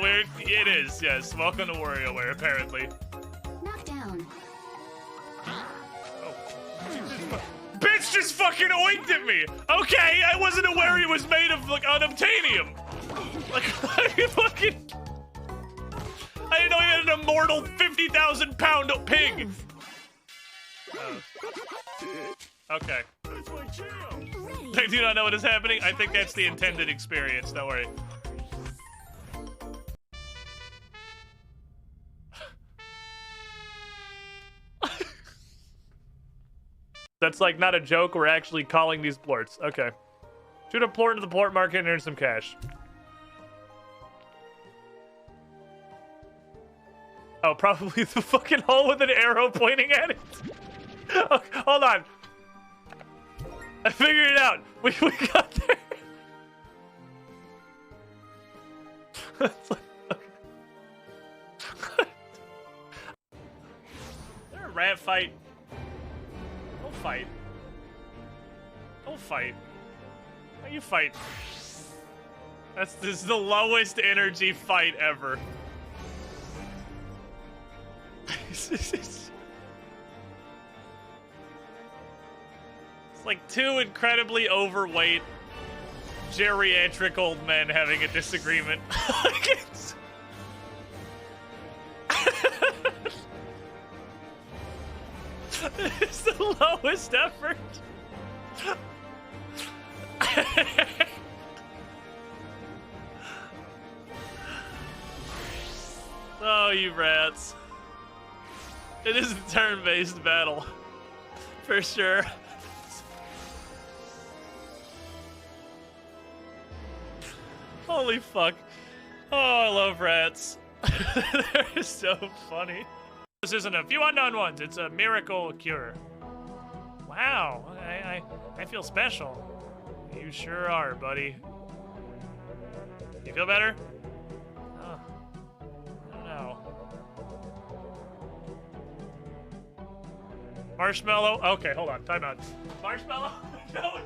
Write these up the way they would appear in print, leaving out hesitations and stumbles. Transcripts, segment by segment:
Where it is, yes. Welcome to WarioWare, apparently. Knockdown. Oh. Bitch just fucking oinked at me! Okay, I wasn't aware he was made of, like, unobtainium. Like, I fucking... I didn't know he had an immortal 50,000 pound pig! Okay. I do not know what is happening. I think that's the intended experience, don't worry. That's like not a joke, we're actually calling these plorts. Okay. Shoot a plort into the plort market and earn some cash. Oh, probably the fucking hole with an arrow pointing at it. Oh, hold on. I figured it out. We got there. It's like, okay. Is there a rat fight? Don't fight. Don't fight. How you fight? This is the lowest energy fight ever. It's like two incredibly overweight geriatric old men having a disagreement. It's the lowest effort. Oh, you rats. It is a turn-based battle. For sure. Holy fuck. Oh, I love rats. They're so funny. This isn't a few unknown ones, it's a miracle cure. Wow, I feel special. You sure are, buddy. You feel better? Oh, I don't know. Marshmallow? Okay, hold on, time out. Marshmallow? No.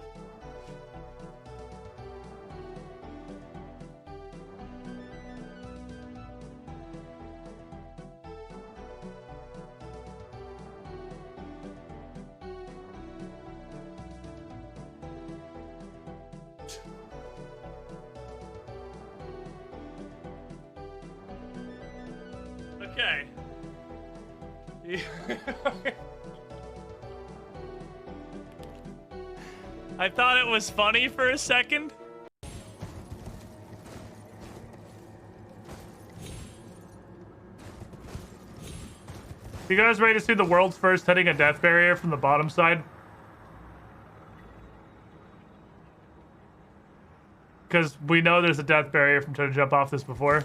Okay. I thought it was funny for a second. You guys ready to see the world's first hitting a death barrier from the bottom side? Because we know there's a death barrier from trying to jump off this before.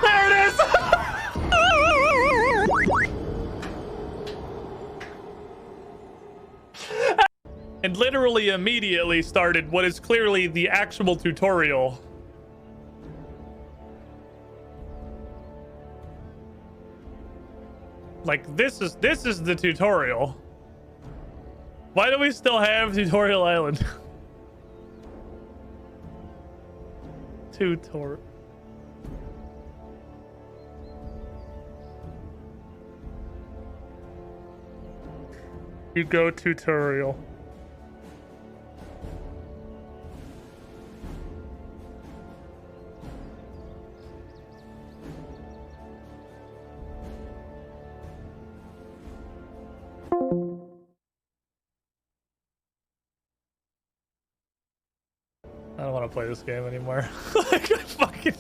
There it is! And literally immediately started what is clearly the actual tutorial. Like, this is the tutorial. Why do we still have Tutorial Island? Tutorial. You go tutorial. I don't want to play this game anymore. Like, I fucking...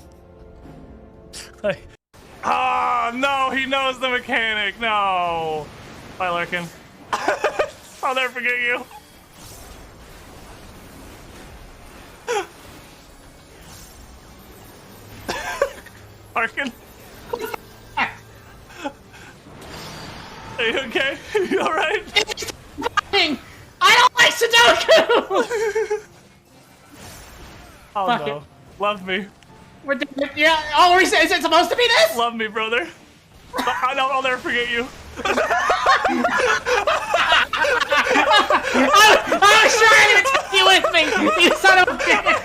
Like... Oh, no, he knows the mechanic. No. Bye, Larkin. I'll never forget you. Larkin. Are you okay? You alright? I don't like Sudoku! Oh Fuck no. it. Love me. We're doing, yeah. Oh, is it supposed to be this? Love me, brother. I'll never forget you. I was trying to take you with me, you son of a bitch.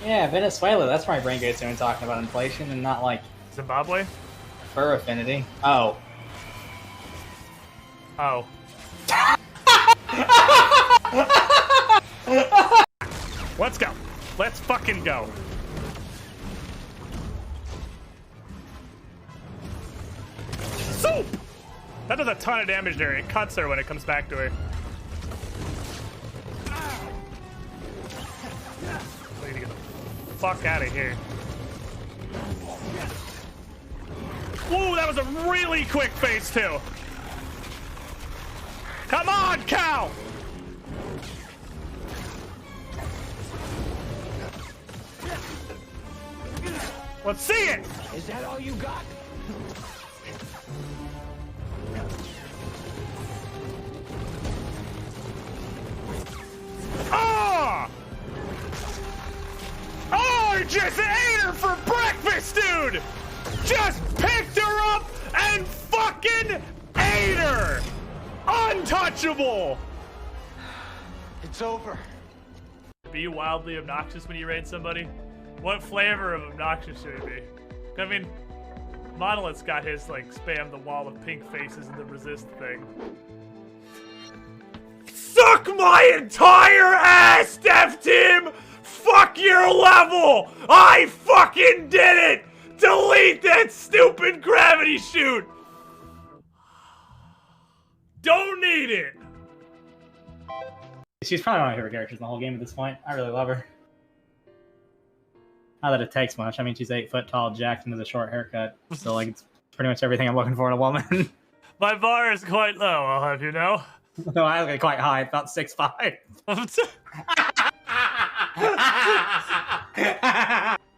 Yeah, Venezuela. That's where my brain goes to when talking about inflation and not like Zimbabwe? fur affinity. Oh. Oh. Let's go. Let's fucking go. Soup! That does a ton of damage there. It cuts her when it comes back to her. I need to get the fuck out of here. Whoa, that was a really quick phase too. Come on, cow! Let's see it! Is that all you got? Oh! Oh, just ate her for breakfast, dude! Just picked her up and fucking ate her! Untouchable! It's over. Be wildly obnoxious when you raid somebody? What flavor of obnoxious should it be? I mean, Monolith's got his, like, spam the wall of pink faces and the resist thing. Suck my entire ass, Dev Team! Fuck your level! I fucking did it! Delete that stupid gravity shoot! Don't need it! She's probably one of my favorite characters in the whole game at this point. I really love her. Not that it takes much. I mean, she's 8 foot tall, jacked, and with a short haircut. So, like, it's pretty much everything I'm looking for in a woman. My bar is quite low, I'll have you know. No, I look quite high, about 6'5".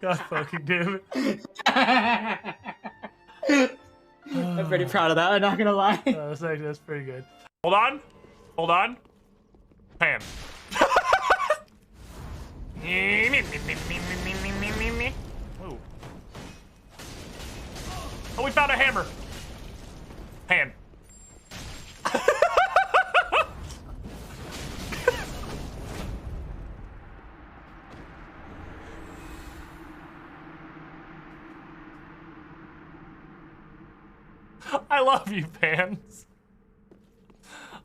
God fucking damn it. I'm pretty proud of that, I'm not gonna lie. That's pretty good. Hold on. Hold on. Pan. Ooh. Oh, we found a hammer. Pan. I love you, Pans.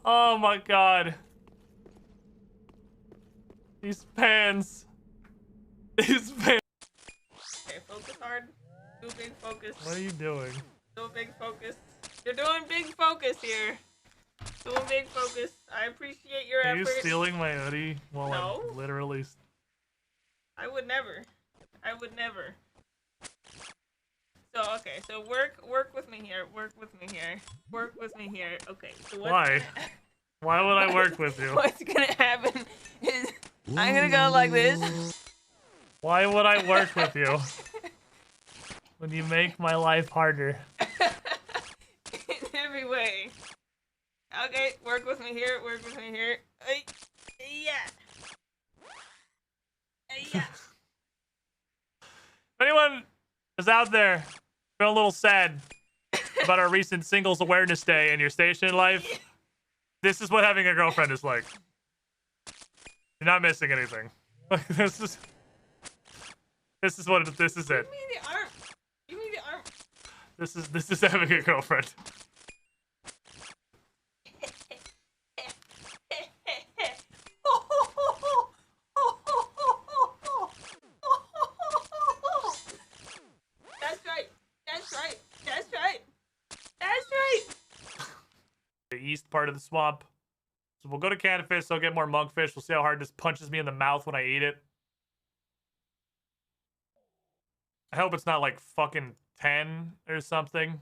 Oh my god. These pans. These pans. Okay, focus hard. Do big focus. What are you doing? Do big focus. You're doing big focus here. Doing big focus. I appreciate your Are you effort. stealing my hoodie while No. I'm literally... I would never. I would never. So okay, so work with me here. Work with me here. Work with me here. Okay. So Why? Why would I work with you? What's gonna happen is I'm gonna go like this. Why would I work with you? When you make my life harder. In every way. Okay, work with me here. Work with me here. Yeah. Yeah. If anyone is out there feeling a little sad about our recent Singles Awareness Day and your station in life, this is what having a girlfriend is like. You're not missing anything. This is what this is it. Give me the arm. Give me the arm. This is having a girlfriend. That's right. That's right. That's right. That's right. The east part of the swamp. So we'll go to Canfish, so I'll get more monkfish. We'll see how hard this punches me in the mouth when I eat it. I hope it's not like fucking 10 or something.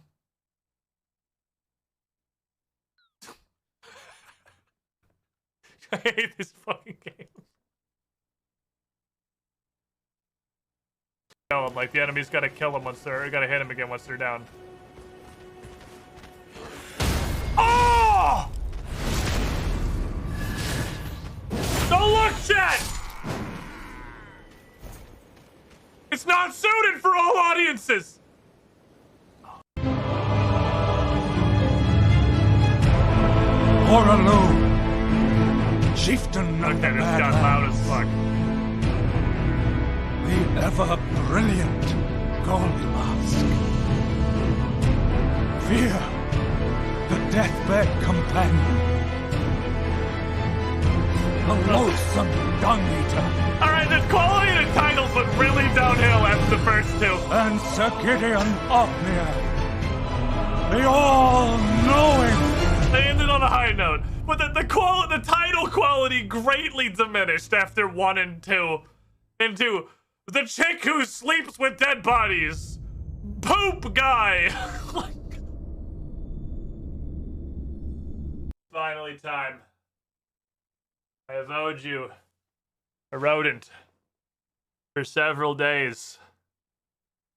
I hate this fucking game. No, like the enemy's gotta kill them once they're, gotta hit them again once they're down. Oh! Don't look, chat! It's not suited for all audiences! Or alone. Chieftain of Okay, the this got loud as fuck. ever-brilliant golden mask. Fear, the deathbed companion. The loathsome dung-eater. Alright, the quality of the titles went really downhill after the first two. And Sir Gideon Othniel. The all-knowing. They ended on a high note. But the title quality greatly diminished after 1 and 2. And 2, the chick who sleeps with dead bodies. Poop guy. Finally time. I have owed you a rodent for several days.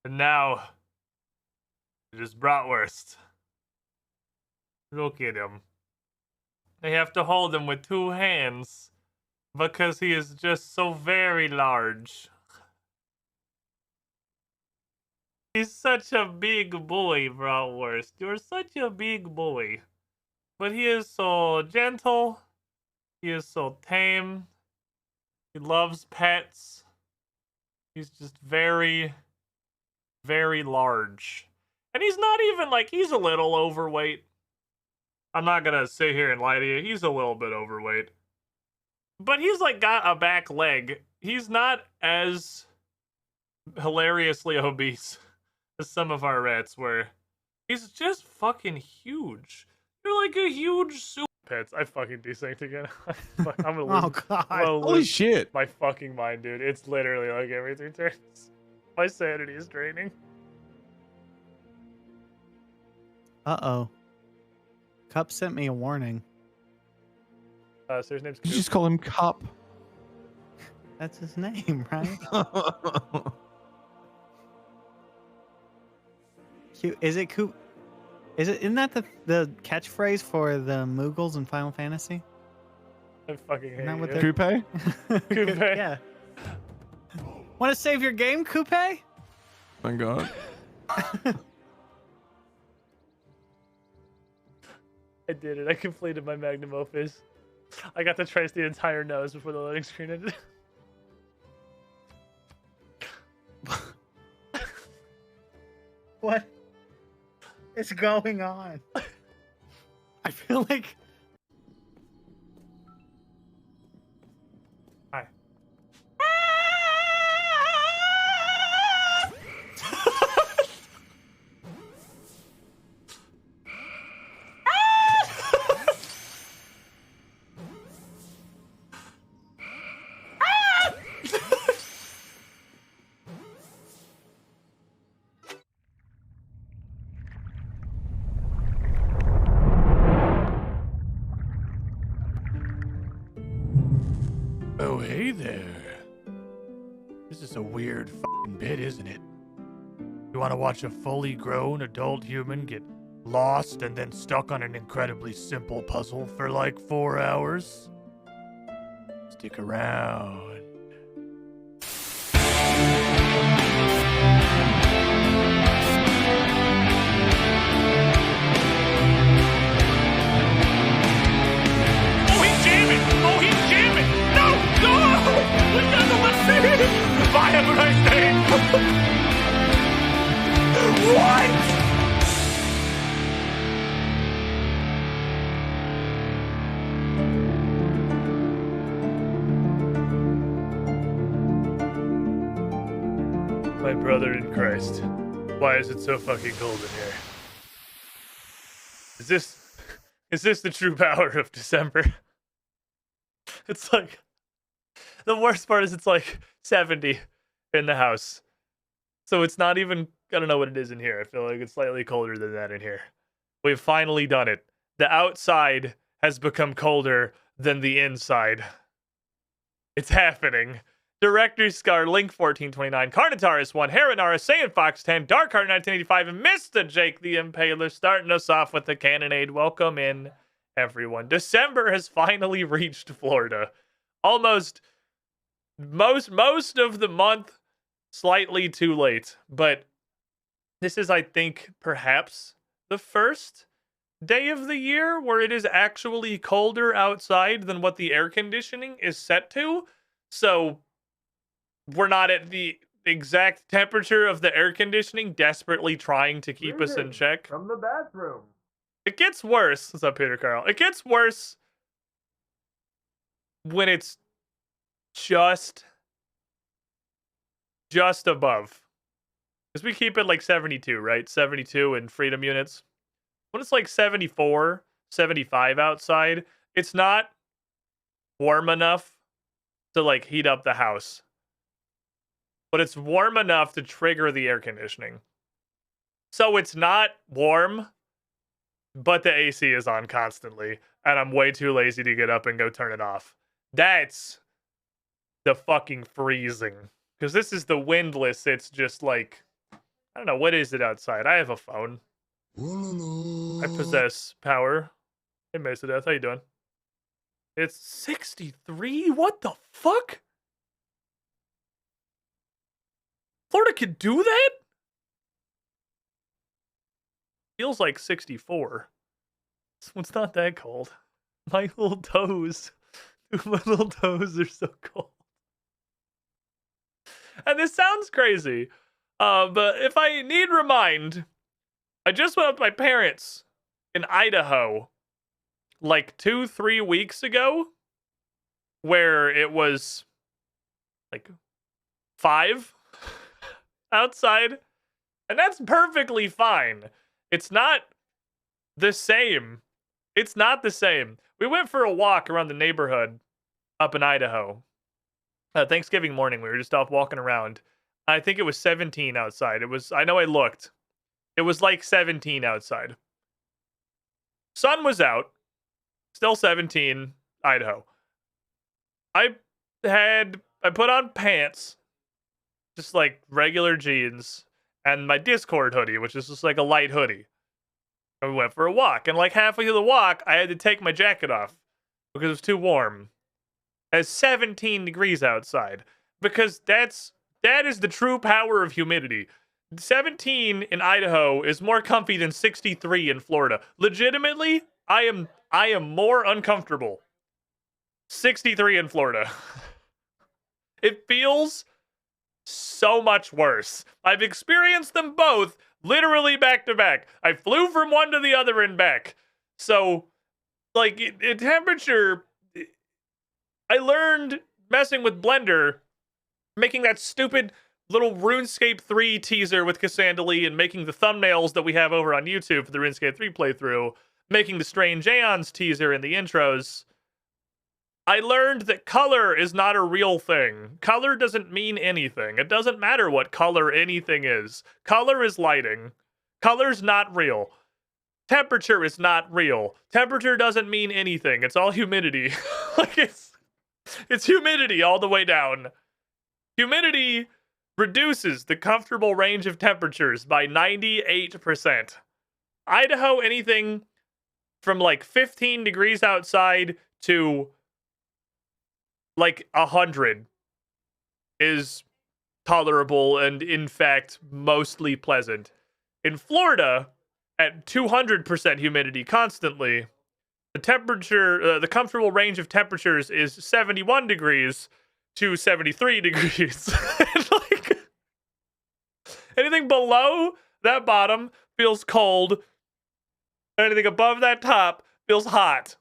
And now it is bratwurst. Look at him. They have to hold him with 2 hands because he is just so very large. He's such a big boy, bratwurst. You're such a big boy. But he is so gentle. He is so tame. He loves pets. He's just very, very large. And he's not even like, he's a little overweight. I'm not gonna sit here and lie to you. He's a little bit overweight. But he's like got a back leg. He's not as hilariously obese as some of our rats were. He's just fucking huge. You're like a huge super pets. I fucking desynced again. I'm gonna lose. Oh god. Holy shit. My fucking mind, dude. It's literally like every 3 turns. My sanity is draining. Uh-oh. Cup sent me a warning. So his name's Did you Coop. just call him Cup? That's his name, right? Is it Coop? Isn't that the catchphrase for the Moogles in Final Fantasy? I fucking hate that what you. they're- Coupe? Coupe. Yeah. Want to save your game, Coupe? Thank God. I did it. I completed my magnum opus. I got to trace the entire nose before the loading screen ended. What is going on? I feel like Hi. Oh, hey there. This is a weird fucking bit, isn't it? You want to watch a fully grown adult human get lost and then stuck on an incredibly simple puzzle for like 4 hours? Stick around. Oh, he's jamming! Oh, he's jamming! No! No! We got the left hand! Bye, have a nice day! What? My brother in Christ, why is it so fucking cold in here? Is this the true power of December? It's like, the worst part is it's like 70 in the house. So it's not even, I don't know what it is in here. I feel like it's slightly colder than that in here. We've finally done it. The outside has become colder than the inside. It's happening. Director's Scar, Link 1429, Carnotaurus 1, Heronara, Saiyan Fox 10, Darkheart 1985, and Mr. Jake the Impaler starting us off with the cannonade. Welcome in, everyone. December has finally reached Florida. Almost most of the month, slightly too late. But this is, I think, perhaps the first day of the year where it is actually colder outside than what the air conditioning is set to. So we're not at the exact temperature of the air conditioning, desperately trying to keep us in check. From the bathroom. It gets worse. What's up, Peter Carl? It gets worse when it's just above. Because we keep it like 72, right? 72 in freedom units. When it's like 74, 75 outside, it's not warm enough to like heat up the house. But it's warm enough to trigger the air conditioning. So it's not warm, but the AC is on constantly. And I'm way too lazy to get up and go turn it off. That's the fucking freezing. Because this is the windless. It's just like, I don't know, what is it outside? I have a phone. I possess power. Hey, Mesodeath, how you doing? It's 63? What the fuck? Florida can do that? Feels like 64. It's not that cold. My little toes. My little toes are so cold. And this sounds crazy. But if I need remind, I just went with my parents in Idaho like 2-3 weeks ago, where it was like 5 outside, and that's perfectly fine. It's not the same. It's not the same. We went for a walk around the neighborhood up in Idaho. Thanksgiving morning, we were just off walking around. I think it was 17 outside. I know I looked. It was like 17 outside. Sun was out. Still 17, Idaho. I put on pants, just like regular jeans, and my Discord hoodie, which is just like a light hoodie. And we went for a walk. And like halfway through the walk, I had to take my jacket off because it was too warm. It's 17 degrees outside. Because that is the true power of humidity. 17 in Idaho is more comfy than 63 in Florida. Legitimately, I am more uncomfortable. 63 in Florida. It feels so much worse. I've experienced them both literally back to back. I flew from one to the other and back. So, like, temperature, I learned messing with Blender, making that stupid little RuneScape 3 teaser with Cassandra and making the thumbnails that we have over on YouTube for the RuneScape 3 playthrough, making the Strange Aeons teaser in the intros. I learned that color is not a real thing. Color doesn't mean anything. It doesn't matter what color anything is. Color is lighting. Color's not real. Temperature is not real. Temperature doesn't mean anything. It's all humidity. Like it's humidity all the way down. Humidity reduces the comfortable range of temperatures by 98%. Idaho, anything from like 15 degrees outside to like 100 is tolerable and in fact mostly pleasant. In Florida, at 200% humidity constantly, the temperature, the comfortable range of temperatures is 71 degrees to 73 degrees. Like, anything below that bottom feels cold. Anything above that top feels hot.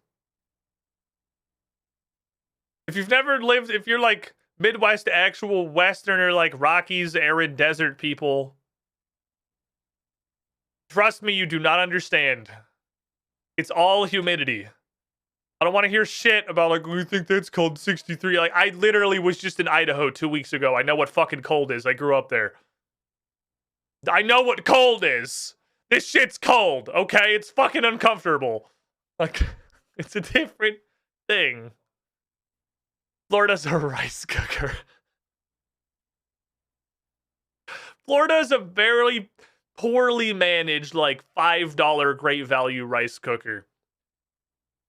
If you've never lived, if you're like Midwest actual Westerner, like Rockies, arid desert people, trust me, you do not understand. It's all humidity. I don't want to hear shit about like, we think that's cold 63. Like, I literally was just in Idaho 2 weeks ago. I know what fucking cold is. I grew up there. I know what cold is. This shit's cold, okay? It's fucking uncomfortable. Like, it's a different thing. Florida's a rice cooker. Florida's a very poorly managed, like, $5 great value rice cooker.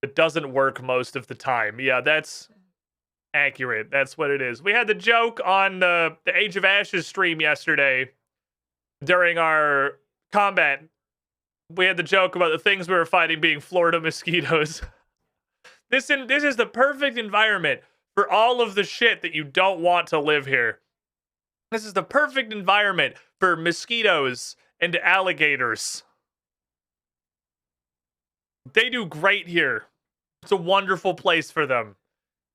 It doesn't work most of the time. Yeah, that's accurate. That's what it is. We had the joke on the Age of Ashes stream yesterday during our combat. We had the joke about the things we were fighting being Florida mosquitoes. This is the perfect environment for all of the shit that you don't want to live here. This is the perfect environment for mosquitoes and alligators. They do great here. It's a wonderful place for them.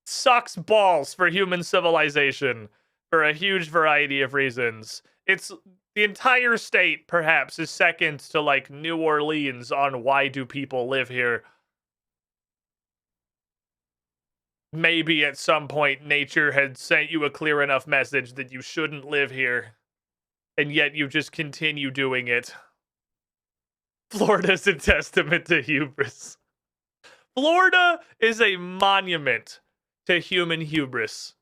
Sucks balls for human civilization for a huge variety of reasons. It's the entire state, perhaps, is second to like New Orleans on why do people live here. Maybe at some point nature had sent you a clear enough message that you shouldn't live here, and yet you just continue doing it. Florida's a testament to hubris. Florida is a monument to human hubris.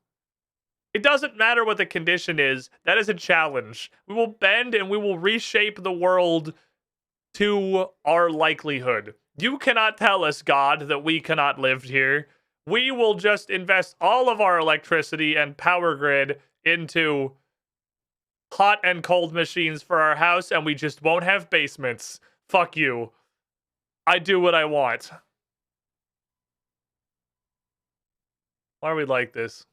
It doesn't matter what the condition is. That is a challenge. We will bend and we will reshape the world to our likelihood. You cannot tell us, God, that we cannot live here. We will just invest all of our electricity and power grid into hot and cold machines for our house, and we just won't have basements. Fuck you. I do what I want. Why are we like this?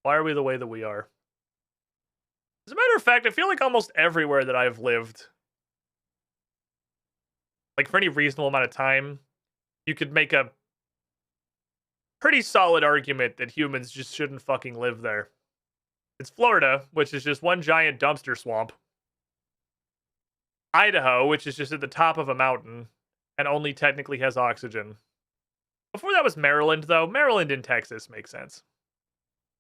Why are we the way that we are? As a matter of fact, I feel like almost everywhere that I've lived, like for any reasonable amount of time, you could make a pretty solid argument that humans just shouldn't fucking live there. It's Florida, which is just one giant dumpster swamp. Idaho, which is just at the top of a mountain and only technically has oxygen. Before that was Maryland, though. Maryland and Texas make sense.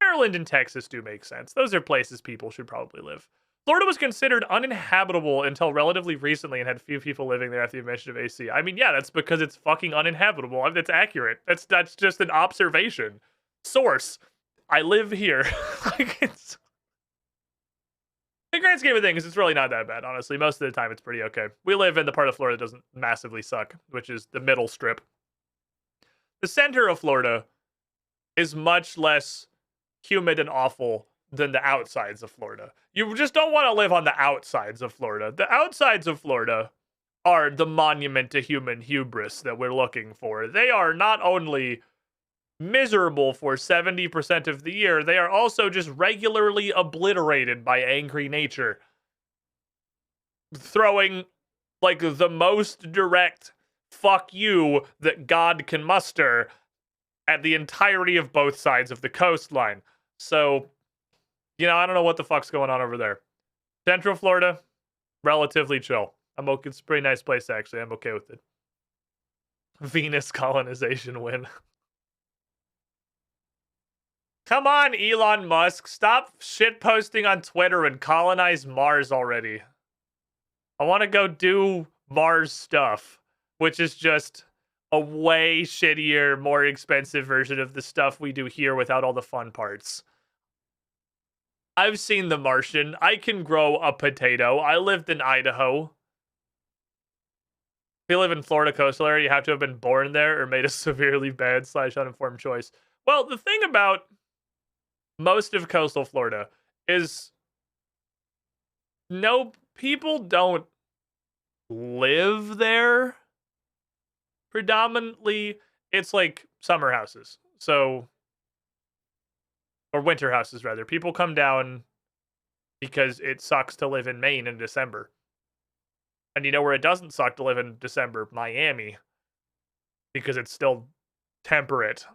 Maryland and Texas do make sense. Those are places people should probably live. Florida was considered uninhabitable until relatively recently and had few people living there after the invention of AC. I mean, yeah, that's because it's fucking uninhabitable. I mean, that's accurate. That's just an observation. Source. I live here. Like, it's... The grand scheme of things, it's really not that bad, honestly. Most of the time, it's pretty okay. We live in the part of Florida that doesn't massively suck, which is the middle strip. The center of Florida is much less humid and awful than the outsides of Florida. You just don't want to live on the outsides of Florida. The outsides of Florida are the monument to human hubris that we're looking for. They are not only miserable for 70% of the year, they are also just regularly obliterated by angry nature. Throwing, like, the most direct fuck you that God can muster at the entirety of both sides of the coastline. So, you know, I don't know what the fuck's going on over there. Central Florida, relatively chill. It's a pretty nice place, actually. I'm okay with it. Venus colonization win. Come on, Elon Musk. Stop shitposting on Twitter and colonize Mars already. I want to go do Mars stuff, which is just a way shittier, more expensive version of the stuff we do here without all the fun parts. I've seen The Martian. I can grow a potato. I lived in Idaho. If you live in Florida coastal area, you have to have been born there or made a severely bad / uninformed choice. Well, the thing about most of coastal Florida is no, people don't live there. Predominantly, it's like summer houses. So, or winter houses, rather. People come down because it sucks to live in Maine in December. And you know where it doesn't suck to live in December? Miami. Because it's still temperate.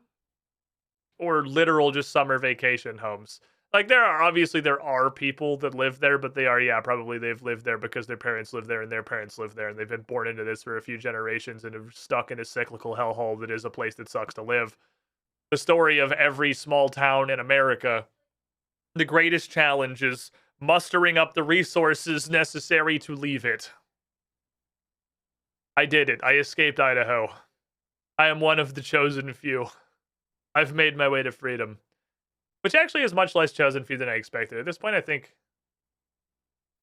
Or literal just summer vacation homes. Like, there are people that live there, but they are, yeah, probably they've lived there because their parents live there and their parents live there, and they've been born into this for a few generations and have stuck in a cyclical hellhole that is a place that sucks to live. The story of every small town in America. The greatest challenge is mustering up the resources necessary to leave it. I did it. I escaped Idaho. I am one of the chosen few. I've made my way to freedom. Which actually is much less chosen few than I expected. At this point, I think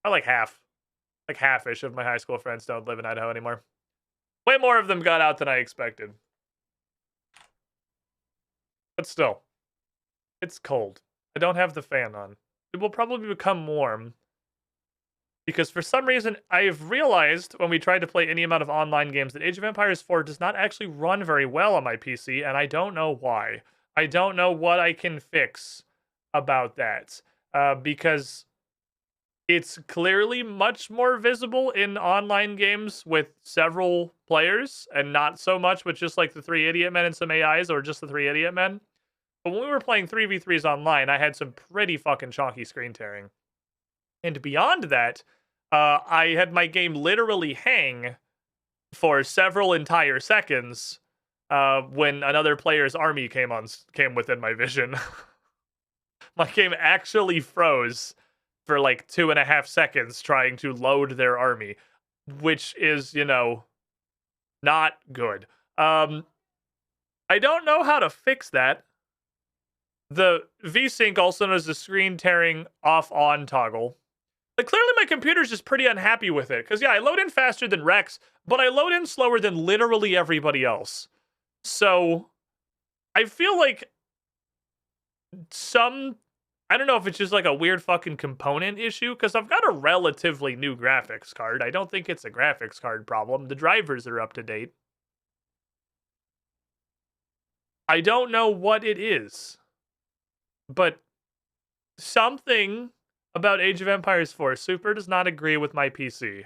like half-ish of my high school friends don't live in Idaho anymore. Way more of them got out than I expected. But still, it's cold. I don't have the fan on. It will probably become warm. Because for some reason, I've realized when we tried to play any amount of online games that Age of Empires 4 does not actually run very well on my PC, and I don't know why. I don't know what I can fix about that because it's clearly much more visible in online games with several players and not so much with just like the 3 idiot men and some AIs or just the 3 idiot men. But when we were playing 3v3s online, I had some pretty fucking chonky screen tearing. And beyond that, I had my game literally hang for several entire seconds when another player's army came within my vision. My game actually froze for like 2.5 seconds trying to load their army, which is, you know, not good. I don't know how to fix that. The VSync also knows the screen tearing off-on toggle. Like, clearly my computer's just pretty unhappy with it. Because, yeah, I load in faster than Rex, but I load in slower than literally everybody else. So, I feel like I don't know if it's just like a weird fucking component issue, because I've got a relatively new graphics card. I don't think it's a graphics card problem. The drivers are up to date. I don't know what it is. But something about Age of Empires 4 Super does not agree with my PC.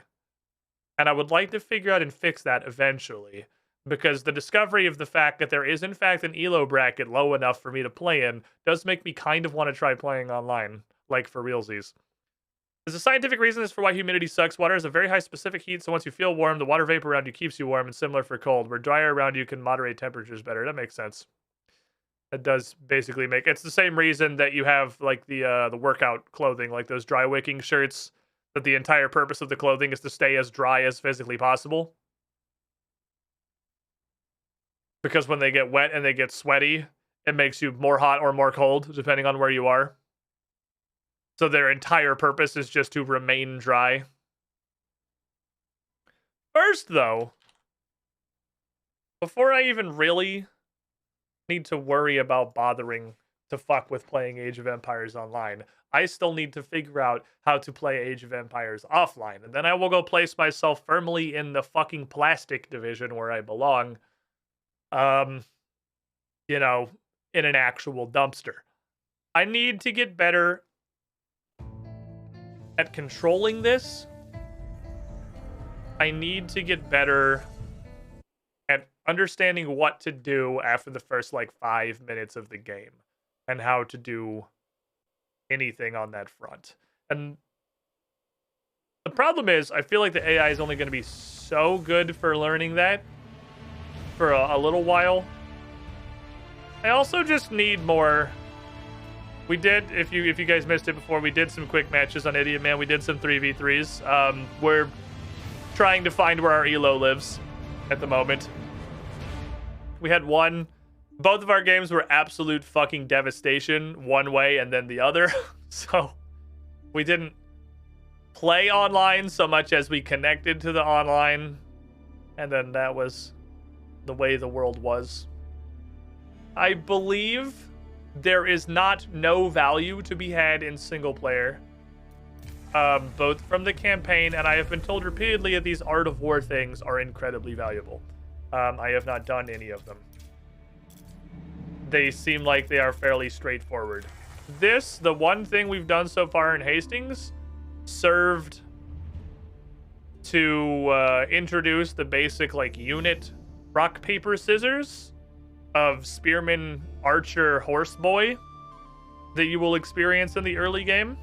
And I would like to figure out and fix that eventually. Because the discovery of the fact that there is in fact an ELO bracket low enough for me to play in does make me kind of want to try playing online. Like for realsies. There's a scientific reason as for why humidity sucks. Water has a very high specific heat, so once you feel warm, the water vapor around you keeps you warm, and similar for cold. Where drier around you can moderate temperatures better. That makes sense. It does basically make it's the same reason that you have like the workout clothing, like those dry wicking shirts, that the entire purpose of the clothing is to stay as dry as physically possible. Because when they get wet and they get sweaty, it makes you more hot or more cold, depending on where you are. So their entire purpose is just to remain dry. First, though, before I even really need to worry about bothering to fuck with playing Age of Empires online, I still need to figure out how to play Age of Empires offline. And then I will go place myself firmly in the fucking plastic division where I belong. You know, in an actual dumpster. I need to get better at controlling this. I need to get better at understanding what to do after the first, like, 5 minutes of the game. And how to do anything on that front. And the problem is, I feel like the AI is only going to be so good for learning that for a little while. I also just need more. We did, if you guys missed it before, we did some quick matches on Idiot Man. We did some 3v3s. We're trying to find where our Elo lives at the moment. We had one. Both of our games were absolute fucking devastation one way and then the other. So we didn't play online so much as we connected to the online. And then that was the way the world was. I believe there is no value to be had in single player. Both from the campaign, and I have been told repeatedly that these Art of War things are incredibly valuable. I have not done any of them. They seem like they are fairly straightforward. The one thing we've done so far in Hastings, served to introduce the basic, like, unit rock, paper, scissors of Spearman, Archer, Horseboy that you will experience in the early game.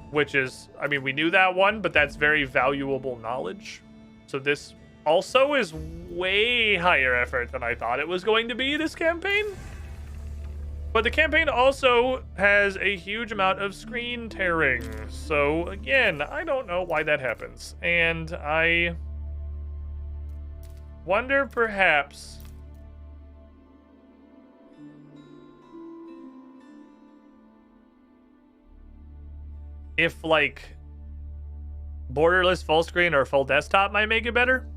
Which is, I mean, we knew that one, but that's very valuable knowledge. So this also is way higher effort than I thought it was going to be, this campaign. But the campaign also has a huge amount of screen tearing. So, again, I don't know why that happens. And I wonder perhaps if, like, borderless full screen or full desktop might make it better.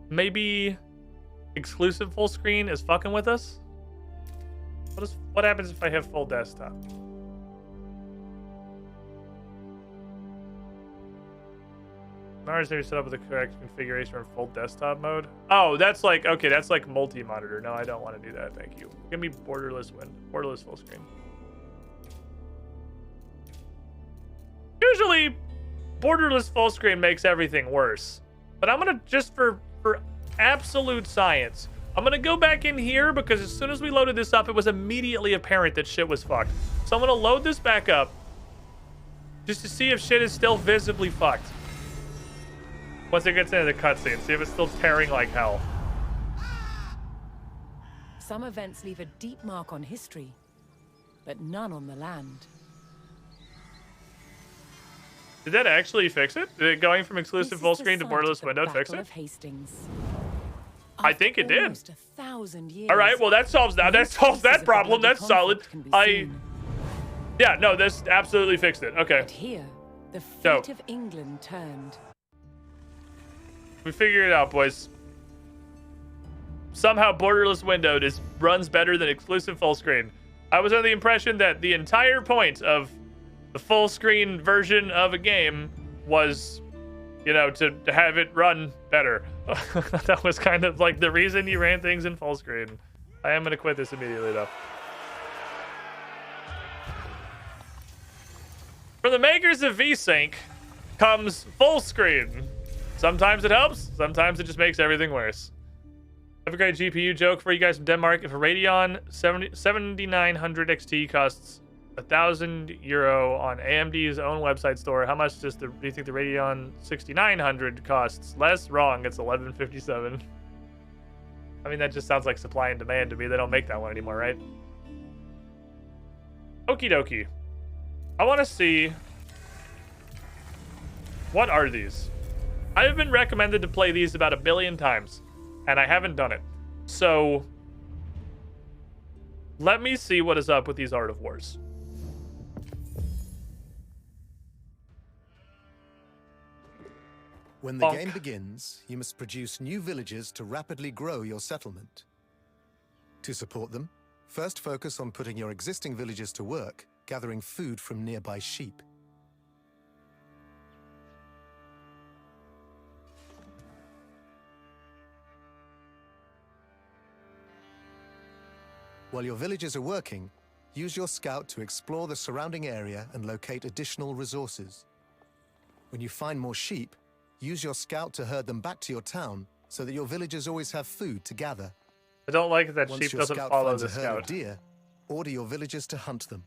Maybe exclusive full screen is fucking with us. What happens if I have full desktop? Mars there set up with the correct configuration for full desktop mode. Oh, that's like, okay, that's like multi-monitor. No, I don't want to do that. Thank you. Give me borderless full screen. Usually, borderless full screen makes everything worse. But I'm gonna, just for absolute science, I'm gonna go back in here because as soon as we loaded this up, it was immediately apparent that shit was fucked. So I'm gonna load this back up just to see if shit is still visibly fucked. Once it gets into the cutscene, see if it's still tearing like hell. Some events leave a deep mark on history, but none on the land. Did that actually fix it? Did it going from exclusive full screen to borderless window fix it? I think it did. All right, well that solves that. That solves that problem. That's solid. Yeah, no, this absolutely fixed it. Okay. But here, the fate of England turned. We figured it out, boys. Somehow borderless windowed runs better than exclusive full screen. I was under the impression that the entire point of the full screen version of a game was, you know, to have it run better. That was kind of like the reason you ran things in full screen. I am going to quit this immediately, though. From the makers of VSync comes full screen. Sometimes it helps, sometimes it just makes everything worse. I have a great GPU joke for you guys from Denmark. If a Radeon 7900 XT costs €1,000 on AMD's own website store, how much do you think the Radeon 6900 costs? Less? Wrong, it's $1157. I mean, that just sounds like supply and demand to me. They don't make that one anymore, right? Okie dokie. I want to see... What are these? I have been recommended to play these about 1 billion times, and I haven't done it. So, let me see what is up with these Art of Wars. When the game begins, you must produce new villages to rapidly grow your settlement. To support them, first focus on putting your existing villages to work, gathering food from nearby sheep. While your villages are working, use your scout to explore the surrounding area and locate additional resources. When you find more sheep, use your scout to herd them back to your town so that your villagers always have food to gather. I don't like that Once sheep your doesn't scout follow finds the a herd scout. of deer, order your villagers to hunt them.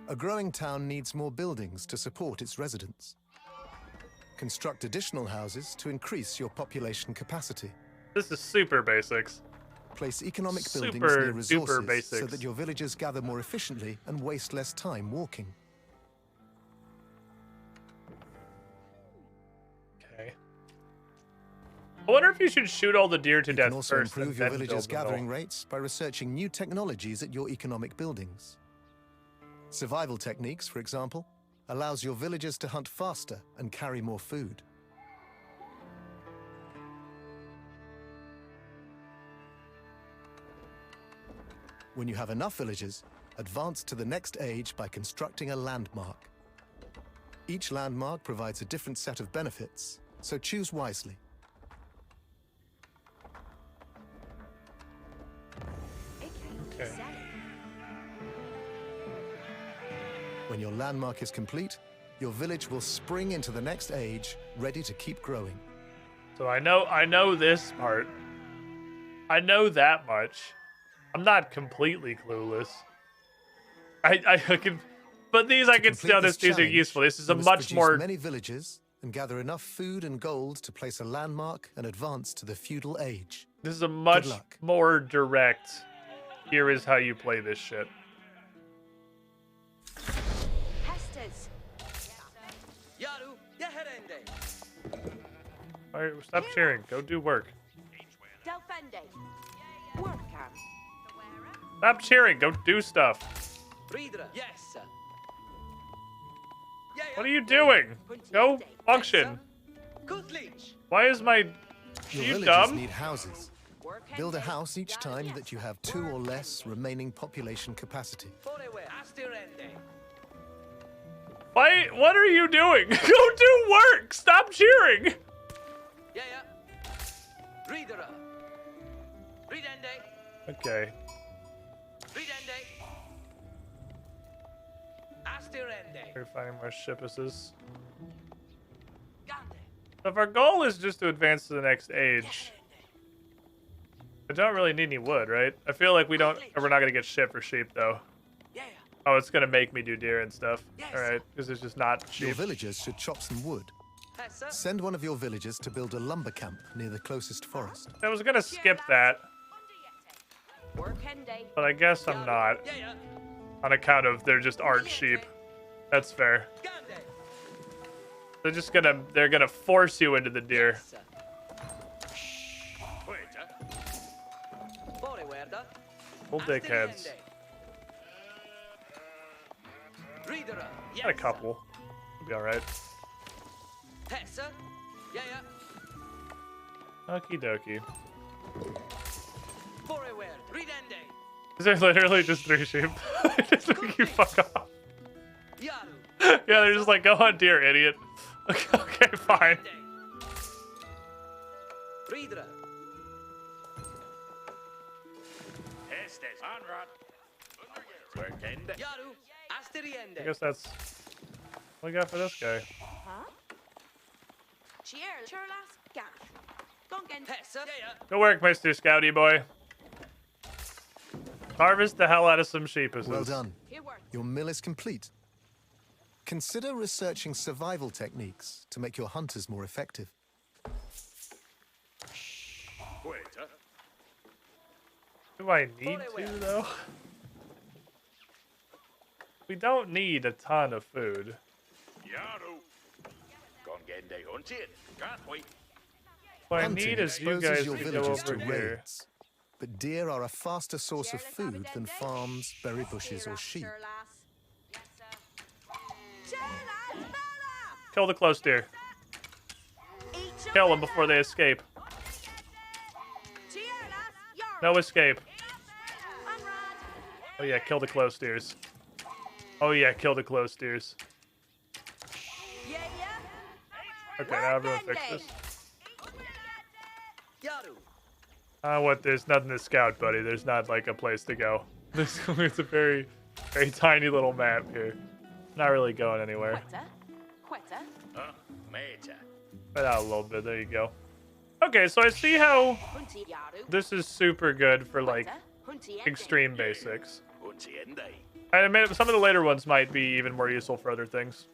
A growing town needs more buildings to support its residents. Construct additional houses to increase your population capacity. This is super basics. Place economic buildings Super near resources basics. so that your villagers gather more efficiently and waste less time walking. Okay. I wonder if you should shoot all the deer to You death can also first. and improve your then villagers' build them all. gathering rates by researching new technologies at your economic buildings. Survival techniques, for example, allows your villagers to hunt faster and carry more food. When you have enough villagers, advance to the next age by constructing a landmark. Each landmark provides a different set of benefits, so choose wisely. Okay. When your landmark is complete, your village will spring into the next age, ready to keep growing. So I know this part. I know that much. I'm not completely clueless. I can, but these I can still. These are useful. This is a much more. Many villages and gather enough food and gold to place a landmark and advance to the feudal age. This is a much more direct. Here is how you play this shit. All right, stop cheering. Go do work. Stop cheering. Go do stuff. What are you doing? Go function. Why is my... Your you villagers dumb? need houses. Build a house each time that you have 2 or less remaining population capacity. Why? What are you doing? Go do work! Stop cheering! Okay. We're finding more shipuses. So if our goal is just to advance to the next age, I don't really need any wood, right? I feel like we're not gonna get shit for sheep though. Oh, it's gonna make me do deer and stuff. All right, because it's just not Your sheep. villagers should chop some wood. Send one of your villagers to build a lumber camp near the closest forest. I was gonna skip that, but I guess I'm not. On account of they're just aren't sheep. That's fair. They're gonna force you into the deer. Old dickheads. Got a couple. Be alright. Okie dokie. Is there literally just 3 sheep? Just make you fuck off. Yeah, they're just like, go on deer, idiot. Okay, fine. I guess that's what we got for this guy. Good work, Mr. Scouty boy. Harvest the hell out of some sheepuses. Well done. Your mill is complete. Consider researching survival techniques to make your hunters more effective. Do I need to, though? We don't need a ton of food. What I need is you guys your to go villagers over to here. raids. But deer are a faster source of food than farms, berry bushes, or sheep. Kill the close deer. Kill them before they escape. No escape. Oh yeah, kill the close deers. Oh yeah, kill the close deers. Okay, now everyone fix this. There's nothing to scout, buddy. There's not like a place to go. It's a very, very tiny little map here. Not really going anywhere. But out a little bit, there you go. Okay, so I see how this is super good for like extreme basics. I admit some of the later ones might be even more useful for other things.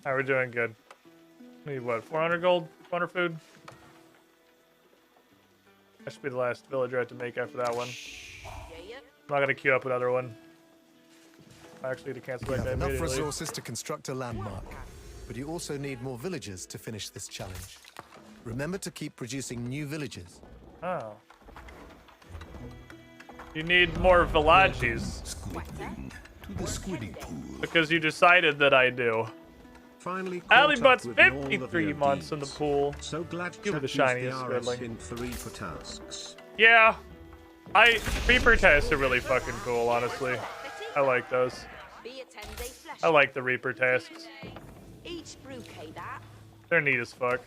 Alright, we're doing good. Need what, 400 gold? 400 food? That should be the last villager I have to make after that one. I'm not gonna queue up another one. I actually need to cancel You that have enough immediately. resources to construct a landmark, but you also need more villagers to finish this challenge. Remember to keep producing new villages. Oh. You need more villages. Because you decided that I do. Finally Ali caught Butt's up with all of 53 your months in the deeds. pool. So glad You were the Chuck used shiniest the RS fiddling. in 3 for tasks. Yeah. Reaper tests are really fucking cool, honestly. I like those. I like the Reaper tasks. They're neat as fuck.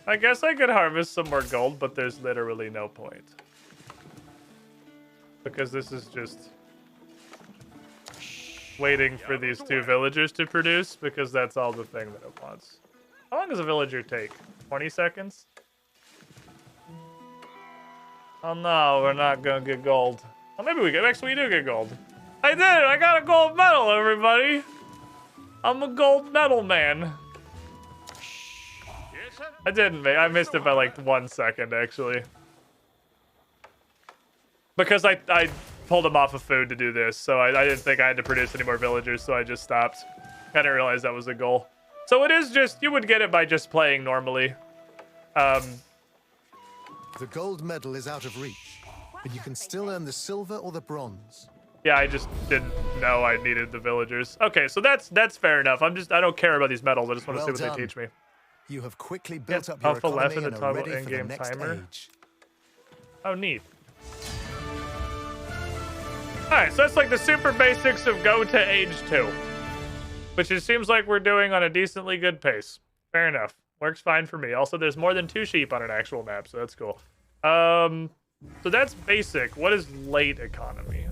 I guess I could harvest some more gold, but there's literally no point. Because this is just waiting for these 2 villagers to produce, because that's all the thing that it wants. How long does a villager take? 20 seconds? Oh no, we're not gonna get gold. Well, maybe we get. Actually, we do get gold. I did it! I got a gold medal, everybody! I'm a gold medal man. I didn't make. I missed it by like 1 second, actually. Because I pulled him off of food to do this, so I didn't think I had to produce any more villagers, so I just stopped. I didn't realize that was a goal. So it is just, you would get it by just playing normally. The gold medal is out of reach, but you can still earn the silver or the bronze. Yeah, I just didn't know I needed the villagers. Okay, so that's fair enough. I don't care about these medals. I just want to see what they teach me. You have quickly built Get up your Alpha left economy in the and are toggle ready for the in-game next timer. age. Oh, neat. Alright, so that's like the super basics of Go to Age 2. Which it seems like we're doing on a decently good pace. Fair enough. Works fine for me. Also, there's more than 2 sheep on an actual map, so that's cool. So that's basic. What is late economy?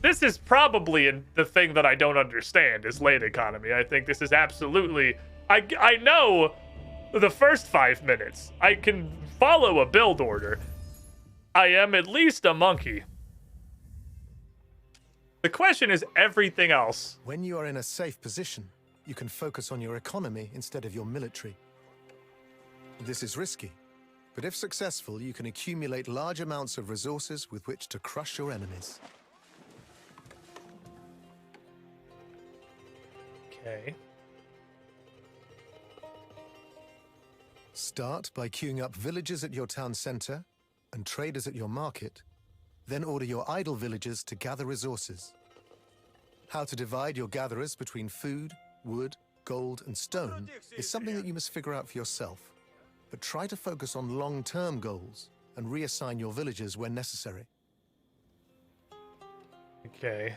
This is probably the thing that I don't understand is late economy. I think this is absolutely... I know the first 5 minutes. I can follow a build order. I am at least a monkey. The question is everything else. When you are in a safe position, you can focus on your economy instead of your military. This is risky, but if successful, you can accumulate large amounts of resources with which to crush your enemies. Okay. Start by queuing up villagers at your town center and traders at your market, then order your idle villagers to gather resources. How to divide your gatherers between food, wood, gold, and stone is something that you must figure out for yourself. But try to focus on long-term goals and reassign your villagers when necessary. Okay.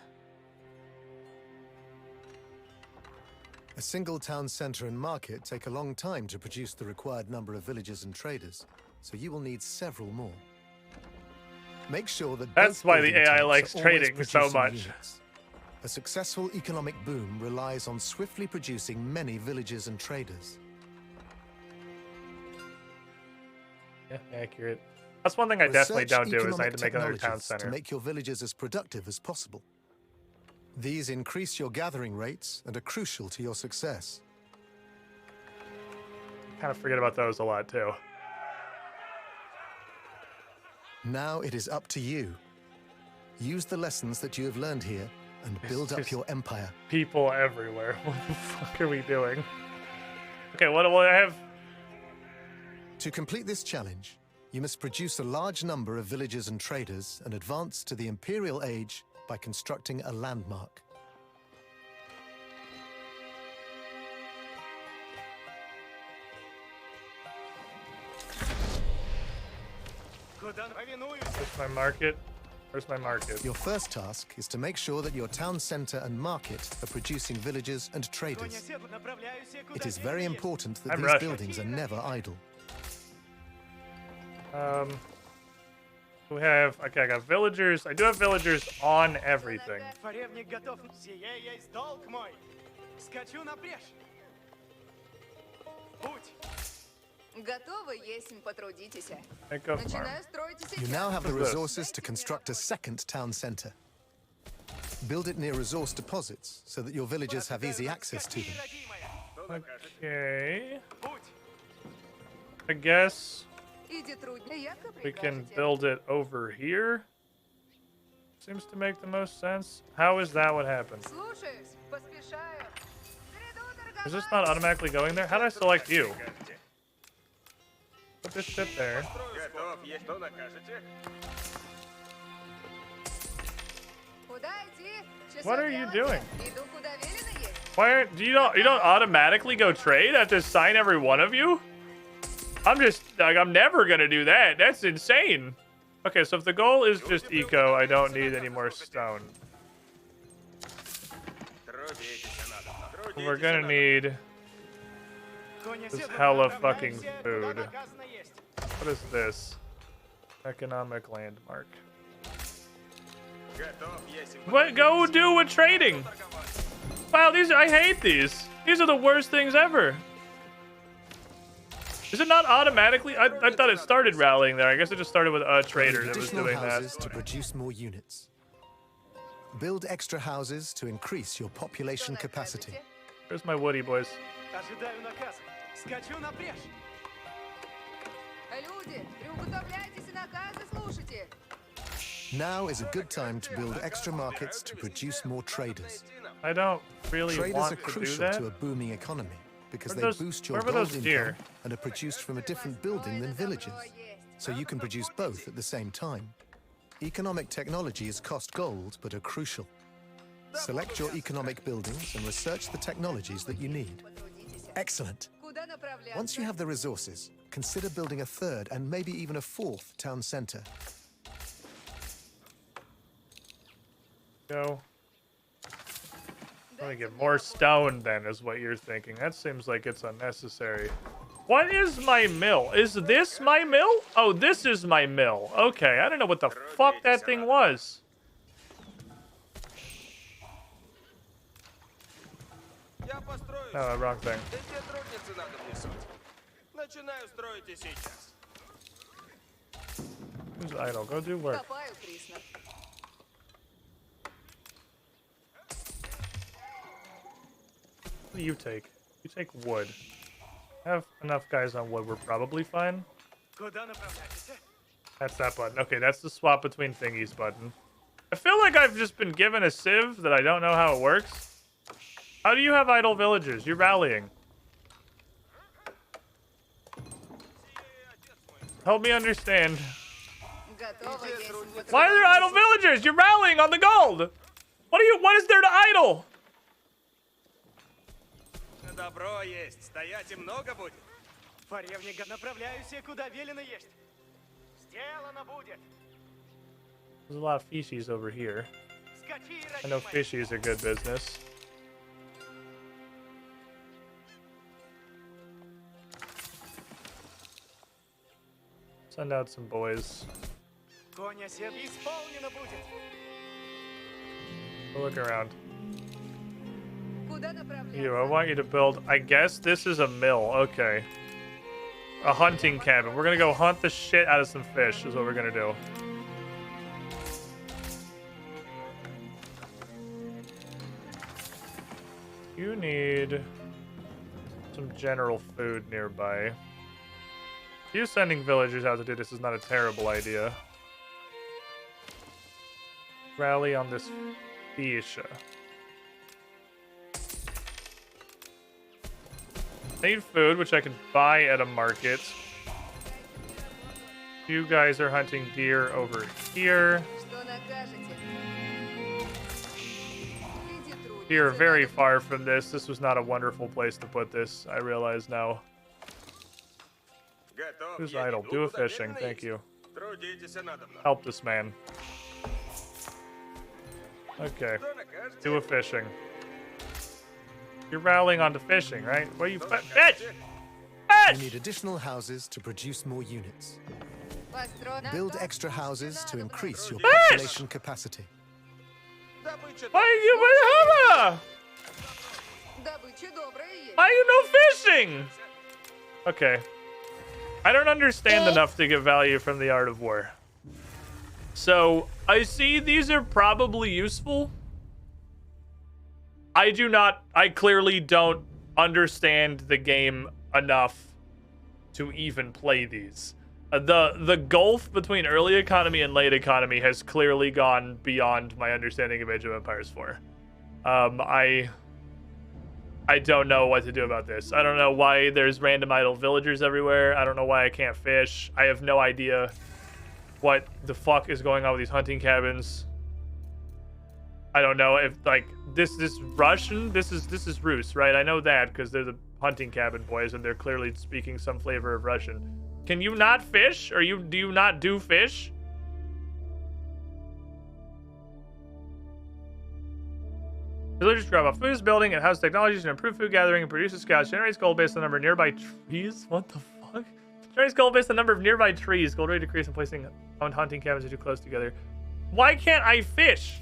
A single town center and market take a long time to produce the required number of villagers and traders, so you will need several more. Make sure that That's both why the building AI types likes are always trading so producing much. units. A successful economic boom relies on swiftly producing many villagers and traders. Yeah, accurate. That's one thing I definitely Research don't do is I economic need to make another town technologies center. to make your villagers as productive as possible. These increase your gathering rates and are crucial to your success. Kind of forget about those a lot too. Now it is up to you. Use the lessons that you have learned here and build up just your empire. People everywhere. What the fuck are we doing? Okay, what do I have? To complete this challenge, you must produce a large number of villagers and traders and advance to the Imperial Age by constructing a landmark. Where's my market? Where's my market? Your first task is to make sure that your town center and market are producing villagers and traders. It is very important that I'm these Russian. buildings are never idle. We have, okay, I got villagers. I do have villagers on everything. Think of farm. You now have the resources to construct a second town center. Build it near resource deposits so that your villagers have easy access to them. Okay. I guess we can build it over here. Seems to make the most sense. How is that what happened? Is this not automatically going there? How do I select you? Put this shit there. What are you doing? Why aren't you don't automatically go trade? I have to sign every one of you? I'm just like I'm never gonna do that. That's insane. Okay, so if the goal is just eco, I don't need any more stone. We're gonna need this hella fucking food. What is this? Economic landmark. What? Go do with trading. Wow, I hate these. These are the worst things ever. Is it not automatically? I thought it started rallying there. I guess it just started with a trader that was doing that. To produce more units. Build extra houses to increase your population capacity. Where's my woody boys? Now is a good time to build extra markets to produce more traders. I don't really Traders want are to do crucial that. to a booming economy because Where they boost your where were gold those income deer? and are produced from a different building than villages. So you can produce both at the same time. Economic technologies cost gold but are crucial. Select your economic buildings and research the technologies that you need. Excellent. Once you have the resources, consider building a third and maybe even a fourth town center. Go. I'm gonna get more stone then, is what you're thinking. That seems like it's unnecessary. What is my mill? Is this my mill? Oh, this is my mill. Okay, I don't know what the fuck that thing was. No, wrong thing. Who's idle? Go do work. What do you take? You take wood. Have enough guys on wood, we're probably fine. That's that button. Okay, that's the swap between thingies button. I feel like I've just been given a sieve that I don't know how it works. How do you have idle villagers? You're rallying. Help me understand. Why are there idle villagers? You're rallying on the gold. What is there to idle? Добро есть. Стоять и много будет. Фаревник, направляюсь, куда велено есть. Сделано будет. There's a lot of fishies over here. I know fishies are good business. Send out some boys. Коня сед исполнено будет. Go look around. You, I want you to build, I guess this is a mill. Okay. A hunting cabin. We're gonna go hunt the shit out of some fish is what we're gonna do. You need some general food nearby. You sending villagers out to do this is not a terrible idea. Rally on this fish. I need food, which I can buy at a market. You guys are hunting deer over here. You're very far from this. This was not a wonderful place to put this. I realize now. Who's idle? Do a fishing. Thank you. Help this man. Okay. Do a fishing. You're rallying onto fishing, right? Where you fish? You need additional houses to produce more units. Build extra houses to increase your population capacity. Why are you no fishing? Okay. I don't understand enough to get value from the Art of War. So, I see these are probably useful. I clearly don't understand the game enough to even play these. The gulf between early economy and late economy has clearly gone beyond my understanding of Age of Empires 4. I don't know what to do about this. I don't know why there's random idle villagers everywhere. I don't know why I can't fish. I have no idea what the fuck is going on with these hunting cabins. I don't know if like this Russian. This is Rus, right? I know that because they're the hunting cabin boys and they're clearly speaking some flavor of Russian. Can you not fish? Or do you not do fish? Villagers grab off food building. It has technologies to improve food gathering and produces scouts. Generates gold based on the number of nearby trees. What the fuck? Generates gold based on the number of nearby trees. Gold rate decrease in placing owned hunting cabins too close together. Why can't I fish?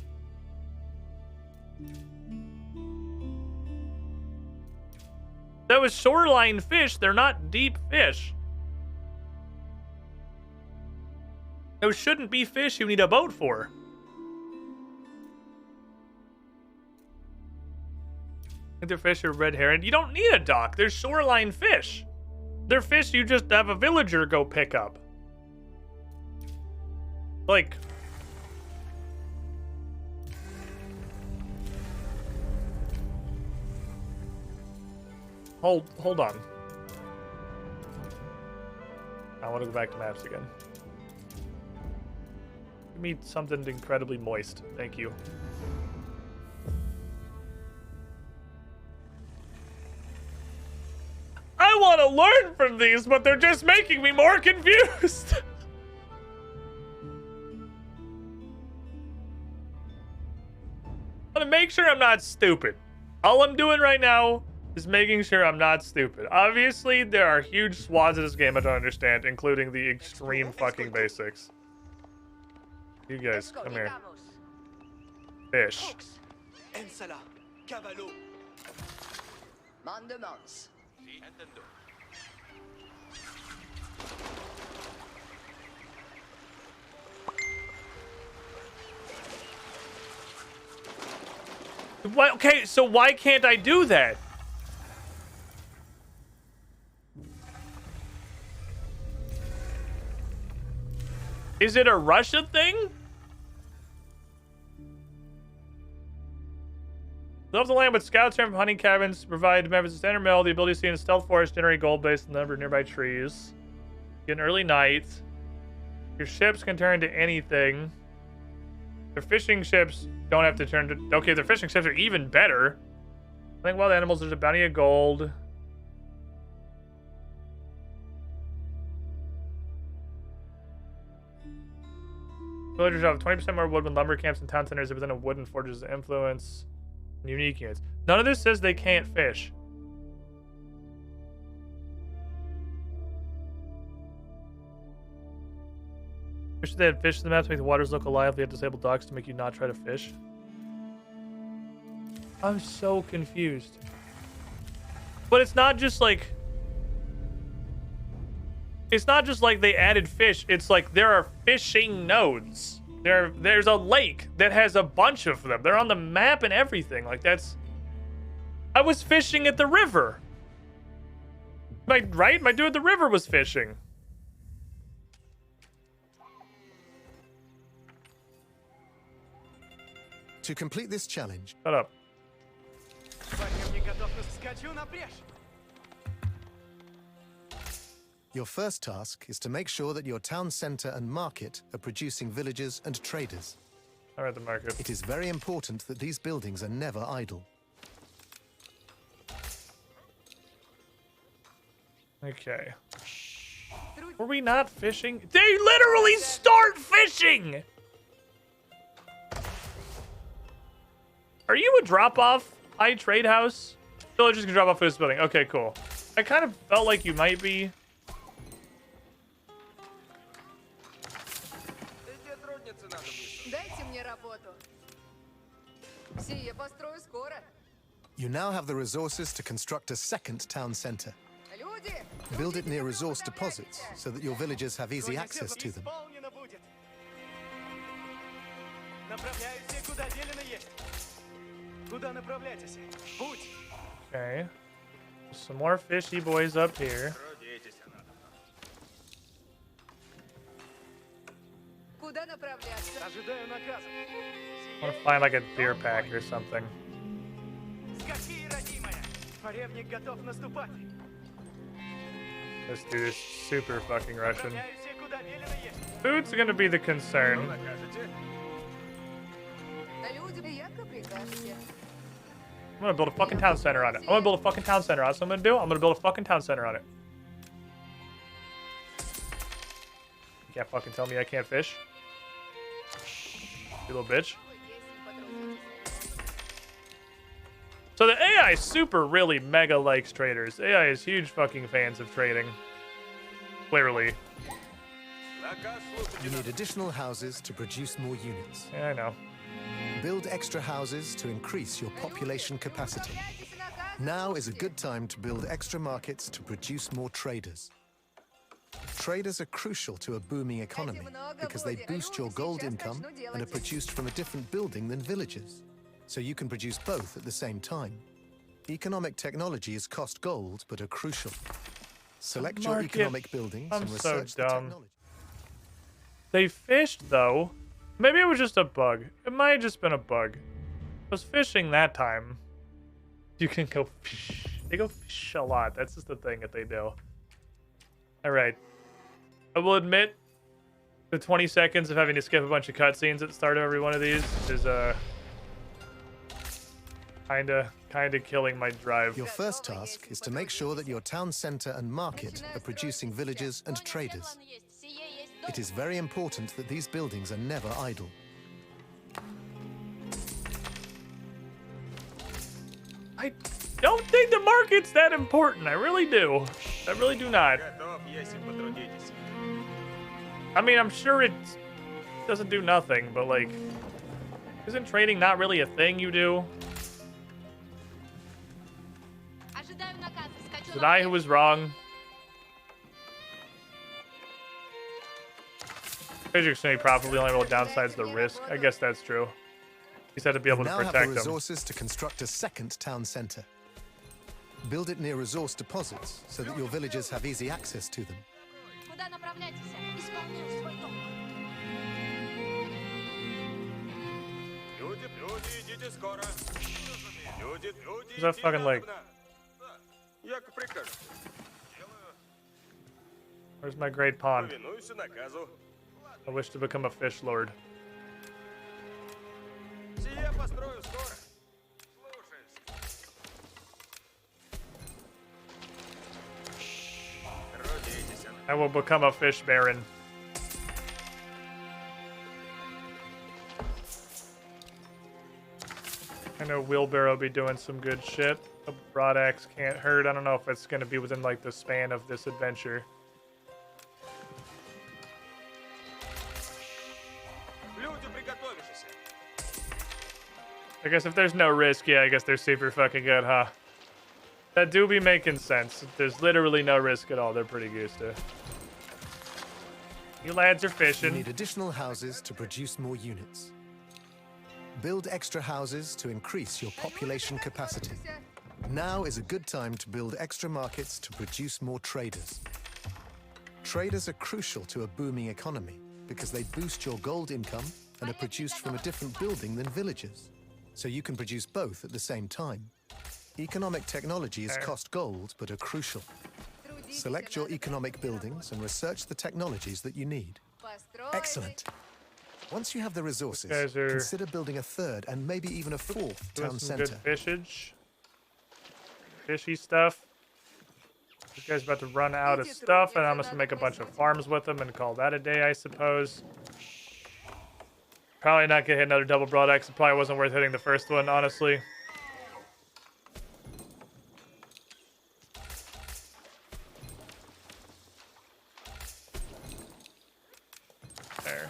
That was shoreline fish. They're not deep fish. Those shouldn't be fish you need a boat for. I think they're fish are red herring. You don't need a dock. They're shoreline fish. They're fish you just have a villager go pick up. Like... Hold on. I want to go back to maps again. Give me something incredibly moist. Thank you. want to learn from these, but they're just making me more confused. I want to make sure I'm not stupid. All I'm doing right now is making sure I'm not stupid. Obviously, there are huge swaths of this game I don't understand, including the extreme fucking basics. You guys, come here. Fish. Why, okay, so why can't I do that? Is it a Russia thing? Love the land with scouts from hunting cabins to provide members of standard mill the ability to see in a stealth forest, generate gold based on the number of nearby trees. Get an early night. Your ships can turn to anything. Their fishing ships don't have to turn to... Okay, their fishing ships are even better. I think wild animals, there's a bounty of gold. Villagers have 20% more wood when lumber camps and town centers are within a wooden forge's influence. Unique units. None of this says they can't fish. Wish they had fish in the map to make the waters look alive. They have disabled docks to make you not try to fish. I'm so confused. But it's not just like... It's not just like they added fish. It's like there are fishing nodes. There's a lake that has a bunch of them. They're on the map and everything. Like, that's... I was fishing at the river. Right? My dude at the river was fishing. To complete this challenge... Shut up. Your first task is to make sure that your town center and market are producing villagers and traders. All right, the market. It is very important that these buildings are never idle. Okay. Were we not fishing? They literally start fishing! Are you a drop-off high trade house? Villagers can drop off this building. Okay, cool. I kind of felt like you might be. You now have the resources to construct a second town center. Build it near resource deposits so that your villagers have easy access to them. Okay. Some more fishy boys up here. I want to find like a beer pack or something. This dude is super fucking Russian. Food's gonna be the concern. I'm gonna build a fucking town center on it. I'm gonna build a fucking town center on it. That's what I'm gonna do. I'm gonna build a fucking town center on it. You can't fucking tell me I can't fish. You little bitch. So the AI super really mega likes traders. AI is huge fucking fans of trading. Clearly. You need additional houses to produce more units. Yeah, I know. Build extra houses to increase your population capacity. Now is a good time to build extra markets to produce more traders. Traders are crucial to a booming economy because they boost your gold income and are produced from a different building than villages. So you can produce both at the same time. Economic technologies cost gold but are crucial. Select your economic buildings and research the technology. They fished though. Maybe it was just a bug. It might have just been a bug. I was fishing that time. You can go fish. They go fish a lot. That's just the thing that they do. Alright. I will admit, the 20 seconds of having to skip a bunch of cutscenes at the start of every one of these is, kinda kind of killing my drive. Your first task is to make sure that your town center and market are producing villagers and traders. It is very important that these buildings are never idle. I don't think the market's that important. I really do. I really do not. I mean, I'm sure it doesn't do nothing, but like, isn't trading not really a thing you do? Was it I who was wrong? Physics may probably only roll downsides the risk. I guess that's true. He said to be able to now protect have the them. resources to construct a second town center. Build it near resource deposits so that your villagers have easy access to them. Who's that fucking leg? Where's my great pond? I wish to become a fish lord. I will become a fish baron. I know Wheelbarrow be doing some good shit. A broad axe can't hurt. I don't know if it's gonna be within like the span of this adventure. I guess if there's no risk, yeah, I guess they're super fucking good, huh? That do be making sense. If there's literally no risk at all, they're pretty used to. You lads are fishing. You need additional houses to produce more units. Build extra houses to increase your population capacity. Now is a good time to build extra markets to produce more traders. Traders are crucial to a booming economy because they boost your gold income and are produced from a different building than villagers. So you can produce both at the same time. Economic technologies cost gold, but are crucial. Select your economic buildings and research the technologies that you need. Excellent. Once you have the resources, consider building a third and maybe even a fourth town center. Good fishage. Fishy stuff. This guy's about to run out of stuff, and I'm just gonna make a bunch of farms with them and call that a day, I suppose. Probably not gonna hit another double broad axe. It probably wasn't worth hitting the first one, honestly. There.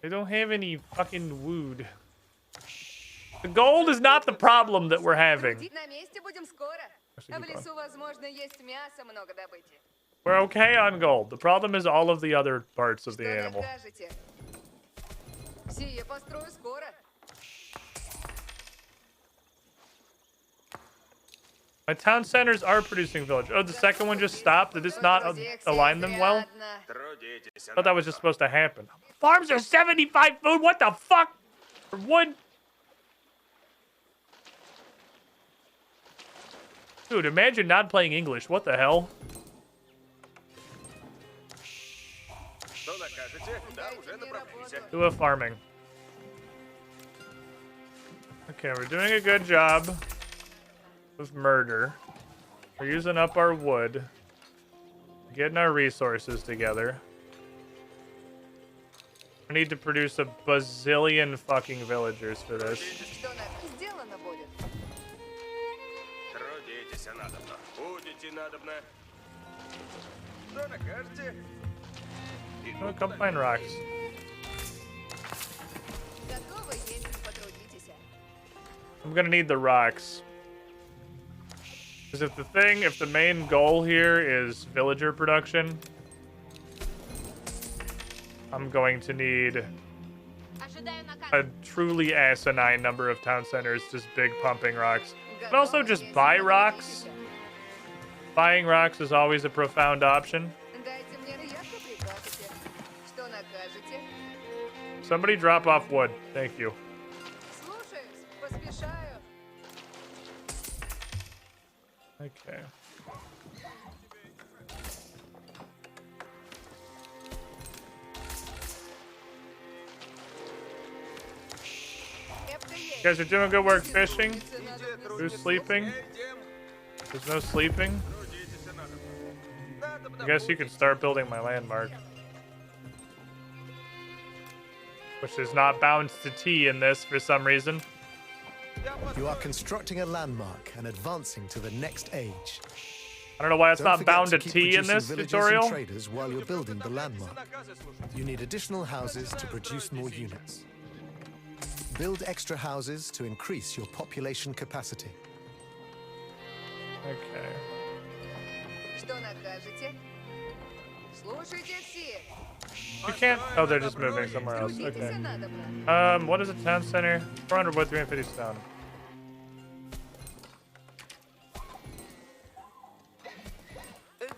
They don't have any fucking wood. The gold is not the problem that we're having. We're okay on gold. The problem is all of the other parts of the animal. My town centers are producing village. Oh, the second one just stopped? Did this not align them well? I thought that was just supposed to happen. Farms are 75 food? What the fuck? For wood? Dude, imagine not playing English. What the hell? Do a farming. Okay, we're doing a good job with murder. We're using up our wood. Getting our resources together. I need to produce a bazillion fucking villagers for this. Oh, come find rocks. I'm gonna need the rocks. Because if the main goal here is villager production, I'm going to need a truly asinine number of town centers, just big pumping rocks. But also just buy rocks. Buying rocks is always a profound option. Somebody drop off wood. Thank you. Okay. You guys are doing good work fishing. Who's sleeping? There's no sleeping. I guess you can start building my landmark. Which is not bound to T in this for some reason. You are constructing a landmark and advancing to the next age. I don't know why it's Don't not forget bound to keep T in producing this villages tutorial. and traders while you're building the landmark. You need additional houses to produce more units. Build extra houses to increase your population capacity. Okay. You can't. Oh, they're just moving somewhere else. Okay. What is a town center? 400 wood, 350 stone.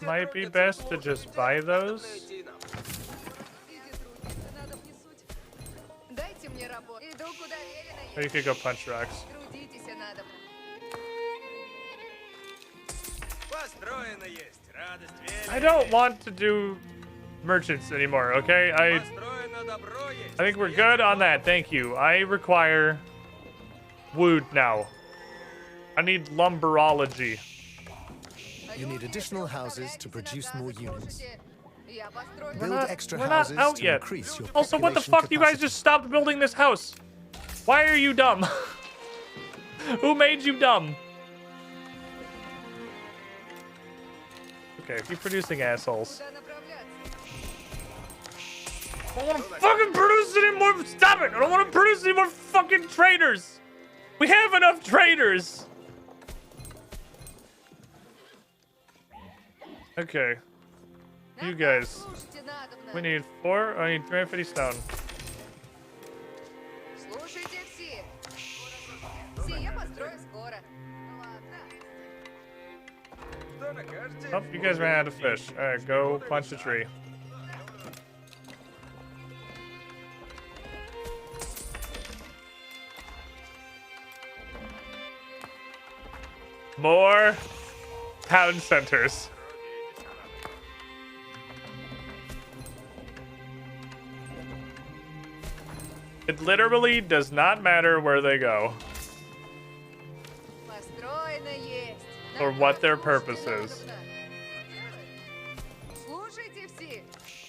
Might be best to just buy those. Or you could go punch rocks. I don't want to do merchants anymore, okay? I think we're good on that. Thank you. I require wood now. I need lumberology. You need additional houses to produce more units. We're Build extra not houses out to yet. increase your Also, what the population fuck? You guys capacity. just stopped building this house. Why are you dumb? Who made you dumb? Okay, keep producing assholes. I don't want to fucking produce any more. Stop it! I don't want to produce any more fucking traders. We have enough traders. Okay. You guys. We need 4. I need 350 stone. Oh, you guys ran out of fish. Alright, go punch a tree. More town centers. It literally does not matter where they go. Or what their purpose is.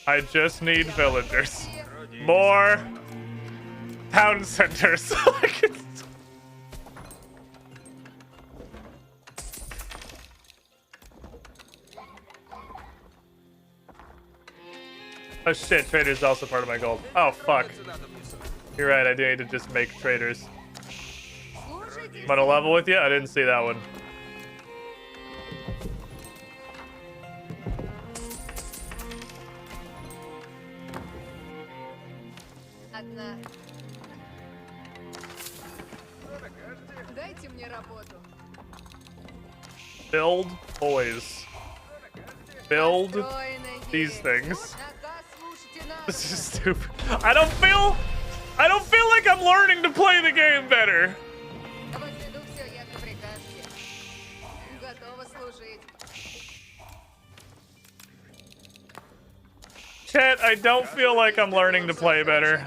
I just need villagers. More town centers. Oh shit, traders is also part of my gold. Oh fuck. You're right, I do need to just make traders. I'm on a level with you? I didn't see that one. Build boys. Build these things. This is stupid. I don't feel like I'm learning to play the game better. Chat, I don't feel like I'm learning to play better.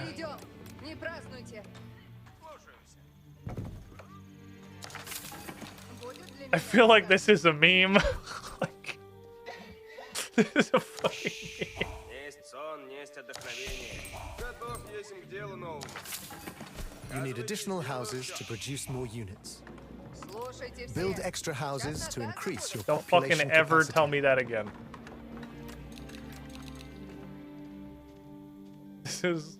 I feel like this is a meme. Like, this is a fucking meme. You need additional houses to produce more units. Build extra houses to increase your Don't population fucking ever capacity. tell me that again. This is...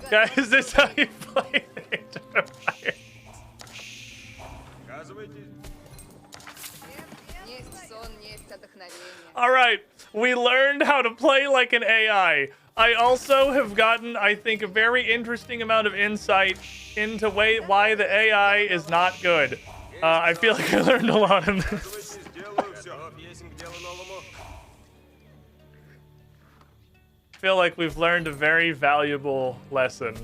Guys, is this how you play Age of Empires? Alright, we learned how to play like an AI. I also have gotten, I think, a very interesting amount of insight into why the AI is not good. I feel like I learned a lot in this. I feel like we've learned a very valuable lesson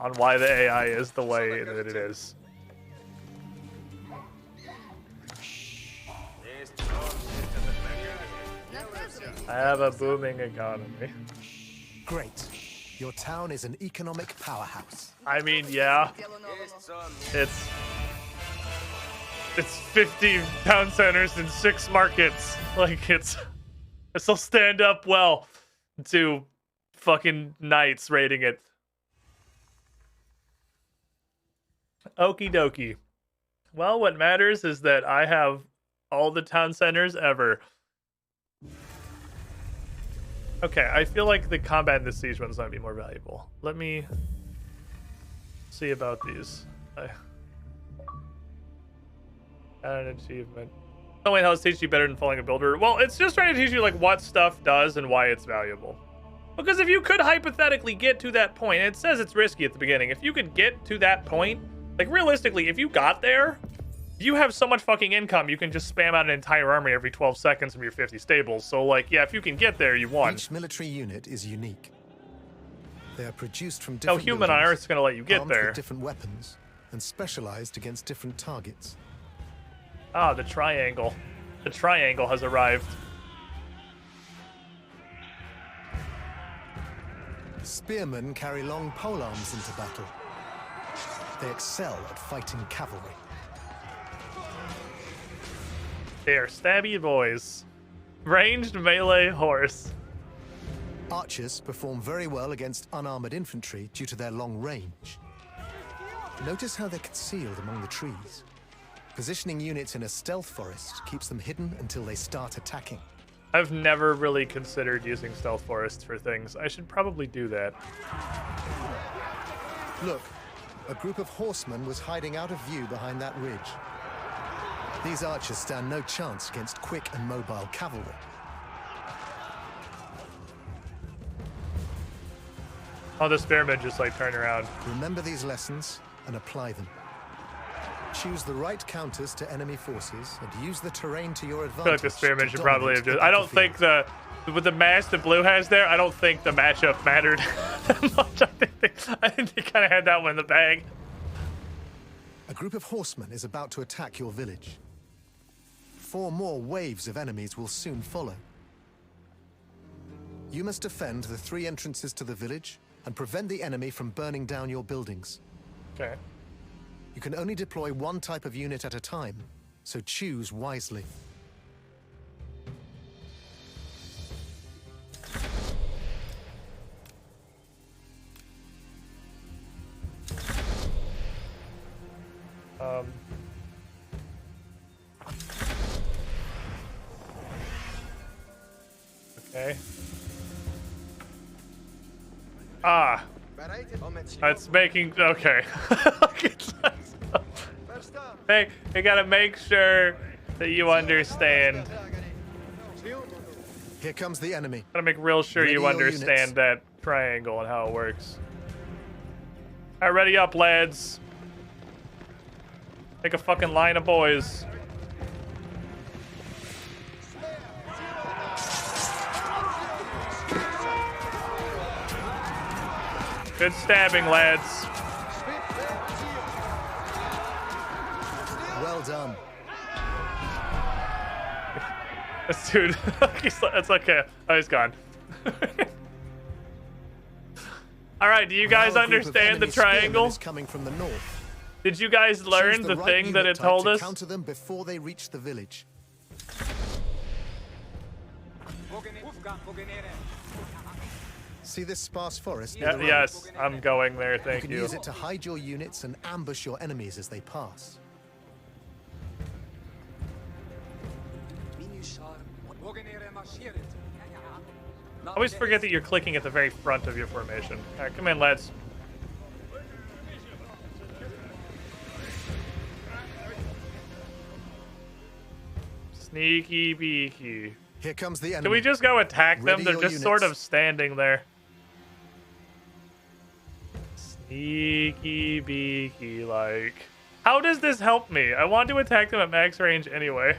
on why the AI is the way that it is. I have a booming economy. Great. Your town is an economic powerhouse. I mean, yeah. It's 50 town centers and 6 markets. Like, it'll stand up well to fucking knights raiding it. Okie dokie. Well, what matters is that I have all the town centers ever. Okay, I feel like the combat in this siege one's might be more valuable. Let me see about these. Add an achievement. Oh wait, how it teach you better than following a builder? Well, it's just trying to teach you like what stuff does and why it's valuable. Because if you could hypothetically get to that point, and it says it's risky at the beginning, if you could get to that point, like realistically, if you got there, you have so much fucking income, you can just spam out an entire army every 12 seconds from your 50 stables. So like, yeah, if you can get there, you won. Each military unit is unique. They are produced from No different human on Earth's gonna let you get armed there. with different weapons and specialized against different targets. Ah, the triangle. The triangle has arrived. Spearmen carry long polearms into battle. They excel at fighting cavalry. They are stabby boys. Ranged melee horse. Archers perform very well against unarmored infantry due to their long range. Notice how they're concealed among the trees. Positioning units in a stealth forest keeps them hidden until they start attacking. I've never really considered using stealth forests for things. I should probably do that. Look, a group of horsemen was hiding out of view behind that ridge. These archers stand no chance against quick and mobile cavalry. Oh, the spearmen just like turn around. Remember these lessons and apply them. Choose the right counters to enemy forces and use the terrain to your I advantage. feel like the spearmen should probably have just... I don't think with the match that Blue has there, I don't think the matchup mattered that much. I think they kind of had that one in the bag. A group of horsemen is about to attack your village. 4 more waves of enemies will soon follow. You must defend the 3 entrances to the village and prevent the enemy from burning down your buildings. Okay. You can only deploy one type of unit at a time, so choose wisely. Okay. Ah. It's making... Okay. Hey, you gotta make sure that you understand. Here comes the enemy. Gotta make real sure Ready you your understand units. that triangle and how it works. Alright, ready up, lads. Make a fucking line of boys. Good stabbing, lads. Well done. Dude, it's okay. Oh, he's gone. Alright, do you guys Now a group of understand the enemy spearmen triangle? is coming from the north. Did you guys learn Choose the right thing that unit it type told to us? counter them before they reach the village. See this sparse forest? near Yeah, the road? yes, I'm going there, You thank can you. use it to hide your units and ambush your enemies as they pass. I always forget that you're clicking at the very front of your formation. Alright, come in, lads. Sneaky beaky. Here comes the enemy. Can we just go attack them? Ready They're your just sort units. of standing there. Sneaky beaky, like. How does this help me? I want to attack them at max range anyway.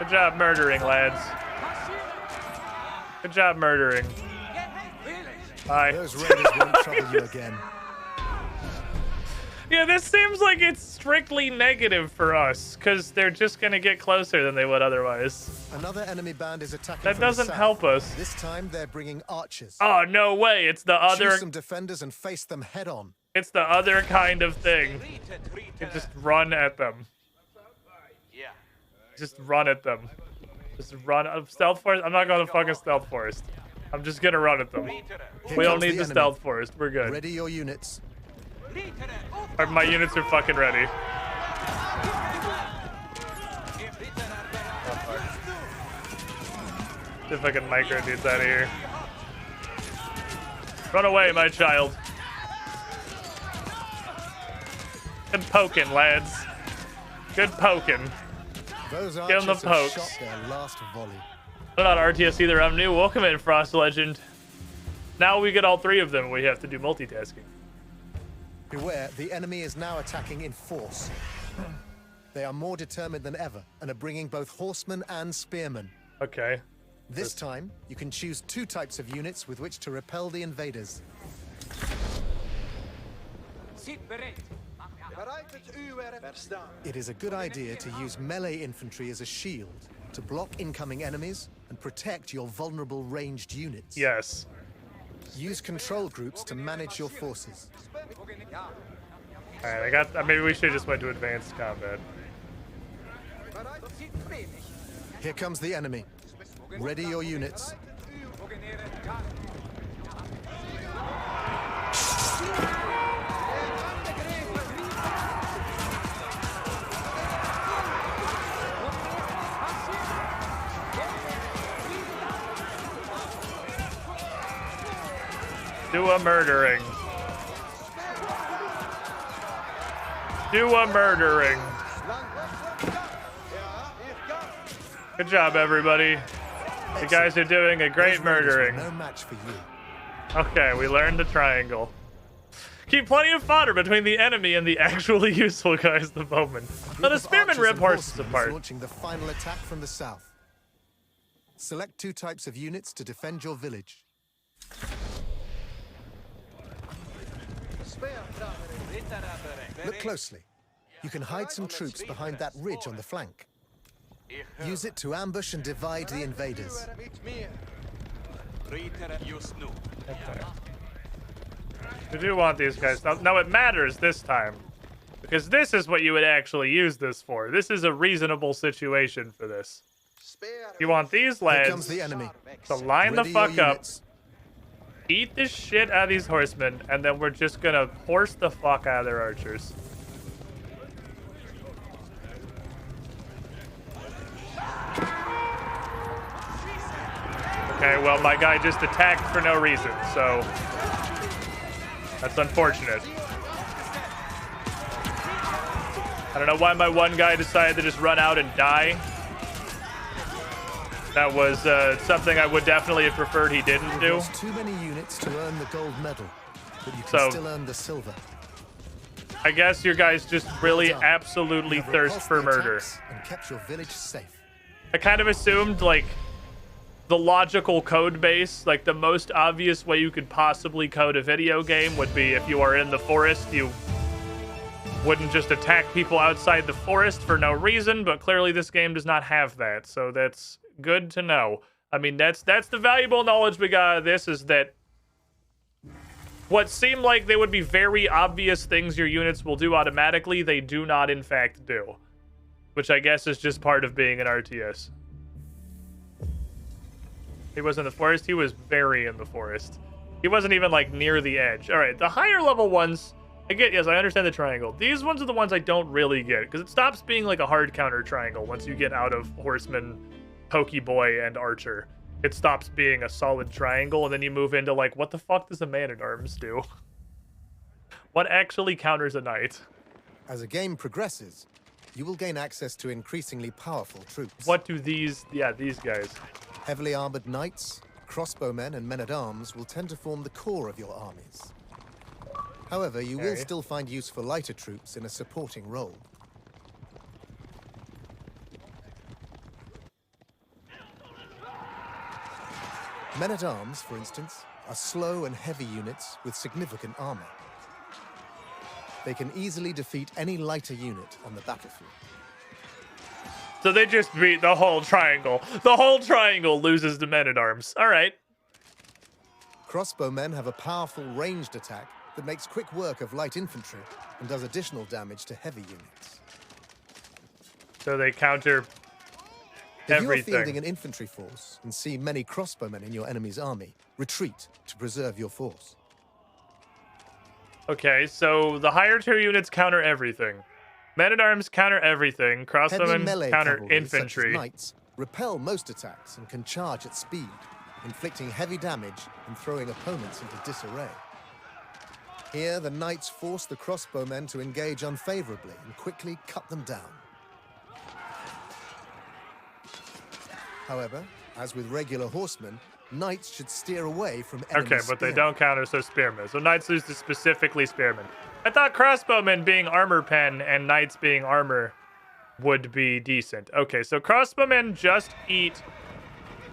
Good job murdering, lads. Good job murdering. Bye. Those raiders won't trouble you again. Yeah, this seems like it's strictly negative for us, because they're just going to get closer than they would otherwise. Another enemy band is attacking That from the doesn't south. help us. This time they're bringing archers. Oh, no way. It's the other... Choose some defenders and face them head on. It's the other kind of thing. You just run at them. Just run at them. Just run. Stealth forest? I'm not going to fucking stealth forest. I'm just going to run at them. We don't need the stealth forest. We're good. Ready your units. My units are fucking ready. See if I can micro dudes out of here. Run away, my child. Good poking, lads. Good poking. Those Give them the archers have pokes. shot their last volley. I'm not RTS either. I'm new. Welcome in, Frost Legend. Now we get all three of them. We have to do multitasking. Beware, the enemy is now attacking in force. They are more determined than ever and are bringing both horsemen and spearmen. Okay. This time, you can choose 2 types of units with which to repel the invaders. It is a good idea to use melee infantry as a shield to block incoming enemies and protect your vulnerable ranged units. Yes. Use control groups to manage your forces. Alright, I got... maybe we should just went to advanced combat. Here comes the enemy. Ready your units. Do a murdering. Do a murdering. Good job, everybody. You guys are doing a great murdering. No match for you. Okay, we learned the triangle. Keep plenty of fodder between the enemy and the actually useful guys at the moment. But the spearmen rip horses apart. Launching the final attack from the south. Select 2 types of units to defend your village. Look closely. You can hide some troops behind that ridge on the flank. Use it to ambush and divide the invaders. We do want these guys. Now it matters this time. Because this is what you would actually use this for. This is a reasonable situation for this. You want these Here lads comes the enemy. to line the Ready your fuck up, units. eat the shit out of these horsemen, and then we're just gonna horse the fuck out of their archers. Okay, well, my guy just attacked for no reason, so that's unfortunate. I don't know why my one guy decided to just run out and die. That was something I would definitely have preferred he didn't do. There's too many units to earn the gold medal, but you can So- still earn the silver. I guess your guys just really Well done. absolutely You have thirst repulsed for the murder. attacks and kept your village safe. I kind of assumed, like, the logical code base, like the most obvious way you could possibly code a video game would be if you are in the forest, you wouldn't just attack people outside the forest for no reason, but clearly this game does not have that, so that's good to know. I mean, that's the valuable knowledge we got out of this, is that what seemed like they would be very obvious things your units will do automatically, they do not in fact do. Which I guess is just part of being an RTS. He was in the forest. He was very in the forest. He wasn't even, like, near the edge. All right, the higher level ones, I get, yes, I understand the triangle. These ones are the ones I don't really get, because it stops being, like, a hard counter triangle once you get out of Horseman, Pokeboy, and Archer. It stops being a solid triangle, and then you move into, like, what the fuck does a man-at-arms do? What actually counters a knight? As the game progresses, you will gain access to increasingly powerful troops. What do these, yeah, these guys? Heavily armored knights, crossbowmen, and men-at-arms will tend to form the core of your armies. However, you will Okay. still find use for lighter troops in a supporting role. Men-at-arms, for instance, are slow and heavy units with significant armor. They can easily defeat any lighter unit on the battlefield. So they just beat the whole triangle. The whole triangle loses to men-at-arms. All right. Crossbowmen have a powerful ranged attack that makes quick work of light infantry and does additional damage to heavy units. So they counter If you are everything. fielding an infantry force and see many crossbowmen in your enemy's army, retreat to preserve your force. Okay, so the higher tier units counter everything. Men-at-arms counter everything. Heavy Crossbowmen melee counter cavalry, such as infantry. knights, repel most attacks and can charge at speed, inflicting heavy damage and throwing opponents into disarray. Here, the knights force the crossbowmen to engage unfavorably and quickly cut them down. However, as with regular horsemen, knights should steer away from enemy Okay, but they spearmen. don't counter so spearmen. So knights lose to specifically spearmen. I thought crossbowmen being armor pen and knights being armor would be decent. Okay, so crossbowmen just eat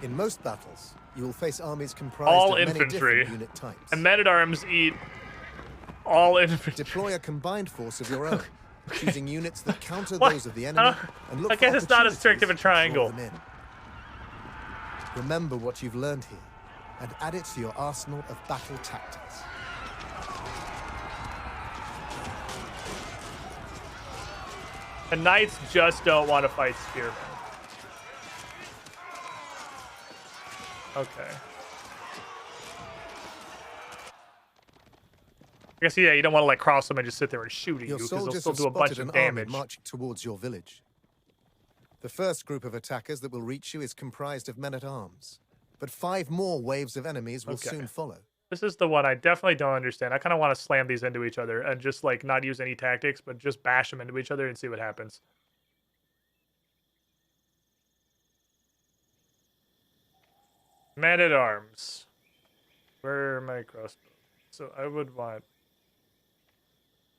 In most battles, you will face armies comprised all of many infantry, different unit types. and men-at-arms eat all infantry. Deploy a combined force of your own, choosing units that counter What? those of the enemy, and look I for guess it's not as strict of a opportunities to draw triangle. them in. Remember what you've learned here, and add it to your arsenal of battle tactics. The knights just don't want to fight spearmen. Okay. I guess, yeah, you don't want to, like, cross them and just sit there and shoot at you, Your because they'll soldiers still have do a bunch spotted of an army damage. marching towards your village. The first group of attackers that will reach you is comprised of men-at-arms, but 5 more waves of enemies will Okay. soon follow. This is the one I definitely don't understand. I kind of want to slam these into each other and just, like, not use any tactics, but just bash them into each other and see what happens. Men-at-arms. Where are my crossbows? So I would want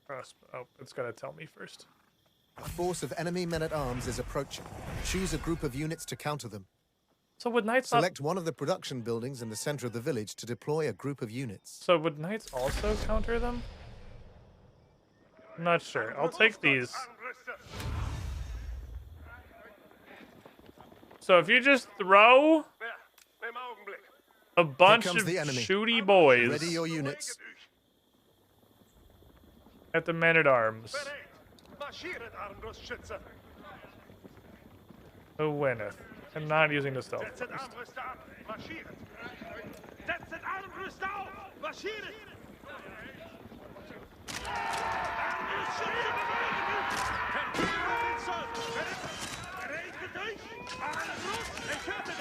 crossbow. Oh, it's got to tell me first. A force of enemy men-at-arms is approaching. Choose a group of units to counter them. So would knights not... Select one of the production buildings in the center of the village to deploy a group of units. So would knights also counter them? I'm not sure. I'll take these. So if you just throw a bunch comes of the enemy. shooty boys Ready your units. at the men-at-arms, who winneth? I'm not using the stealth first.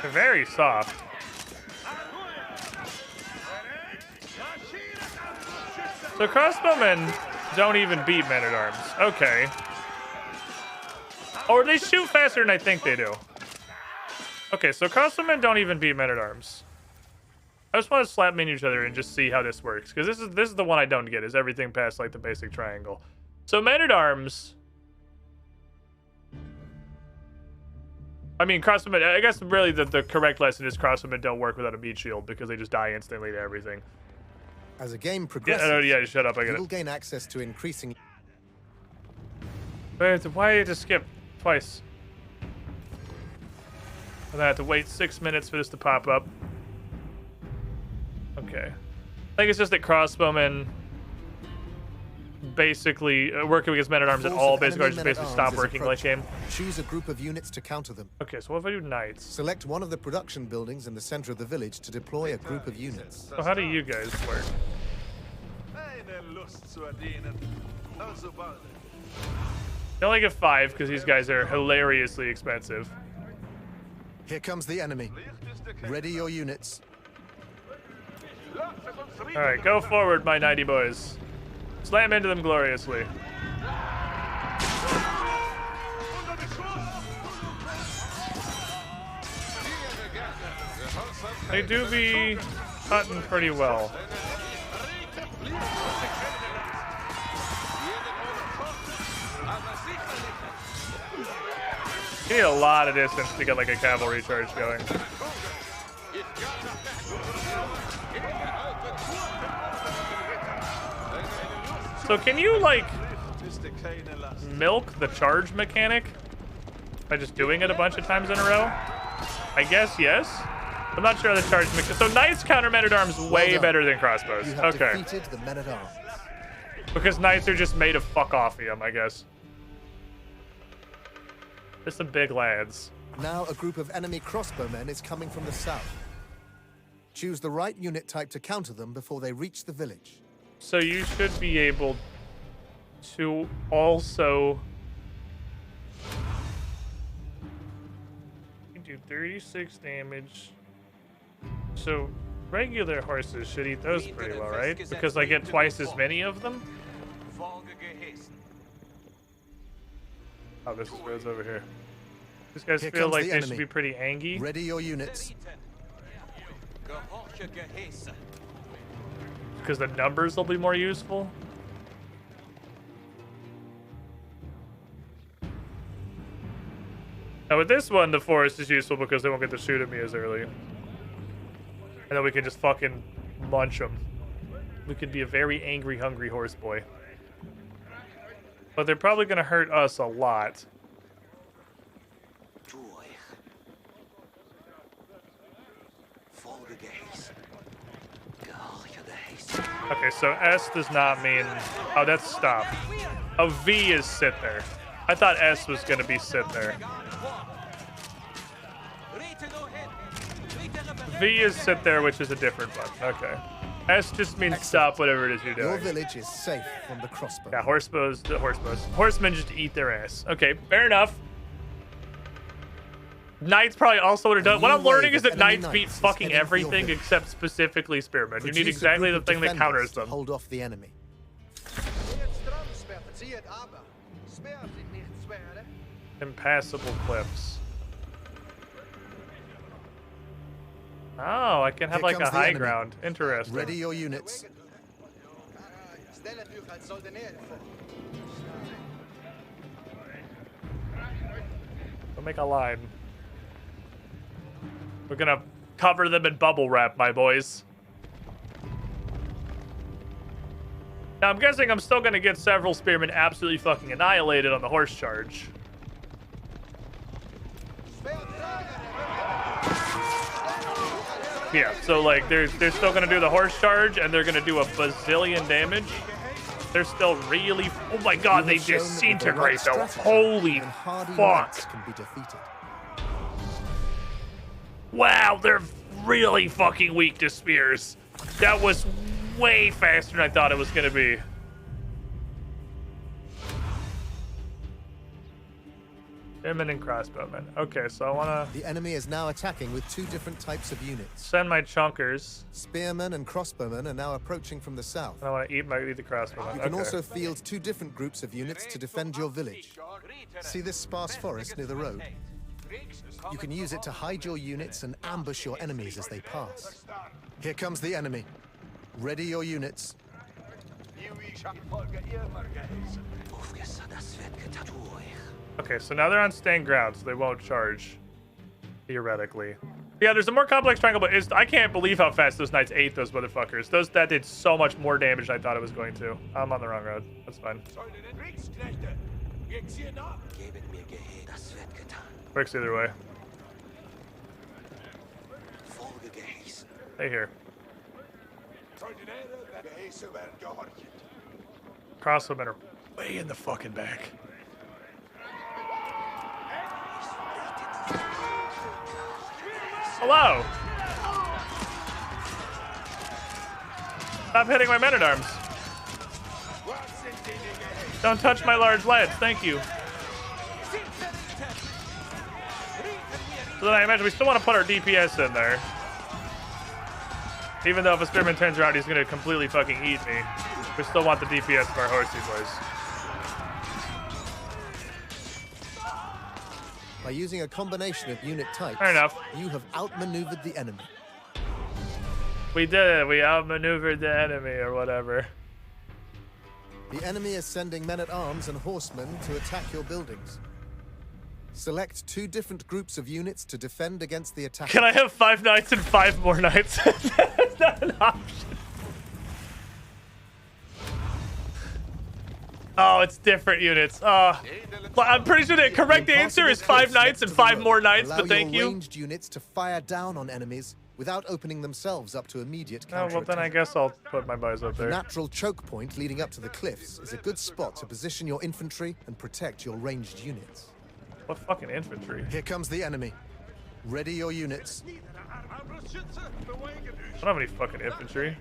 They're very soft. So crossbowmen don't even beat men-at-arms. Okay. Or they shoot faster than I think they do. Okay, so crossbowmen don't even beat men-at-arms. I just want to slap them into each other and just see how this works. Because this is the one I don't get, is everything past, like, the basic triangle. So men-at-arms... I mean, crossbowmen... I guess really the correct lesson is crossbowmen don't work without a meat shield because they just die instantly to everything. As the game progresses, Yeah, shut up, I you get will it. gain access to increasing... Wait, why did you skip twice? And I have to wait 6 minutes for this to pop up. Okay. I think it's just that crossbowmen basically working against men-at-arms at Force all of basically enemy just basically men-at-arms stop is working late approaching. game. Choose a group of units to counter them. Okay, so what if I do knights? Select one of the production buildings in the center of the village to deploy a group of units. So how do you guys work? You only get 5 because these guys are hilariously expensive. Here comes the enemy. Ready your units. Alright, go forward, my knighty boys. Slam into them gloriously. They do be cutting pretty well. You need a lot of distance to get like a cavalry charge going. So can you, like, milk the charge mechanic by just doing it a bunch of times in a row? I guess yes. I'm not sure how the charge mechanic. So knights counter men-at-arms way better than crossbows. You have Okay. defeated the men-at-arms. Because knights are just made of fuck-offium, I guess. They're some big lads. Now a group of enemy crossbowmen is coming from the south. Choose the right unit type to counter them before they reach the village. So you should be able to also you do 36 damage. So regular horses should eat those pretty well, right? Because I get twice as many of them. Oh, this is roads over here. These guys Here feel comes like the they enemy. should be pretty angry. Ready your units. Because the numbers will be more useful. Now with this one, the forest is useful because they won't get to shoot at me as early. And then we can just fucking munch them. We could be a very angry, hungry horse boy. But they're probably going to hurt us a lot. Okay, so S does not mean... Oh, that's stop. Oh, V is sit there. I thought S was going to be sit there. V is sit there, which is a different button. Okay. S just means stop whatever it is you're doing. Your village is safe from the crossbow. Yeah, horsebows. Horsemen just eat their ass. Okay, fair enough. Knights probably also would have done. What I'm learning is that knights beat fucking everything except specifically spearmen. You need exactly the thing that counters them. Hold off the enemy. Impassable cliffs. Oh, I can have Here like a comes the high enemy. ground. Interesting. Ready your units. We'll make a line. We're gonna cover them in bubble wrap, my boys. Now, I'm guessing I'm still gonna get several spearmen absolutely fucking annihilated on the horse charge. Yeah, so like they're still gonna do the horse charge and they're gonna do a bazillion damage. They're still really, oh my god, they disintegrate though. Holy fuck. Can be defeated. Wow, they're really fucking weak to spears. That was way faster than I thought it was gonna be. Spearmen and crossbowmen. Okay, so I wanna The enemy is now attacking with two different types of units. send my chunkers. Spearmen and crossbowmen are now approaching from the south. And I wanna eat the crossbowmen. You can Okay. also field two different groups of units to defend your village. See this sparse forest near the road? You can use it to hide your units and ambush your enemies as they pass. Here comes the enemy. Ready your units. Okay, so now they're on stained ground, so they won't charge, theoretically. Yeah, there's a more complex triangle, but I can't believe how fast those knights ate those motherfuckers. That did so much more damage than I thought it was going to. I'm on the wrong road. That's fine. Works either way. Hey here. Crossbowmen are way in the fucking back. Hello! Stop hitting my men-at-arms. Don't touch my large lads, thank you. So then I imagine we still want to put our DPS in there. Even though if a spearman turns around, he's going to completely fucking eat me. We still want the DPS of our horsey boys. By using a combination of unit types, Fair enough. you have outmaneuvered the enemy. We did it. We outmaneuvered the enemy or whatever. The enemy is sending men-at-arms and horsemen to attack your buildings. Select 2 different groups of units to defend against the attack. Can I have 5 knights and 5 more knights? That's not an option. Oh, it's different units. I'm pretty sure the correct answer is 5 knights and 5 more knights, but thank you. Allow your ranged units to fire down on enemies without opening themselves up to immediate Oh, well then I counterattack. guess I'll put my boys up The there. natural choke point leading up to the cliffs is a good spot to position your infantry and protect your ranged units. What fucking infantry? Here comes the enemy. Ready your units. I don't have any fucking infantry.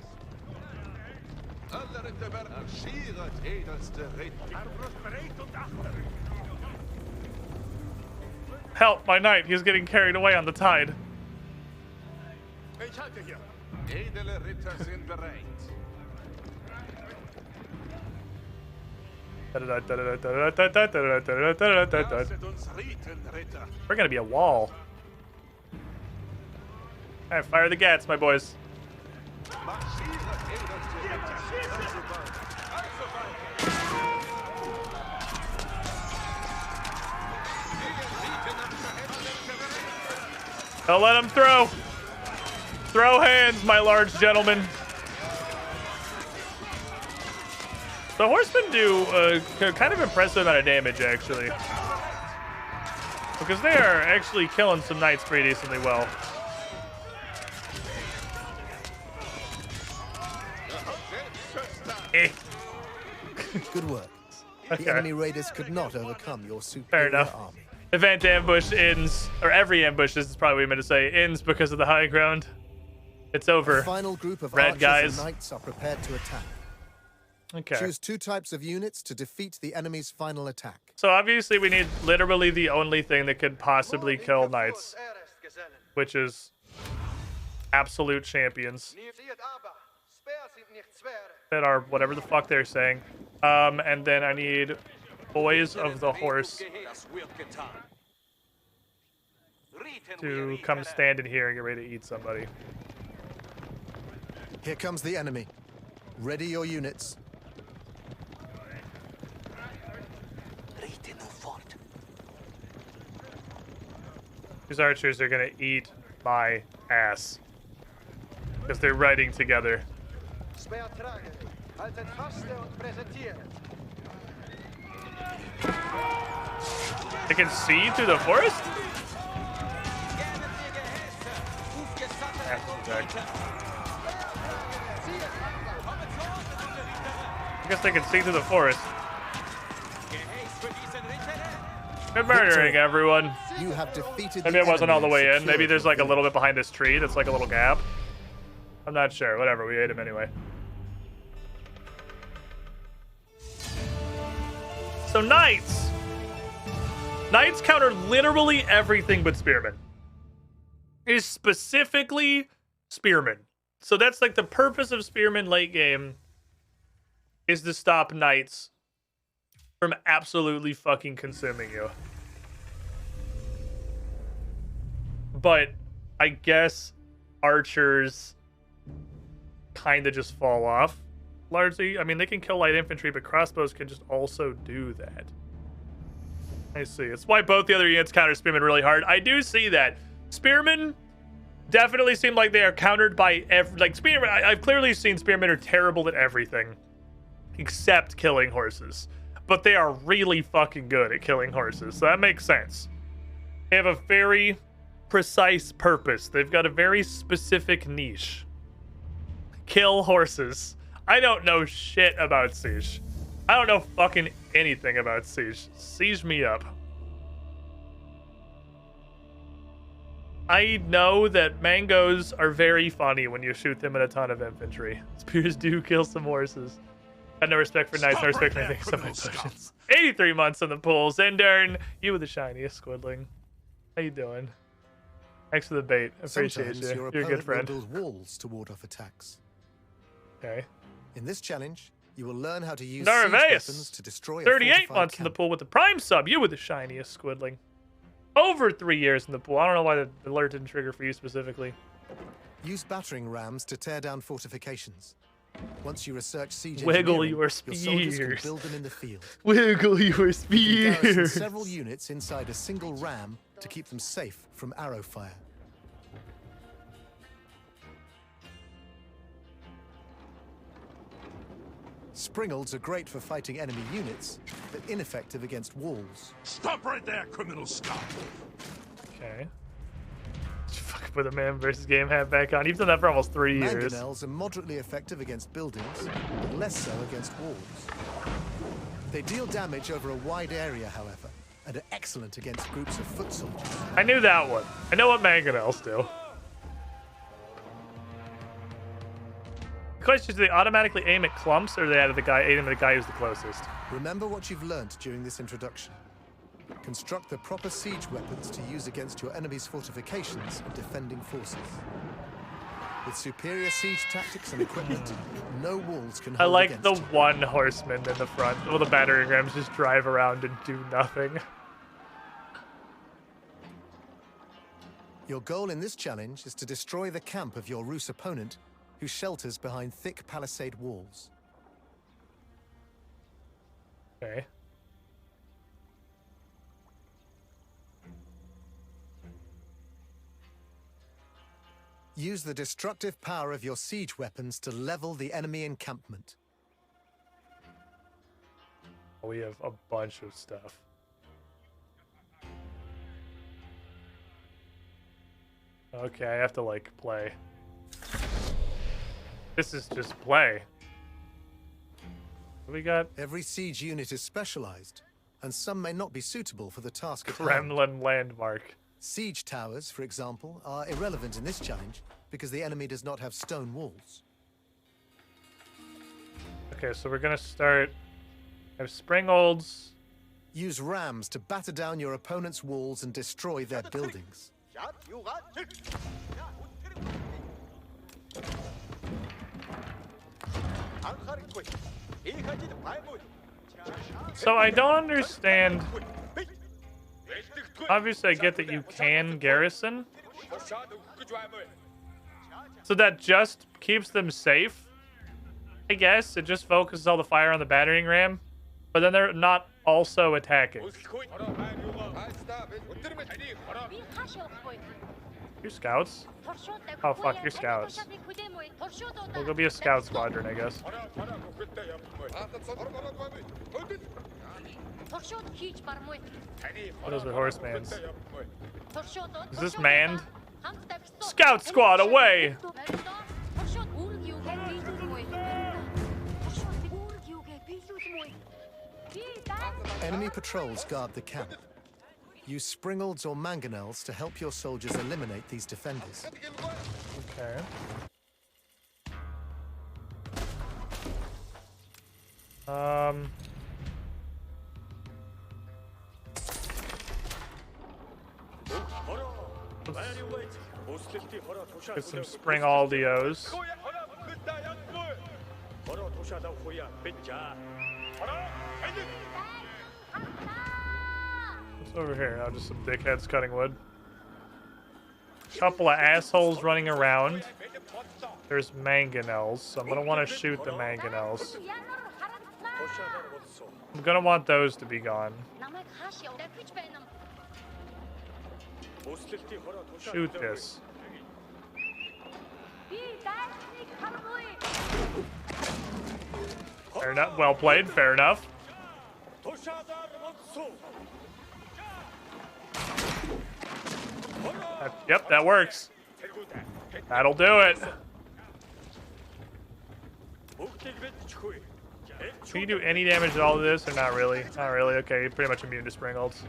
Help, my knight. He's getting carried away on the tide. We're gonna be a wall. Alright, fire the gats, my boys. Don't let him throw. Throw hands, my large gentleman. The horsemen do a kind of impressive amount of damage, actually. Because they are actually killing some knights pretty decently well. Eh. Good work. Okay. The enemy raiders could not overcome your Fair superior enough. army. Event ambush ends, or every ambush, this is probably what we meant to say, ends because of the high ground. It's over. The final group of Red archers guys. and knights are prepared to attack. Okay. Choose 2 types of units to defeat the enemy's final attack. So obviously we need literally the only thing that could possibly kill knights, which is absolute champions that are whatever the fuck they're saying. And then I need boys of the horse to come stand in here and get ready to eat somebody. Here comes the enemy. Ready your units. These archers are gonna eat my ass because they're riding together. They can see through the forest? I guess they can see through the forest. Good murdering, everyone. You have defeated Maybe the it wasn't all the enemy way and in. Maybe secured there's like a your little bit behind this tree that's like a little gap. I'm not sure. Whatever, we ate him anyway. So knights. Knights counter literally everything but spearmen. It is specifically spearmen. So that's like the purpose of spearmen late game is to stop knights from absolutely fucking consuming you. But I guess archers kind of just fall off largely. I mean, they can kill light infantry, but crossbows can just also do that. I see. It's why both the other units counter spearmen really hard. I do see that. Spearmen definitely seem like they are countered by like spearmen. I've clearly seen spearmen are terrible at everything except killing horses. But they are really fucking good at killing horses. So that makes sense. They have a very precise purpose. They've got a very specific niche. Kill horses. I don't know shit about Siege. I don't know fucking anything about Siege. Siege me up. I know that mangoes are very funny when you shoot them at a ton of infantry. Spears do kill some horses. I have no respect for knights, no respect for anything except my potions. 83 months in the pool. Zendern, you were the shiniest squidling. How you doing? Thanks for the bait. I appreciate Sometimes you. your You're a good opponent friend. will build walls to ward off attacks. Okay. In this challenge, you will learn how to use siege weapons Narvaeus, to destroy a 38 fortified months in the camp. pool with the prime sub. You were the shiniest squidling. Over 3 years in the pool. I don't know why the alert didn't trigger for you specifically. Use battering rams to tear down fortifications. Once you research siege Wiggle engineering, your soldiers can spears. build them in the field. Wiggle your You can garrison spears. several units inside a single ram to keep them safe from arrow fire. Springalds are great for fighting enemy units, but ineffective against walls. Stop right there, criminal scum! Okay. Fucking put the man versus game hat back on. You've done that for almost 3 years. Mangonels are moderately effective against buildings, but less so against walls. They deal damage over a wide area, however, and are excellent against groups of foot soldiers. I knew that one. I know what mangonels do. The question is, do they automatically aim at clumps, or do they aim at the guy who's the closest? Remember what you've learnt during this introduction. Construct the proper siege weapons to use against your enemy's fortifications and defending forces. With superior siege tactics and equipment, no walls can I hold like against the you. one horseman in the front. Well, the battering rams just drive around and do nothing. Your goal in this challenge is to destroy the camp of your Rus opponent, who shelters behind thick palisade walls. Okay. Use the destructive power of your siege weapons to level the enemy encampment. We have a bunch of stuff. Okay, I have to, like, play. This is just play. What do we got? Every siege unit is specialized, and some may not be suitable for the task at hand. Kremlin landmark. Siege towers, for example, are irrelevant in this challenge because the enemy does not have stone walls. Okay, so we're gonna start. I have Springolds. Use rams to batter down your opponent's walls and destroy their buildings. So I don't understand. Obviously, I get that you can garrison. So that just keeps them safe. I guess it just focuses all the fire on the battering ram, but then they're not also attacking. You're scouts? Oh fuck, you're scouts. We'll go be a scout squadron, I guess. Those are horsemans. Is this manned? Scout squad away! Enemy patrols guard the camp. Use Springalds or Mangonels to help your soldiers eliminate these defenders. Okay. Get some Springaldios. What's over here? Oh, just some dickheads cutting wood. Couple of assholes running around. There's mangonels, so I'm gonna want to shoot the mangonels. I'm gonna want those to be gone. Shoot this. Fair enough. Well played. Fair enough. Yep, that works. That'll do it. Can you do any damage at all to this, or not really? Not really. Okay, you're pretty much immune to Springolds.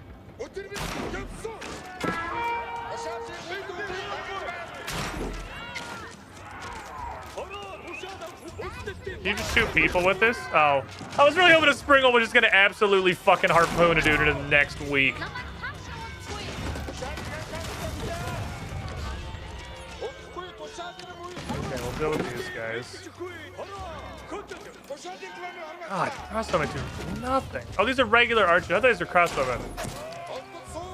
Can you just shoot people with this? Oh. I was really hoping a Springold was just gonna absolutely fucking harpoon a dude into the next week. Okay, we'll go with these guys. God, crossbowmen do nothing. Oh, these are regular archers. I thought these were crossbowmen.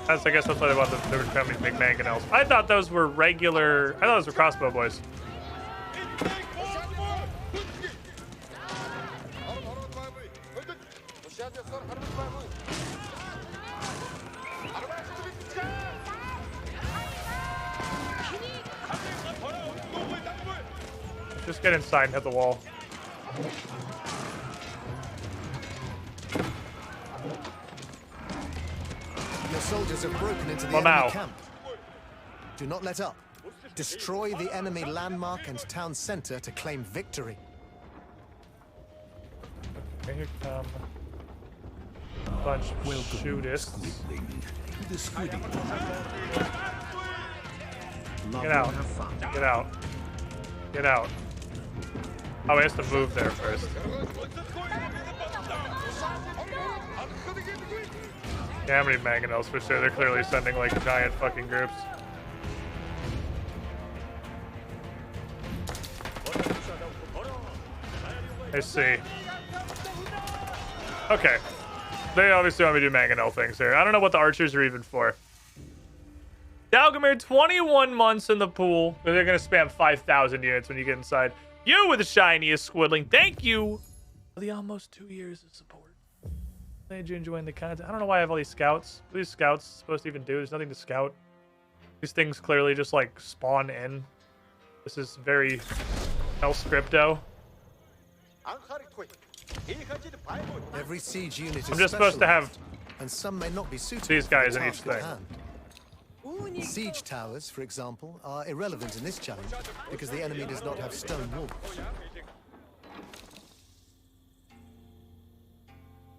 I guess that's why they want they were becoming big mangonels. I thought those were regular. I thought those were crossbow boys. Just get inside and hit the wall. Your soldiers have broken into the enemy camp. Do not let up. Destroy the enemy landmark and town center to claim victory. Okay, here come a bunch of shooters. Get out. Get out. Get out. Oh, he has to move there first. Yeah, how many mangonels for sure? They're clearly sending like giant fucking groups. I see. Okay. They obviously want me to do mangonel things here. I don't know what the archers are even for. Dalgamir, 21 months in the pool. They're going to spam 5,000 units when you get inside. You were the shiniest squiddling. Thank you for the almost 2 years of support. Glad you enjoying the content. I don't know why I have all these scouts. What are these scouts supposed to even do? There's nothing to scout. These things clearly just like spawn in. This is very El Scripto. Every siege unit is I'm just supposed to have and some may not be suitable these guys for in the each task at thing. hand. Siege towers, for example, are irrelevant in this challenge because the enemy does not have stone walls.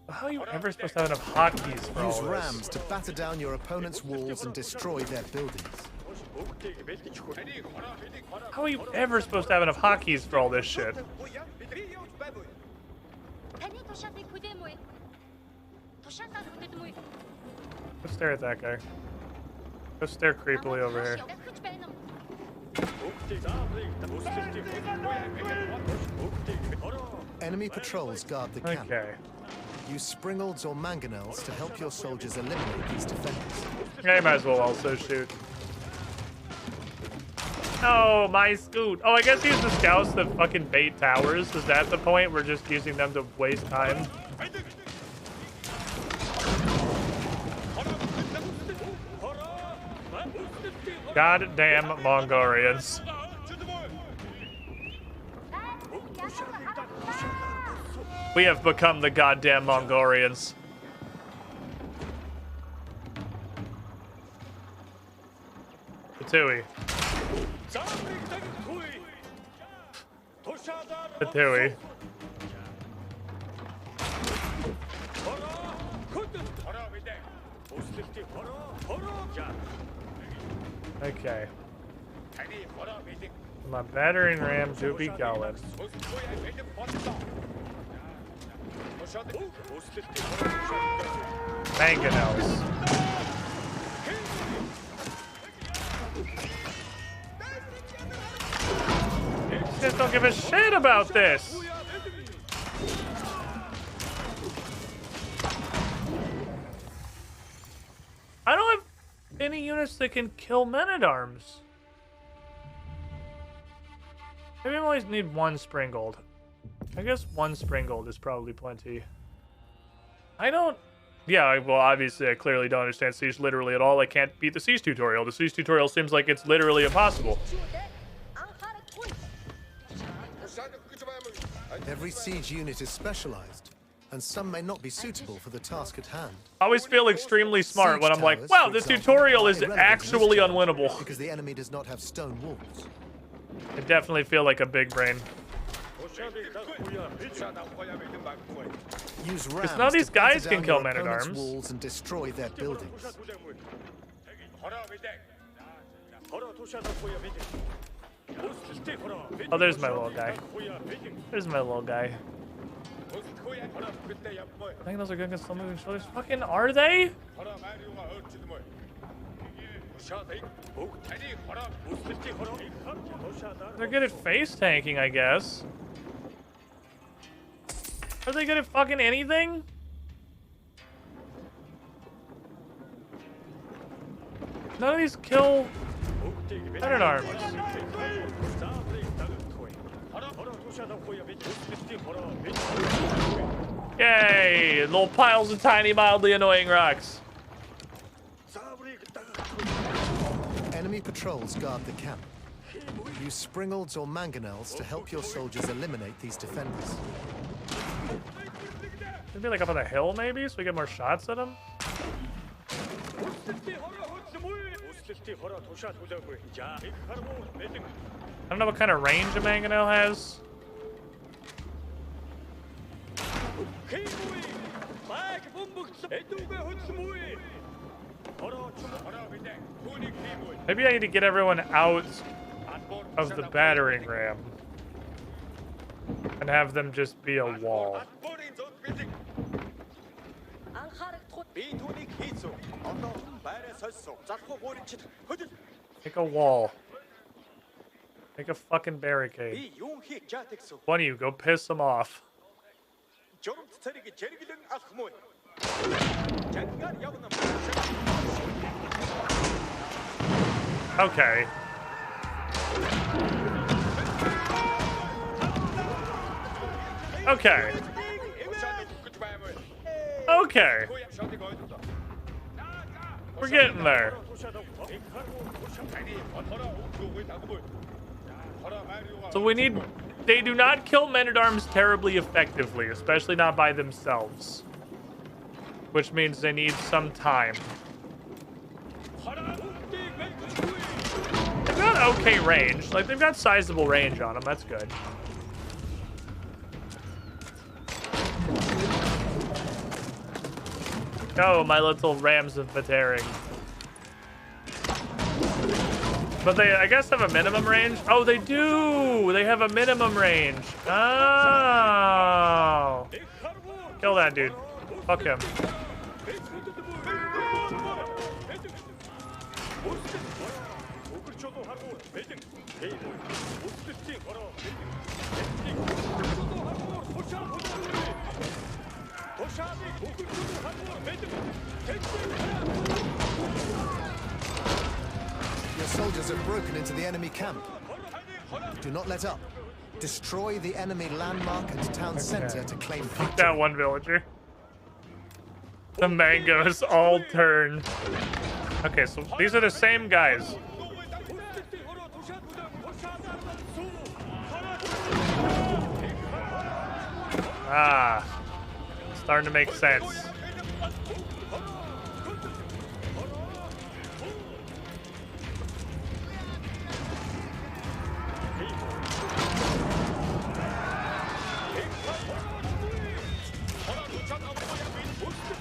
How are you ever supposed to have enough hotkeys for Use all rams this? to batter down your opponent's walls and destroy their buildings. How are you ever supposed to have enough hotkeys for all this shit? Go stare at that guy. Go stare creepily over here. Enemy patrols guard the camp. Okay. Use springalds or mangonels to help your soldiers eliminate these defenders. Yeah, you might as well also shoot. Oh, my scoot. Oh, I guess use the scouts to fucking bait towers. Is that the point? We're just using them to waste time? Goddamn Mongolians. We have become the goddamn Mongolians. Patui. Patui. Okay. My battering ram do be going. Mangonels. Just don't give a shit about this. I don't have any units that can kill men-at-arms. Maybe I always need one Springald. I guess one Springald is probably plenty. I don't... Yeah, well, obviously, I clearly don't understand Siege literally at all. I can't beat the Siege tutorial. The Siege tutorial seems like it's literally impossible. Every siege unit is specialized, and some may not be suitable for the task at hand. I always feel extremely smart when I'm like, wow, this tutorial is actually unwinnable. Because the enemy does not have stone walls. I definitely feel like a big brain. Use rams none of these to batter guys can down kill your men-at-arms. opponent's walls and destroy their buildings. Oh, there's my little guy. There's my little guy. I think those are good against slow moving shoulders. Fucking are they? They're good at face tanking, I guess. Are they good at fucking anything? None of these kill men-at-arms. Yay! Little piles of tiny, mildly annoying rocks. Enemy patrols guard the camp. Use springalds or mangonels to help your soldiers eliminate these defenders. Maybe like up on the hill, maybe, so we get more shots at them. I don't know what kind of range a mangonel has. Maybe I need to get everyone out of the battering ram and have them just be a wall. Make a wall. Make a fucking barricade. One of you, go piss them off. Okay. Okay. Okay. We're getting there. So we need... They do not kill men-at-arms terribly effectively, especially not by themselves. Which means they need some time. They've got okay range. Like, they've got sizable range on them. That's good. Oh, my little rams of Batering. But they, I guess, have a minimum range. Oh, they do! They have a minimum range. Oh! Kill that dude. Fuck him. Your soldiers have broken into the enemy camp. Do not let up. Destroy the enemy landmark and town center to claim victory. That one villager. The mangoes all turn. Okay, so these are the same guys. Ah, starting to make sense.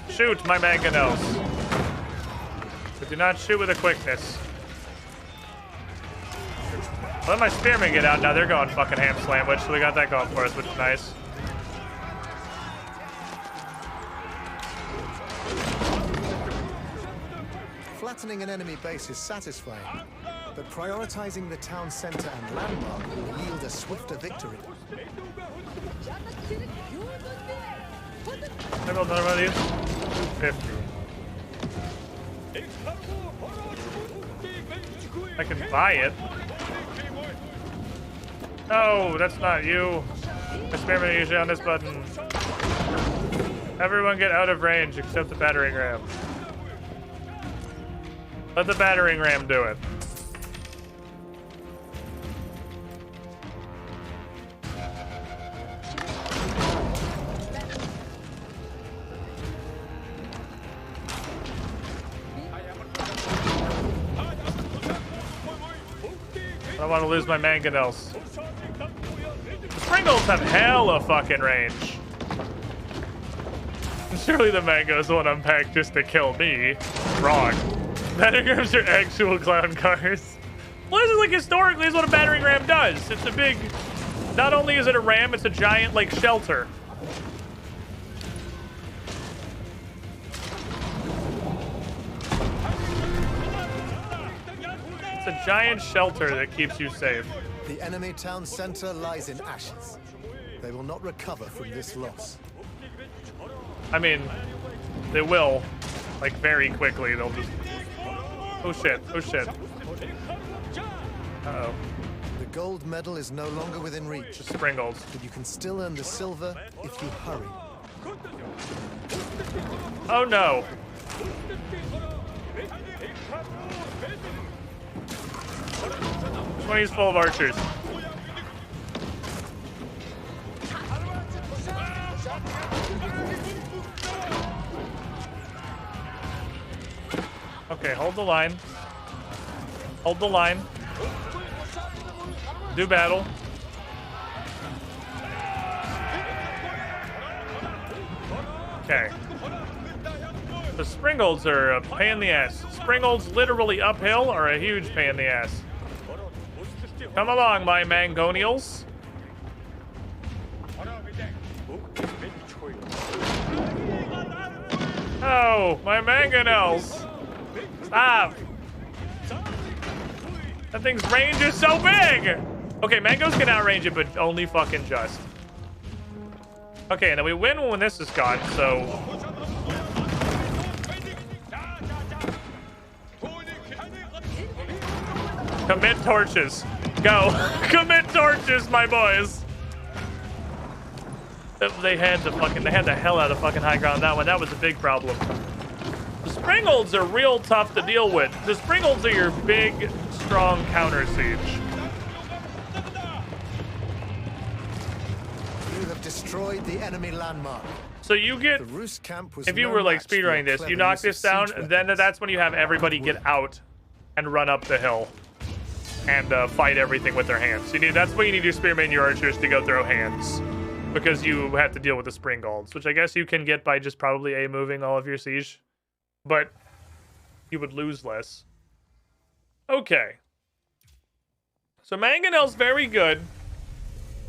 Shoot, my mangonels. But do not shoot with a quickness. Let my spearmen get out now. They're going fucking ham sandwich, so we got that going for us, which is nice. Flattening an enemy base is satisfying, but prioritizing the town center and landmark will yield a swifter victory. I built another one of these. 50. I can buy it. No, that's not you. My spearmen are usually on this button. Everyone get out of range except the battering ram. Let the battering ram do it. I don't want to lose my mangonels. The springles have hella fucking range. Surely the mangoes won't unpack just to kill me. Wrong. Battering rams are actual clown cars. Well, this is like historically is what a battering ram does. It's a big... Not only is it a ram, it's a giant, like, shelter. It's a giant shelter that keeps you safe. The enemy town center lies in ashes. They will not recover from this loss. I mean, they will, like, very quickly. They'll just... Oh shit, oh shit. Uh-oh. The gold medal is no longer within reach. Just springles. But you can still earn the silver if you hurry. Oh no. when he's full of archers. Okay, hold the line. Hold the line. Do battle. Okay. The Springolds are a pain in the ass. Springolds literally uphill are a huge pain in the ass. Come along, my Mangonials. Oh, my Mangonels. Stop. That thing's range is so big. Okay, Mangos can outrange it, but only fucking just. Okay, and then we win when this is gone, so... Commit torches. Go. Commit torches, my boys. They had the hell out of fucking high ground that one. That was a big problem. The Springolds are real tough to deal with. The Springolds are your big, strong counter siege. You have destroyed the enemy landmark. So you get, The Roost camp was if you no were like match for speedrunning your this, you clever knock use this of down, siege then weapons. that's when you have everybody get out and run up the hill and fight everything with their hands. That's when you need your spearmen and your archers to go throw hands, because you have to deal with the Springolds, which I guess you can get by just probably A-moving all of your siege, but you would lose less. Okay. So Mangonel's very good.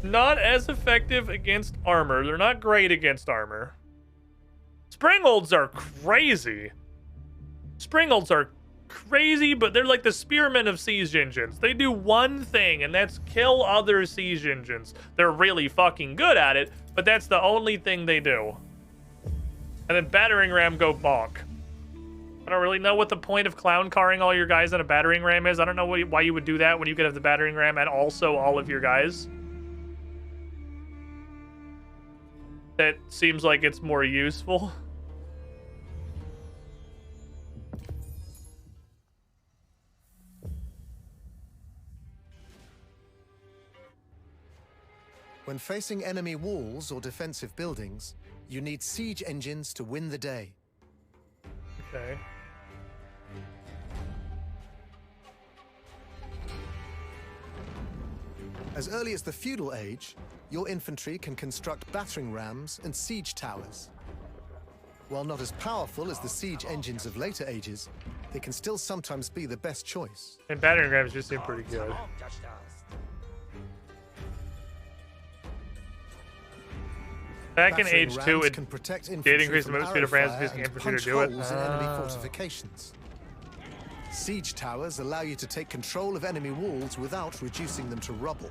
Not as effective against armor. They're not great against armor. Springolds are crazy. Springolds are crazy, but they're like the spearmen of siege engines. They do one thing, and that's kill other siege engines. They're really fucking good at it, but that's the only thing they do. And then battering ram go bonk. I don't really know what the point of clown carring all your guys on a battering ram is. I don't know why you would do that when you could have the battering ram and also all of your guys. That seems like it's more useful. When facing enemy walls or defensive buildings, you need siege engines to win the day. Okay. As early as the feudal age, your infantry can construct battering rams and siege towers. While not as powerful as the siege engines of later ages, they can still sometimes be the best choice. And battering rams just seem pretty good. Back in Battering Age rams 2, it can protect did infantry increase the from movement speed of arrow rams fire using and infantry to punch do it. holes in enemy fortifications. Siege towers allow you to take control of enemy walls without reducing them to rubble.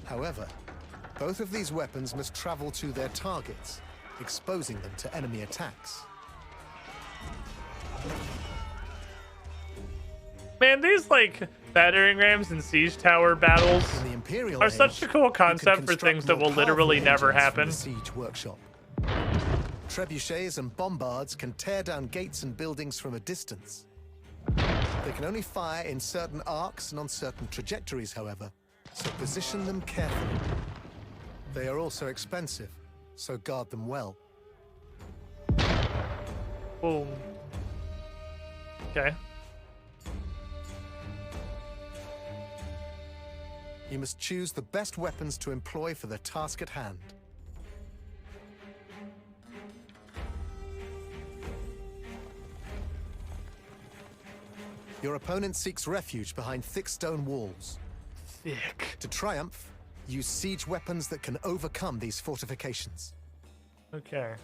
However, both of these weapons must travel to their targets, exposing them to enemy attacks. Man, these like battering rams and siege tower battles In the Imperial are Age, such a cool you can concept for construct things that more will literally powerful never engines from happen. the siege workshop. Trebuchets and bombards can tear down gates and buildings from a distance. They can only fire in certain arcs and on certain trajectories, however, so position them carefully. They are also expensive, so guard them well. Boom. Okay. You must choose the best weapons to employ for the task at hand. Your opponent seeks refuge behind thick stone walls. Thick. To triumph, use siege weapons that can overcome these fortifications. Okay.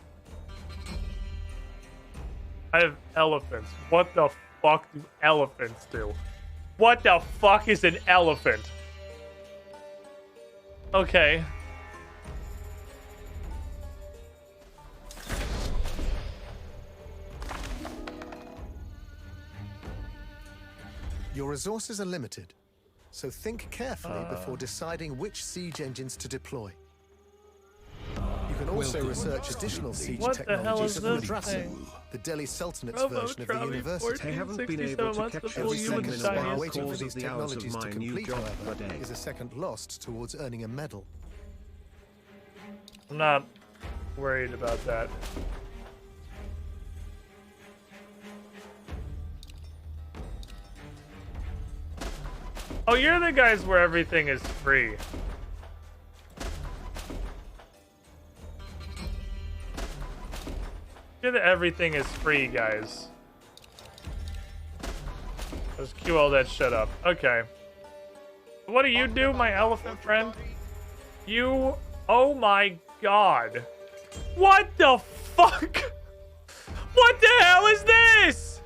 I have elephants. What the fuck do elephants do? What the fuck is an elephant? Okay. Your resources are limited, so think carefully before deciding which siege engines to deploy. You can also research additional siege What the hell technologies is for this dressing. thing? the Delhi Sultanate's version of the university. I haven't been able to catch Every human second in a spent while waiting for because these of the hours technologies of to my new complete, job however, per day. is a second lost towards earning a medal. I'm not worried about that. Oh, you're the guys where everything is free. You're the everything is free guys. Let's cue all that shit up. Okay. What do you do, my elephant friend? You... Oh my god. What the fuck? What the hell is this?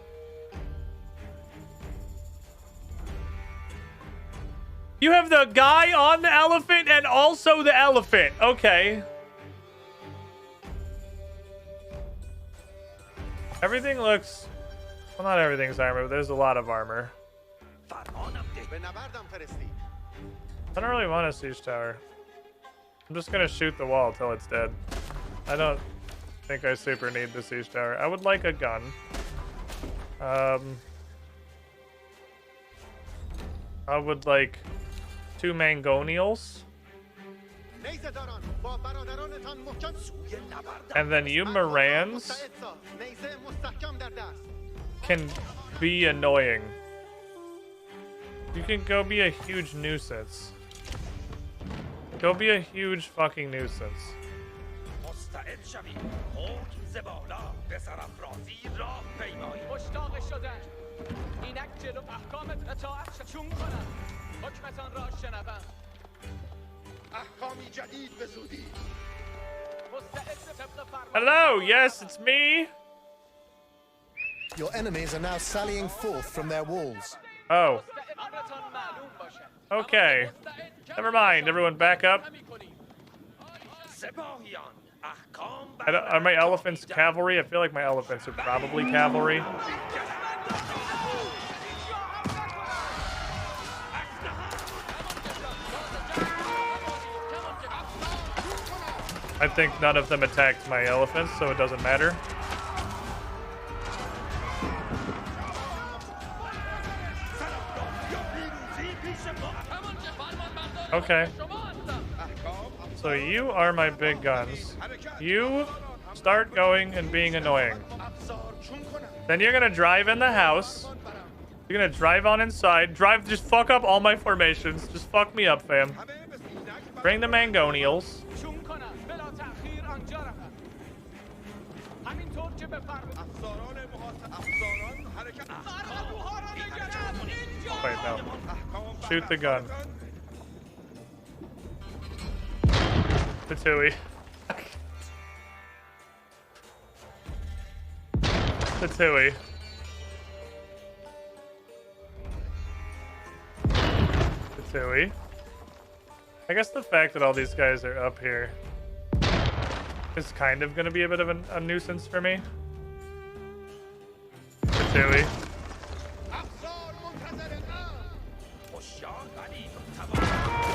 You have the guy on the elephant and also the elephant. Okay. Everything looks... Well, not everything's armor, but there's a lot of armor. I don't really want a siege tower. I'm just gonna shoot the wall till it's dead. I don't think I super need the siege tower. I would like a gun. I would like 2 mangonials. And then you Morans can be annoying. You can go be a huge nuisance. Go be a huge fucking nuisance. Hello, yes, it's me. Your enemies are now sallying forth from their walls. Oh. Okay. Never mind, everyone back up. Are my elephants cavalry? I feel like my elephants are probably cavalry. I think none of them attacked my elephants, so it doesn't matter. Okay. So you are my big guns. You start going and being annoying. Then you're gonna drive in the house. You're gonna drive on inside. Drive, just fuck up all my formations. Just fuck me up, fam. Bring the mangonials. Wait, no. Shoot the gun. Tatooine. Tatooine. Tatooine. I guess the fact that all these guys are up here is kind of going to be a bit of a nuisance for me. Tatooine.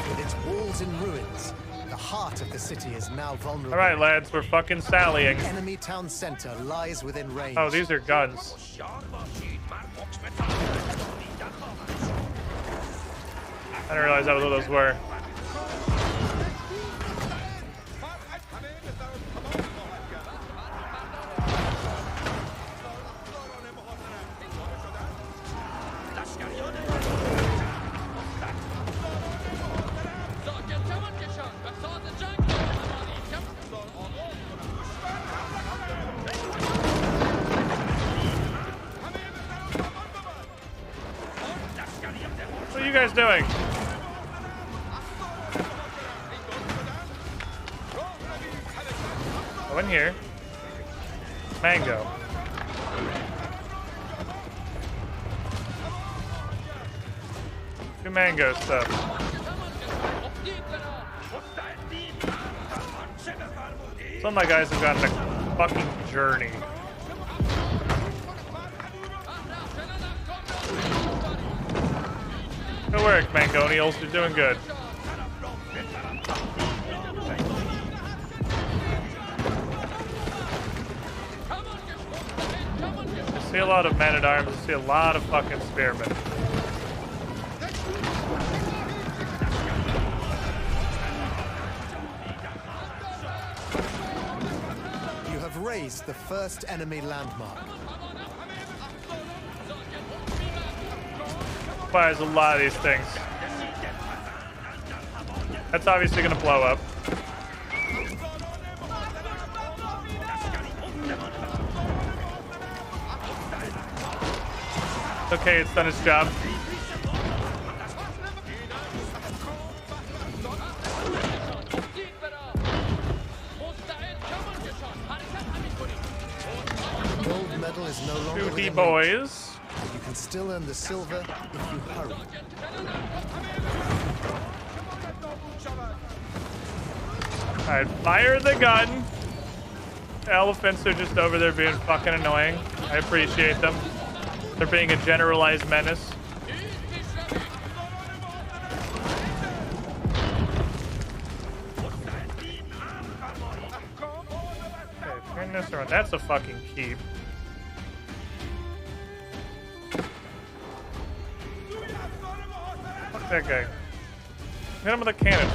With its walls in ruins, the heart of the city is now vulnerable. All right, lads, we're fucking sallying. Enemy town center lies within range. Oh, these are guns. I didn't realize that was what those were. What are you guys doing? Go in here. Mango. Do mango stuff. Some of my guys have gotten a fucking journey. Good work, Mangonials. You're doing good. see a lot of men-at-arms. I see a lot of fucking spearmen. You have raised the first enemy landmark. Fires a lot of these things. That's obviously gonna blow up. Okay, it's done its job. Gold medal is no longer 2D within boys. reach. You can still earn the silver if you hurry. Alright, fire the gun. The elephants are just over there being fucking annoying. I appreciate them. They're being a generalized menace. Okay, turn this around. That's a fucking keep. Fuck that guy. Hit him with a cannon.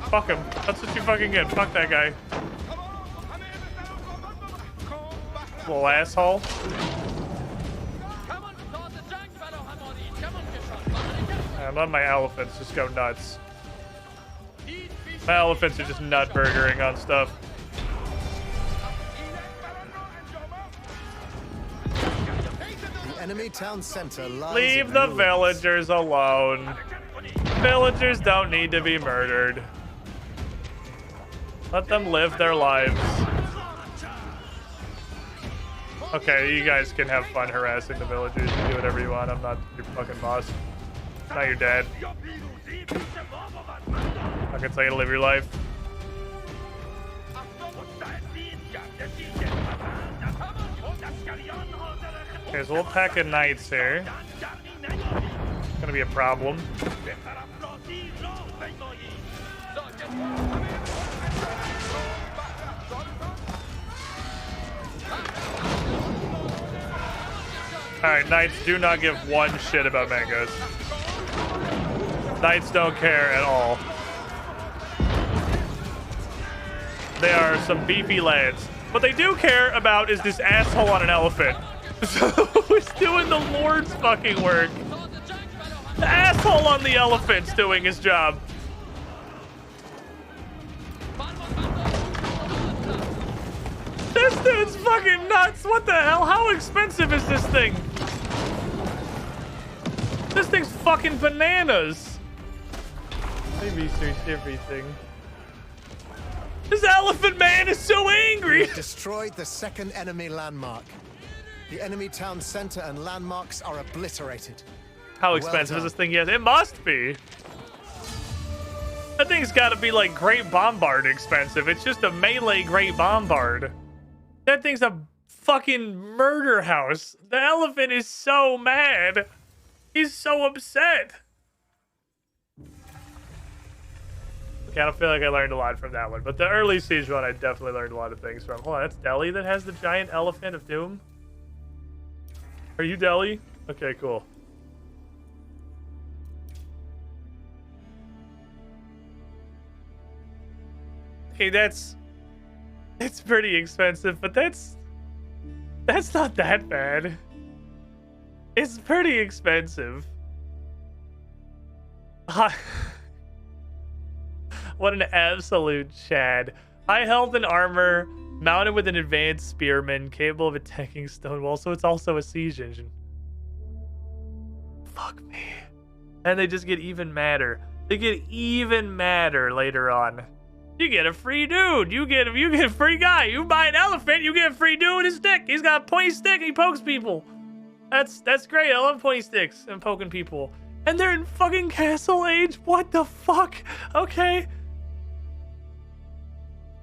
Fuck him. That's what you fucking get. Fuck that guy. Little asshole. I'm letting my elephants just go nuts. My elephants are just nut burgering on stuff. The enemy town center lies Leave in the ruins. villagers alone. Villagers don't need to be murdered. Let them live their lives. Okay, you guys can have fun harassing the villagers. You do whatever you want. I'm not your fucking boss. Not your dad. I can tell you to live your life. Okay, so we'll pack a knights here. It's gonna be a problem. Alright, knights do not give one shit about mangoes. Knights don't care at all. They are some beefy lads. What they do care about is this asshole on an elephant. Who's doing the Lord's fucking work? The asshole on the elephant's doing his job. This dude's fucking nuts. What the hell? How expensive is this thing? This thing's fucking bananas. They researched everything. This elephant man is so angry. You have destroyed the second enemy landmark. The enemy town center and landmarks are obliterated. How expensive is this thing? Yes, it must be. That thing's got to be like Great Bombard expensive. It's just a melee Great Bombard. That thing's a fucking murder house. The elephant is so mad. He's so upset. Okay, I don't feel like I learned a lot from that one. But the early Siege one, I definitely learned a lot of things from. Hold on, that's Delhi that has the giant elephant of doom? Are you Delhi? Okay, cool. Hey, it's pretty expensive, but that's not that bad. It's pretty expensive. What an absolute Chad. High health and armor, mounted with an advanced spearman, capable of attacking stone walls, so it's also a siege engine. Fuck me. And they just get even madder. They get even madder later on. You get a free dude. You get a free guy. You buy an elephant, you get a free dude with a stick. He's got a pointy stick and he pokes people. That's great. I love pointy sticks and poking people. And they're in fucking castle age. What the fuck? Okay.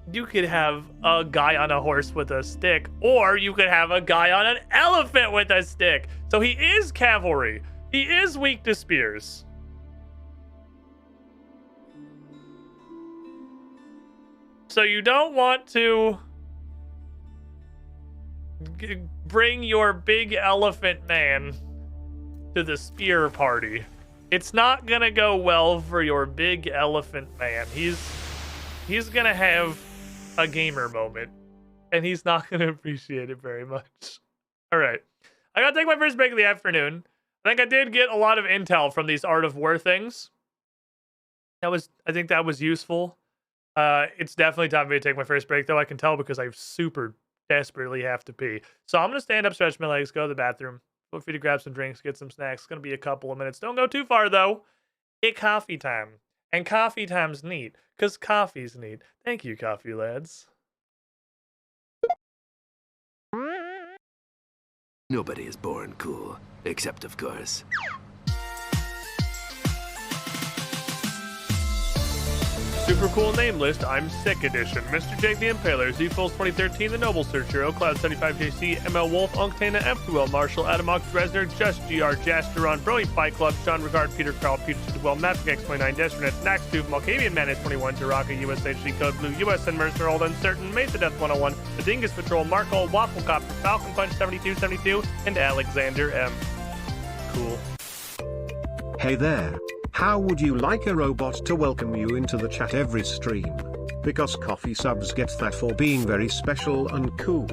You could have a guy on a horse with a stick, or you could have a guy on an elephant with a stick. So he is cavalry. He is weak to spears. So you don't want to bring your big elephant man to the spear party. It's not gonna go well for your big elephant man. He's gonna have a gamer moment, and he's not gonna appreciate it very much. All right, I gotta take my first break of the afternoon. I think I did get a lot of intel from these Art of War things. I think that was useful. It's definitely time for me to take my first break, though. I can tell because I super desperately have to pee. So I'm gonna stand up, stretch my legs, go to the bathroom. Feel free to grab some drinks, get some snacks. It's going to be a couple of minutes. Don't go too far, though. It's coffee time. And coffee time's neat, because coffee's neat. Thank you, coffee lads. Nobody is born cool, except, of course, Super cool name list. I'm Sick Edition. Mr. Jake the Impaler, Z-Fools 2013, The Noble Searcher, O'Cloud 75JC, ML Wolf, Unctana, F2L, Marshall, Adamox, Resner, Just GR, Jasteron, Brilliant Fight Club, Sean Regard, Peter Carl, Peter Sidwell, Mavic X29, Destronet, Snackstube, Malkavian Manus 21, Jaraka, USHG Code Blue, USN Mercer, Old Uncertain, Mesa Death 101, The Dingus Patrol, Marco, Waffle Copter, Falcon Punch 7272, and Alexander M. Cool. Hey there. How would you like a robot to welcome you into the chat every stream? Because coffee subs get that for being very special and cool.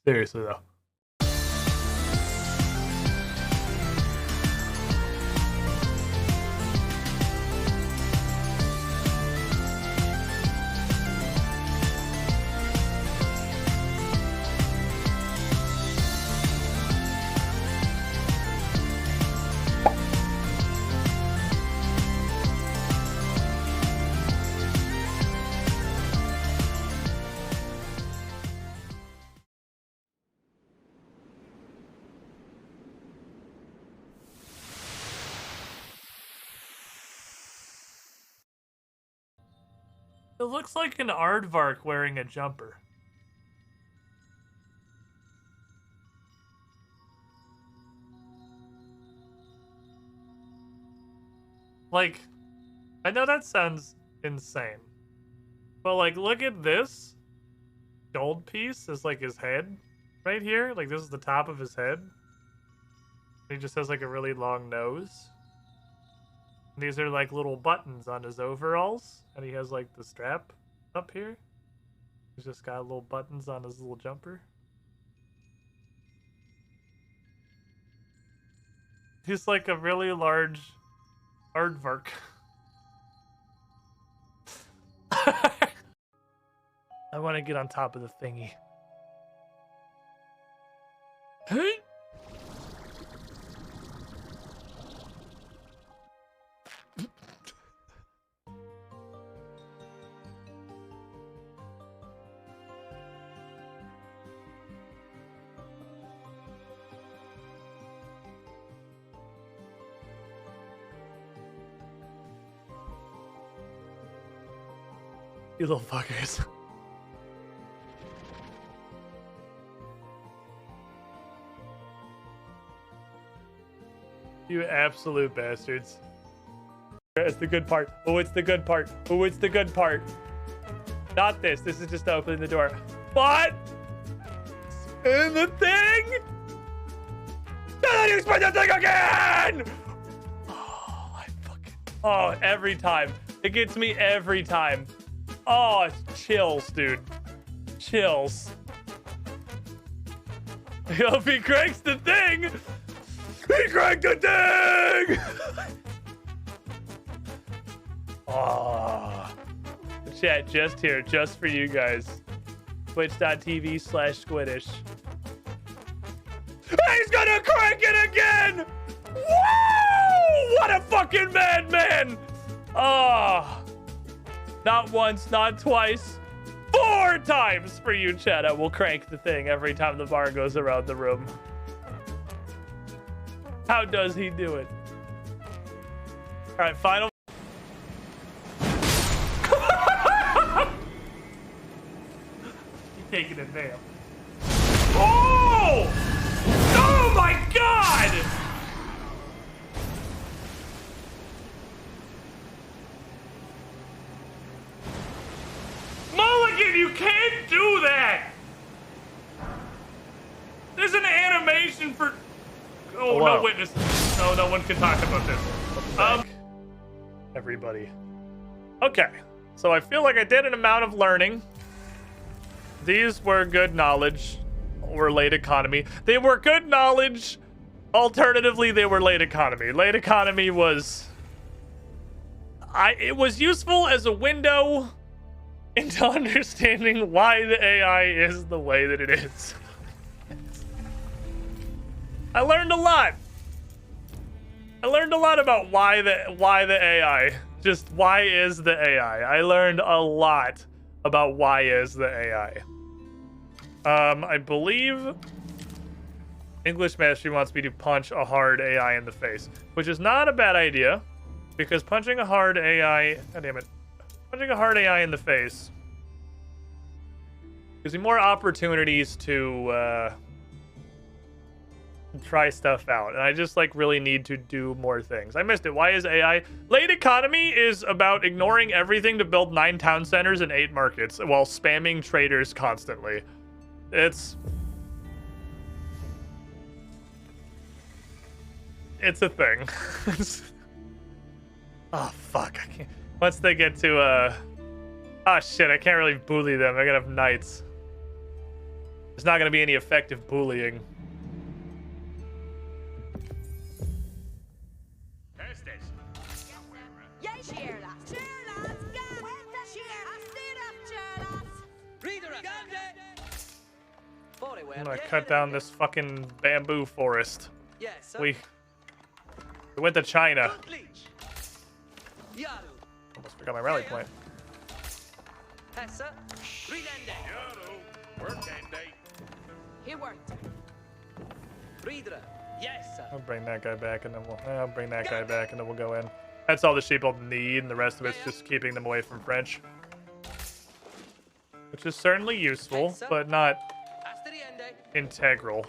Seriously, though. It looks like an aardvark wearing a jumper. Like, I know that sounds insane, but like, look at this gold piece is like his head right here. Like, this is the top of his head. He just has like a really long nose. These are like little buttons on his overalls, and he has like the strap up here. He's just got little buttons on his little jumper. He's like a really large aardvark. I want to get on top of the thingy. Hey! You little fuckers. You absolute bastards. It's the good part. Oh, it's the good part. Oh, it's the good part. Not this. This is just opening the door. What? In the thing? Don't you spin the thing again! Oh, I fucking... Oh, every time. It gets me every time. Oh, it's chills, dude. Chills. I hope he cranks the thing. He cranked the thing! Oh. Chat just here, just for you guys. Twitch.tv/Squiddish. He's gonna crank it again! Woo! What a fucking madman! Oh. Not once, not twice, 4 times for you, chat. I will crank the thing every time the bar goes around the room. How does he do it? All right, final. He's taking it nail. Oh! Oh my God! Oh, Hello. no witnesses. No, no one can talk about this. Everybody. Okay. So I feel like I did an amount of learning. These were good knowledge or late economy. They were good knowledge. Alternatively, they were late economy. Late economy was... it was useful as a window into understanding why the AI is the way that it is. I learned a lot. I learned a lot about why the AI. Just why is the AI. I learned a lot about why is the AI. I believe English Mastery wants me to punch a hard AI in the face, which is not a bad idea, because punching a hard AI, god damn it, punching a hard AI in the face gives me more opportunities to try stuff out, and I just like really need to do more things. I missed it. Why is AI? Late economy is about ignoring everything to build 9 town centers and 8 markets while spamming traders constantly. It's a thing. Oh fuck, I can't. Once they get to oh shit, I can't really bully them. They're gonna have knights. There's not gonna be any effective bullying. I'm gonna cut down this fucking bamboo forest. We went to China. Almost forgot my rally point. I'll bring that guy back and then I'll bring that guy back and then we'll go in. That's all the sheep will need, and the rest of it's just keeping them away from French. Which is certainly useful, but not integral.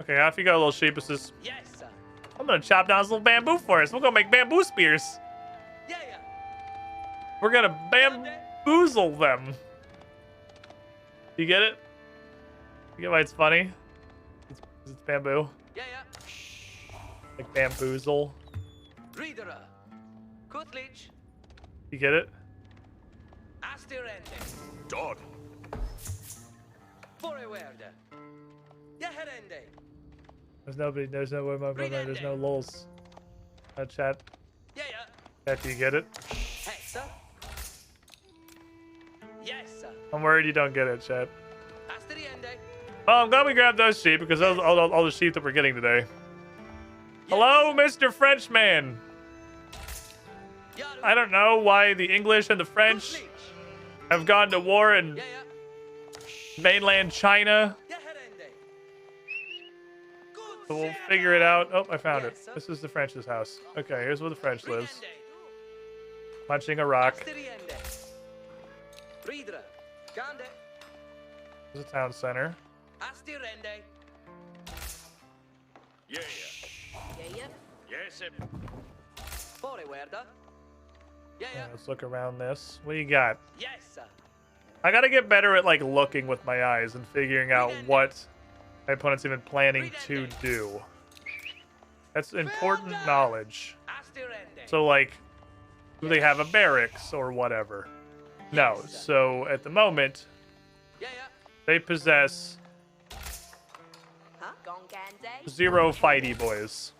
Okay, off you go, little sheepuses. I'm gonna chop down this little bamboo forest. We're gonna make bamboo spears. We're gonna bamboozle them. You get it? You get why it's funny? It's bamboo. Like bamboozle. You get it? Dog. There's nobody. There's no lols. Chat. Chat, do you get it? I'm worried you don't get it, chat. Oh, I'm glad we grabbed those sheep because those all the sheep that we're getting today. Hello, Mr. Frenchman. I don't know why the English and the French have gone to war in mainland China. But we'll figure it out. Oh, I found it. This is the French's house. Okay, here's where the French lives. Punching a rock. There's a town center. Yeah, let's look around this. What do you got? I gotta get better at like looking with my eyes and figuring out what my opponent's even planning to do. That's important knowledge. So like, do they have a barracks or whatever? No. So at the moment, they possess 0 fighty boys.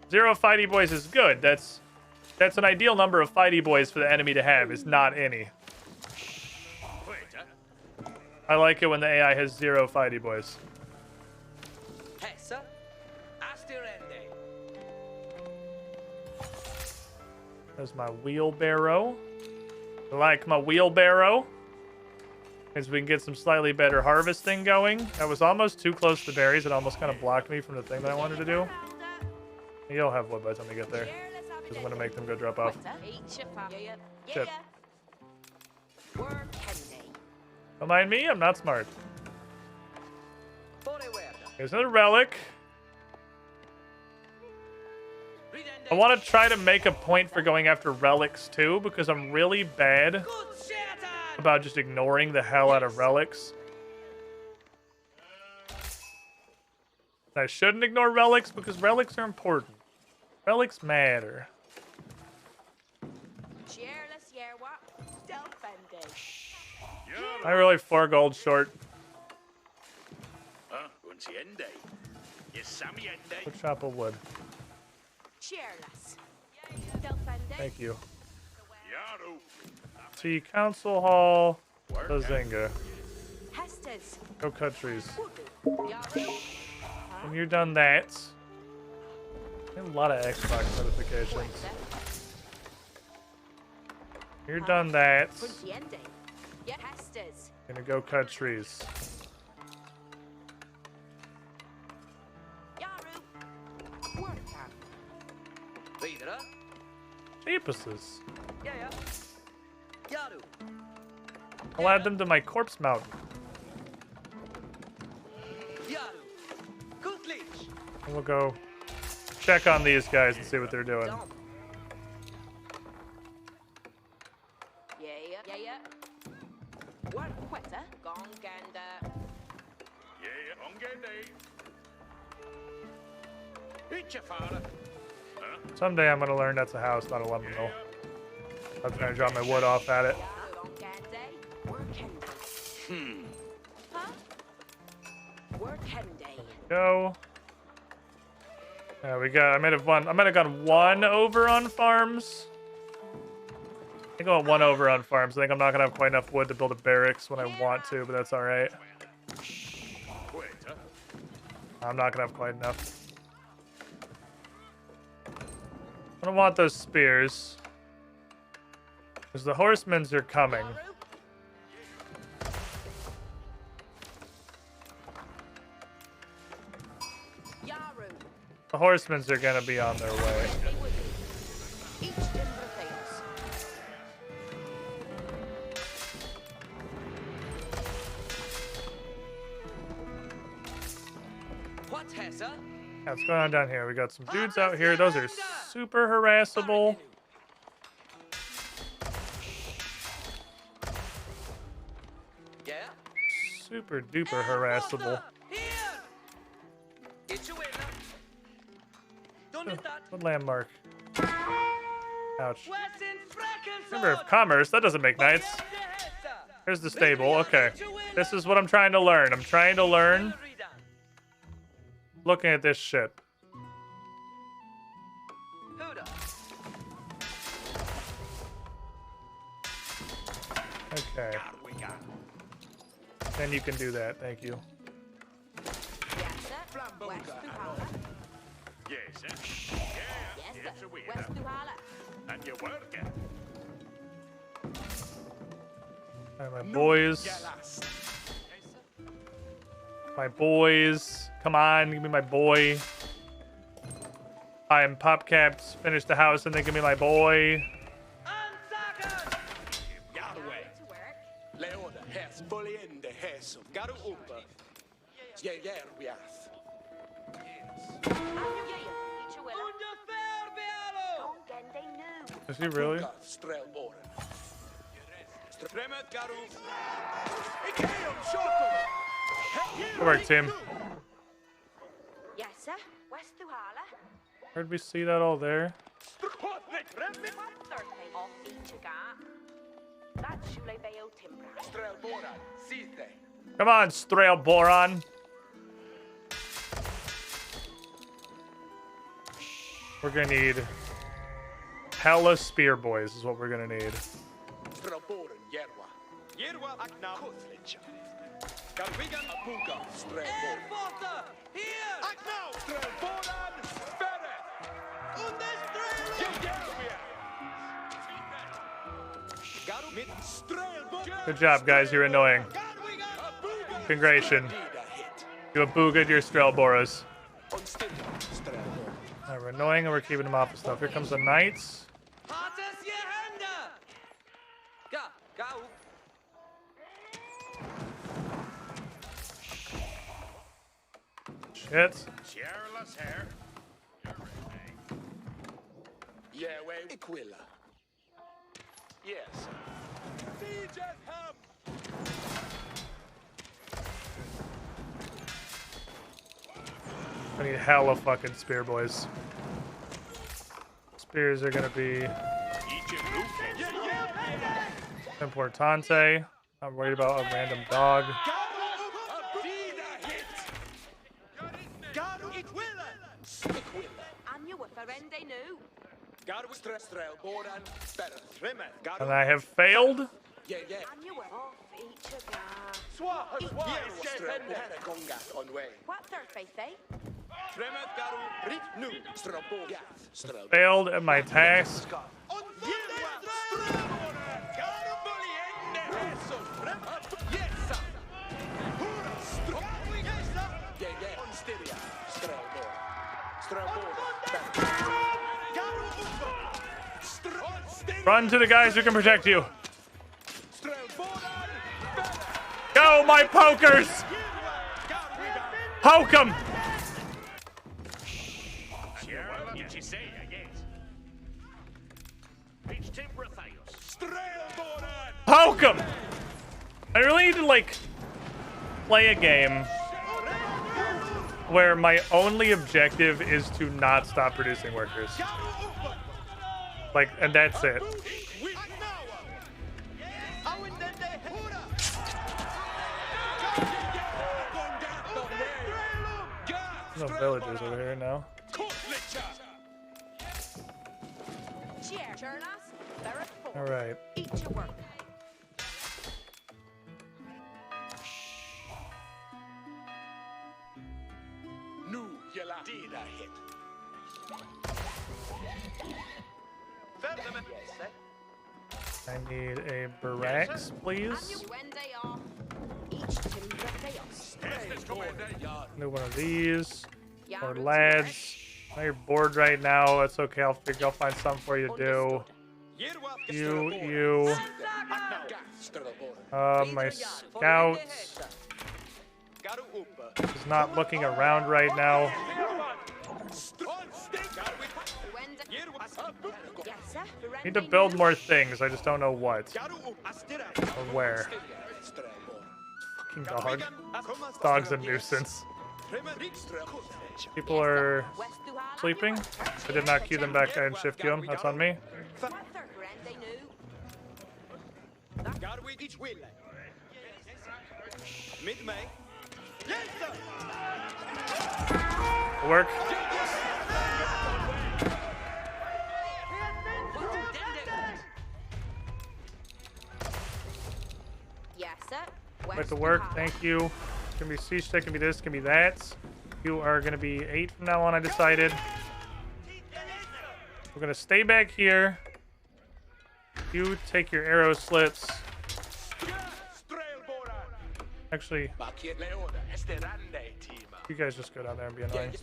0 fighty boys is good. That's an ideal number of fighty boys for the enemy to have, is not any. I like it when the AI has 0 fighty boys. There's my wheelbarrow. I like my wheelbarrow. As we can get some slightly better harvesting going. I was almost too close to berries. It almost kind of blocked me from the thing that I wanted to do. You'll have wood by the time we get there. Because I'm going to make them go drop off. Shit. Don't mind me, I'm not smart. There's another relic. I want to try to make a point for going after relics too, because I'm really bad about just ignoring the hell out of relics. I shouldn't ignore relics because relics are important. Relics matter. I really 4 gold short. Good chop of wood. Thank you. T Council Hall, Bazinga. Go cut trees. When you're done that, a lot of Xbox notifications. You're done that. Gonna go cut trees. Jeepuses. I'll add them to my corpse mountain. And we'll go check on these guys and see what they're doing. Someday I'm gonna learn that's a house, not a lumber mill. I'm gonna drop my wood off at it. Go. Yeah, we got. I might have gone 1 over on farms. I think I went 1 over on farms. I think I'm not gonna have quite enough wood to build a barracks when I want to, but that's all right. I'm not gonna have quite enough. I don't want those spears. Because the horsemen's are coming. The horsemen's are gonna be on their way. Yeah, what's going on down here? We got some dudes out here. Those are super harassable. Super duper harassable. What landmark? Ouch. Chamber of Commerce? That doesn't make knights. Here's the stable. Okay. This is what I'm trying to learn. I'm trying to learn. Looking at this ship. Okay. Then you can do that. Thank you. Alright, my boys. My boys. Come on, give me my boy. I am PopCaps. Finish the house and then give me my boy. Is he really? Good work, team. Where'd we see that all there? Come on, Strelboran. We're gonna need hella spear boys is what we're gonna need. Good job, guys. You're annoying. Congratulations. You aboogaed your Strelboras. Alright, we're annoying and we're keeping them off of stuff. Here comes the knights. Shit. Yes. I need hella fucking spear boys. Spears are gonna be importante. I'm worried about a random dog. And I have failed. Failed at my task. Run to the guys who can protect you. Go, my pokers! Poke 'em! Poke 'em! I really need to, like, play a game where my only objective is to not stop producing workers. Like, and that's it. There's no villagers over here now. All right. I need a barracks, please. New one of these. More lads. I know you're bored right now. That's okay. I'll find something for you to do. You. My scouts. He's not looking around right now. Need to build more things. I just don't know what or where. Fucking dog. This dog's a nuisance. People are sleeping. I did not queue them back and shift queue them. That's on me. Work. Like to work, thank you. It's gonna be siege stick, can be this, can be that. You are gonna be 8 from now on, I decided. We're gonna stay back here. You take your arrow slits. Actually, you guys just go down there and be annoying.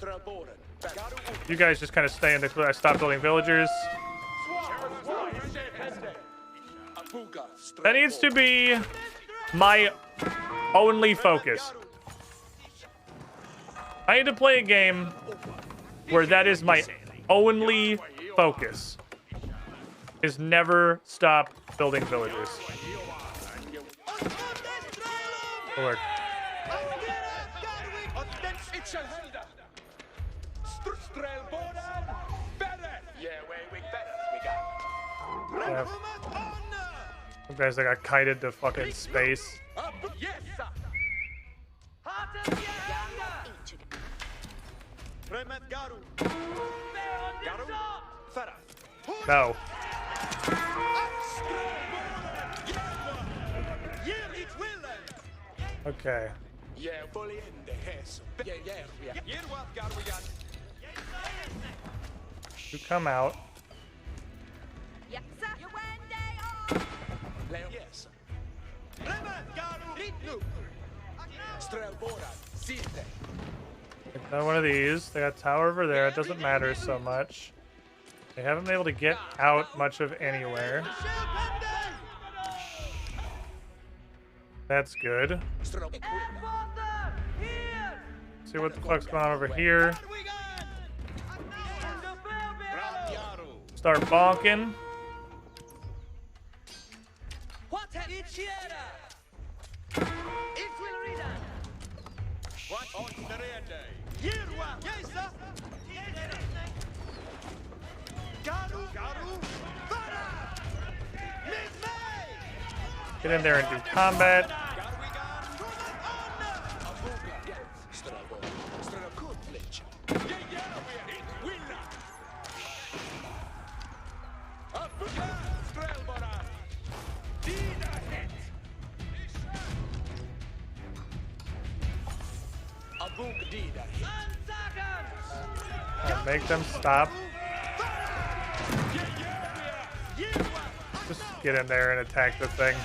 You guys just kind of stay in the clear. I stopped building villagers. That needs to be my only focus. I need to play a game where that is my only focus. Is never stop building villagers. Work. Yeah. You guys that got kited to fucking space. No. Okay. You come out. Got one of these. They got a tower over there. It doesn't matter so much. They haven't been able to get out much of anywhere. That's good. See what the fuck's going on over here. Start bonking. Get in there and do combat. Make them stop. Just get in there and attack the thing.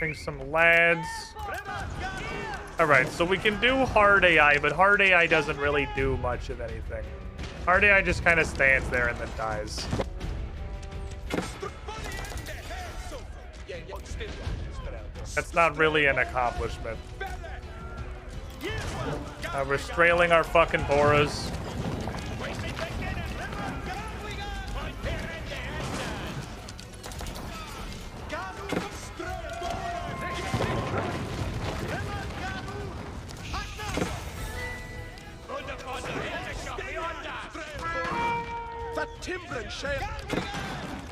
Bring some lads. Alright, so we can do hard AI, but hard AI doesn't really do much of anything. Hard AI just kind of stands there and then dies. That's not really an accomplishment. We're strailing our fucking Boras.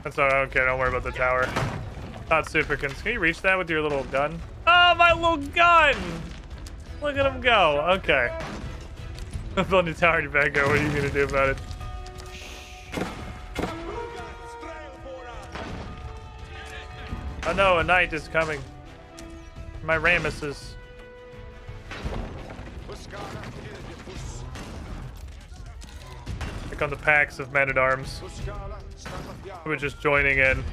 That's all right, okay, don't worry about the tower. Not super can you reach that with your little gun? Oh, my little gun! Look at him go. Okay. I'm building a tower in your backyard. What are you gonna do about it? Oh no, a knight is coming. My Ramesses. Here come the packs of men-at-arms. We're just joining in.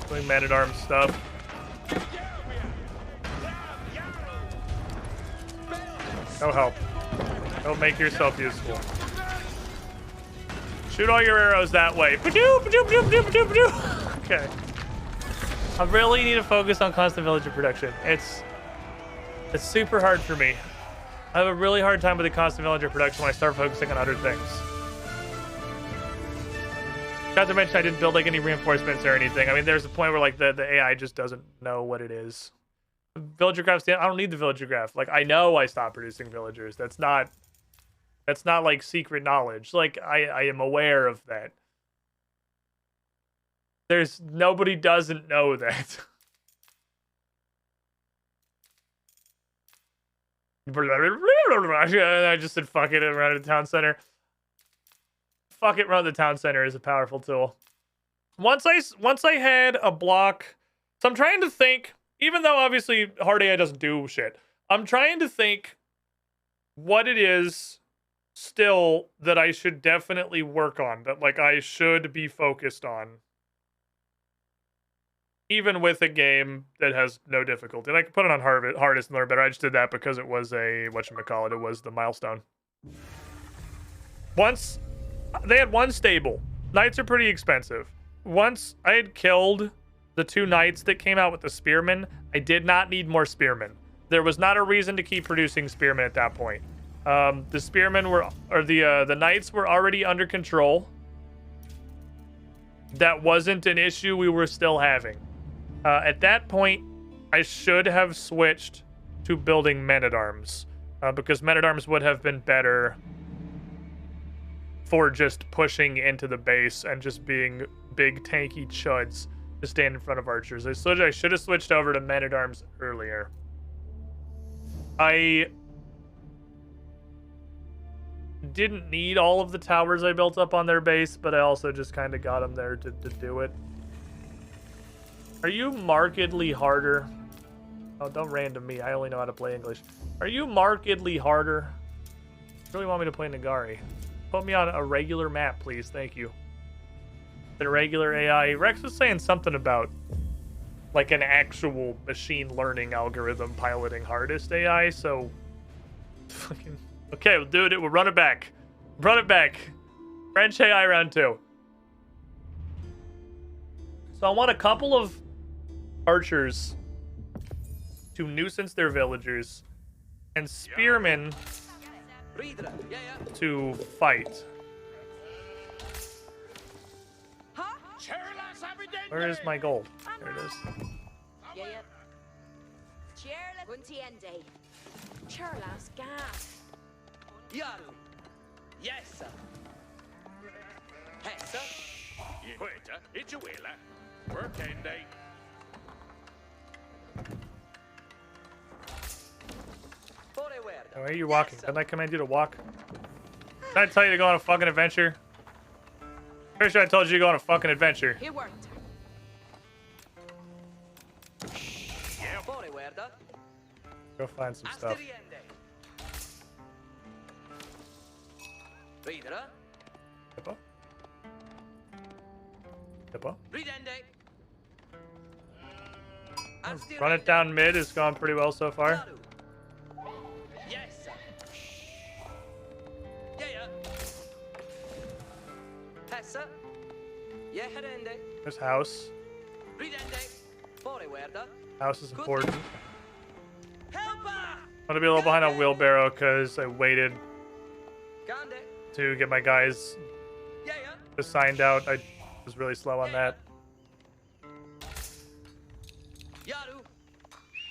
Doing men-at-arms stuff. No help. Don't make yourself useful. Shoot all your arrows that way. Okay. I really need to focus on constant villager production. It's super hard for me. I have a really hard time with the constant villager production when I start focusing on other things. Not to mention I didn't build like any reinforcements or anything. I mean, there's a point where like the AI just doesn't know what it is. Villager graphs, I don't need the villager graph. Like I know I stopped producing villagers. That's not like secret knowledge. Like I am aware of that. There's nobody doesn't know that. I just said fuck it and run to the town center. Fuck it, run to the town center is a powerful tool. Once I had a block, so I'm trying to think, even though obviously hard AI doesn't do shit, I'm trying to think what it is still that I should definitely work on, that like I should be focused on. Even with a game that has no difficulty. And I can put it on hardest and learn better. I just did that because it was a, whatchamacallit, it was the milestone. Once, they had one stable. Knights are pretty expensive. Once I had killed the 2 knights that came out with the spearmen, I did not need more spearmen. There was not a reason to keep producing spearmen at that point. The spearmen were, or the knights were already under control. That wasn't an issue we were still having. At that point, I should have switched to building men-at-arms, because men-at-arms would have been better for just pushing into the base and just being big tanky chuds to stand in front of archers. I should have switched over to men-at-arms earlier. I didn't need all of the towers I built up on their base, but I also just kind of got them there to do it. Are you markedly harder? Oh, don't random me. I only know how to play English. Are you markedly harder? You really want me to play Nagari? Put me on a regular map, please. Thank you. The regular AI. Rex was saying something about like an actual machine learning algorithm piloting hardest AI, so fucking okay, we'll do it. We'll run it back. Run it back. French AI round 2. So I want a couple of archers to nuisance their villagers and spearmen to fight. Where is my gold? There it is. Yaru. Yes, sir. Hey, sir. Quetta, it's a wheeler. Work day. Where are you walking? Didn't I command you to walk? Did I tell you to go on a fucking adventure? Pretty sure I told you to go on a fucking adventure. Go find some stuff. Hippo? Hippo? Run it down mid has gone pretty well so far. Yes, sir. Yeah. Hessa. Yeah, herende. There's house. Ridende. Fore guarda. House is important. Helper. I'm gonna be a little behind on wheelbarrow because I waited Gande. to get my guys assigned out. I was really slow on that. Yaru.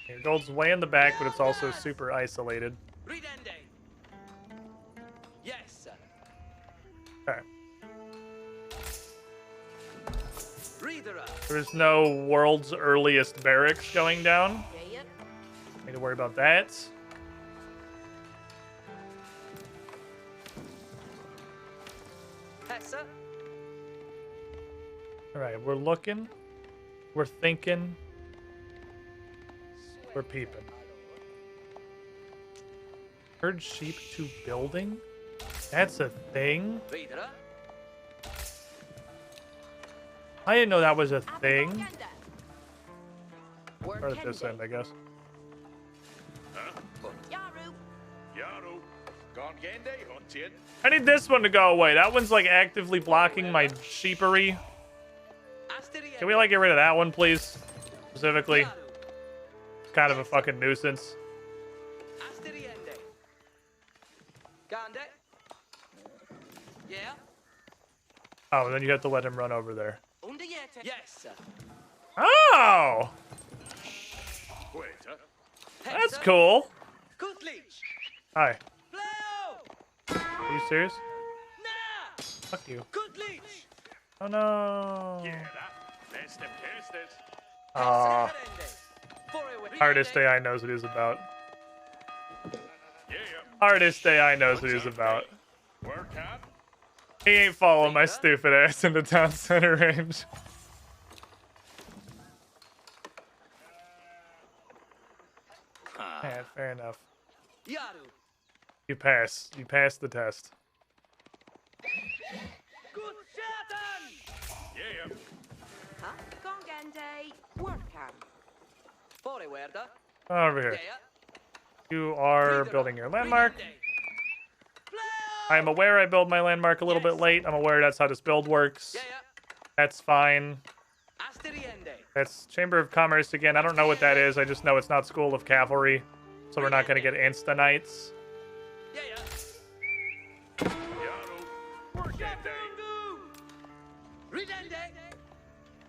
Your gold's way in the back, but it's also super isolated. Ridende. Yes, sir. Okay. Reader. There's no world's earliest barracks going down. Need to worry about that. Hessa. Alright, we're looking. We're thinking. We're peeping. Herd sheep to building? That's a thing? Reader. I didn't know that was a thing. Or at this end, I guess. Yaru. Gone gende hunting. I need this one to go away. That one's like actively blocking my sheepery. Can we like get rid of that one, please? Specifically. Kind of a fucking nuisance. Yeah. Oh, then you have to let him run over there. Yes, sir. Oh! Quetta. That's cool. Hi. Pleo. Are you serious? Nah. Fuck you. Good leech. Oh no. Yeah, let's them test this. Aw. Hardest AI knows what he's about. Yeah. Hardest AI knows what he's about. Work hard. He ain't following my stupid ass into town center range. Yeah, fair enough. Yaru. You pass. You passed the test. Good Satan. Yeah. Huh? Gongande. Worker. Fore guarda. Over here. You are building your landmark. I am aware I build my landmark a little bit late. I'm aware that's how this build works. That's fine. That's Chamber of Commerce again. I don't know what that is. I just know it's not School of Cavalry. So we're not going to get insta-knights.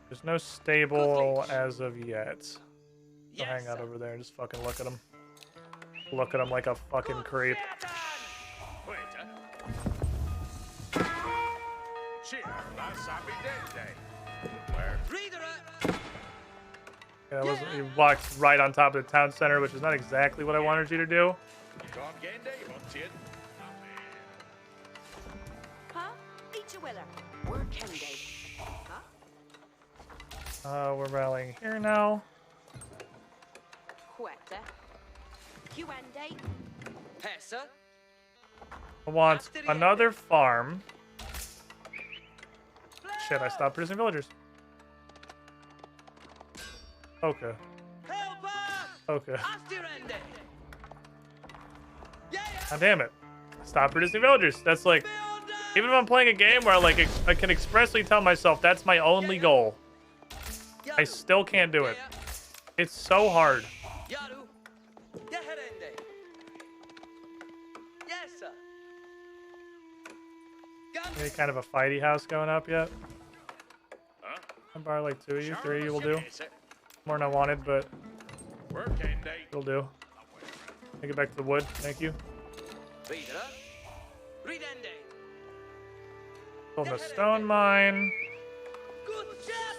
There's no stable as of yet. So hang out over there and just fucking look at them. Look at them like a fucking creep. Yeah, he walked right on top of the town center, which is not exactly what I wanted you to do. Huh? Each a willer. Word Kende. Huh? We're rallying here now. Quetta. QND. Hessa. I want another farm. Shit, I stopped producing villagers. Okay. Okay. God damn it. Stop producing villagers. That's like, even if I'm playing a game where like I can expressly tell myself that's my only goal, I still can't do it. It's so hard. Any kind of a fighty house going up yet? I'll borrow like 2 of you, 3 of you will do. More than I wanted, but it'll do. Take it back to the wood. Thank you. Building a stone mine.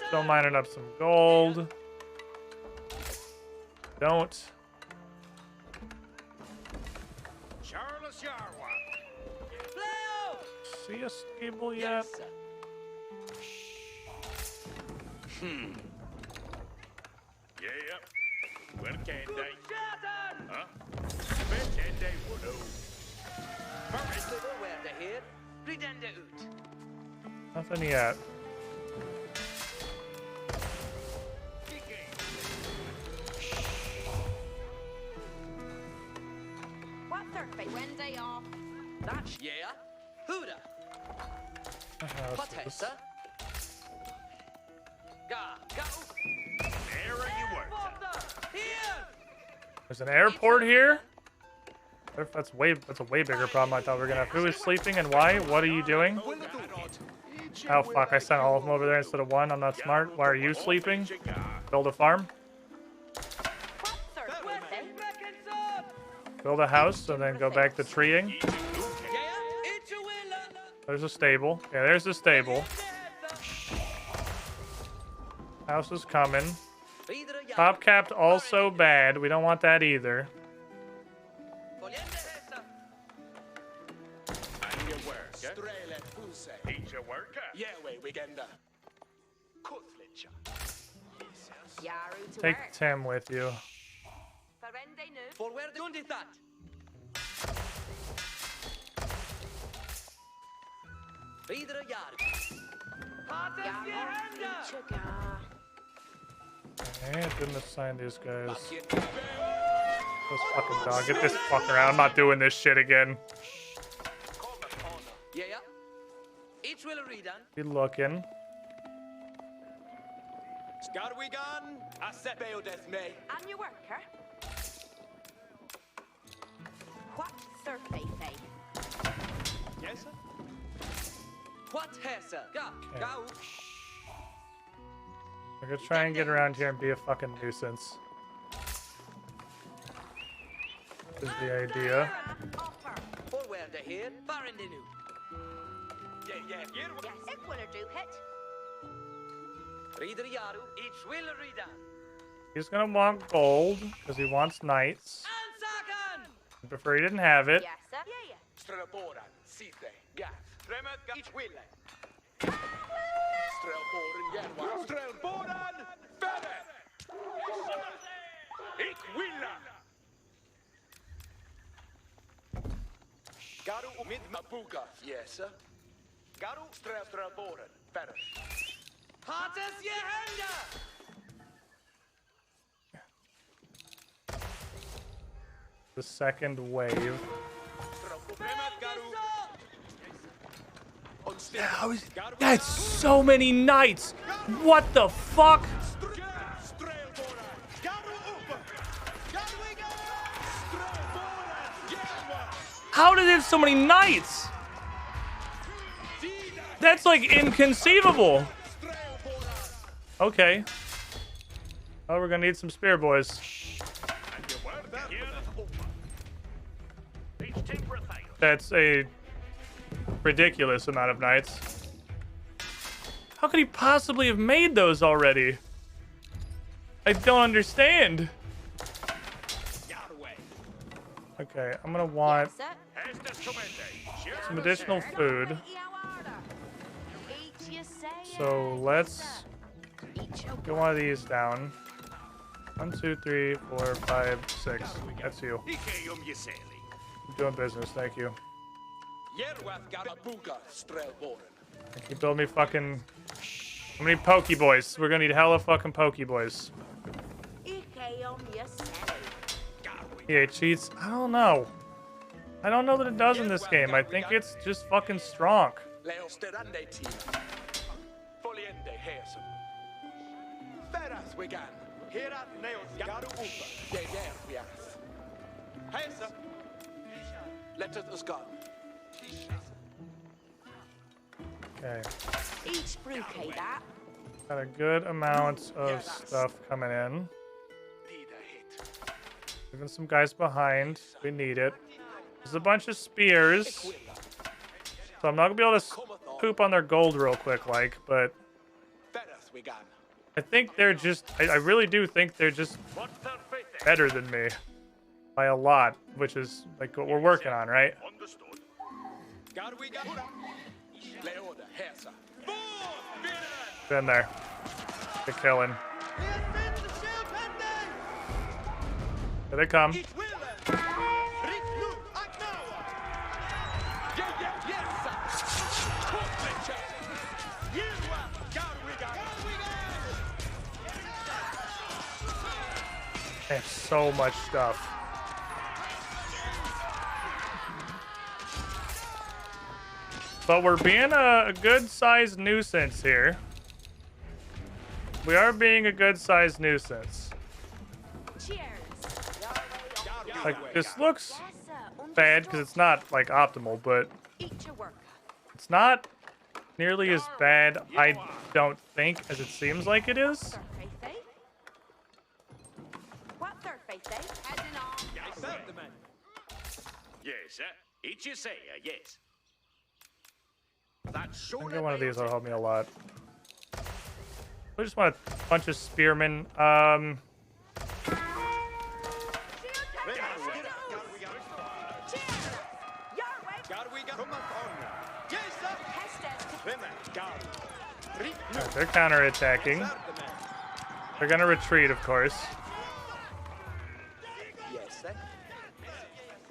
Still mining up some gold. Don't. See a stable yet? Yeah. Where can they? Huh? Where can they? Would Nothing yet. What Thursday, Wednesday off? That's yeah. Huda. What Houses. There's an airport here? That's a way bigger problem I thought we were gonna have. Who is sleeping and why? What are you doing? Oh fuck, I sent all of them over there instead of one. I'm not smart. Why are you sleeping? Build a farm? Build a house and then go back to treeing. There's a stable. Yeah, there's the stable. House is coming. Top capped also bad. We don't want that either. Take Tim with you. Okay, I didn't assign these guys. This fucking dog. Get this fucker out. I'm not doing this shit again. Be looking. And your worker? What survey say? Yes, sir. What has Go. I'm gonna try and get around here and be a fucking nuisance. Is the idea. He's gonna want gold because he wants knights. I prefer he didn't have it. Garu mid mabuga, yes, sir. Garu strelboren, verder. Hates je hände! The second wave. That's so many knights! What the fuck? How did it have so many knights? That's like inconceivable. Okay. Oh, we're gonna need some spear boys. That's a ridiculous amount of knights. How could he possibly have made those already? I don't understand. Okay, I'm gonna want some additional food. So let's get one of these down. 1, 2, 3, 4, 5, 6. That's you. I'm doing business, thank you. Can you build me fucking... How many Pokeboys? We're gonna need hella fucking Pokeboys. Yeah, it cheats. I don't know. I don't know that it does in this game. I think it's just fucking strong. Okay. Each brewcase that. Got a good amount of stuff coming in. Even some guys behind. We need it. There's a bunch of spears. So I'm not gonna be able to poop on their gold real quick, but I think they're just, I really do think they're just better than me. By a lot, which is like what we're working on, right? Been there. They're killing. Here they come. They have so much stuff. But we're being a good-sized nuisance here. We are being a good-sized nuisance. Like, this looks bad because it's not, like, optimal, but it's not nearly as bad, I don't think, as it seems like it is. Yes, it's you say, yes. I think one of these will help me a lot. I just want a bunch of spearmen. They're counter-attacking. They're gonna retreat, of course.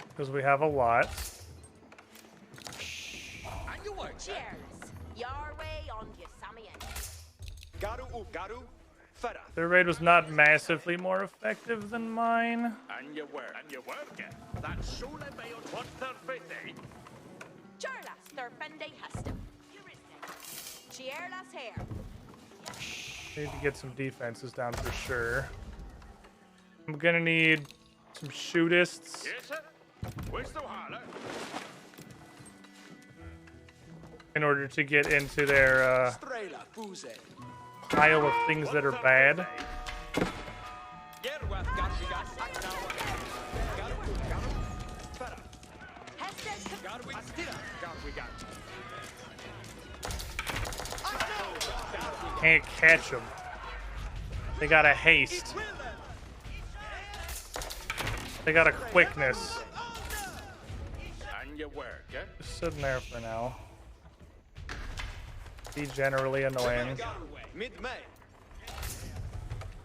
Because we have a lot. Their raid was not massively more effective than mine. And you work. That's surely by on what third day. Need to get some defenses down for sure. I'm gonna need some shootists. Yes, sir. Where's the holler? In order to get into their pile of things that are bad. Can't catch them. They got a haste. They got a quickness. And you work, Just sitting there for now. Be generally annoying.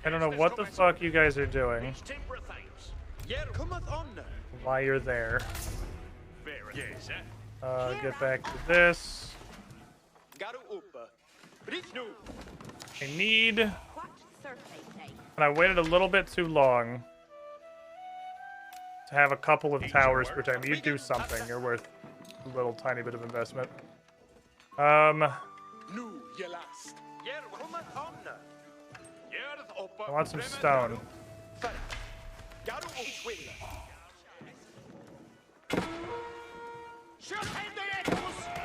I don't know what the fuck you guys are doing. Why you're there. Get back to this. I need... And I waited a little bit too long to have a couple of towers per time. You do something. You're worth a little tiny bit of investment. I want some stone.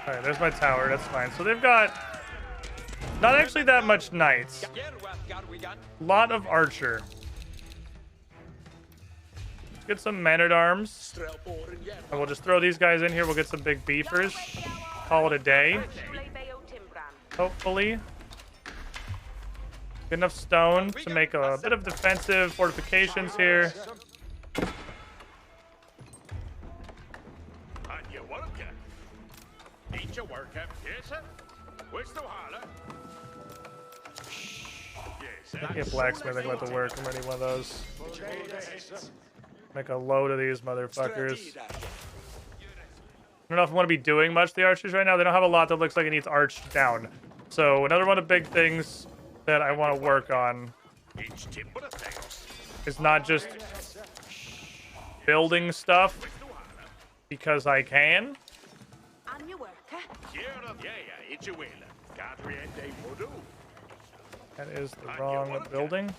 Alright, there's my tower. That's fine. So they've got not actually that much knights. A lot of archer. Let's get some men-at-arms. And we'll just throw these guys in here. We'll get some big beefers. Call it a day. Hopefully. Get enough stone to make a bit of defensive fortifications here. Get blacksmithing with the work. I'm ready one of those. Make a load of these motherfuckers. I don't know if I want to be doing much to the archers right now. They don't have a lot that looks like it needs arched down. So another one of the big things that I want to work on is not just building stuff because I can. That is the wrong building.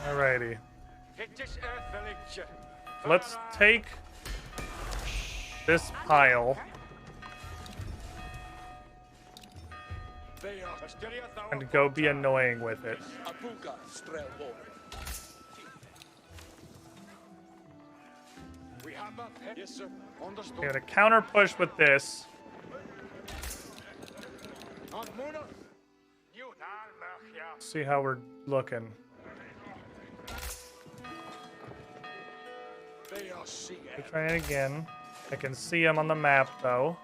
Alrighty. Let's take this pile and go be annoying with it. I'm gonna counter push with this. See how we're looking. We're trying it again. I can see him on the map though.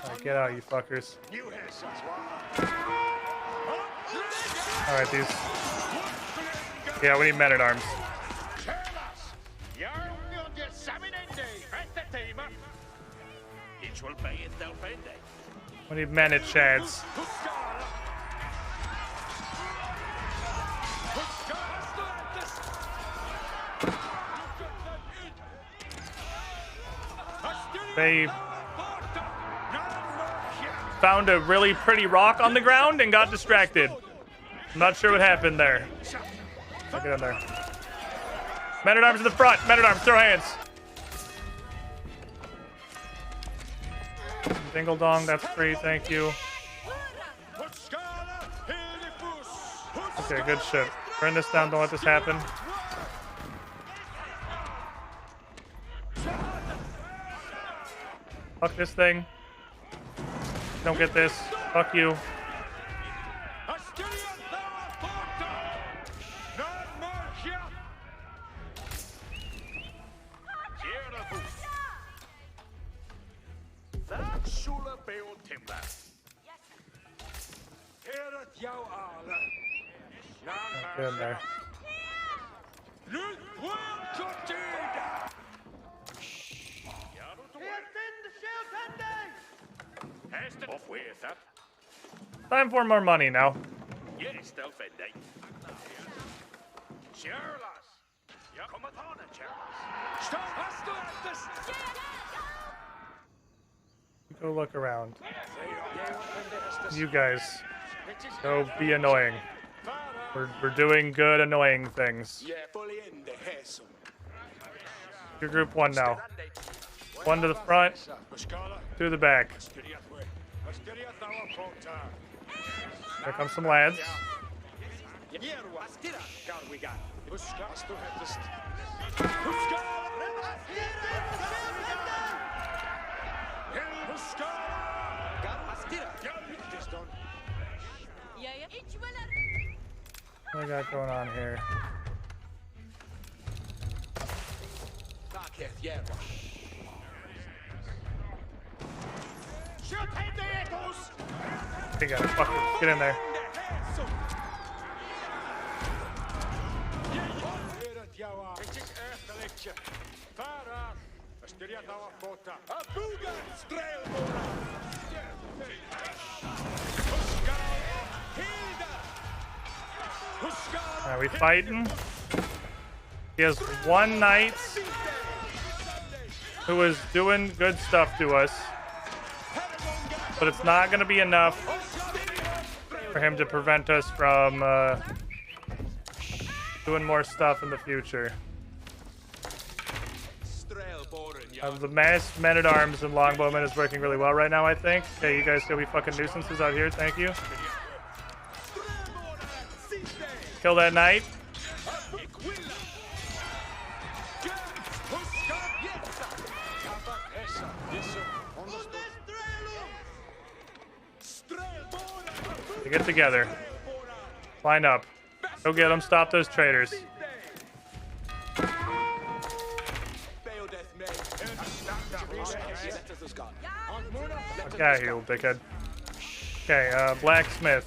Alright, get out, you fuckers. Alright, these. Yeah, we need men at arms. We need men at shads. They found a really pretty rock on the ground and got distracted. I'm not sure what happened there. Get in there. Men at arms in the front. Men at arms, throw hands. Dingle dong, that's free, thank you. Okay, good shit. Burn this down, don't let this happen. Fuck this thing. Don't get this. Fuck you. Get in there. Time for more money now. Go look around. You guys, go be annoying. We're doing good annoying things. You're group one now. One to the front, two to the back. Here come some lads. What do we got going on here? You got it, fucker. Get in there. Are we fighting? He has one knight who is doing good stuff to us, but it's not going to be enough for him to prevent us from doing more stuff in the future. The mass men-at-arms and longbowmen is working really well right now, I think. Okay, you guys go be fucking nuisances out here. Thank you. Kill that knight. Get together. Line up. Go get them. Stop those traitors. Get out of here, you dickhead. Okay, blacksmith.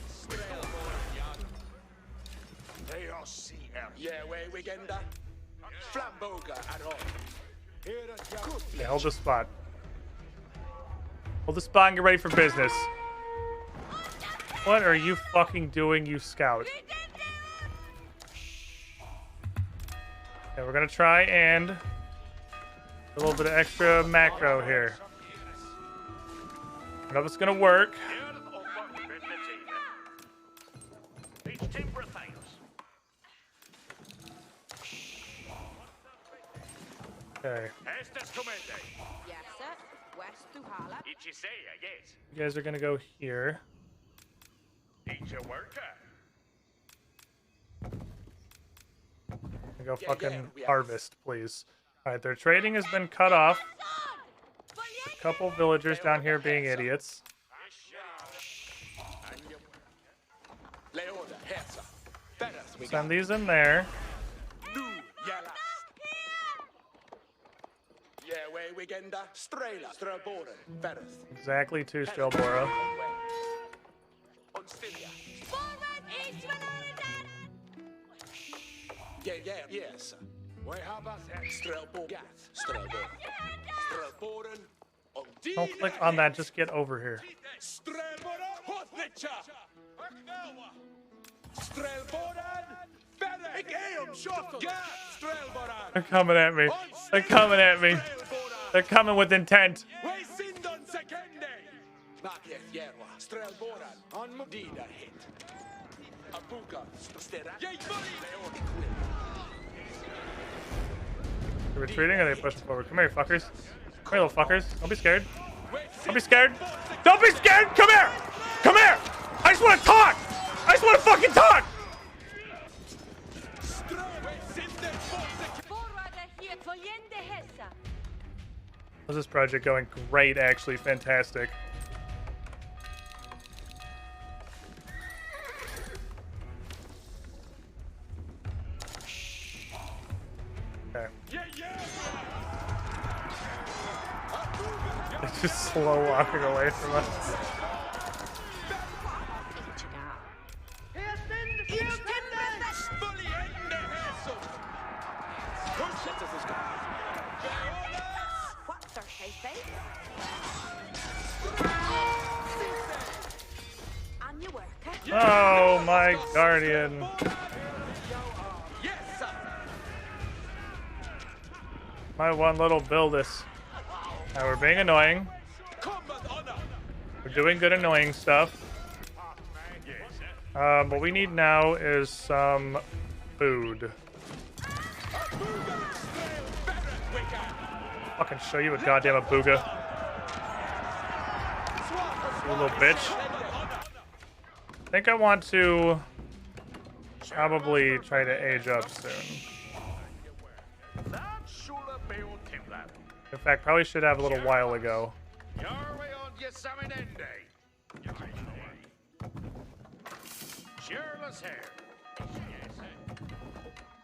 Yeah, hold the spot. Hold the spot and get ready for business. What are you fucking doing, you scout? Okay, we're gonna try and a little bit of extra macro here. I know if it's gonna work. Okay. You guys are gonna go here. Go fucking harvest, please. Alright, their trading has been cut off. A couple villagers down here being idiots. Send these in there. Exactly 2 Strelbora. Yes. Don't click on that, just get over here. They're coming at me. They're coming at me. They're coming with intent. They're retreating or are they pushing forward? Come here, fuckers. Come here, little fuckers. Don't be scared. Don't be scared. Don't be scared! Come here! Come here! I just want to talk! I just want to fucking talk! How's this project going? Great, actually. Fantastic. Okay. It's just slow walking away from us. Oh, my guardian. My one little buildus. Now we're being annoying. We're doing good annoying stuff. What we need now is some food. Fucking show you a goddamn abooga. You little bitch. I think I want to probably try to age up soon. In fact, probably should have a little while ago.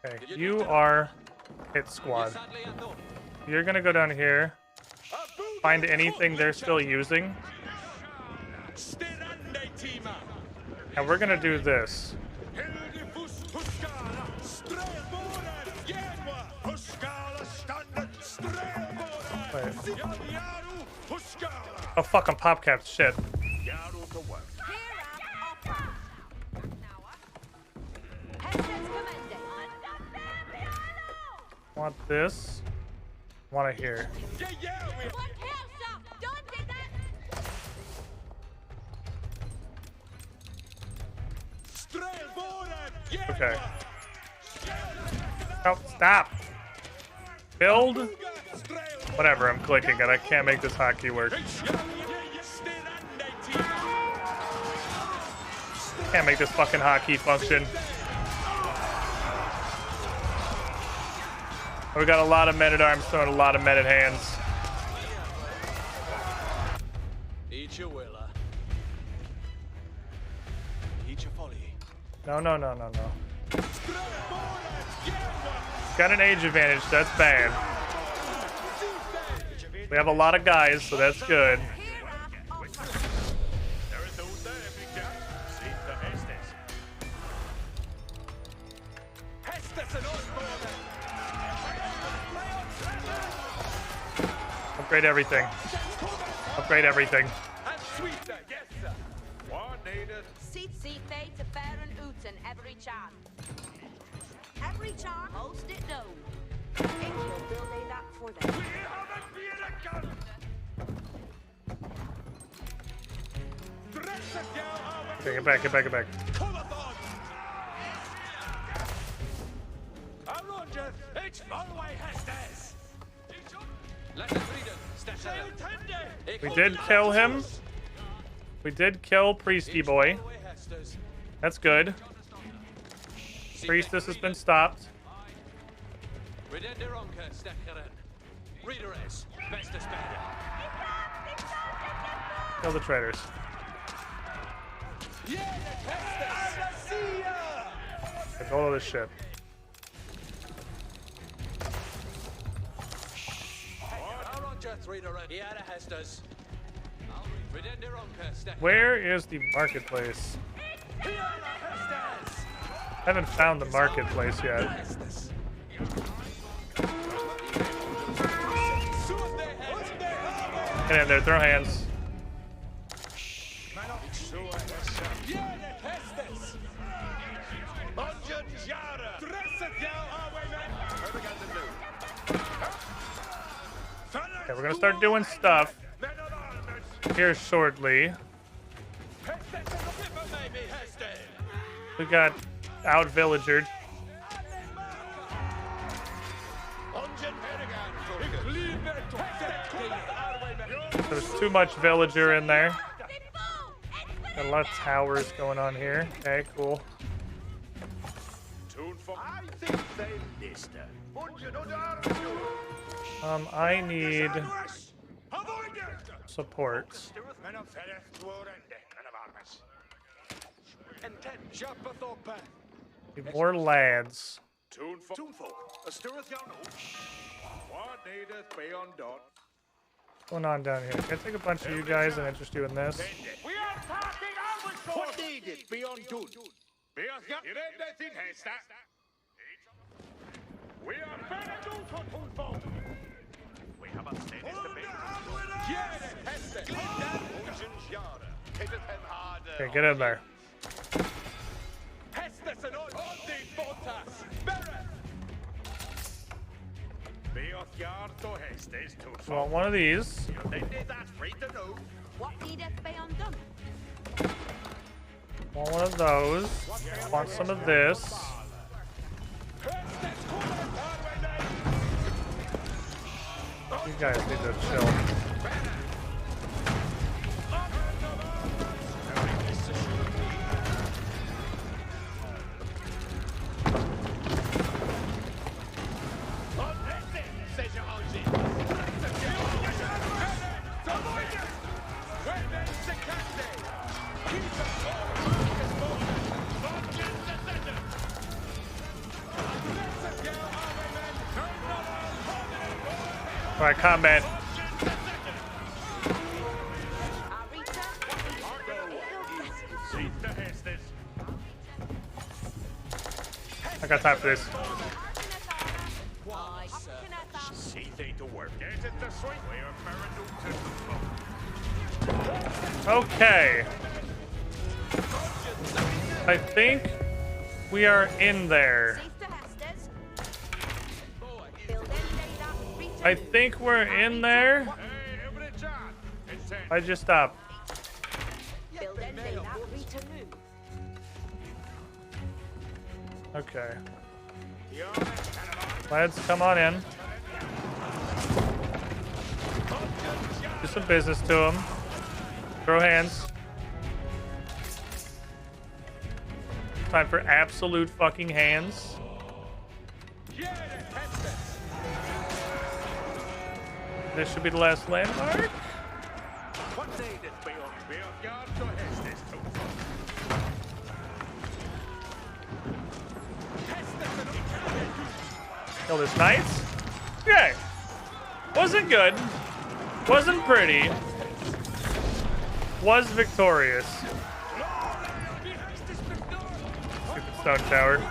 Okay, you are hit squad. You're gonna go down here, find anything they're still using, and we're gonna do this. Wait. Oh fuck, I'm pop capped. Shit. Want this? Want to hear? Okay. Oh, stop. Build. Whatever, I'm clicking it. I can't make this hotkey work. Can't make this fucking hotkey function. We got a lot of men-at-arms throwing a lot of men-at-hands. No. Got an age advantage, that's bad. We have a lot of guys, so that's good. Upgrade everything. Upgrade everything. Seat fade to fair and Uten every chan. Every chan, most it do. If you'll build a that for them. Okay, get back, get back, get back. We did kill him. We did kill Priesty Boy. That's good. Priestess has been stopped. Kill the traitors. Control of this ship. Where is the marketplace? Haven't found the marketplace yet. Get in there, throw hands. Okay, we're gonna start doing stuff here shortly. We got out villagered. There's too much villager in there. Got a lot of towers going on here. Okay, cool. I need support. Need more lads. What's going on down here? Can I take a bunch of you guys and interest you in this? Okay, get in there. You want one of these? Want one of those? Want some of this? You guys need to chill. All right, combat. I got time for this. Okay. I think we are in there. I think we're in there. I just stopped. Okay. Lads, come on in. Do some business to him. Throw hands. Time for absolute fucking hands. This should be the last landmark. Kill this knights. Okay. Wasn't good. Wasn't pretty. Was victorious. Stupid stone tower.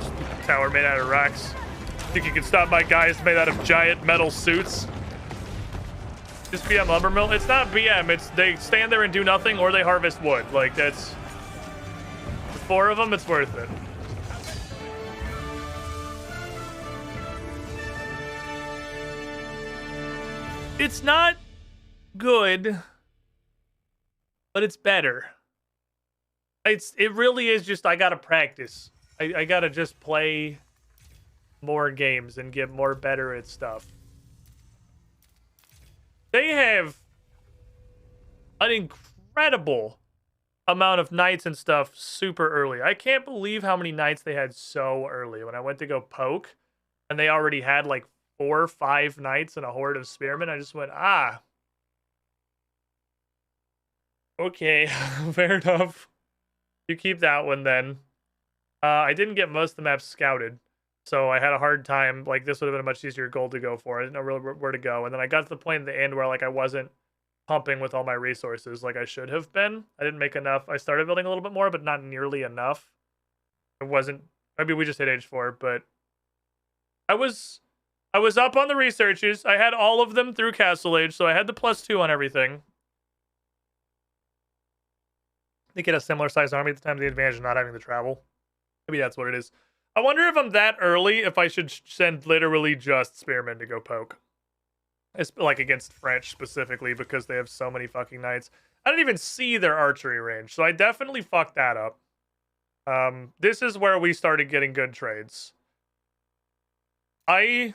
Stupid tower made out of rocks. Think you can stop my guys made out of giant metal suits? Just BM lumber mill. It's not BM. It's they stand there and do nothing, or they harvest wood. Like that's 4 of them. It's worth it. It's not good, but it's better. It really is just I gotta practice. I gotta just play more games and get more better at stuff. They have an incredible amount of knights and stuff super early. I can't believe how many knights they had so early. When I went to go poke, and they already had like 4 or 5 knights and a horde of spearmen, I just went, ah. Okay, fair enough. You keep that one then. I didn't get most of the maps scouted, so I had a hard time. Like, this would have been a much easier goal to go for. I didn't know really where to go. And then I got to the point at the end where, like, I wasn't pumping with all my resources like I should have been. I didn't make enough. I started building a little bit more, but not nearly enough. It wasn't... Maybe we just hit age 4, but... I was up on the researches. I had all of them through Castle Age, so I had the +2 on everything. They get a similar sized army at the time of the advantage of not having to travel. Maybe that's what it is. I wonder if I'm that early, if I should send literally just spearmen to go poke. It's like against French specifically because they have so many fucking knights. I didn't even see their archery range, so I definitely fucked that up. This is where we started getting good trades. I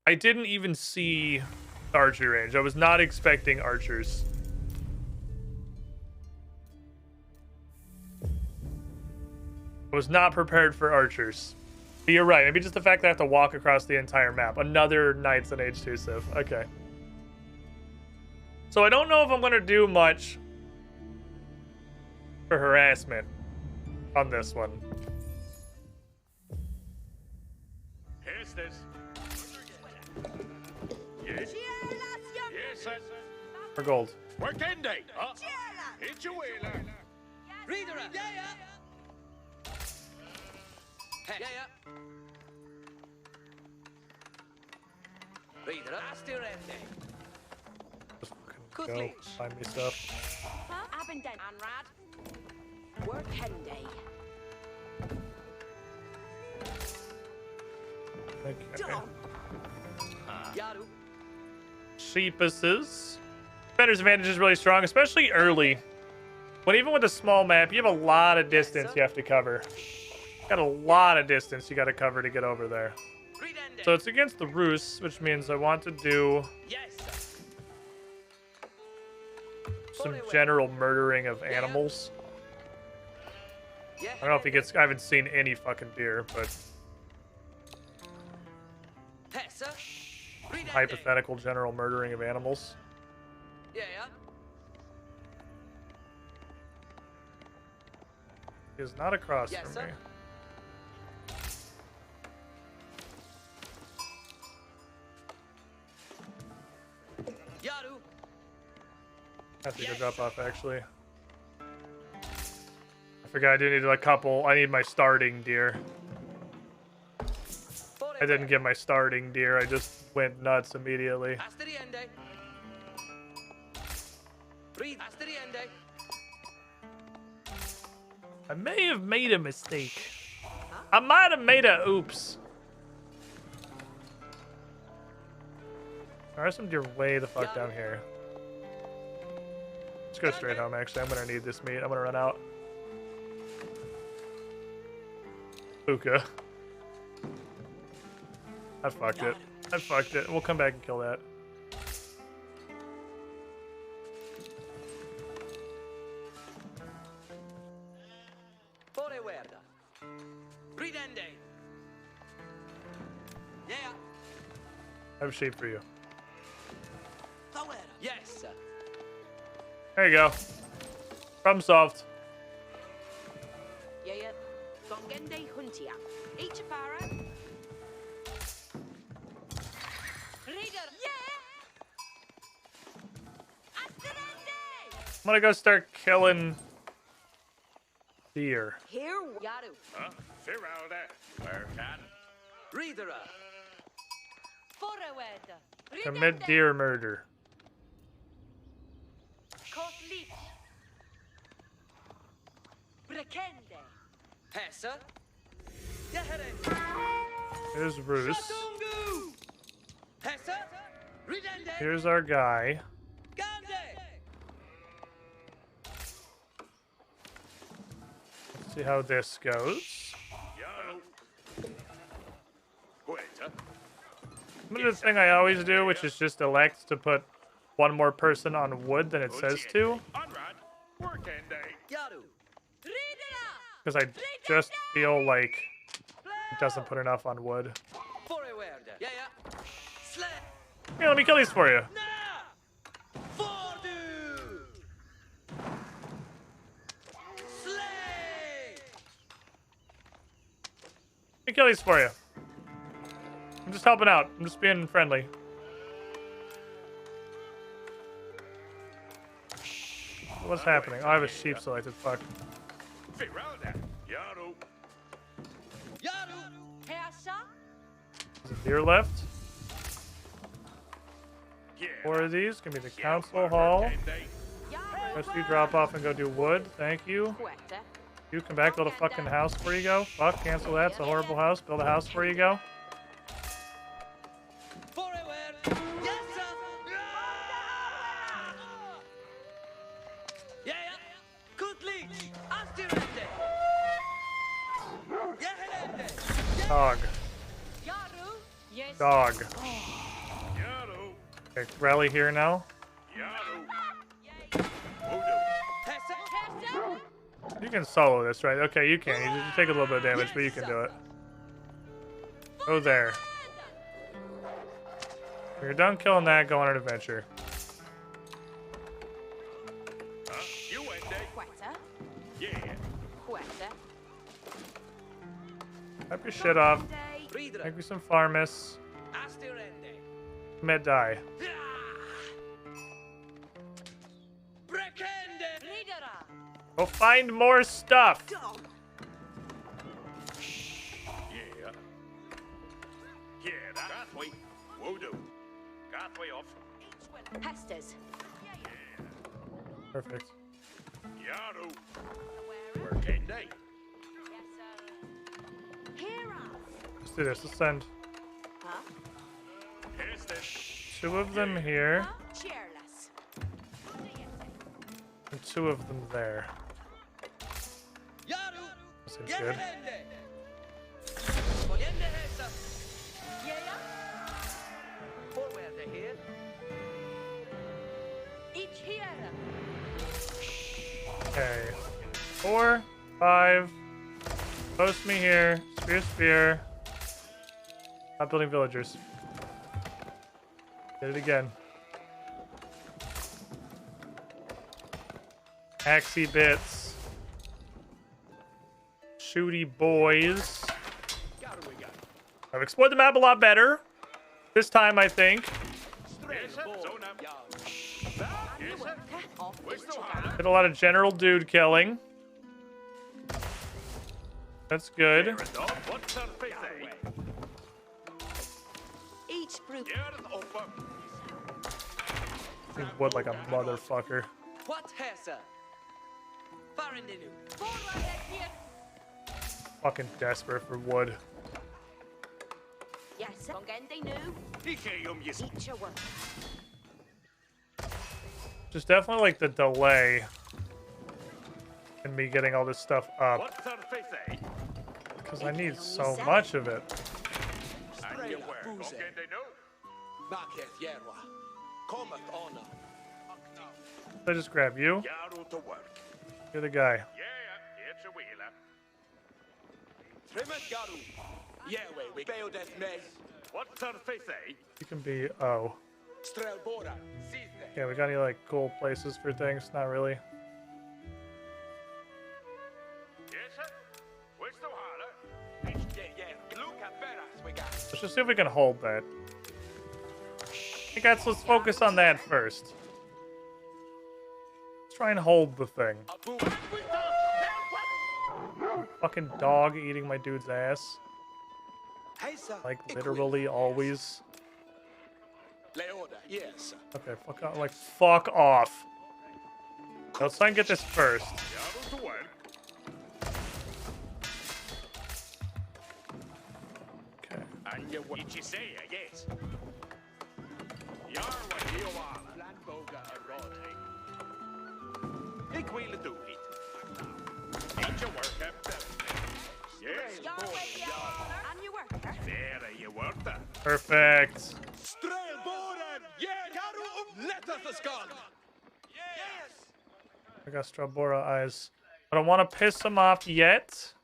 didn't even see the archery range. I was not expecting archers. I was not prepared for archers. But you're right. Maybe just the fact that I have to walk across the entire map. Another Knights in Age 2 Civ. Okay. So I don't know if I'm going to do much for harassment on this one. Here's this. Yes. Yes, sir. For gold. Work in day. Hit your wheeler. Reader, yeah. Yeah. Reader, still ending. Just fucking go find me stuff. Abenden, Anrad. Work Henday. Okay. Yaru. Sheepuses. Defender's advantage is really strong, especially early. When even with a small map, you have a lot of distance you have to cover. Got a lot of distance you got to cover to get over there. So it's against the Rus, which means I want to do some general murdering of animals. I don't know if he gets... I haven't seen any fucking deer, but... Hypothetical general murdering of animals. He is not across from me. I have to go drop off, actually. I forgot I do need a couple. I need my starting deer. I didn't get my starting deer. I just went nuts immediately. I may have made a mistake. I might have made a oops. There are some deer way the fuck down here. Let's go straight home, actually. I'm gonna need this meat. I'm gonna run out. Puka. I fucked it. I fucked it. We'll come back and kill that. I have a sheep for you. Yes. There you go. Problem solved. Yeah. Gongende Huntia. Ichapara. Reader. I'm gonna go start killing deer. Here, Yaru. Firalda. Where can? Reader. Forward. Commit deer murder. Here's Roos. Here's our guy. Let's see how this goes. I'm gonna do the thing I always do, which is just elect to put one more person on wood than it says to. Because I just feel like it doesn't put enough on wood. Here, let me kill these for you. Let me kill these for you. I'm just helping out. I'm just being friendly. What's happening? Oh, I have a sheep selected. Fuck. There's a deer left. 4 of these. Give me the council hall. Rest of you drop off and go do wood. Thank you. You come back, build a fucking house where you go. Fuck, cancel that. It's a horrible house. Build a house where you go. Dog. Dog. Okay, rally here now. You can solo this, right? Okay, you can. You take a little bit of damage, but you can do it. Go there. When you're done killing that, go on an adventure. Wipe your shit off. Make me some farmus. Commit die. Go find more stuff. Perfect. Let's do this. Let's send 2 of them here. And 2 of them there. Seems good. Okay. 4, 5. Post me here. Spear. Not building villagers. Did it again. Axie bits. Shooty boys. I've explored the map a lot better. This time, I think. Did a lot of general dude killing. That's good. Wood like a motherfucker. Fucking desperate for wood. Just definitely like the delay in me getting all this stuff up. Because I need so much of it. I just grab you. You're the guy. You can be O. Yeah, we got any like cool places for things? Not really. Let's just see if we can hold that. Hey guys, let's focus on that first. Let's try and hold the thing. Fucking dog eating my dude's ass. Like literally always. Yes. Okay, fuck off. Like, fuck off. Let's try and get this first. Okay. And you what you say, yes. Yarwa Yoala. Landboga Erote. Ik will do it. Ain't your work up there? Yes. And you work. There you work there. Perfect. Strelboren! Yeah, let us go. Yes. I got Strabora eyes. I don't want to piss him off yet.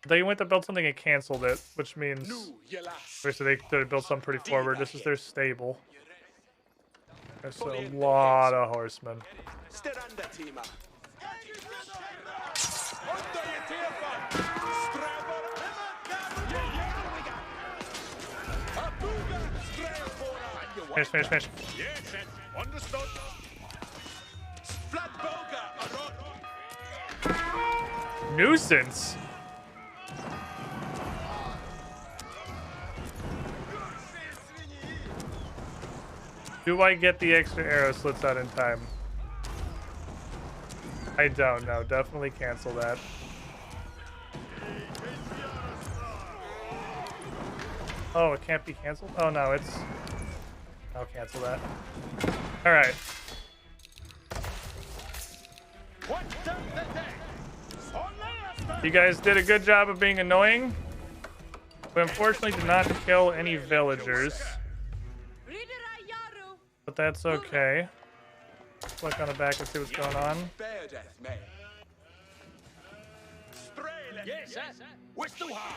They went to build something and canceled it, which means obviously they built something pretty forward. This is their stable. There's a lot of horsemen. Finish. Yes, understood. Nuisance. Do I get the extra arrow slits out in time? I don't know. Definitely cancel that. Oh, it can't be canceled? Oh, no, it's... I'll cancel that. Alright. You guys did a good job of being annoying. We unfortunately did not kill any villagers. But that's okay. Click on the back and see what's going on.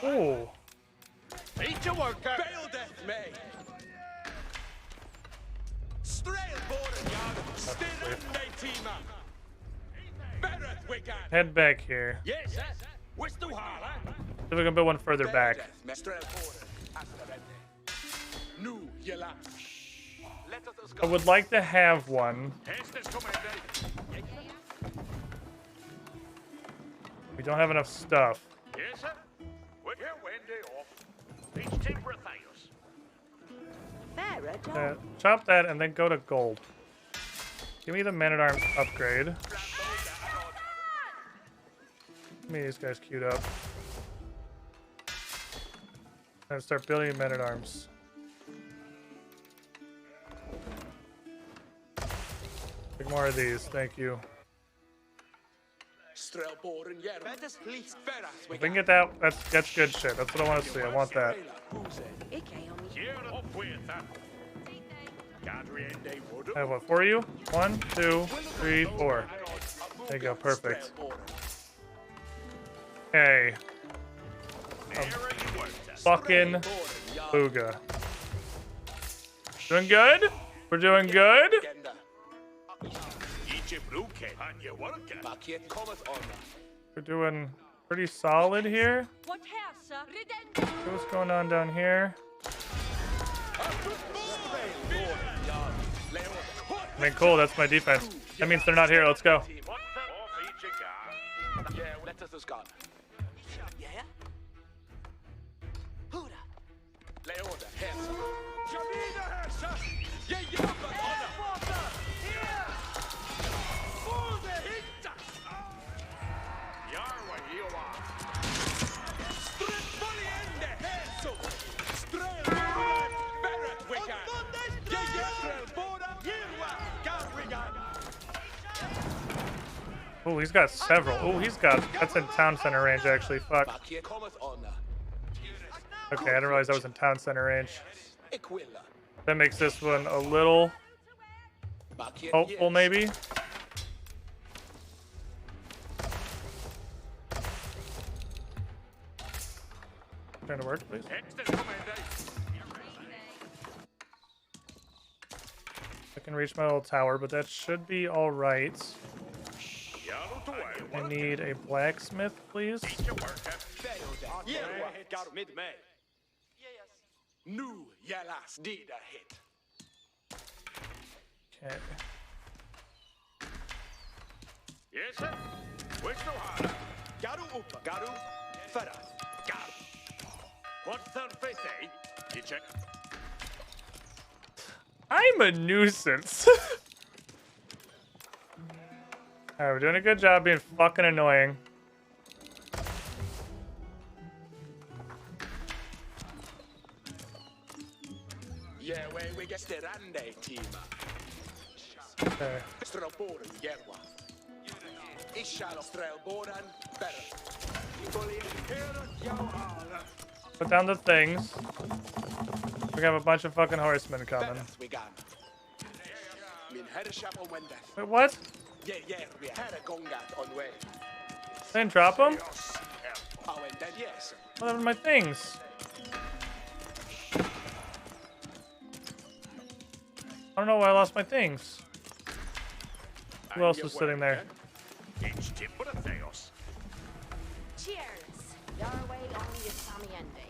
Oh. Head back here. See if we can build one further back. I would like to have one. We don't have enough stuff. Chop that and then go to gold. Give me the man-at-arms upgrade. Give me these guys queued up. And start building men-at-arms. Take more of these, thank you. If we can get that, that's good shit. That's what I want to see. I want that. I have what for you? 1, 2, 3, 4. There you go, perfect. Okay. Fucking booga. Doing good? We're doing good? We're doing pretty solid here. What's going on down here? I mean, cool, that's my defense. That means they're not here, let's go. Oh, he's got several. Oh, that's in town center range, actually. Fuck. Okay, I didn't realize that was in town center range. That makes this one a little hopeful, maybe. Trying to work, please. I can reach my little tower, but that should be all right. I need a blacksmith, please. Okay. I'm a nuisance. Alright, we're doing a good job being fucking annoying. Yeah, we get the Rande team. Okay. Strelboren, Jerwa. Ishal Strelboren, better. Put down the things. We have a bunch of fucking horsemen coming. Wait, what? Yeah, we had a gongat on way. Didn't drop them? Oh, and then yes. What happened to my things? I don't know why I lost my things. Who else was sitting there? Cheers. Your way only is Samiende.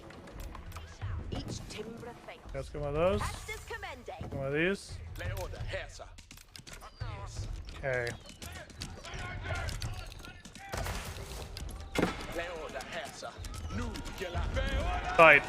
Each timber thing. Let's get one of those. Estes commende. One of these. Okay. Fight.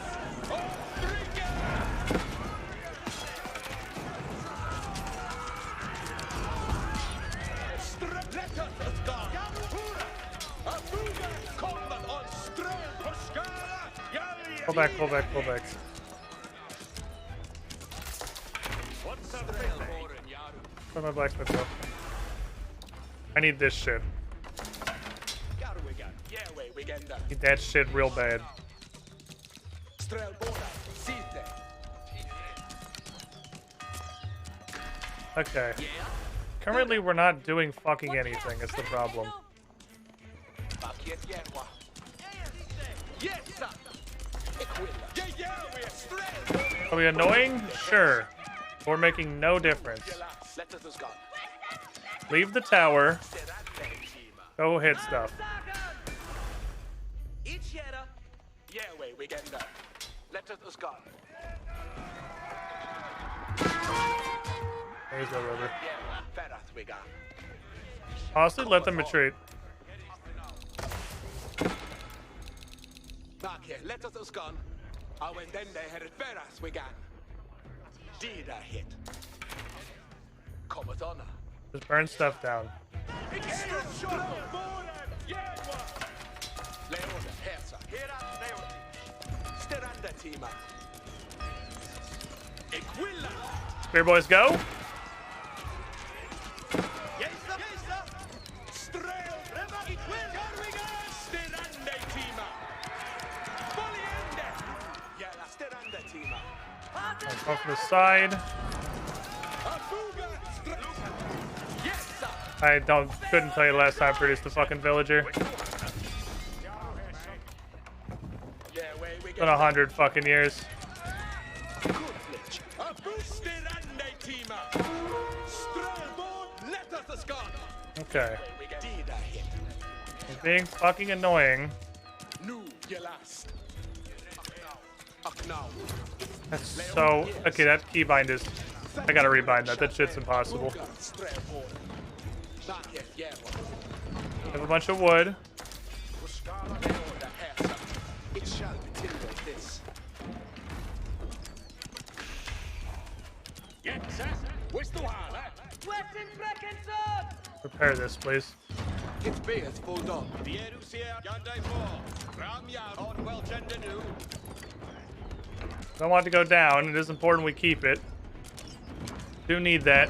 Pull back, pull back, pull back. Where's my blacksmith go? I need this shit. Need that shit real bad. Okay. Currently, we're not doing fucking anything. It's the problem. Are we annoying? Sure. We're making no difference. Leave the tower. Go hit stuff. There's no rubber. Honestly, let them retreat. Let us gone. I went then they had it better as we got. Did I hit? Come on. Just burn stuff down. Spear boys go. Off the side. I couldn't tell you last time I produced the fucking villager. It's been 100 fucking years. Okay. He's being fucking annoying. That's so... Okay, that keybind is... I gotta rebind that. That shit's impossible. I have a bunch of wood. Repair this, please. Don't want it to go down. It is important we keep it. Do need that.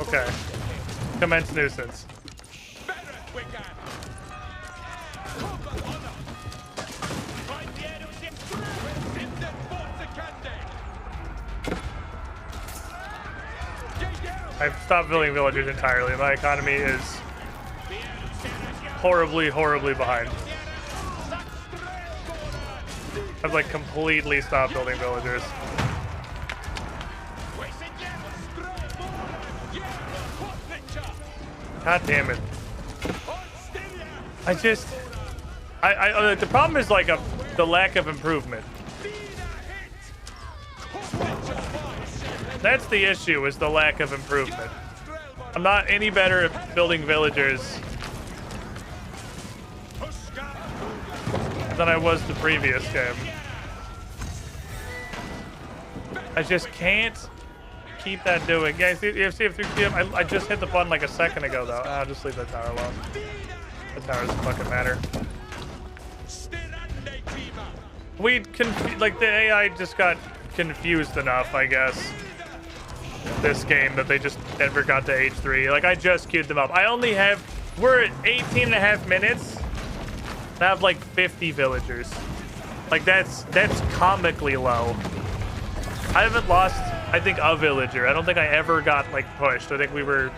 Okay. Commence nuisance. I've stopped building villagers entirely. My economy is horribly, horribly behind. I've like completely stopped building villagers. God damn it. The problem is like the lack of improvement. That's the issue, is the lack of improvement. I'm not any better at building villagers than I was the previous game. I just can't keep that doing. Yeah, see if 3 PM. I just hit the button like a second ago though. I'll just leave that tower alone. The tower doesn't fucking matter. Like the AI just got confused enough, I guess, this game, that they just never got to H3. Like, I just queued them up. We're at 18 and a half minutes. I have like 50 villagers. Like, that's comically low. I haven't lost, I think, a villager. I don't think I ever got like pushed. I think we were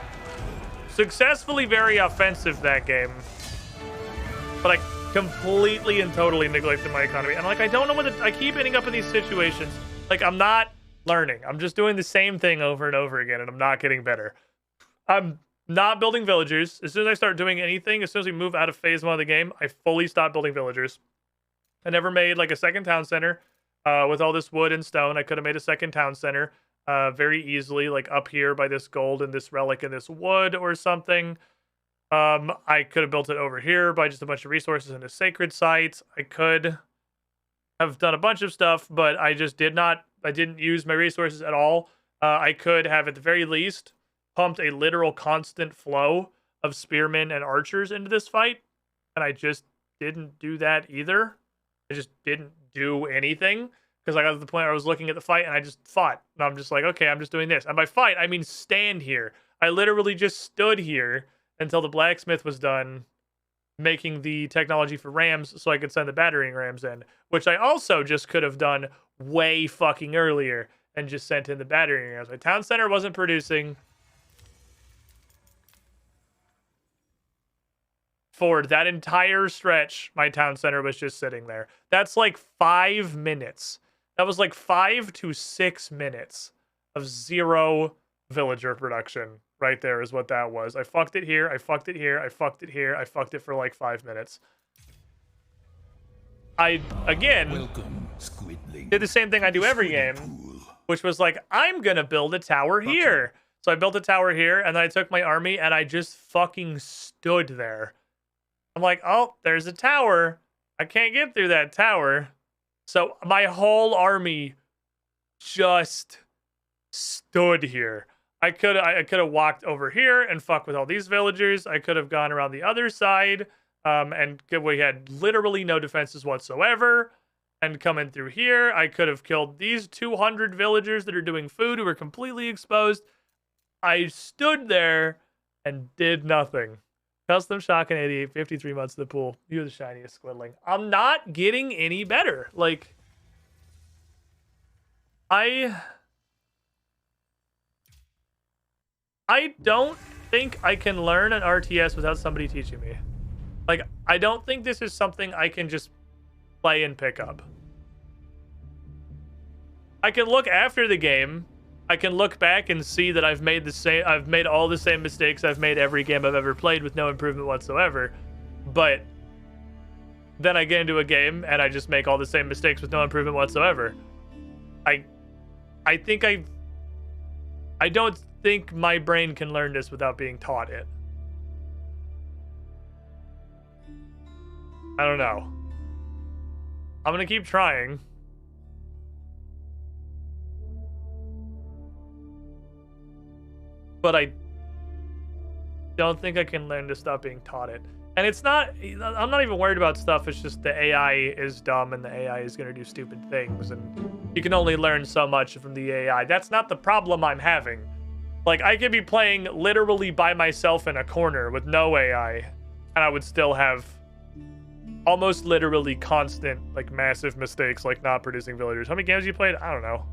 successfully very offensive that game, but I completely and totally neglected my economy. And like, I don't know what I keep ending up in these situations. Like, I'm not learning. I'm just doing the same thing over and over again, and I'm not getting better. I'm not building villagers. As soon as I start doing anything, as soon as we move out of phase 1 of the game, I fully stop building villagers. I never made like a second town center with all this wood and stone. I could have made a second town center very easily, like up here by this gold and this relic and this wood or something. I could have built it over here by just a bunch of resources in a sacred site. I could have done a bunch of stuff, but I just did not. I didn't use my resources at all. I could have, at the very least, pumped a literal constant flow of spearmen and archers into this fight, and I just didn't do that either. I just didn't do anything because I got to the point where I was looking at the fight and I just fought. And I'm just like, okay, I'm just doing this. And by fight, I mean stand here. I literally just stood here until the blacksmith was done making the technology for rams so I could send the battering rams in, which I also just could have done way fucking earlier and just sent in the battering rams. My town center wasn't producing. For that entire stretch, my town center was just sitting there. That's like 5 minutes. That was like 5 to 6 minutes of zero villager production. Right there is what that was. I fucked it here. I fucked it here. I fucked it here. I fucked it for like 5 minutes. I, again, did the same thing I do every game, which was like, I'm going to build a tower here. So I built a tower here, and then I took my army, and I just fucking stood there. I'm like, oh, there's a tower. I can't get through that tower. So my whole army just stood here. I could have walked over here and fuck with all these villagers. I could have gone around the other side, and we had literally no defenses whatsoever. And coming through here, I could have killed these 200 villagers that are doing food who were completely exposed. I stood there and did nothing. Custom shotgun 88, 53 months in the pool. You're the shiniest squidling. I'm not getting any better. Like, I don't think I can learn an RTS without somebody teaching me. Like, I don't think this is something I can just play and pick up. I can look after the game. I can look back and see that I've made all the same mistakes I've made every game I've ever played with no improvement whatsoever. But then I get into a game and I just make all the same mistakes with no improvement whatsoever. I don't think my brain can learn this without being taught it. I don't know. I'm gonna keep trying. But I don't think I can learn to stop being taught it. And it's not, I'm not even worried about stuff. It's just the AI is dumb and the AI is going to do stupid things. And you can only learn so much from the AI. That's not the problem I'm having. Like, I could be playing literally by myself in a corner with no AI, and I would still have almost literally constant, like, massive mistakes, like not producing villagers. How many games you played? I don't know.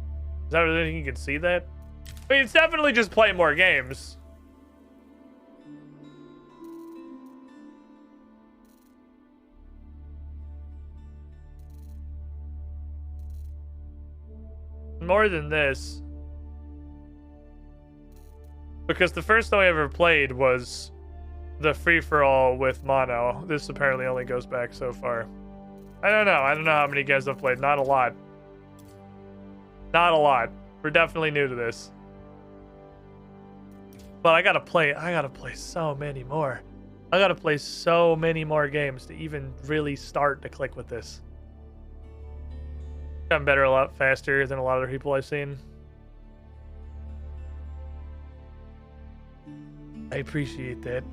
Is that anything you can see that? I mean, it's definitely just play more games. More than this. Because the first time I ever played was the free-for-all with mono. This apparently only goes back so far. I don't know. I don't know how many games I've played. Not a lot. Not a lot. We're definitely new to this. But I gotta play so many more. I gotta play so many more games to even really start to click with this. I'm better a lot faster than a lot of other people I've seen. I appreciate that.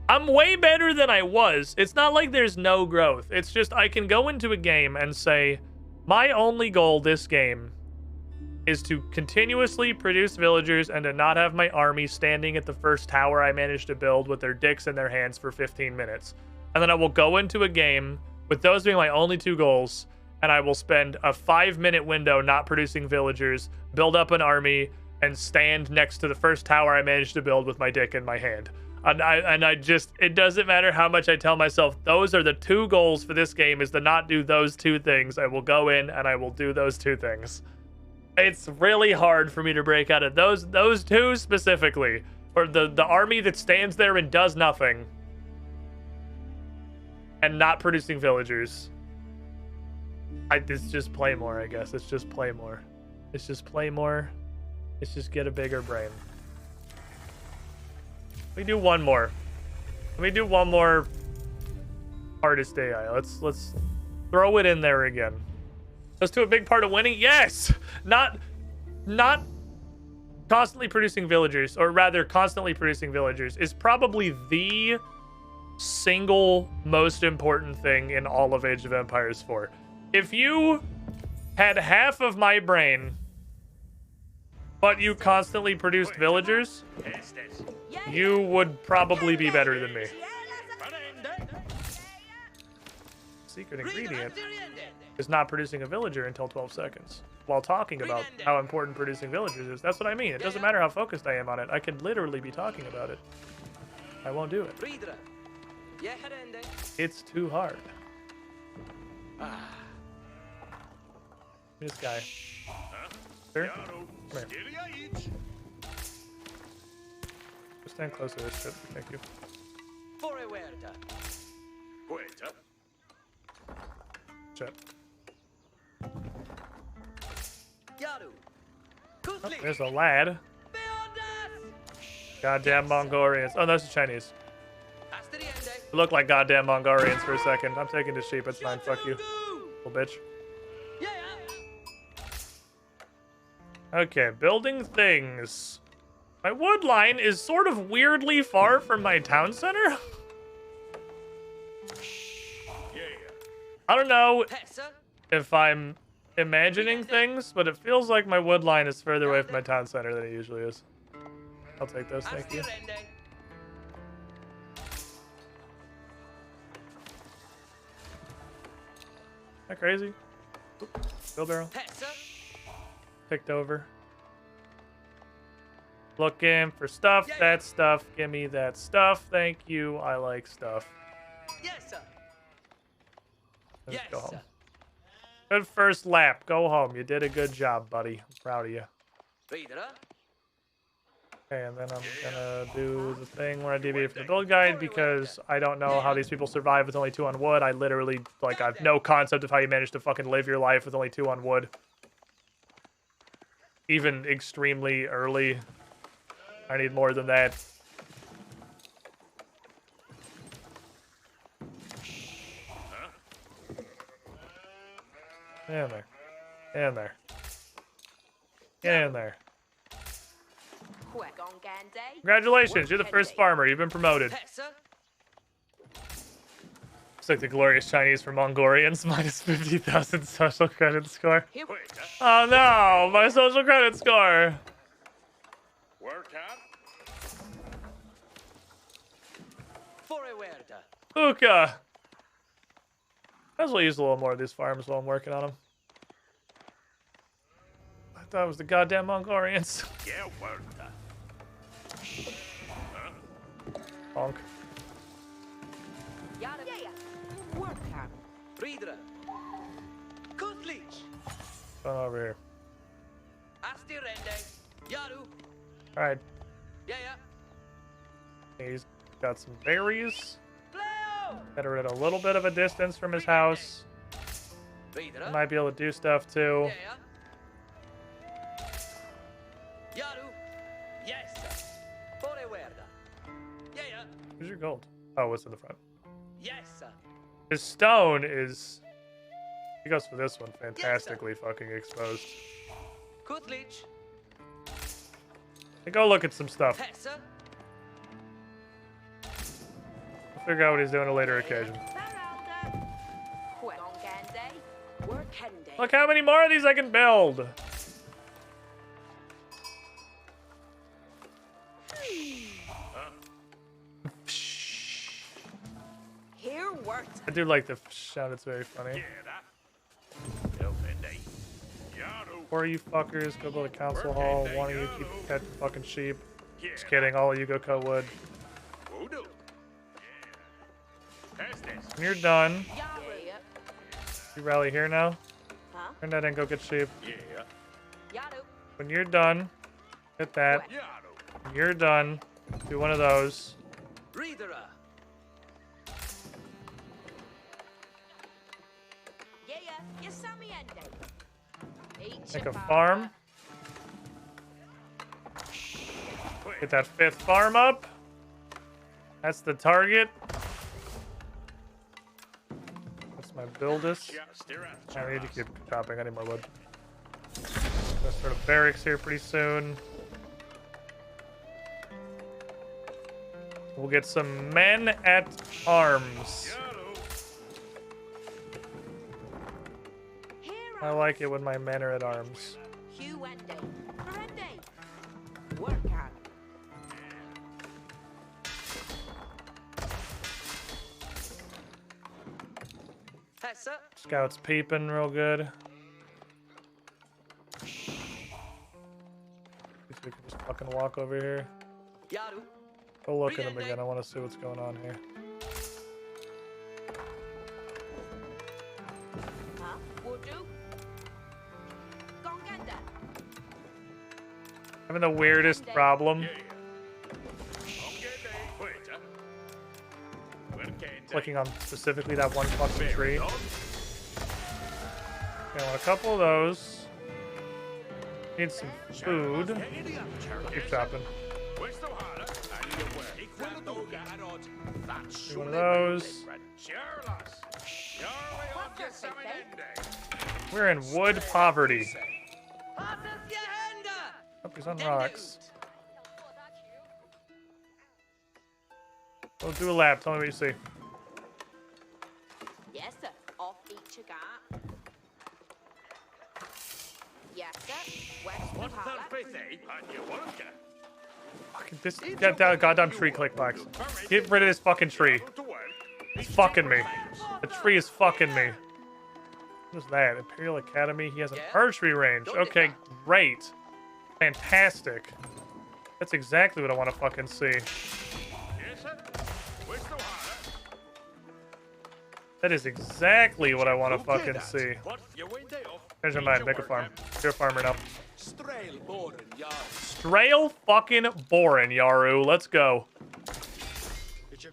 I'm way better than I was. It's not like there's no growth. It's just I can go into a game and say, my only goal this game is to continuously produce villagers and to not have my army standing at the first tower I managed to build with their dicks in their hands for 15 minutes. And then I will go into a game with those being my only two goals, and I will spend a 5-minute window not producing villagers, build up an army, and stand next to the first tower I managed to build with my dick in my hand. And I just, it doesn't matter how much I tell myself, those are the two goals for this game, is to not do those two things. I will go in and I will do those two things. It's really hard for me to break out of those two specifically. Or the army that stands there and does nothing. And not producing villagers. It's just play more, I guess. It's just play more. It's just play more. It's just get a bigger brain. Let me do one more. Let me do one more hardest AI. Let's throw it in there again. Let's do a big part of winning. Yes! Not constantly producing villagers, or rather constantly producing villagers, is probably the single most important thing in all of Age of Empires 4. If you had half of my brain, but you constantly produced villagers, you would probably be better than me. Secret ingredient is not producing a villager until 12 seconds while talking about how important producing villagers is. That's what I mean. It doesn't matter how focused I am on it. I could literally be talking about it. I won't do it. It's too hard. This guy. Sir? Come here. Just stand close to this shit. Thank you. Shit. Oh, there's a lad. Goddamn Mongolians. Oh, those are Chinese. They look like goddamn Mongolians for a second. I'm taking the sheep. It's fine. Fuck you, little bitch. Okay, building things. My wood line is sort of weirdly far from my town center. I don't know if I'm imagining things, but it feels like my wood line is further away from my town center than it usually is. I'll take those, thank you. Is that crazy? Bill barrel. Picked over. Looking for stuff. That stuff. Give me that stuff. Thank you. I like stuff. Yes, sir. Let's go home. Good first lap. Go home. You did a good job, buddy. I'm proud of you. Okay, and then I'm gonna do the thing where I deviate from the build guide because I don't know how these people survive with only 2 on wood. I literally, like, I have no concept of how you manage to fucking live your life with only 2 on wood. Even extremely early. I need more than that. Get in there. Get in there. Get in there. Congratulations, you're the first farmer. You've been promoted. Looks like the glorious Chinese for Mongolians. Minus 50,000 social credit score. Oh no, my social credit score. Hookah. I will use a little more of these farms while I'm working on them. I thought it was the goddamn Mongolians. Bonk. Going over here. Alright. He's got some berries. Got her at a little bit of a distance from his house. Might be able to do stuff too. Where's your gold? Oh, it's in the front. His stone is... He goes for this one. Fantastically fucking exposed. Hey, go look at some stuff. We'll figure out what he's doing at a later occasion. Look how many more of these I can build. I do like the sound, it's very funny. Four of you fuckers go build a council hall. One of you keep catching fucking sheep. Just kidding, all of you go cut wood. When you're done, you rally here now. Turn that in, go get sheep. When you're done, hit that. When you're done, do one of those. Make a farm. Get that 5th farm up. That's the target. That's my buildest. I need to keep chopping. I need more wood. Gonna start a barracks here pretty soon. We'll get some men at arms. I like it when my men are at arms. Scout's peeping real good. We can just fucking walk over here. Go look at him again. I want to see what's going on here. Having the weirdest problem. Clicking on specifically that one fucking tree. Okay, I want a couple of those. Need some food. Keep chopping. Do one of those. We're in wood poverty. Oh, he's on rocks. We'll do a lap. Tell me what you see. Yes, sir. Off each you got. Yes, sir. West Fucking this goddamn tree click box. Get rid of this fucking tree. It's fucking me. The tree is fucking me. What is that? Imperial Academy. He has an archery range. Okay, great. Fantastic. That's exactly what I want to fucking see. That is exactly what I want to fucking see. Change my mind. Make a farm. You're a farmer now. Strail fucking Boren, Yaru. Let's go. Get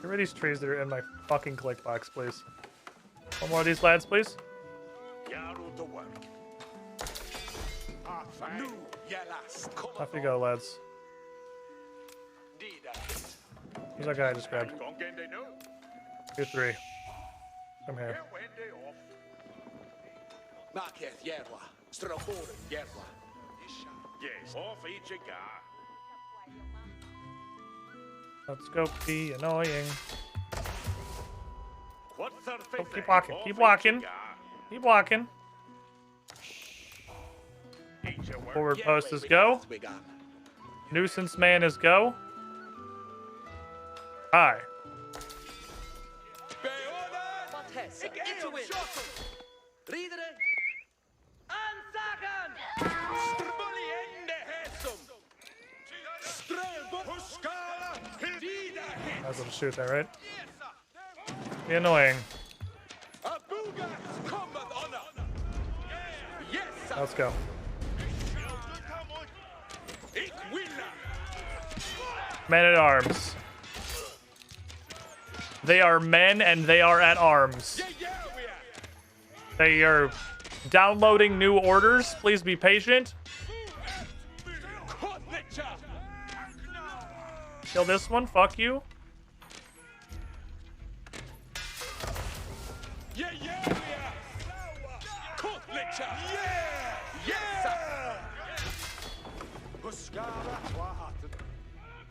rid of these trees that are in my fucking click box, please. One more of these lads, please. Off you go, lads. Who's that guy I just grabbed? You're 3. Come here. Let's go be annoying. Oh, keep walking. Keep walking. Keep walking. Forward post is go. Nuisance man is go. Hi. I was able to shoot that, right? Be annoying. Let's go. Men at arms. They are men and they are at arms. They are downloading new orders. Please be patient. Kill this one. Fuck you.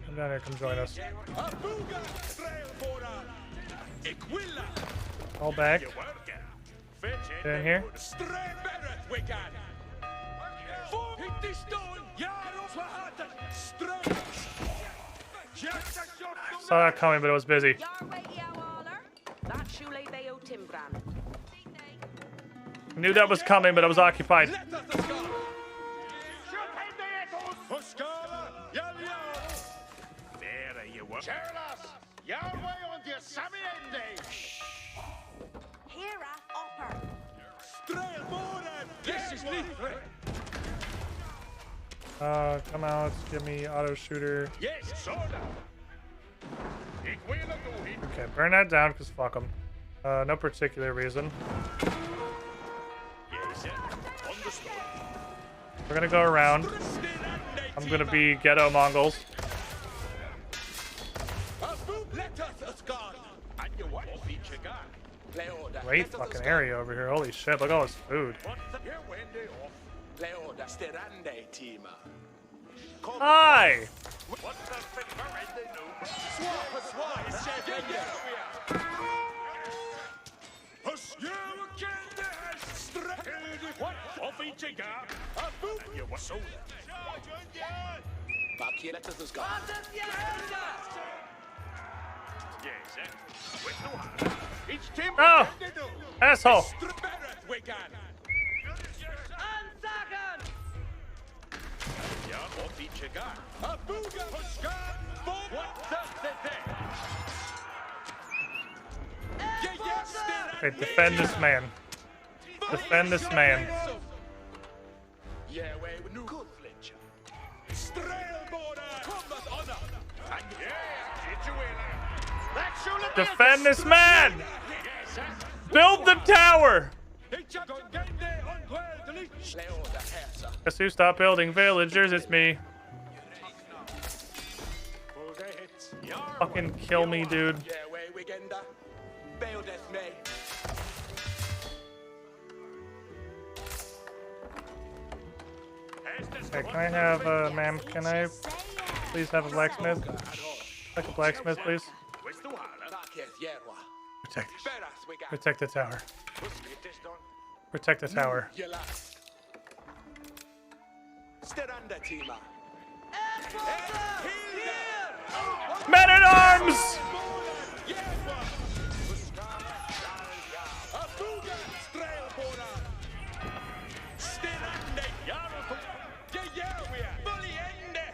Come down here. Come join us. All back. Get in here. Saw that coming, but it was busy. Knew that was coming, but I was occupied. Come out, give me auto shooter. Okay, burn that down, because fuck them. No particular reason. We're gonna go around. I'm gonna be ghetto Mongols. Great fucking area over here. Holy shit, look at all this food. Hi! Oh! Asshole! Okay, defend this man. Defend this man. Defend this man! Build the tower! Guess who stopped building villagers? It's me. Fucking kill me, dude. Okay, can I have, ma'am, can I please have a blacksmith? Like a blacksmith, please. Protect the tower. Protect the tower. Men at arms!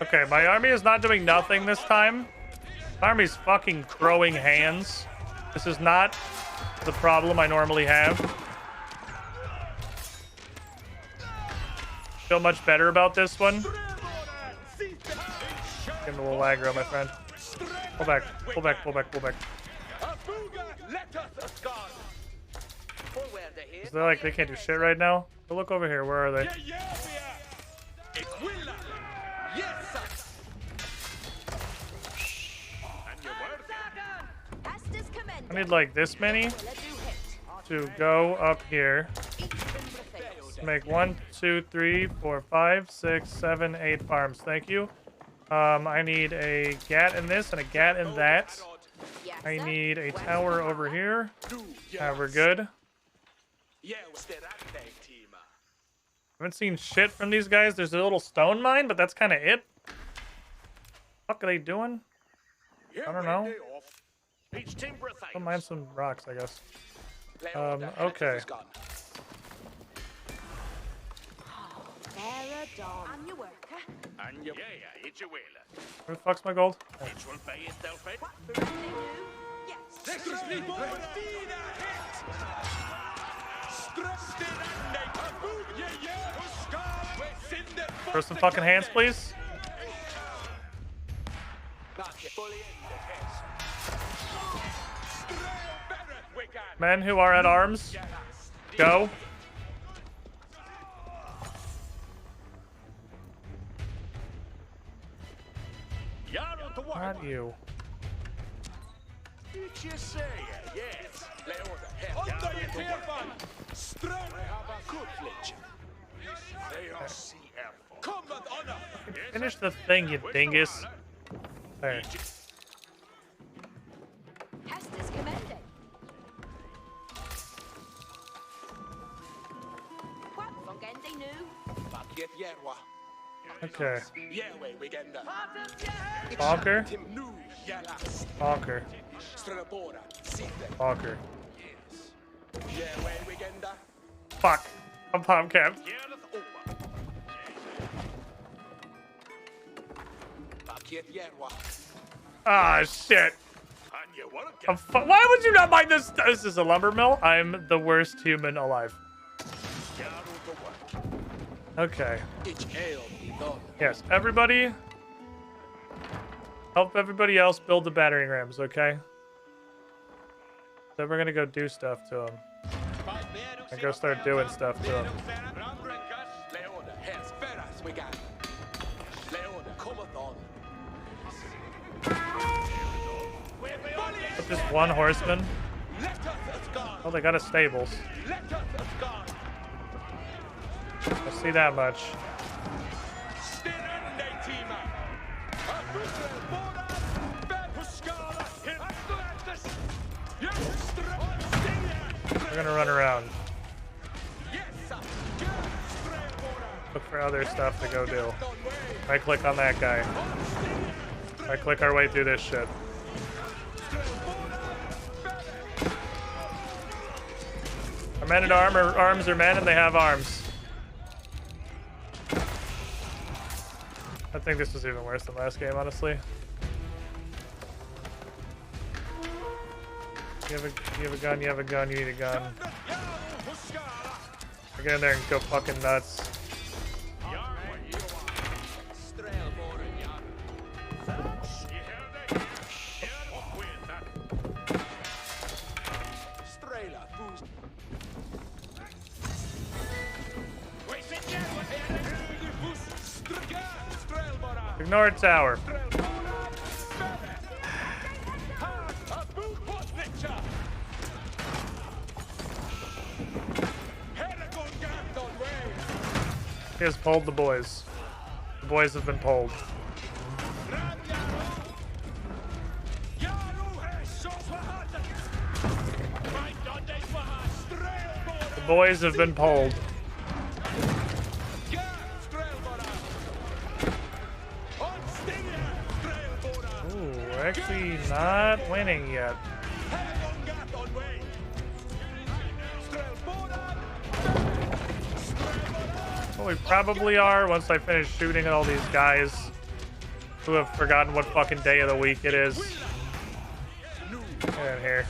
Okay, my army is not doing nothing this time. My army's fucking throwing hands. This is not the problem I normally have. Feel much better about this one. Getting a little aggro, my friend. Pull back, pull back, pull back, pull back. Is they like they can't do shit right now? But look over here, where are they? I need like this many to go up here. Make 1, 2, 3, 4, 5, 6, 7, 8 farms. Thank you. I need a gat in this and a gat in that. I need a tower over here. We're good. Haven't seen shit from these guys. There's a little stone mine, but that's kind of it. What are they doing? I don't know. Don't mind some rocks, I guess. Okay. Where the fuck's my gold? Oh. Throw some fucking hands, please. Men who are at arms, go. Not you. Finish the thing, you dingus. There. Hester's commending. What fungendi nu? Okay. Bonker. Bonker. Bonker. Fuck. I'm pop cap. Ah, shit. Why would you not mind this? This is a lumber mill. I'm the worst human alive. Okay. Yes, everybody. Help everybody else build the battering rams, okay? Then we're gonna go do stuff to them. And go start doing stuff to them. Just one horseman. Oh, they got a stables. I see that much. We're gonna run around. Look for other stuff to go do. Right click on that guy. Right click our way through this shit. Our men at arms are men and they have arms. I think this was even worse than last game, honestly. You have a gun, you have a gun, you need a gun. Get in there and go fucking nuts. Ignore tower. He has pulled the boys. The boys have been pulled. The boys have been pulled. Ooh, we're actually not winning yet. Well, we probably are once I finish shooting at all these guys who have forgotten what fucking day of the week it is. Get in here.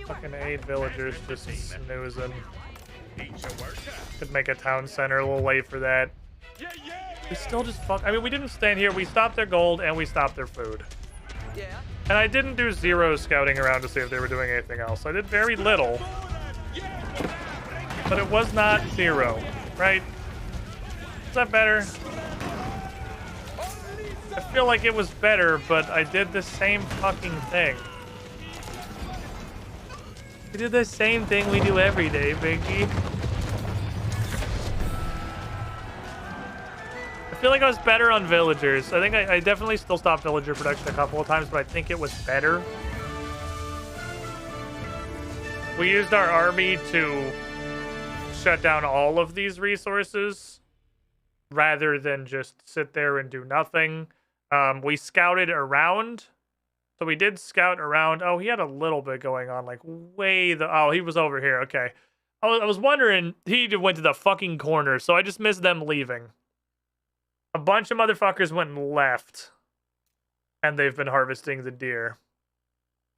Fucking 8 villagers just snoozing. Could make a town center a little late for that. We still just fuck. I mean, we didn't stand here. We stopped their gold and we stopped their food. And I didn't do zero scouting around to see if they were doing anything else. I did very little. But it was not zero, right? Is that better? I feel like it was better, but I did the same fucking thing. We did the same thing we do every day, Biggie. I feel like I was better on villagers. I think I definitely still stopped villager production a couple of times, but I think it was better. We used our army to shut down all of these resources rather than just sit there and do nothing. We scouted around. So we did scout around. Oh, he had a little bit going on, like way the... Oh, he was over here. Okay. I was wondering, he went to the fucking corner, so I just missed them leaving. A bunch of motherfuckers went and left. And they've been harvesting the deer.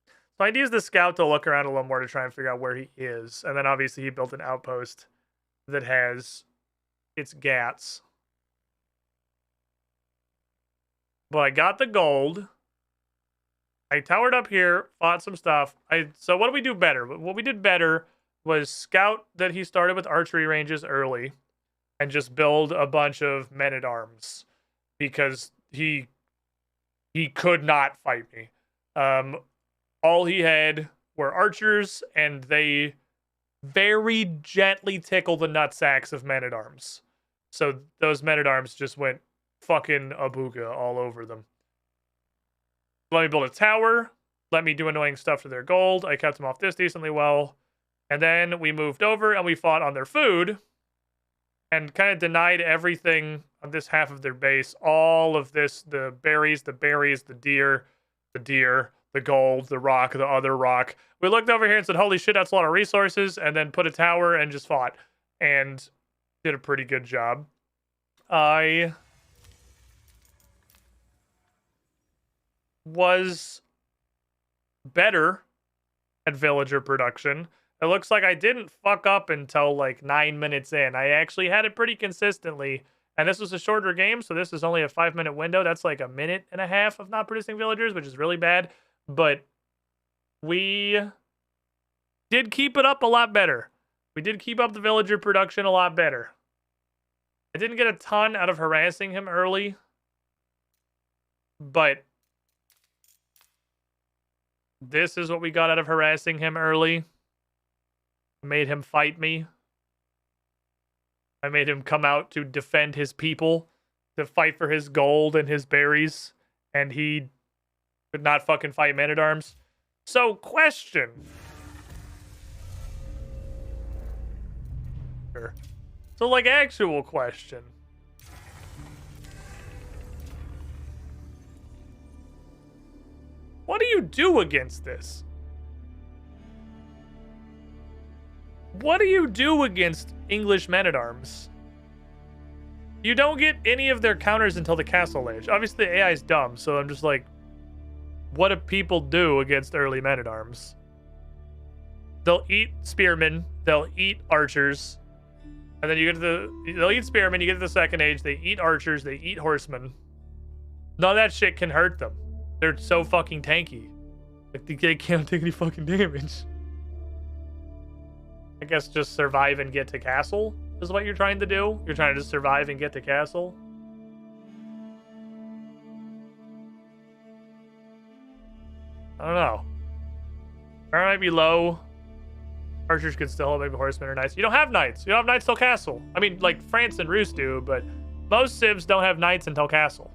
So I'd use the scout to look around a little more to try and figure out where he is. And then obviously he built an outpost that has its gats. But I got the gold. I towered up here, fought some stuff. So what did we do better? What we did better was scout that he started with archery ranges early and just build a bunch of men-at-arms because he could not fight me. All he had were archers, and they very gently tickle the nutsacks of men-at-arms. So those men-at-arms just went fucking abuga all over them. Let me build a tower. Let me do annoying stuff to their gold. I kept them off this decently well. And then we moved over and we fought on their food and kind of denied everything on this half of their base. All of this, the berries, the deer, the gold, the rock, the other rock. We looked over here and said, holy shit, that's a lot of resources. And then put a tower and just fought. And did a pretty good job. I was better at villager production. It looks like I didn't fuck up until like 9 minutes in. I actually had it pretty consistently. And this was a shorter game, so this is only a 5-minute window. That's like a minute and a half of not producing villagers, which is really bad. But we did keep it up a lot better. We did keep up the villager production a lot better. I didn't get a ton out of harassing him early. But this is what we got out of harassing him early. I made him fight me. I made him come out to defend his people, to fight for his gold and his berries, and he could not fucking fight men-at-arms. So, question. So, like, actual question. What do you do against this? What do you do against English men-at-arms? You don't get any of their counters until the Castle Age. Obviously, the AI is dumb, so I'm just like, what do people do against early men-at-arms? They'll eat spearmen, they'll eat archers, and then you get to they'll eat spearmen, you get to the Second Age, they eat archers, they eat horsemen. None of that shit can hurt them. They're so fucking tanky. Like, they can't take any fucking damage. I guess just survive and get to castle is what you're trying to do. You're trying to just survive and get to castle. I don't know. Power might be low. Archers could still, maybe horsemen are nice. You don't have knights. You don't have knights till castle. I mean, like, France and Rus do, but most civs don't have knights until castle.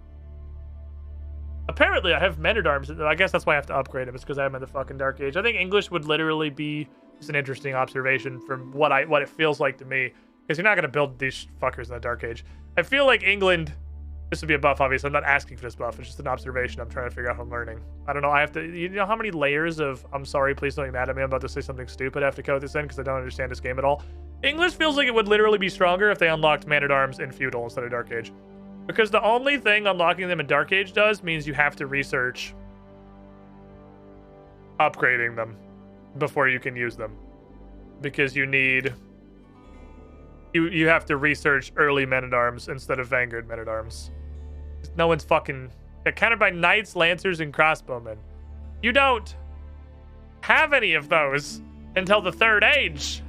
Apparently, I have men-at-arms. I guess that's why I have to upgrade them. It's because I'm in the fucking Dark Age. I think English would literally be just an interesting observation from what it feels like to me. Because you're not going to build these fuckers in the Dark Age. I feel like England... This would be a buff, obviously. I'm not asking for this buff. It's just an observation. I'm trying to figure out how I'm learning. I don't know. I have to... You know how many layers of... I'm sorry, please don't get mad at me. I'm about to say something stupid. I have to code this in because I don't understand this game at all. English feels like it would literally be stronger if they unlocked Man-at-Arms in Feudal instead of Dark Age. Because the only thing unlocking them in Dark Age does means you have to research upgrading them before you can use them. Because you need... You have to research early Men-at-Arms instead of Vanguard Men-at-Arms. No one's fucking... They're countered by Knights, Lancers, and Crossbowmen. You don't have any of those until the Third Age.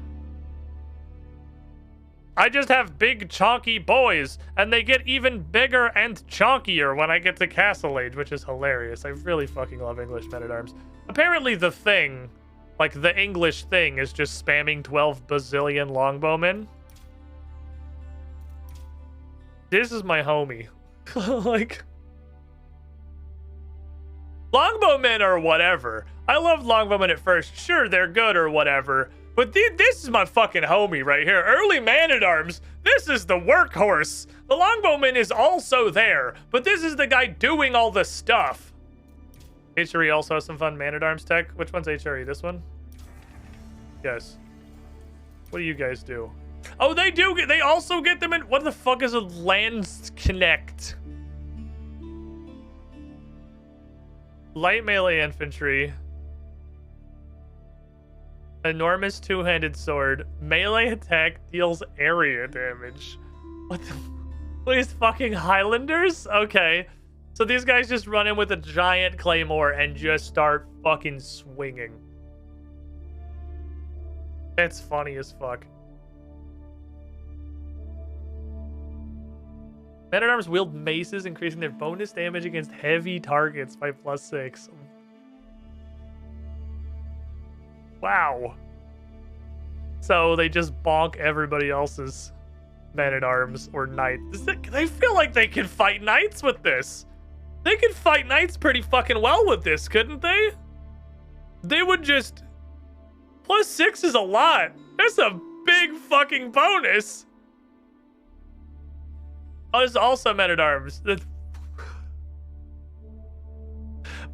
I just have big, chonky boys, and they get even bigger and chonkier when I get to Castle Age, which is hilarious. I really fucking love English Men-at-Arms. Apparently the thing, like the English thing, is just spamming 12 bazillion longbowmen. This is my homie. Like... Longbowmen are whatever. I loved longbowmen at first. Sure, they're good or whatever. But this is my fucking homie right here. Early Man-at-Arms. This is the workhorse. The longbowman is also there. But this is the guy doing all the stuff. HRE also has some fun Man-at-Arms tech. Which one's HRE? This one? Yes. What do you guys do? Oh, they do. They also get them in... What the fuck is a Lance Connect? Light melee infantry. Enormous two-handed sword. Melee attack deals area damage. What the... What is fucking Highlanders? Okay. So these guys just run in with a giant claymore and just start fucking swinging. It's funny as fuck. Men-at-Arms wield maces, increasing their bonus damage against heavy targets by +6. Wow. So they just bonk everybody else's men-at-arms or knights. I feel like they could fight knights with this. They could fight knights pretty fucking well with this, couldn't they? They would just... +6 is a lot. That's a big fucking bonus. Oh, there's also men-at-arms.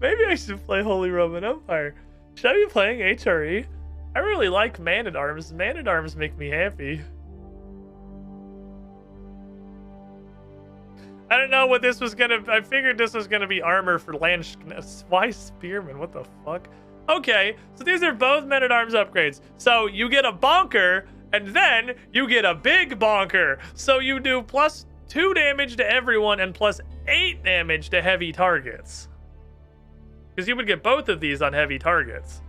Maybe I should play Holy Roman Empire. Should I be playing HRE? I really like man-at-arms. Man-at-arms make me happy. I don't know what this was gonna... I figured this was gonna be armor for Lanch... Why Spearman? What the fuck? Okay, so these are both men-at-arms upgrades. So you get a bonker, and then you get a big bonker. So you do +2 damage to everyone and +8 damage to heavy targets. Because you would get both of these on heavy targets.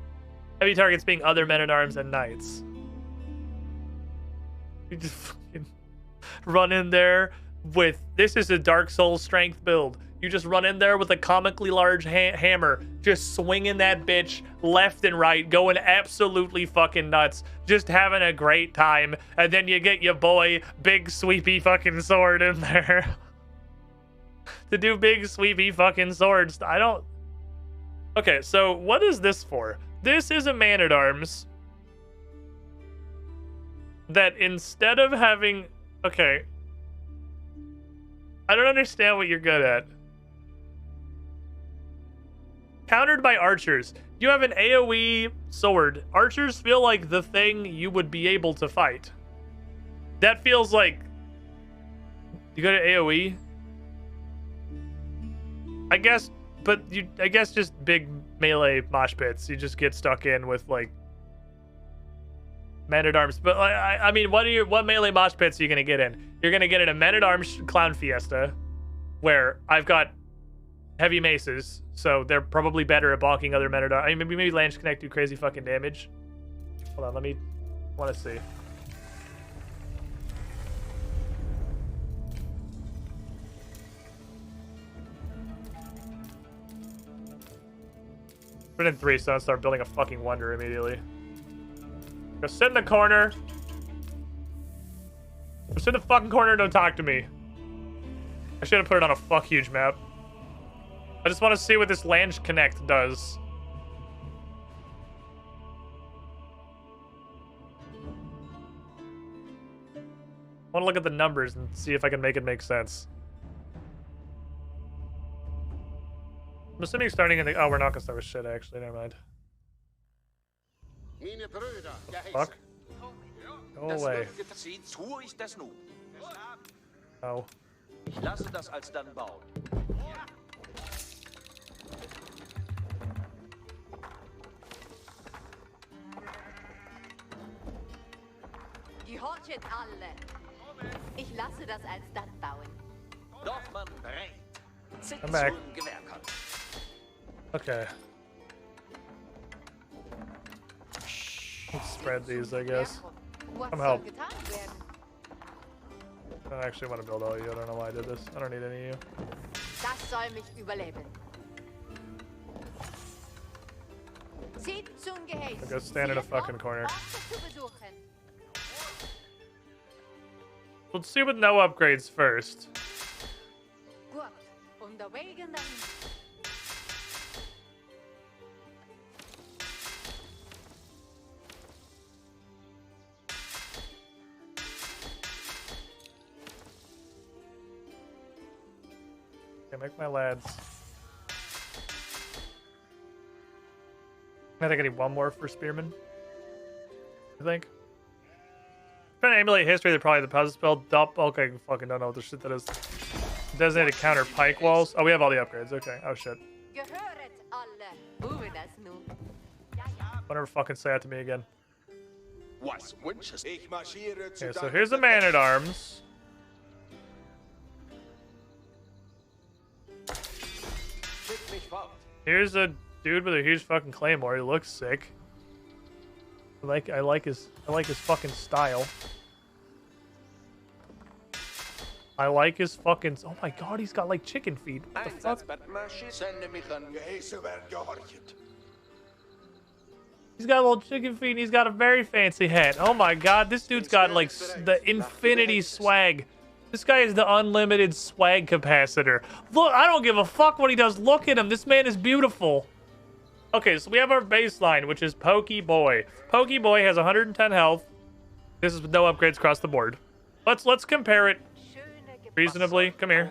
Heavy targets being other men-at-arms and knights. You just fucking run in there with... This is a Dark Souls strength build. You just run in there with a comically large hammer, just swinging that bitch left and right, going absolutely fucking nuts, just having a great time. And then you get your boy, big sweepy fucking sword in there. To do big sweepy fucking swords. I don't... Okay, so what is this for? This is a man-at-arms that instead of having... Okay. I don't understand what you're good at. Countered by archers. You have an AoE sword. Archers feel like the thing you would be able to fight. That feels like... You go to AoE? I guess... But you, I guess just big melee mosh pits. You just get stuck in with like men-at-arms. But I mean, what melee mosh pits are you gonna get in? You're gonna get in a men-at-arms clown fiesta, where I've got heavy maces, so they're probably better at bonking other men-at-arms. I mean, maybe Lanch Connect do crazy fucking damage. Hold on, I want to see. Put in 3, so I'll start building a fucking wonder immediately. Go sit in the corner. Go sit in the fucking corner and don't talk to me. I should have put it on a fuck huge map. I just want to see what this Lanch Connect does. I want to look at the numbers and see if I can make it make sense. I'm assuming starting in the... Oh, we're not gonna start with shit, actually. Never mind. The fuck? Go away. Oh. Gehorchet alle. Ich lasse das alsdann bauen. Dorfmann bereit. I'm back. Okay. Let's spread these, I guess. Come help. I don't actually want to build all of you. I don't know why I did this. I don't need any of you. Das soll mich überleben. I'll go stand in a fucking corner. Let's see with no upgrades first. Okay, make my lads. I think I need one more for Spearman. I think. Trying to emulate history, they're probably the puzzle spell. Okay, fucking don't know what the shit that is. Designated counter pike walls. Oh, we have all the upgrades. Okay. Oh shit. Don't ever fucking say that to me again. Okay, so here's a man-at-arms. Here's a dude with a huge fucking claymore. He looks sick. I like his fucking style. I like his fucking. Oh my god, he's got like chicken feet. What the fuck? He's got little chicken feet and he's got a very fancy hat. Oh my god, this dude's got like the infinity swag. This guy is the unlimited swag capacitor. Look, I don't give a fuck what he does. Look at him. This man is beautiful. Okay, so we have our baseline, which is Pokey Boy. Pokey Boy has 110 health. This is with no upgrades across the board. Let's compare it reasonably. Come here.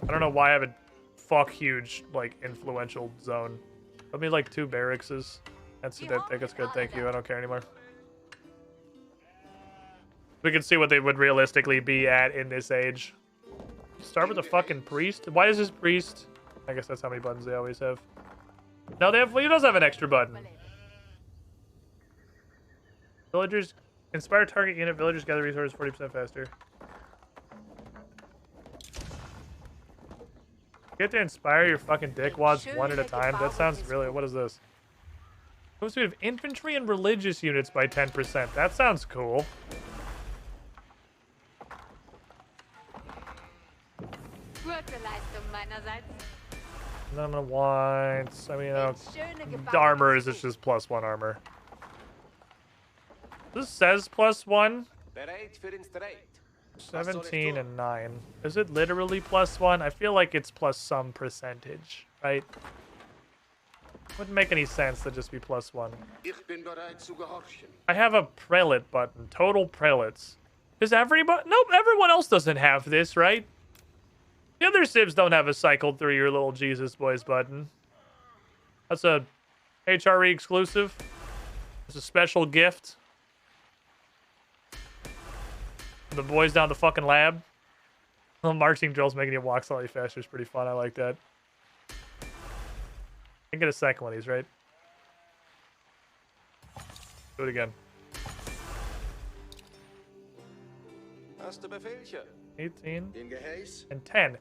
I don't know why I have a fuck huge like influential zone. Let me like 2 barracks. I think it's good. Thank you. I don't care anymore. We can see what they would realistically be at in this age. Start with the fucking priest. Why is this priest? I guess that's how many buttons they always have. No, they have. Well, he does have an extra button. Villagers inspire target unit. Villagers gather resources 40% faster. You have to inspire your fucking dickwads one at a time. That sounds really. What is this? Boost speed of infantry and religious units by 10%. That sounds cool. None of wants. I mean, armor is just +1 armor. This says +1. 17 and 9. Is it literally +1? I feel like it's plus some percentage, right? Wouldn't make any sense to just be +1. I have a prelate button. Total prelates. Does everybody? Nope, everyone else doesn't have this, right? The other civs don't have a cycled through your little Jesus boys button. That's a HRE exclusive. It's a special gift. The boys down the fucking lab. The marching drills making you walk slightly faster is pretty fun. I like that. I can get a second one of these, right? Do it again. 18 and 10.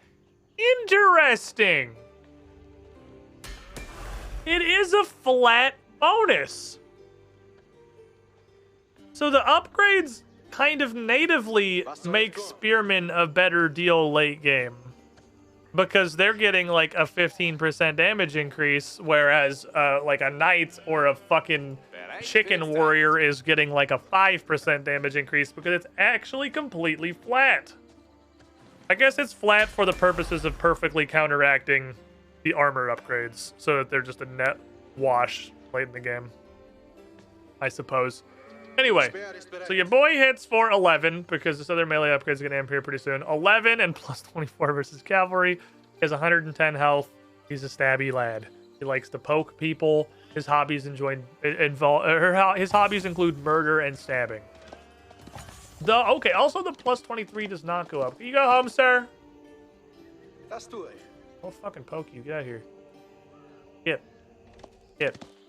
Interesting. It is a flat bonus. So the upgrades kind of natively make Spearmen a better deal late game. Because they're getting like a 15% damage increase, whereas like a knight or a fucking chicken warrior is getting like a 5% damage increase because it's actually completely flat. I guess it's flat for the purposes of perfectly counteracting the armor upgrades, so that they're just a net wash late in the game, I suppose. Anyway, so your boy hits for 11 because this other melee upgrade is going to appear pretty soon. 11 and plus 24 versus cavalry. He has 110 health. He's a stabby lad. He likes to poke people. His hobbies his hobbies include murder and stabbing. Okay, also the plus 23 does not go up. Can you go home, sir? I'll fucking poke you. Get out of here. Get.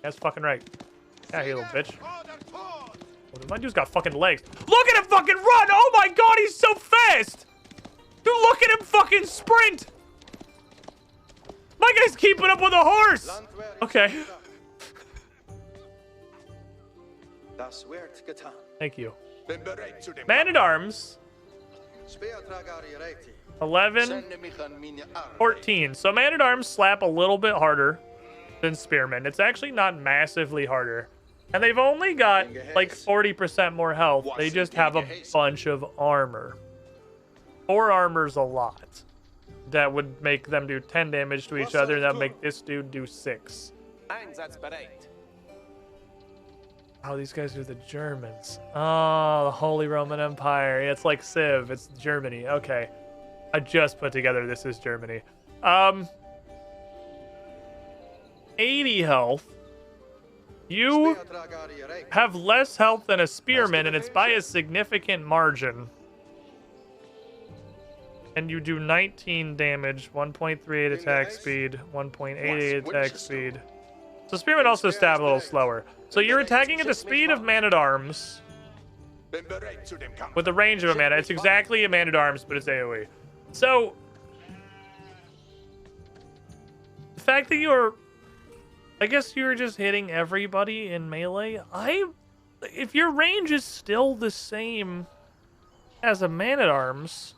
That's fucking right. Get out of here, little bitch. Oh, my dude's got fucking legs. Look at him fucking run! Oh my god, he's so fast! Dude, look at him fucking sprint! My guy's keeping up with a horse! Okay. Thank you. Man-at-Arms. 11, 14. So Man-at-Arms slap a little bit harder than Spearmen. It's actually not massively harder. And they've only got like 40% more health. They just have a bunch of armor. 4 armor's a lot. That would make them do 10 damage to each other. That would make this dude do 6. Oh, these guys are the Germans. Oh, the Holy Roman Empire. It's like Civ. It's Germany. Okay. I just put together this is Germany. 80 health. You have less health than a spearman, and it's by a significant margin. And you do 19 damage, 1.38 attack speed, 1.88 attack speed. So spearmen also stab a little slower. So you're attacking at the speed of man-at-arms with the range of a man. It's exactly a man-at-arms, but it's AoE. So fact that you're... I guess you're just hitting everybody in melee. If your range is still the same as a man-at-arms,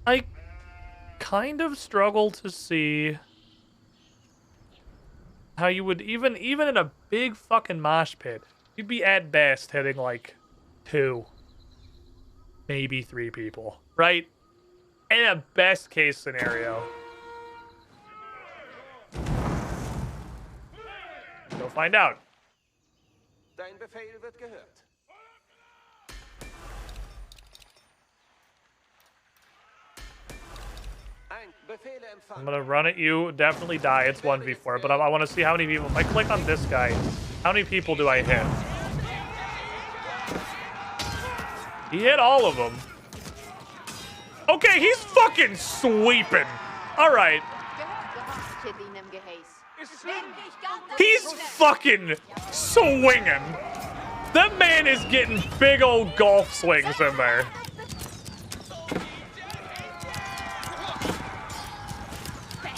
I kind of struggle to see how you would, even in a big fucking mosh pit, you'd be at best hitting like 2, maybe 3 people, right? In a best case scenario. Go find out. Dein Befehl wird gehört. I'm gonna run at you. Definitely die. It's 1v4, but I want to see how many people. If I click on this guy, how many people do I hit? He hit all of them. Okay, he's fucking sweeping. All right. He's fucking swinging. That man is getting big old golf swings in there.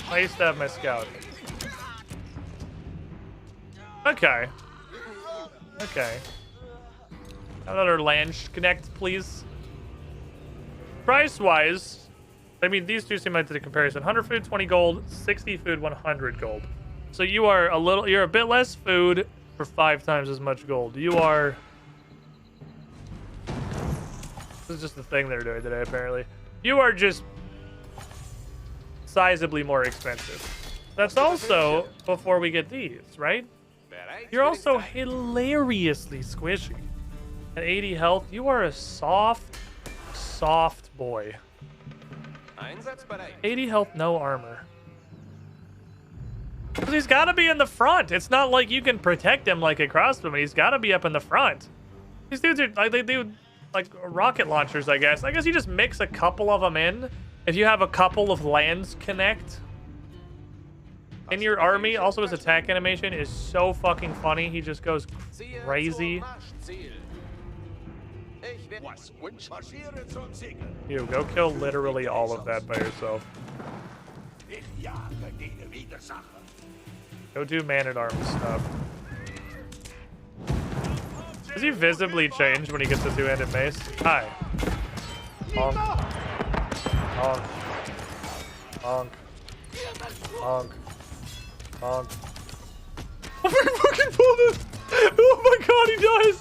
I used to have my scout. Okay. Okay. Another Lange Connect, please. Price-wise, I mean, these two seem like the comparison. 100 food, 20 gold. 60 food, 100 gold. So you're a bit less food for 5 times as much gold. You are... This is just the thing they're doing today, apparently. You are just sizably more expensive. That's also before we get these, right? You're also hilariously squishy. At 80 health, you are a soft boy. 80 health, no armor. Because he's got to be in the front. It's not like you can protect him like a crossbowman. He's got to be up in the front. These dudes are like, they do like rocket launchers, I guess. I guess you just mix a couple of them in. If you have a couple of lands connect in your army, also his attack animation is so fucking funny. He just goes crazy. You go kill literally all of that by yourself. Go do man-at-arms stuff. Does he visibly change when he gets the two-handed mace? Hi. Honk. Honk. Honk. Honk. Honk. Oh, he fucking pulled it! Oh my god, he does!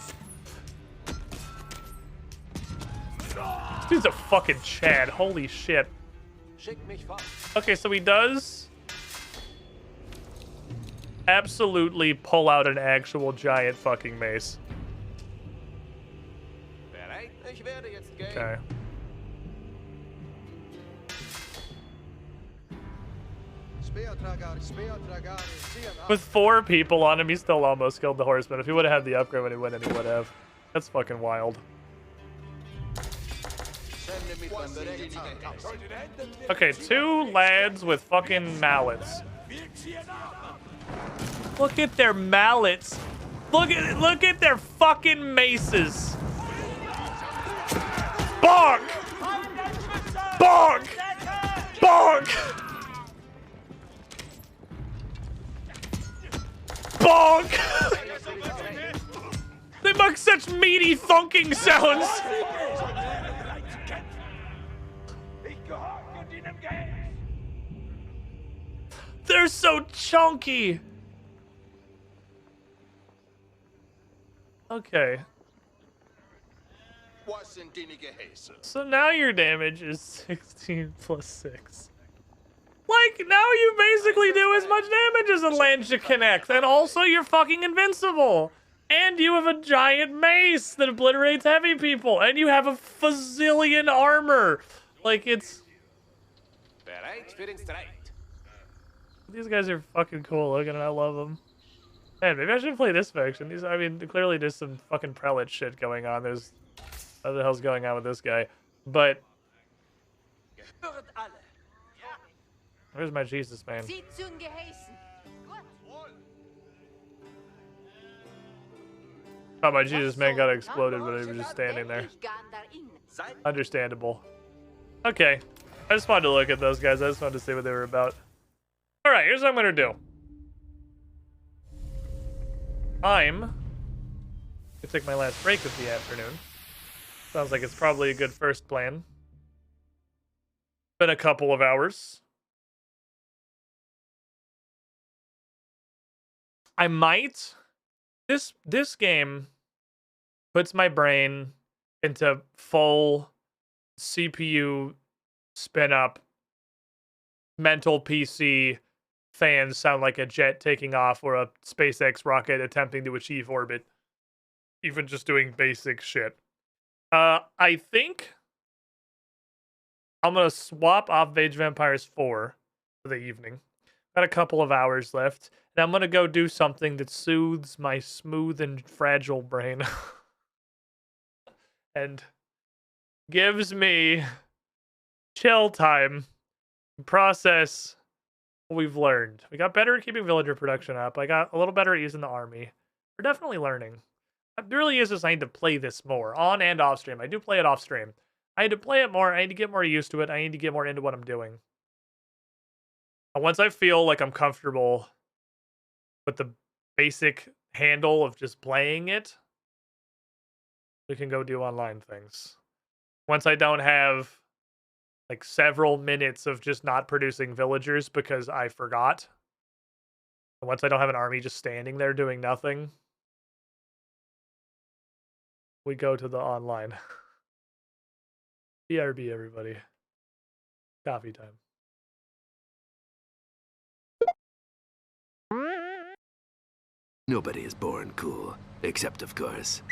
Dude's a fucking Chad. Holy shit. Okay, so he does absolutely pull out an actual giant fucking mace. Okay. With 4 people on him, he still almost killed the horseman. If he would have had the upgrade when he went in, he would have. That's fucking wild. Okay, 2 lads with fucking mallets. Look at their mallets. Look at their fucking maces. Bonk! Bonk! Bonk! Bonk! They make such meaty thunking sounds. They're so chunky. Okay. So now your damage is 16 plus 6. Like, now you basically do as much damage as a Lange Connect, and also you're fucking invincible. And you have a giant mace that obliterates heavy people, and you have a fazillion armor. Like, it's... These guys are fucking cool looking, and I love them. Man, maybe I should play this faction. These, I mean, clearly there's some fucking prelate shit going on. There's... What the hell's going on with this guy? But... Where's my Jesus, man? Oh, my Jesus man got exploded when he was just standing there. Understandable. Okay. I just wanted to look at those guys. I just wanted to see what they were about. All right, here's what I'm gonna do. I'm gonna take my last break of the afternoon. Sounds like it's probably a good first plan. Been a couple of hours. I might. This game puts my brain into full CPU spin up, mental PC fans sound like a jet taking off or a SpaceX rocket attempting to achieve orbit. Even just doing basic shit. I think I'm gonna swap off Age of Empires 4 for the evening. Got a couple of hours left, and I'm gonna go do something that soothes my smooth and fragile brain. And gives me chill time to process what we've learned. We got better at keeping villager production up. I got a little better at using the army. We're definitely learning. It really is just I need to play this more on and off stream. I do play it off stream. I need to play it more. I need to get more used to it. I need to get more into what I'm doing. And once I feel like I'm comfortable with the basic handle of just playing it, we can go do online things. Once I don't have like several minutes of just not producing villagers because I forgot. And once I don't have an army just standing there doing nothing, we go to the online. BRB, everybody. Coffee time. Nobody is born cool, except of course.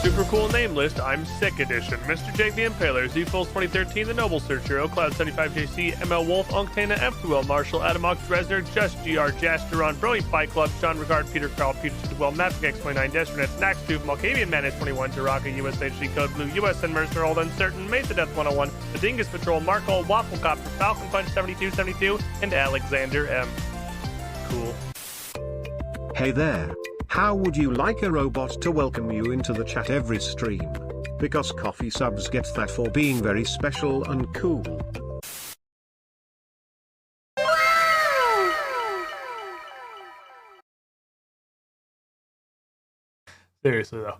Super cool name list, I'm Sick Edition. Mr. Jake the Impaler, Z-Foles 2013, The Noble Searcher, Cloud75JC, ML Wolf, Unctana, F2L, Marshall, Adamox, Dresner, Just GR, Jasteron, Brony, Fight Club, Sean Regard, Peter Carl, Peter Well, Mapix X29, Destronet, Snackstube, Malkavian Manage 21, Taraka, USHG Code Blue, USN Mercer, Old Uncertain, Mesa Death 101, The Dingus Patrol, Marco, Waffle Copter, Falcon Punch 7272, and Alexander M. Cool. Hey there. How would you like a robot to welcome you into the chat every stream? Because Coffee Subs gets that for being very special and cool. Seriously though.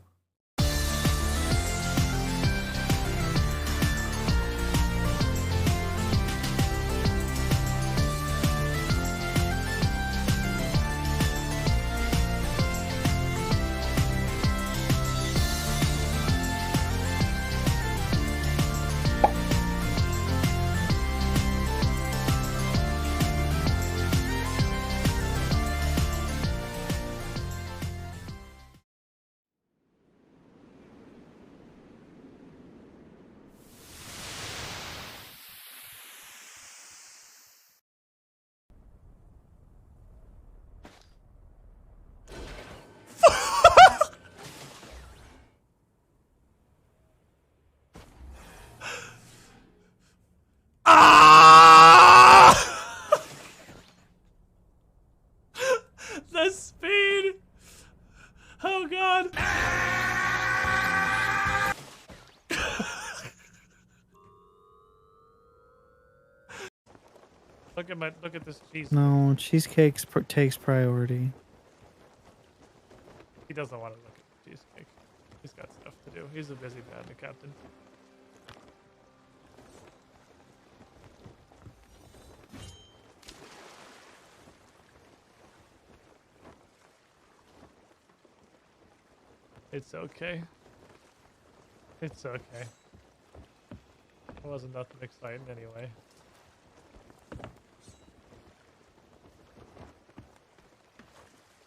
The speed! Oh god! Look at this cheese. No, cheesecakes takes priority. He doesn't want to look at the cheesecake. He's got stuff to do. He's a busy man, the captain. It's okay. It's okay. It wasn't nothing exciting anyway.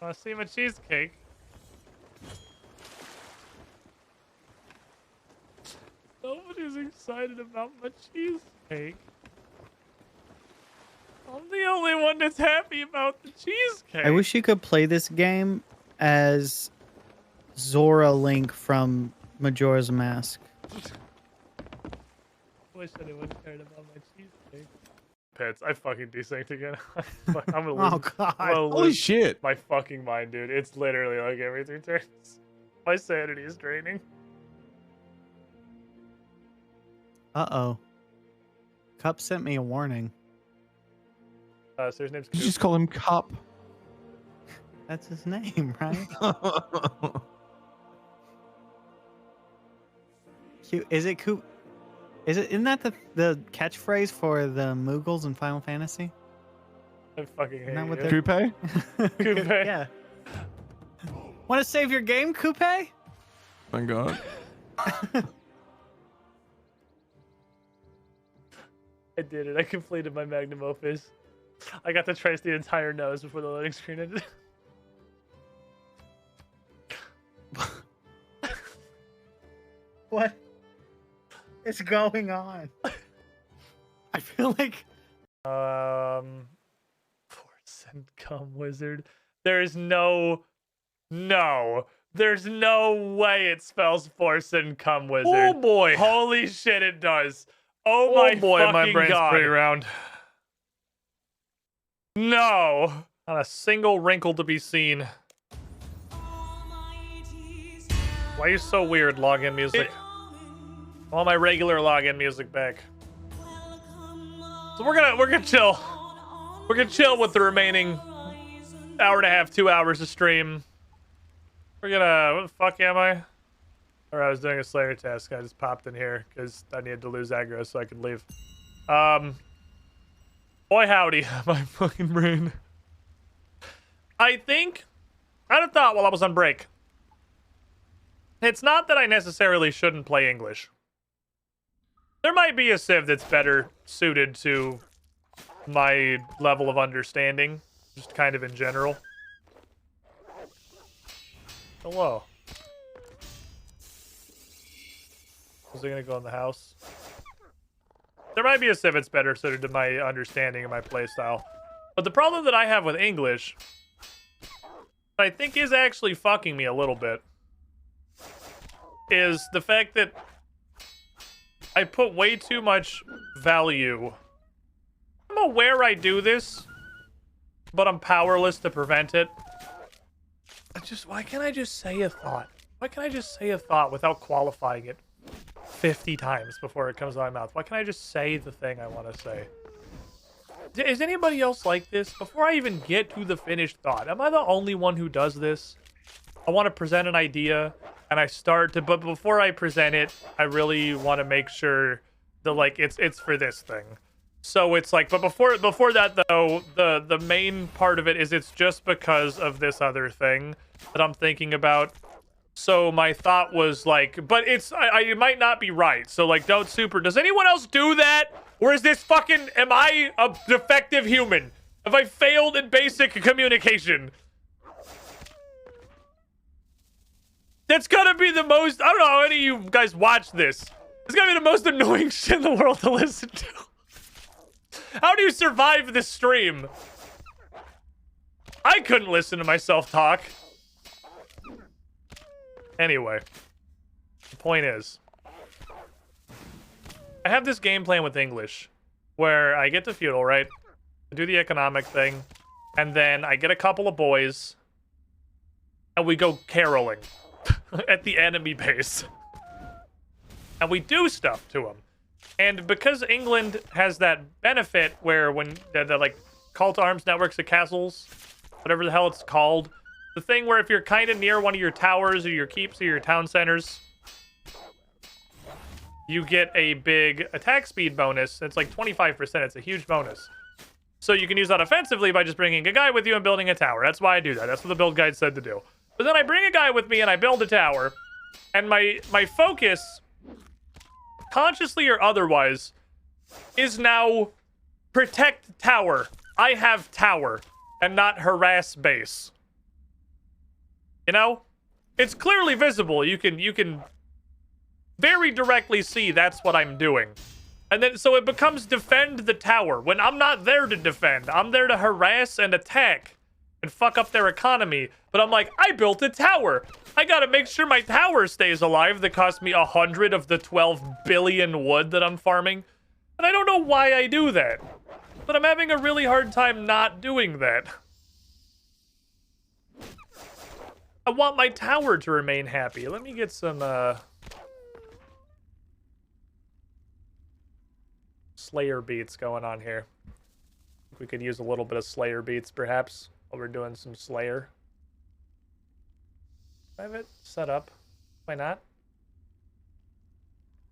Wanna see my cheesecake? Nobody's excited about my cheesecake. I'm the only one that's happy about the cheesecake. I wish you could play this game as Zora Link from Majora's Mask. Wish anyone cared about my cheesecake. Pets, I fucking desynced again. I'm gonna Oh, lose. God. I'm gonna Holy lose shit. my fucking mind, dude. It's literally like every 3 turns. My sanity is draining. Uh-oh. Cup sent me a warning. So his name's You Coop. just call him Cop. That's his name, right? Is it Coop? Isn't that the catchphrase for the Moogles in Final Fantasy? I fucking hate Isn't that what you. they're- Coupe? Coupe. Yeah. Want to save your game, Coupe? My God. I did it. I completed my magnum opus. I got to trace the entire nose before the loading screen ended. What is going on? I feel like Force and cum wizard. There's no way it spells force and cum wizard. Oh boy. Holy shit, it does. Oh my boy, fucking my brain's God. pretty round. No. Not a single wrinkle to be seen. Why are you so weird, login music? I want my regular login music back. So we're gonna chill. We're gonna chill with the remaining hour and a half, 2 hours of stream. We're gonna, what the fuck am I? Or I was doing a Slayer task. I just popped in here because I needed to lose aggro so I could leave. Boy howdy, my fucking brain. I had a thought while I was on break. It's not that I necessarily shouldn't play English. There might be a civ that's better suited to my level of understanding, just kind of in general. Hello. Was I gonna go in the house? There might be a civ that's better suited to my understanding and my playstyle. But the problem that I have with English, I think is actually fucking me a little bit, is the fact that I put way too much value. I'm aware I do this, but I'm powerless to prevent it. Why can't I just say a thought? Why can't I just say a thought without qualifying it 50 times before it comes out of my mouth? Why can't I just say the thing I want to say? Is anybody else like this? Before I even get to the finished thought, am I the only one who does this? I want to present an idea, and I start to, but before I present it, I really want to make sure that, like, it's for this thing. So it's like, but before that though, the main part of it is it's just because of this other thing that I'm thinking about. So my thought was like, but it might not be right. So like, does anyone else do that? Or is this fucking, am I a defective human? Have I failed in basic communication? That's gonna be the most, I don't know how any of you guys watch this. It's gonna be the most annoying shit in the world to listen to. How do you survive this stream? I couldn't listen to myself talk. Anyway, the point is, I have this game plan with English where I get to feudal, right? I do the economic thing, and then I get a couple of boys, and we go caroling at the enemy base. And we do stuff to them. And because England has that benefit where when the like call to arms networks of castles, whatever the hell it's called, the thing where if you're kind of near one of your towers or your keeps or your town centers, you get a big attack speed bonus. It's like 25%. It's a huge bonus. So you can use that offensively by just bringing a guy with you and building a tower. That's why I do that. That's what the build guide said to do. But then I bring a guy with me and I build a tower. And my focus, consciously or otherwise, is now protect tower. I have tower and not harass base. You know? It's clearly visible. You can very directly see that's what I'm doing. And then so it becomes defend the tower when I'm not there to defend. I'm there to harass and attack and fuck up their economy. But I'm like, I built a tower. I gotta make sure my tower stays alive that cost me 100 of the 12 billion wood that I'm farming. And I don't know why I do that. But I'm having a really hard time not doing that. I want my tower to remain happy. Let me get some, Slayer beats going on here. We could use a little bit of Slayer beats, perhaps, while we're doing some Slayer. I have it set up. Why not?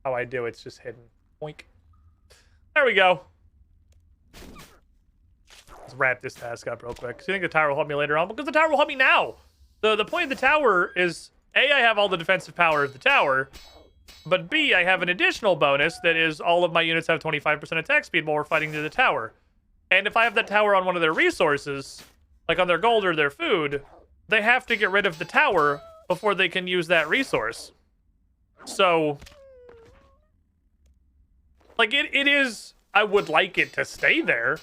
How I do it's just hidden. Oink. There we go. Let's wrap this task up real quick. So you think the tower will help me later on? Because the tower will help me now. The point of the tower is, A, I have all the defensive power of the tower, but B, I have an additional bonus that is all of my units have 25% attack speed while we're fighting near the tower. And if I have that tower on one of their resources, like on their gold or their food, they have to get rid of the tower before they can use that resource. So, like, it is, I would like it to stay there,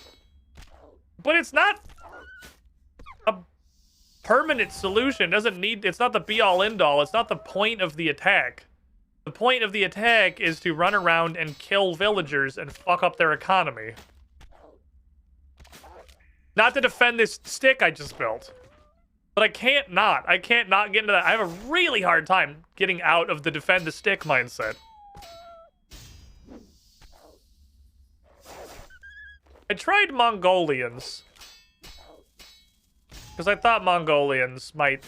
but it's not a permanent solution. It's not the be-all, end-all. It's not the point of the attack. The point of the attack is to run around and kill villagers and fuck up their economy. Not to defend this stick I just built. But I can't not get into that. I have a really hard time getting out of the defend the stick mindset. I tried Mongolians. Because I thought Mongolians might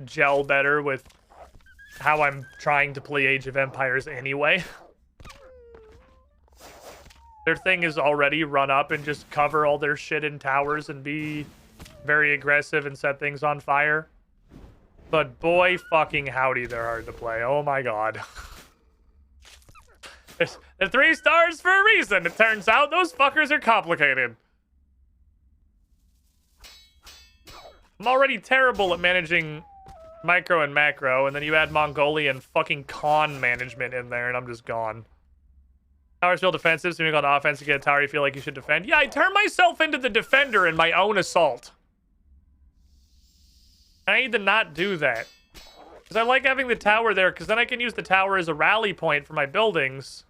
gel better with how I'm trying to play Age of Empires anyway. Their thing is already run up and just cover all their shit in towers and be very aggressive and set things on fire. But boy fucking howdy, they're hard to play. Oh my god. They're 3 stars for a reason. It turns out those fuckers are complicated. I'm already terrible at managing micro and macro, and then you add Mongolian fucking con management in there, and I'm just gone. Towers feel defensive, so when you go on offense to get a tower you feel like you should defend. Yeah, I turn myself into the defender in my own assault. I need to not do that. Because I like having the tower there, because then I can use the tower as a rally point for my buildings.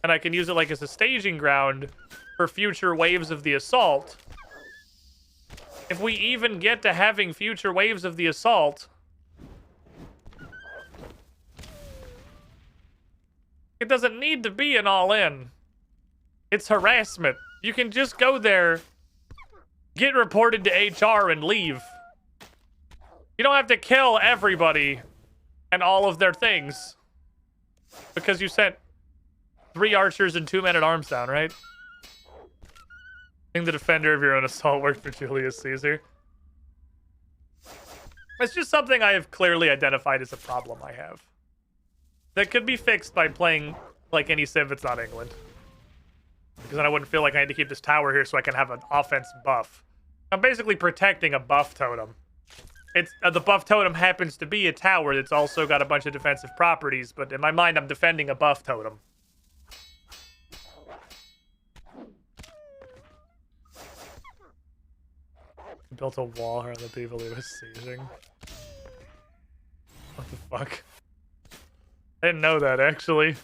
And I can use it like as a staging ground for future waves of the assault. If we even get to having future waves of the assault, it doesn't need to be an all-in. It's harassment. You can just go there, get reported to HR, and leave. You don't have to kill everybody and all of their things because you sent 3 archers and 2 men-at-arms down, right? Being the defender of your own assault worked for Julius Caesar. It's just something I have clearly identified as a problem I have. That could be fixed by playing like any civ that's not England. Because then I wouldn't feel like I had to keep this tower here so I can have an offense buff. I'm basically protecting a buff totem. It's the buff totem happens to be a tower that's also got a bunch of defensive properties, but in my mind, I'm defending a buff totem. Built a wall around the people he was sieging. What the fuck? I didn't know that, actually.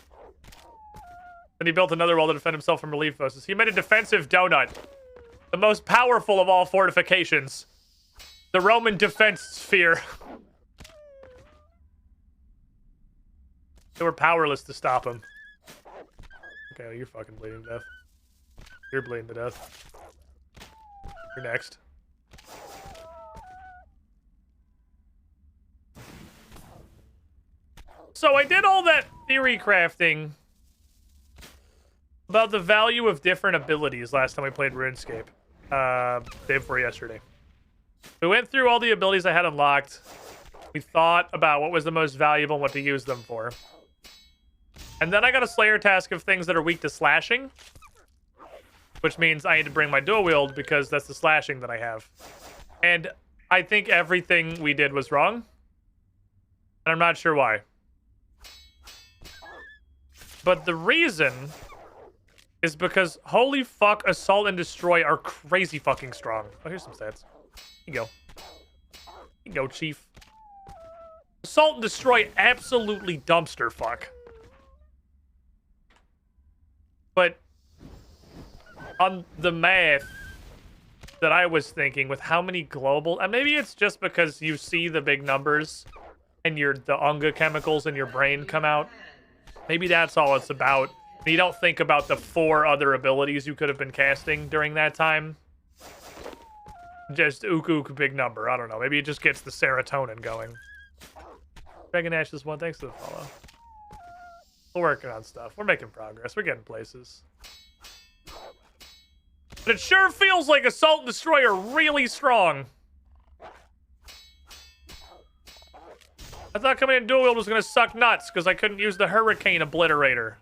Then he built another wall to defend himself from relief forces. He made a defensive donut. The most powerful of all fortifications. The Roman defense sphere. They were powerless to stop him. Okay, you're fucking bleeding to death. You're bleeding to death. You're next. So I did all that theory crafting about the value of different abilities last time we played RuneScape. Day before yesterday. We went through all the abilities I had unlocked. We thought about what was the most valuable and what to use them for. And then I got a Slayer task of things that are weak to slashing. Which means I need to bring my dual wield because that's the slashing that I have. And I think everything we did was wrong. And I'm not sure why. But the reason is because holy fuck, Assault and Destroy are crazy fucking strong. Oh, here's some stats. Here you go. Here you go, Chief. Assault and Destroy absolutely dumpster fuck. But on the math that I was thinking with how many global, and maybe it's just because you see the big numbers and the Unga chemicals in your brain come out. Maybe that's all it's about. You don't think about the 4 other abilities you could have been casting during that time. Just ook big number. I don't know. Maybe it just gets the serotonin going. Dragon Ash this one. Thanks for the follow. We're working on stuff. We're making progress. We're getting places. But it sure feels like Assault and Destroy are really strong. I thought coming in dual wield was going to suck nuts because I couldn't use the Hurricane Obliterator.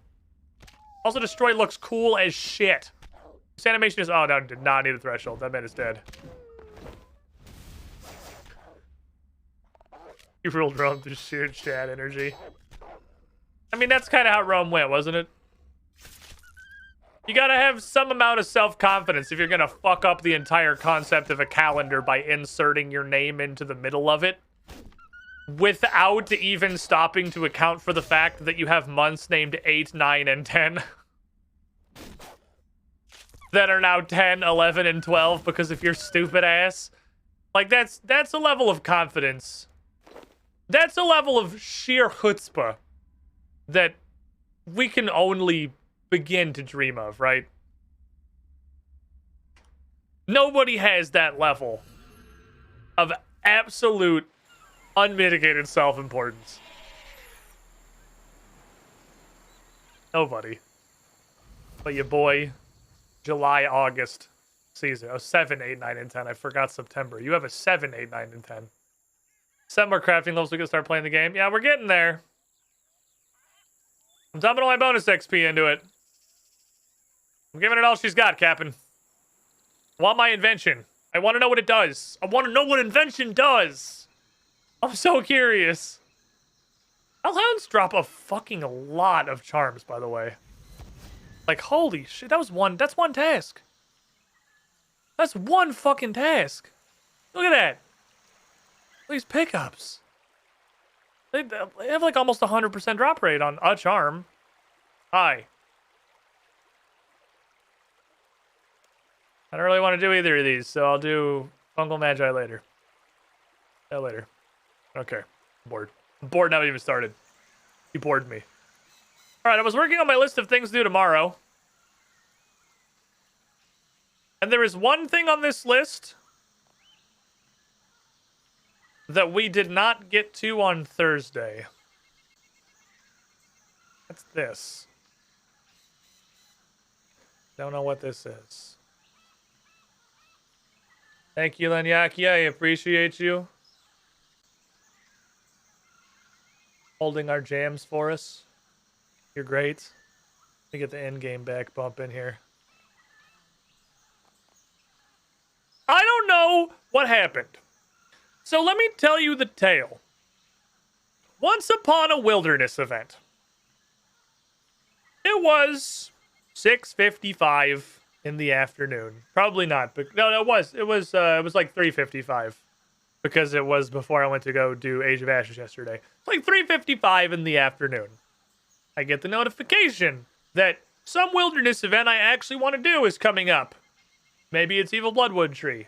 Also, Destroy looks cool as shit. This animation is... Oh, no, did not need a threshold. That man is dead. You ruled Rome through sheer chat energy. I mean, that's kind of how Rome went, wasn't it? You gotta have some amount of self-confidence if you're gonna fuck up the entire concept of a calendar by inserting your name into the middle of it. Without even stopping to account for the fact that you have months named 8, 9, and 10. That are now 10, 11, and 12 because of your stupid ass. Like, that's a level of confidence. That's a level of sheer chutzpah that we can only begin to dream of, right? Nobody has that level of absolute, unmitigated self-importance. Nobody. But your boy, July, August, Caesar. Oh, 7, 8, 9, and 10. I forgot September. You have a 7, 8, 9, and 10. 7 more crafting levels, we can start playing the game. Yeah, we're getting there. I'm dumping all my bonus XP into it. I'm giving it all she's got, Captain. I want my invention. I want to know what it does. I want to know what invention does. I'm so curious. Hellhounds drop a fucking lot of charms, by the way. Like, holy shit, that's one task. That's one fucking task. Look at that. These pickups. They have like almost 100% drop rate on a charm. Hi. I don't really want to do either of these, so I'll do Fungal Magi later. Yeah, later. Okay. I'm bored. I'm bored now. I even started. You bored me. All right, I was working on my list of things to do tomorrow. And there is one thing on this list that we did not get to on Thursday. What's this? Don't know what this is. Thank you, Lenyaki. I appreciate you holding our jams for us. You're great. Let me get the end game back bump in here. I don't know what happened. So let me tell you the tale. Once upon a wilderness event. It was 6:55 in the afternoon. Probably not, but no, it was like 3:55 because it was before I went to go do Age of Ashes yesterday. It's like 3:55 in the afternoon. I get the notification that some wilderness event I actually want to do is coming up. Maybe it's Evil Bloodwood Tree.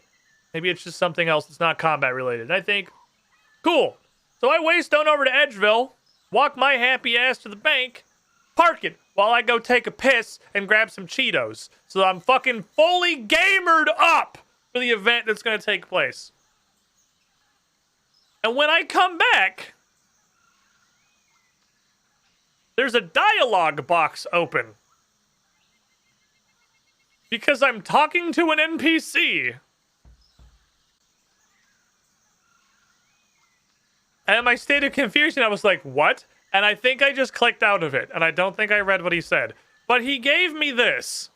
Maybe it's just something else that's not combat related. I think, cool. So I waste on over to Edgeville, walk my happy ass to the bank, park it while I go take a piss and grab some Cheetos. So I'm fucking fully gamered up for the event that's going to take place. And when I come back, there's a dialogue box open. Because I'm talking to an NPC. And in my state of confusion, I was like, what? And I think I just clicked out of it. And I don't think I read what he said. But he gave me this.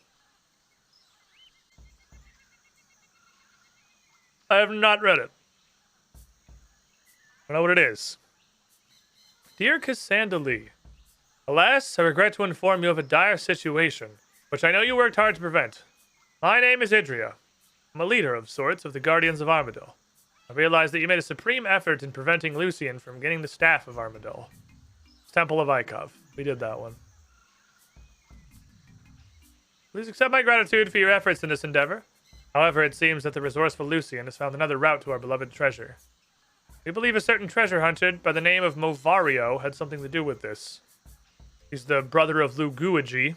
I have not read it. I don't know what it is. Dear Cassandra Lee, alas, I regret to inform you of a dire situation, which I know you worked hard to prevent. My name is Idria. I'm a leader of sorts of the Guardians of Armadil. I realize that you made a supreme effort in preventing Lucian from getting the staff of Armadil. Temple of Ikov. We did that one. Please accept my gratitude for your efforts in this endeavor. However, it seems that the resourceful Lucian has found another route to our beloved treasure. We believe a certain treasure hunter by the name of Movario had something to do with this. He's the brother of Luguigi,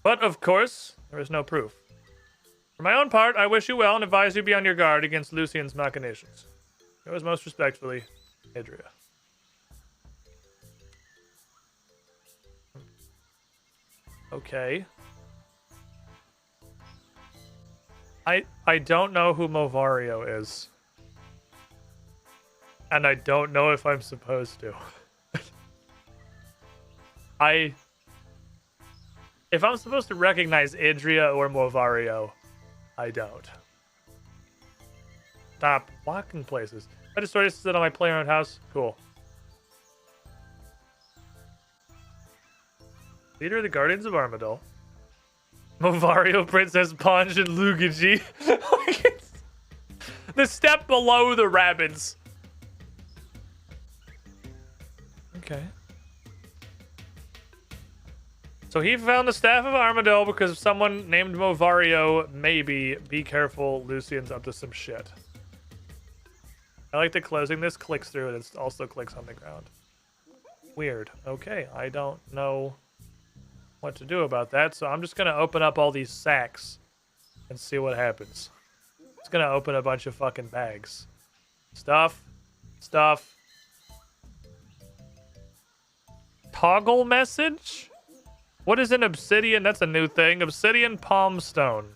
But, of course, there is no proof. For my own part, I wish you well and advise you be on your guard against Lucian's machinations. Yours most respectfully, Adria. Okay. I don't know who Movario is. And I don't know if I'm supposed to. If I'm supposed to recognize Idria or Movario, I don't. Stop walking places. I just started to sit on my playground house. Cool. Leader of the Guardians of Armadale. Movario, Princess Ponge, and Luigi. The step below the rabbits. Okay. So he found the Staff of Armadale because someone named Movario. Maybe. Be careful. Lucian's up to some shit. I like that closing this clicks through and it also clicks on the ground. Weird. Okay. I don't know what to do about that, so I'm just going to open up all these sacks and see what happens. It's going to open a bunch of fucking bags. Stuff. Stuff. Toggle message? What is an obsidian? That's a new thing. Obsidian palm stone.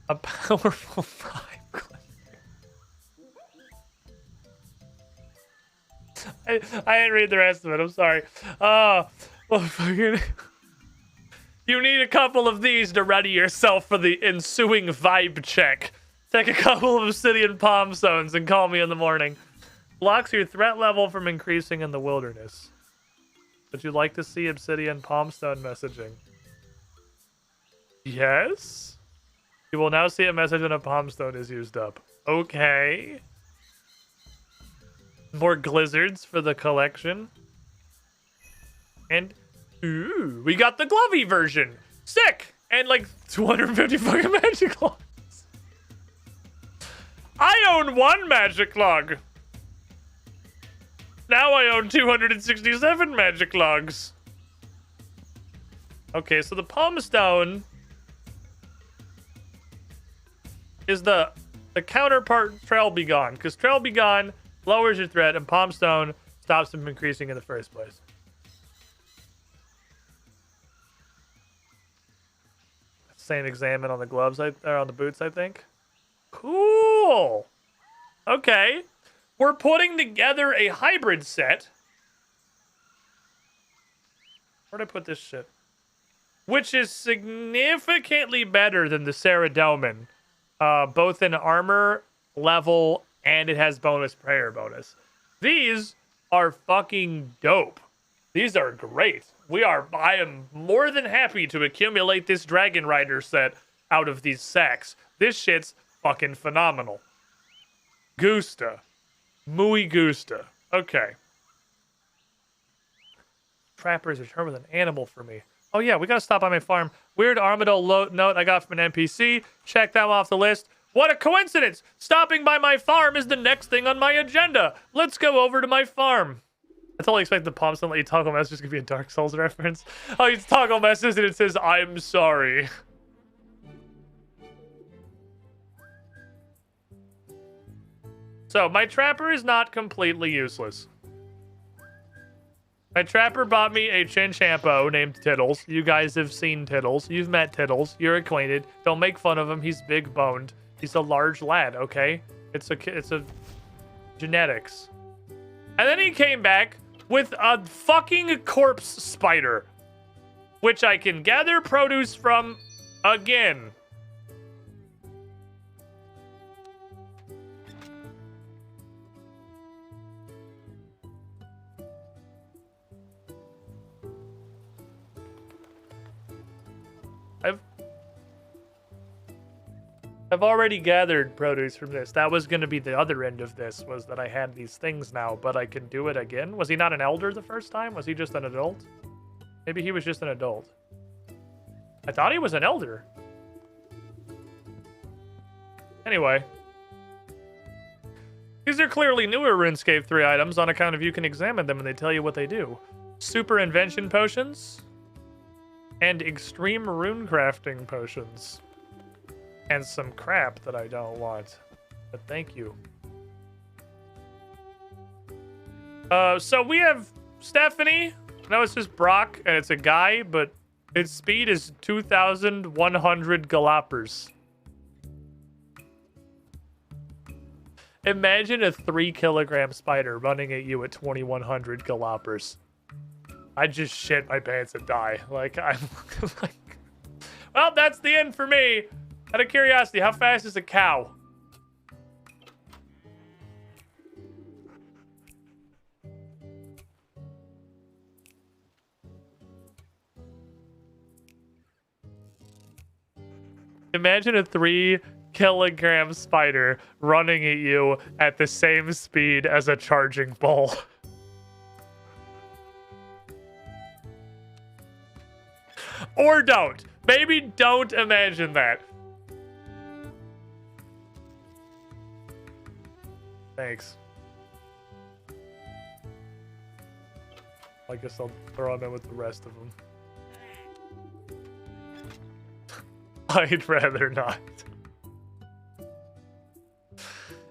A powerful 5 click. I didn't read the rest of it. I'm sorry. Well, fucking... You need a couple of these to ready yourself for the ensuing vibe check. Take a couple of obsidian palm stones and call me in the morning. Blocks your threat level from increasing in the wilderness. Would you like to see obsidian palm stone messaging? Yes? You will now see a message when a palm stone is used up. Okay. More glizzards for the collection. And, ooh, we got the Glovey version. Sick! And like 250 fucking magic logs. I own 1 magic log. Now I own 267 magic logs. Okay, so the palm stone is the counterpart Trail Be Gone, because Trail Be Gone lowers your threat and palm stone stops them from increasing in the first place. Same examine on the gloves, or on the boots, I think. Cool. Okay. We're putting together a hybrid set. Where'd I put this shit? Which is significantly better than the Saradomin. Both in armor level and it has bonus prayer bonus. These are fucking dope. These are great. I am more than happy to accumulate this Dragon Rider set out of these sacks. This shit's fucking phenomenal. Gusta. Muy gusta. Okay. Trappers return with an animal for me. Oh yeah, we gotta stop by my farm. Weird Armadale note I got from an NPC. Check that off the list. What a coincidence! Stopping by my farm is the next thing on my agenda. Let's go over to my farm. I totally expect the palm stone let you toggle message to be a Dark Souls reference. Oh, it's toggle message and it says, I'm sorry. So, my trapper is not completely useless. My trapper bought me a Chinchampo named Tittles. You guys have seen Tittles. You've met Tittles. You're acquainted. Don't make fun of him. He's big boned. He's a large lad, okay? It's a genetics. And then he came back with a fucking corpse spider, which I can gather produce from again. I've already gathered produce from this. That was going to be the other end of this, was that I had these things now, but I can do it again. Was he not an elder the first time? Was he just an adult? Maybe he was just an adult. I thought he was an elder. Anyway. These are clearly newer RuneScape 3 items on account of you can examine them and they tell you what they do. Super invention potions. And extreme rune crafting potions. And some crap that I don't want. But thank you. So we have Stephanie. No, it's just Brock, and it's a guy, but its speed is 2,100 gallopers. Imagine a 3-kilogram spider running at you at 2,100 gallopers. I'd just shit my pants and die. Like, I'm like... Well, that's the end for me. Out of curiosity, how fast is a cow? Imagine a 3-kilogram spider running at you at the same speed as a charging bull. Or don't. Maybe don't imagine that. Thanks. I guess I'll throw him in with the rest of them. I'd rather not.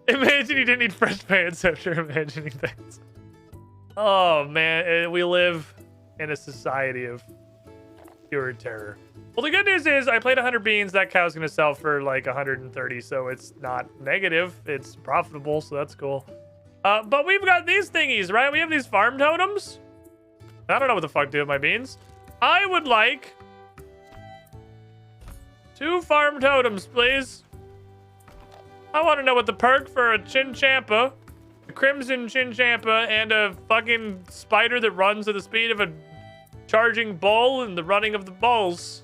Imagine you didn't need fresh pants after imagining things. Oh man, we live in a society of pure terror. Well, the good news is I played 100 beans. That cow's gonna sell for like 130, so it's not negative. It's profitable, so that's cool. But we've got these thingies, right? We have these farm totems. I don't know what the fuck to do with my beans. I would like 2 farm totems, please. I want to know what the perk for a Chinchampa, a Crimson Chinchampa, and a fucking spider that runs at the speed of a charging bull and the running of the bulls.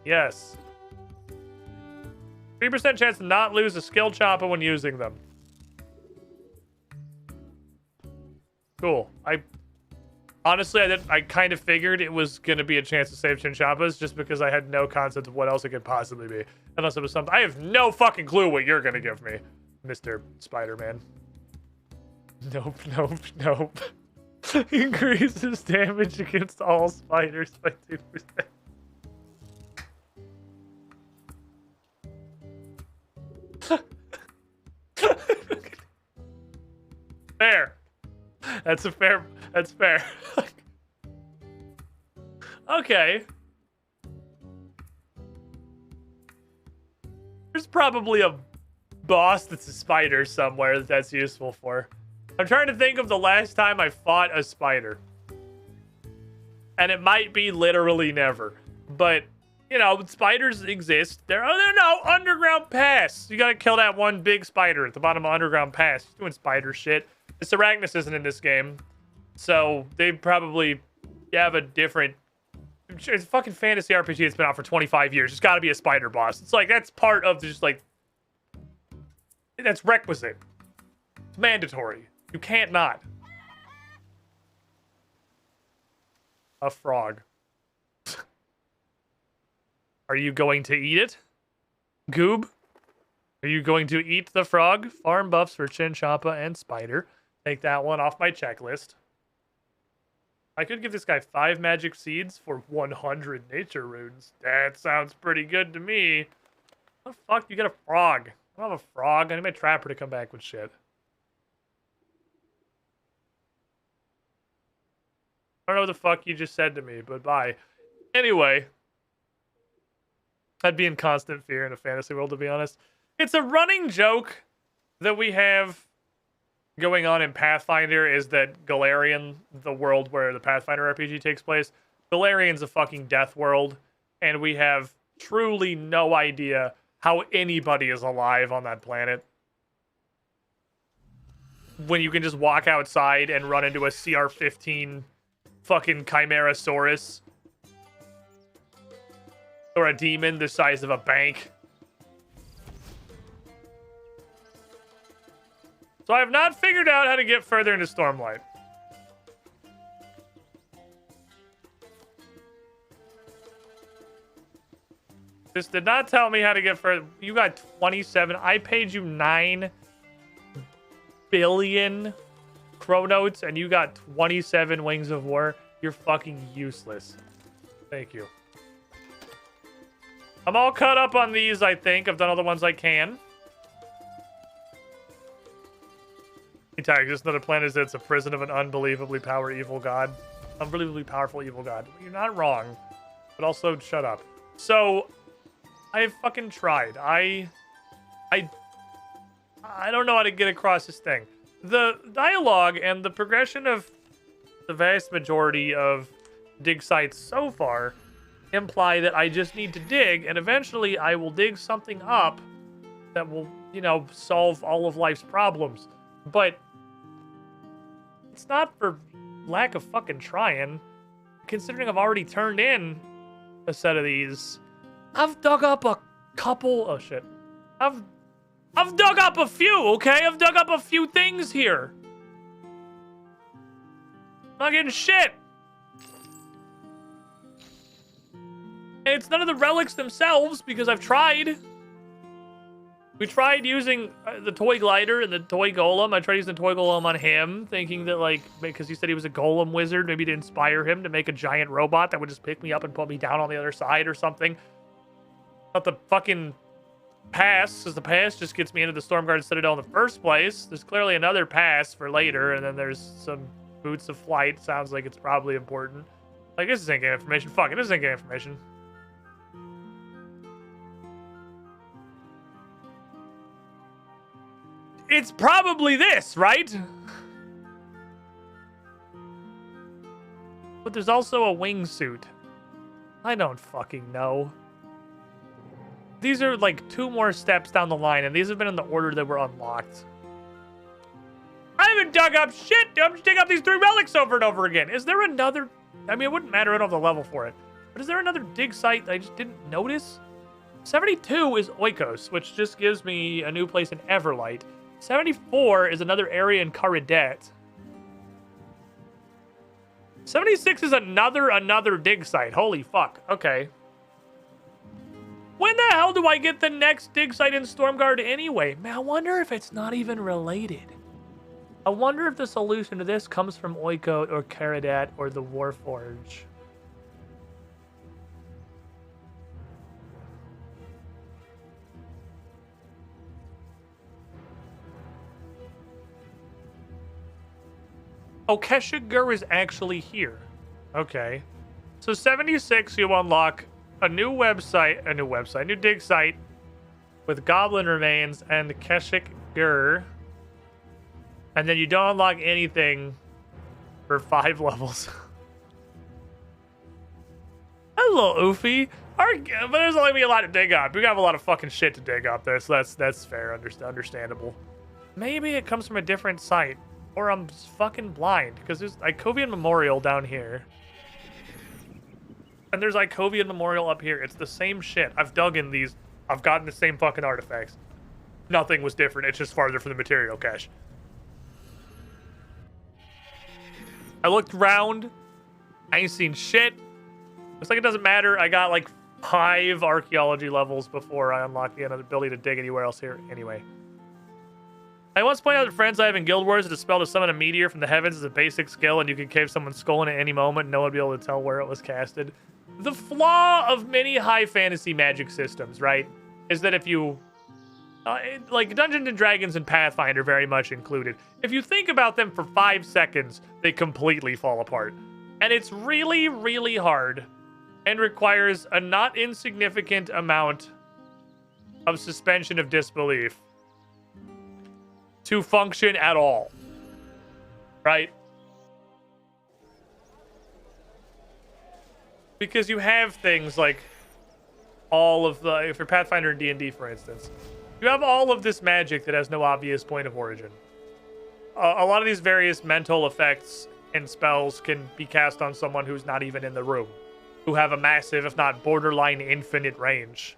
Yes. 3% chance to not lose a skill Champa when using them. Cool. Honestly, I kind of figured it was going to be a chance to save Chinchampas just because I had no concept of what else it could possibly be. Unless it was something... I have no fucking clue what you're going to give me, Mr. Spider-Man. Nope, nope, nope. Increases damage against all spiders by 2%. Fair. That's fair. Okay. There's probably a boss that's a spider somewhere that's useful for. I'm trying to think of the last time I fought a spider. And it might be literally never. But, you know, spiders exist. They're no underground pass. You gotta kill that one big spider at the bottom of underground pass. He's doing spider shit. This Arachnus isn't in this game. So they probably have a different... It's a fucking fantasy RPG that's been out for 25 years. There's got to be a spider boss. It's like, that's part of just like... That's requisite. It's mandatory. You can't not. A frog. Are you going to eat it? Goob? Are you going to eat the frog? Farm buffs for Chinchampa and spider. Take that one off my checklist. I could give this guy 5 magic seeds for 100 nature runes. That sounds pretty good to me. How the fuck do you get a frog? I don't have a frog. I need my trapper to come back with shit. I don't know what the fuck you just said to me, but bye. Anyway. I'd be in constant fear in a fantasy world, to be honest. It's a running joke that we have going on in Pathfinder is that Galarian, the world where the Pathfinder RPG takes place, Galarian's a fucking death world, and we have truly no idea how anybody is alive on that planet. When you can just walk outside and run into a CR-15 fucking Chimerasaurus. Or a demon the size of a bank. So I have not figured out how to get further into Stormlight. This did not tell me how to get further. You got 27. I paid you 9 billion chronotes and you got 27 Wings of War. You're fucking useless. Thank you. I'm all caught up on these, I think. I've done all the ones I can. Tag, just another planet is it's a prison of an unbelievably powerful evil god. Unbelievably powerful evil god. You're not wrong. But also, shut up. So, I fucking tried. I don't know how to get across this thing. The dialogue and the progression of the vast majority of dig sites so far imply that I just need to dig, and eventually I will dig something up that will, you know, solve all of life's problems. But it's not for lack of fucking trying, considering I've already turned in a set of these. I've dug up a couple. Oh shit. I've dug up a few, okay? I've dug up a few things here. Not getting shit. And it's none of the relics themselves because I've tried. We tried using the toy glider and the toy golem. I tried using the toy golem on him, thinking that, like, because he said he was a golem wizard, maybe to inspire him to make a giant robot that would just pick me up and put me down on the other side or something. But the fucking pass, because the pass just gets me into the Stormguard Citadel in the first place. There's clearly another pass for later, and then there's some boots of flight. Sounds like it's probably important. Like, this is in-game information. Fuck it, this is in-game information. It's probably this, right? But there's also a wingsuit. I don't fucking know. These are like 2 more steps down the line, and these have been in the order that were unlocked. I haven't dug up shit! I'm just digging up these 3 relics over and over again. Is there another... I mean, it wouldn't matter. I don't have the level for it. But is there another dig site that I just didn't notice? 72 is Oikos, which just gives me a new place in Everlight. 74 is another area in Caridet. 76 is another dig site. Holy fuck. Okay. When the hell do I get the next dig site in Stormguard anyway? Man, I wonder if it's not even related. I wonder if the solution to this comes from Oikot or Caridat or the Warforge. Oh, Keshigur is actually here. Okay. So 76, you unlock a new dig site with Goblin Remains and Keshigur. And then you don't unlock anything for 5 levels. Hello, Oofy. But there's only a lot to dig up. We have a lot of fucking shit to dig up there, so that's fair, understandable. Maybe it comes from a different site. Or I'm fucking blind, because there's Icovian Memorial down here. And there's Icovian Memorial up here. It's the same shit. I've dug in these. I've gotten the same fucking artifacts. Nothing was different. It's just farther from the material cache. I looked around. I ain't seen shit. Looks like it doesn't matter. I got like 5 archaeology levels before I unlock the ability to dig anywhere else here. Anyway. I once pointed out to friends I have in Guild Wars that a spell to summon a meteor from the heavens is a basic skill, and you can cave someone's skull in at any moment and no one would be able to tell where it was casted. The flaw of many high fantasy magic systems, right, is that if you... like Dungeons & Dragons and Pathfinder very much included. If you think about them for 5 seconds, they completely fall apart. And it's really, really hard and requires a not insignificant amount of suspension of disbelief to function at all, right? Because you have things like all of the, if you're Pathfinder and D&D, for instance, you have all of this magic that has no obvious point of origin. A lot of these various mental effects and spells can be cast on someone who's not even in the room, who have a massive, if not borderline infinite range.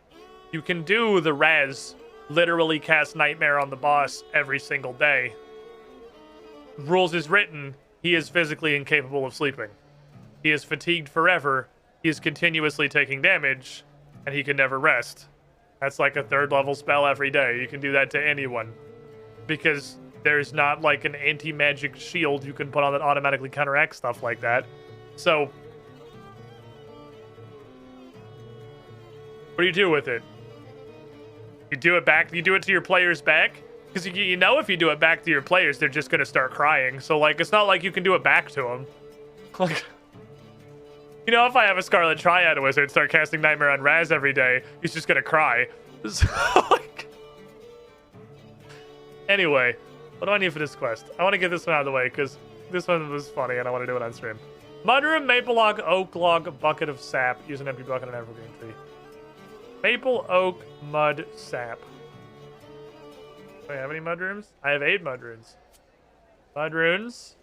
You can do the res, literally cast Nightmare on the boss every single day. Rules is written, he is physically incapable of sleeping. He is fatigued forever, he is continuously taking damage, and he can never rest. That's like a 3rd level spell every day. You can do that to anyone. Because there's not like an anti-magic shield you can put on that automatically counteracts stuff like that. So, What do you do with it? You do it back. You do it to your players back, because you know if you do it back to your players, they're just gonna start crying. So like, it's not like you can do it back to them. Like, you know, if I have a Scarlet Triad wizard and start casting Nightmare on Raz every day, he's just gonna cry. So, like, anyway, what do I need for this quest? I want to get this one out of the way because this one was funny and I want to do it on stream. Mudroom, maple log, oak log, bucket of sap. Use an empty bucket and evergreen tree. Maple, oak, mud, sap. Do I have any mudrooms? I have 8 mudrooms. Mudrooms.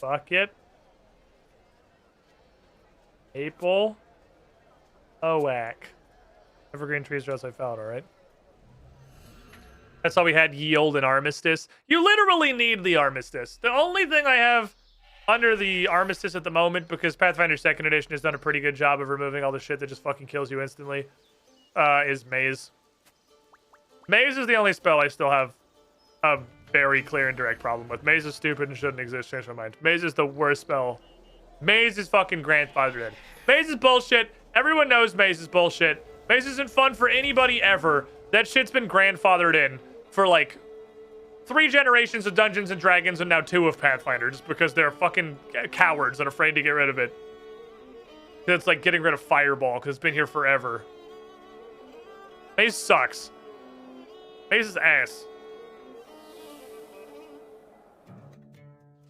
Bucket. Maple. Oak. Evergreen trees are outside found, alright? That's all we had, yield and armistice. You literally need the armistice. The only thing I have under the armistice at the moment, because Pathfinder 2nd Edition has done a pretty good job of removing all the shit that just fucking kills you instantly, is Maze. Maze is the only spell I still have a very clear and direct problem with. Maze is stupid and shouldn't exist. Change my mind. Maze is the worst spell. Maze is fucking grandfathered in. Maze is bullshit. Everyone knows Maze is bullshit. Maze isn't fun for anybody ever. That shit's been grandfathered in for like 3 generations of Dungeons and Dragons and now 2 of Pathfinder, just because they're fucking cowards and afraid to get rid of it. It's like getting rid of Fireball because it's been here forever. Maze sucks. Maze is ass.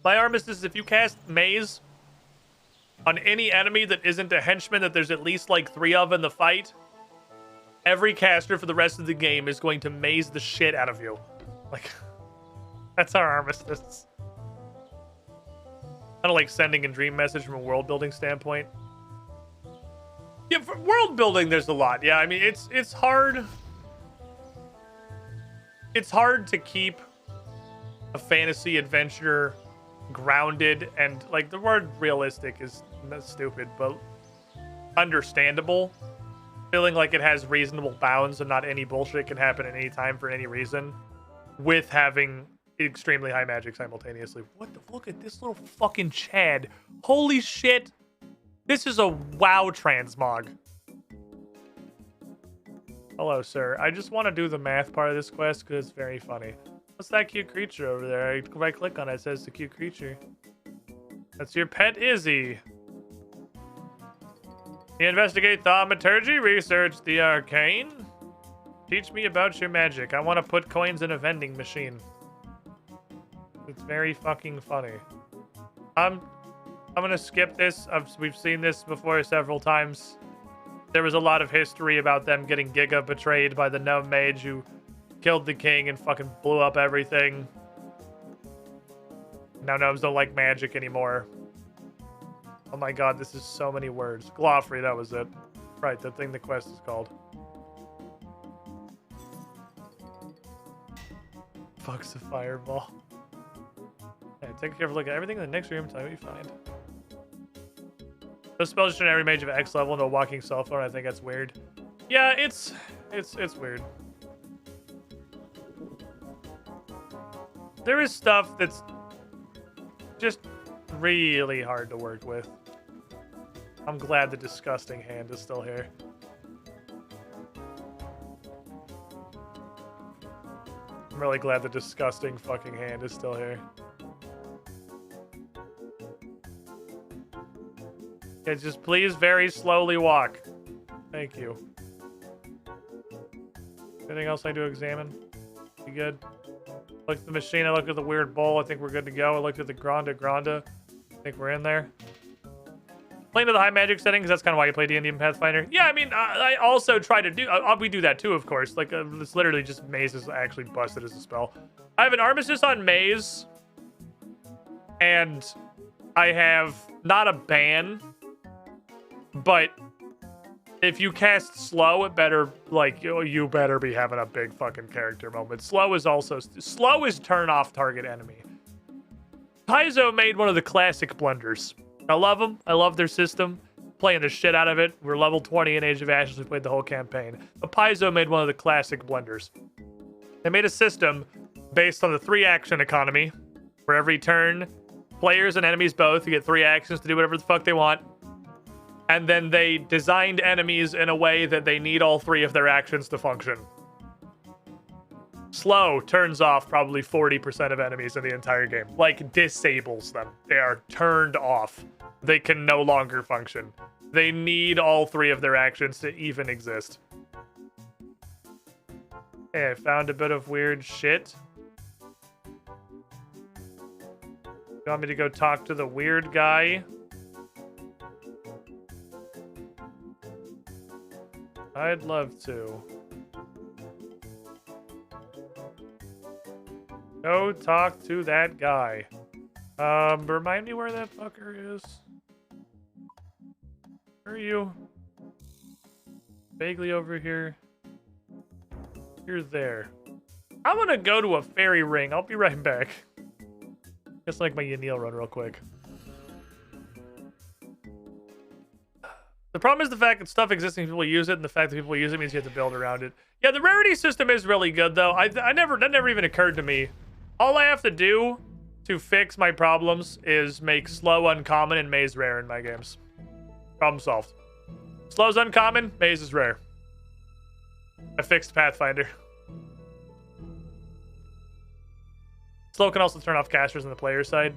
My armistice is if you cast Maze on any enemy that isn't a henchman that there's at least like 3 of in the fight, every caster for the rest of the game is going to maze the shit out of you. Like, that's our armistice. Kind of like sending a dream message from a world building standpoint. Yeah, for world building, there's a lot. Yeah, I mean, it's hard. It's hard to keep a fantasy adventure grounded and, like, the word realistic is stupid, but understandable. Feeling like it has reasonable bounds and not any bullshit can happen at any time for any reason, with having extremely high magic simultaneously. What the? Look at this little fucking Chad. Holy shit. This is a WoW transmog. Hello, sir. I just want to do the math part of this quest because it's very funny. What's that cute creature over there? I right click on it, it says the cute creature. That's your pet Izzy. You investigate thaumaturgy, research the arcane. Teach me about your magic. I want to put coins in a vending machine. It's very fucking funny. I'm gonna skip this. We've seen this before several times. There was a lot of history about them getting Giga betrayed by the gnome mage who killed the king and fucking blew up everything. Now gnomes don't like magic anymore. Oh my god, this is so many words. Glofrey, that was it. Right, the thing the quest is called. Fuck's a fireball. Yeah, take a careful look at everything in the next room. Tell me what you find. Those spells turn every mage of X level into a walking cell phone. I think that's weird. Yeah, it's weird. There is stuff that's just really hard to work with. I'm glad the disgusting hand is still here. I'm really glad the disgusting fucking hand is still here. Okay, just please very slowly walk. Thank you. Anything else I need to examine? You good? Look at the machine, I looked at the weird bowl, I think we're good to go. I looked at the Granda. I think we're in there. Playing to the high magic setting, because that's kind of why you play D&D and Pathfinder. Yeah, I mean, I also try to do... we do that too, of course. Like, it's literally just Maze is actually busted as a spell. I have an Armistice on Maze. And I have not a ban. But if you cast Slow, it better, like, you better be having a big fucking character moment. Slow is also... Slow is turn off target enemy. Paizo made one of the classic blunders. I love them. I love their system. Playing the shit out of it. We're level 20 in Age of Ashes. We played the whole campaign. But Paizo made one of the classic blunders. They made a system based on the 3-action economy. For every turn, players and enemies both, you get 3 actions to do whatever the fuck they want. and then they designed enemies in a way that they need all three of their actions to function. Slow turns off probably 40% of enemies in the entire game. Like, disables them. They are turned off. They can no longer function. They need all three of their actions to even exist. Okay, I found a bit of weird shit. You want me to go talk to the weird guy? I'd love to. Go talk to that guy. Remind me where that fucker is. Where are you? Vaguely over here. You're there. I'm gonna go to a fairy ring. I'll be right back. Just like my Yanil run real quick. The problem is the fact that stuff existing, people use it, and the fact that people use it means you have to build around it. Yeah, the rarity system is really good, though. That never even occurred to me. All I have to do to fix my problems is make slow uncommon and maze rare in my games. Problem solved. Slow's uncommon, maze is rare. I fixed Pathfinder. Slow can also turn off casters on the player side.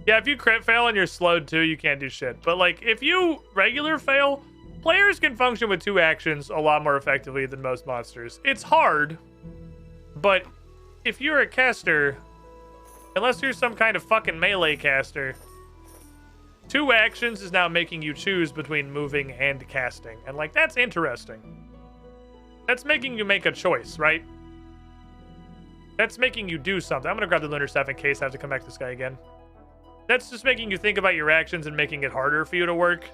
Yeah, if you crit fail and you're slowed too, you can't do shit. But like, if you regular fail, players can function with 2 actions a lot more effectively than most monsters. It's hard, but if you're a caster, unless you're some kind of fucking melee caster, 2 actions is now making you choose between moving and casting. And like, that's interesting. That's making you make a choice, right? That's making you do something. I'm gonna grab the lunar staff in case I have to come back to this guy again. That's just making you think about your actions and making it harder for you to work.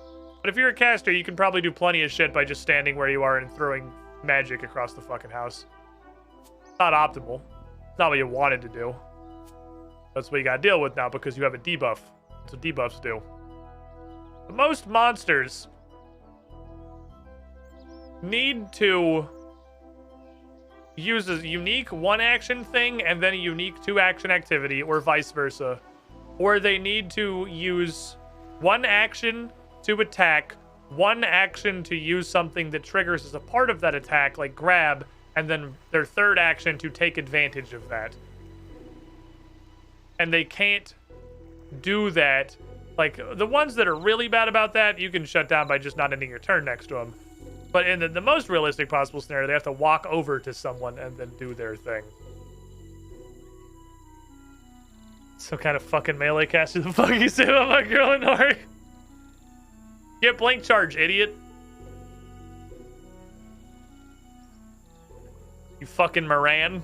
But if you're a caster, you can probably do plenty of shit by just standing where you are and throwing magic across the fucking house. Not optimal. It's not what you wanted to do. That's what you gotta deal with now because you have a debuff. That's what debuffs do. But most monsters need to use a unique 1-action thing and then a unique 2-action activity, or vice versa. Or they need to use 1 action to attack, 1 action to use something that triggers as a part of that attack, like grab, and then their 3rd action to take advantage of that. And they can't do that. Like, the ones that are really bad about that, you can shut down by just not ending your turn next to them. But in the most realistic possible scenario, they have to walk over to someone and then do their thing. Some kind of fucking melee caster. The fuck you say about my girl in Nori? Get blank charge, idiot. You fucking Moran.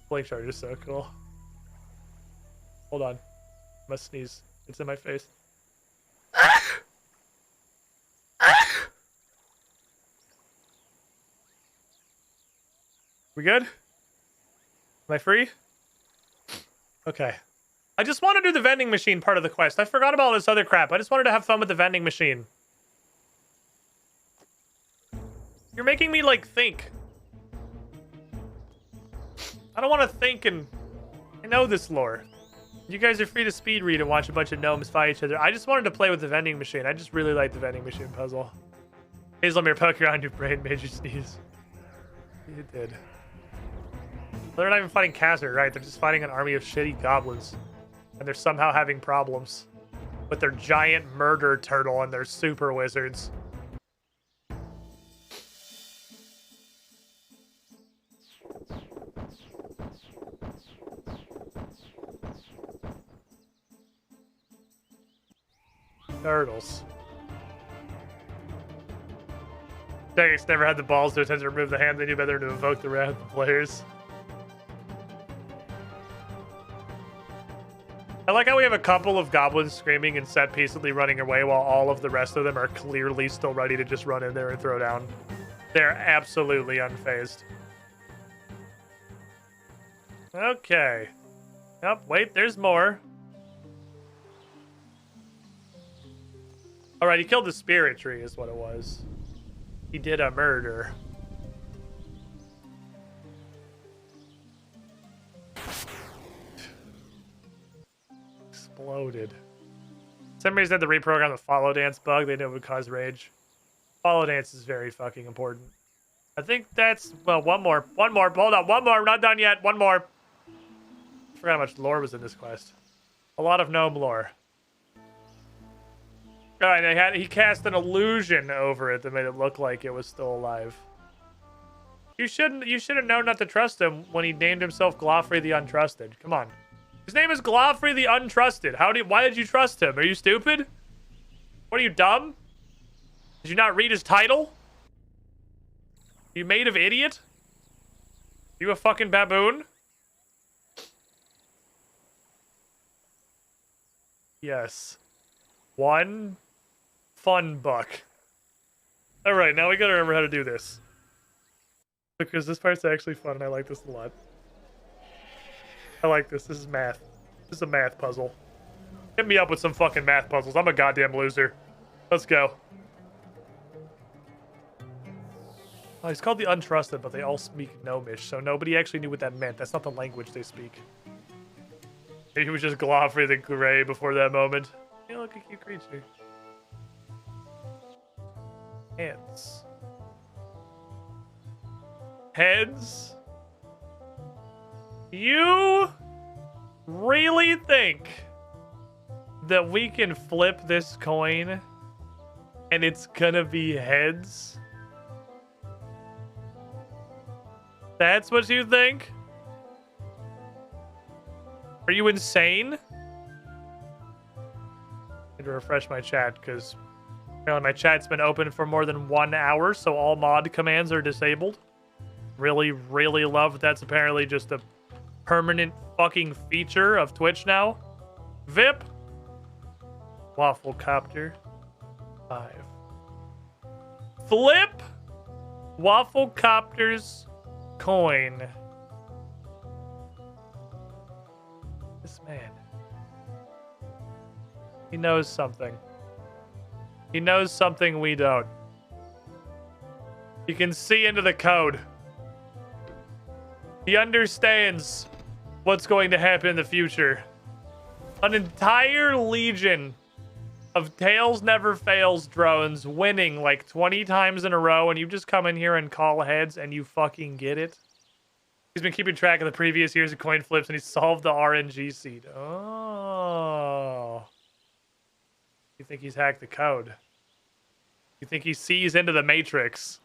Blank charge is so cool. Hold on. I must sneeze. It's in my face. We good? Am I free? Okay. I just want to do the vending machine part of the quest. I forgot about all this other crap. I just wanted to have fun with the vending machine. You're making me, like, think. I don't want to think and... I know this lore. You guys are free to speed read and watch a bunch of gnomes fight each other. I just wanted to play with the vending machine. I just really like the vending machine puzzle. Hazelmere, poke around your brain made you sneeze. You did. They're not even fighting Khazar, right? They're just fighting an army of shitty goblins. And they're somehow having problems with their giant murder turtle and their super wizards. Turtles. Dex never had the balls to attempt to remove the hand. They knew better to invoke the wrath of the players. I like how we have a couple of goblins screaming and set peaceably running away while all of the rest of them are clearly still ready to just run in there and throw down. They're absolutely unfazed. Okay. Yep, wait, there's more. Alright, he killed the spirit tree is what it was. He did a murder. Exploded. some reason they had to reprogram the follow dance bug. They knew it would cause rage. Follow dance is very fucking important. I think that's, well, one more. Hold on, one more. We're not done yet. One more. I forgot how much lore was in this quest. A lot of gnome lore. All right, he cast an illusion over it that made it look like it was still alive. You should have known not to trust him when he named himself Glofrey the Untrusted. Come on. His name is Glofrey the Untrusted. Why did you trust him? Are you stupid? What are you, dumb? Did you not read his title? You made of idiot? You a fucking baboon? Yes. One fun buck. Alright, now we gotta remember how to do this. Because this part's actually fun and I like this a lot. I like this. This is math. This is a math puzzle. Hit me up with some fucking math puzzles. I'm a goddamn loser. Let's go. Oh, he's called the Untrusted, but they all speak Gnomish, so nobody actually knew what that meant. That's not the language they speak. Maybe he was just Glofrey the Grey before that moment. Hey, look, a cute creature. Hands. Heads? You really think that we can flip this coin and it's gonna be heads? That's what you think? Are you insane? I need to refresh my chat because apparently my chat's been open for more than 1 hour, so all mod commands are disabled. Really, really love that's apparently just a permanent fucking feature of Twitch now. VIP. Waffle Copter. 5. Flip. Waffle Copter's coin. This man. He knows something. He knows something we don't. He can see into the code. He understands what's going to happen in the future. An entire legion of Tails Never Fails drones winning like 20 times in a row, and you just come in here and call heads and you fucking get it. He's been keeping track of the previous years of coin flips and he solved the RNG seed. Oh. You think he's hacked the code? You think he sees into the matrix?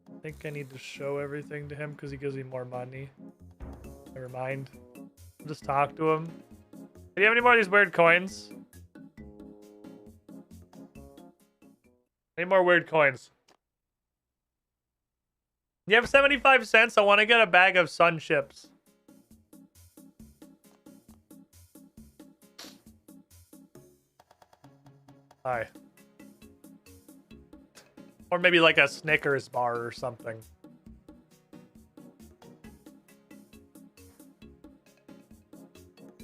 I think I need to show everything to him because he gives me more money. Never mind. I'll just talk to him. Do you have any more of these weird coins? Any more weird coins? You have 75 cents? I want to get a bag of sun chips. Hi. Or maybe like a Snickers bar or something.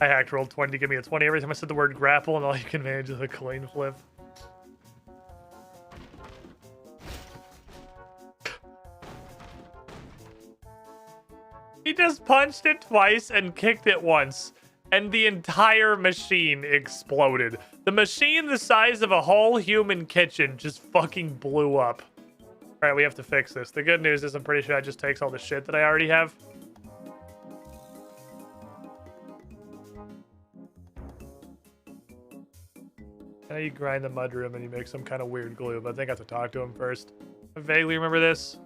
I hacked Roll20 to give me a 20 every time I said the word grapple, and all you can manage is a coin flip. He just punched it twice and kicked it once, and the entire machine exploded. The machine the size of a whole human kitchen just fucking blew up. Alright, we have to fix this. The good news is I'm pretty sure it just takes all the shit that I already have. Now you grind the mudroom and you make some kind of weird glue, but I think I have to talk to him first. I vaguely remember this.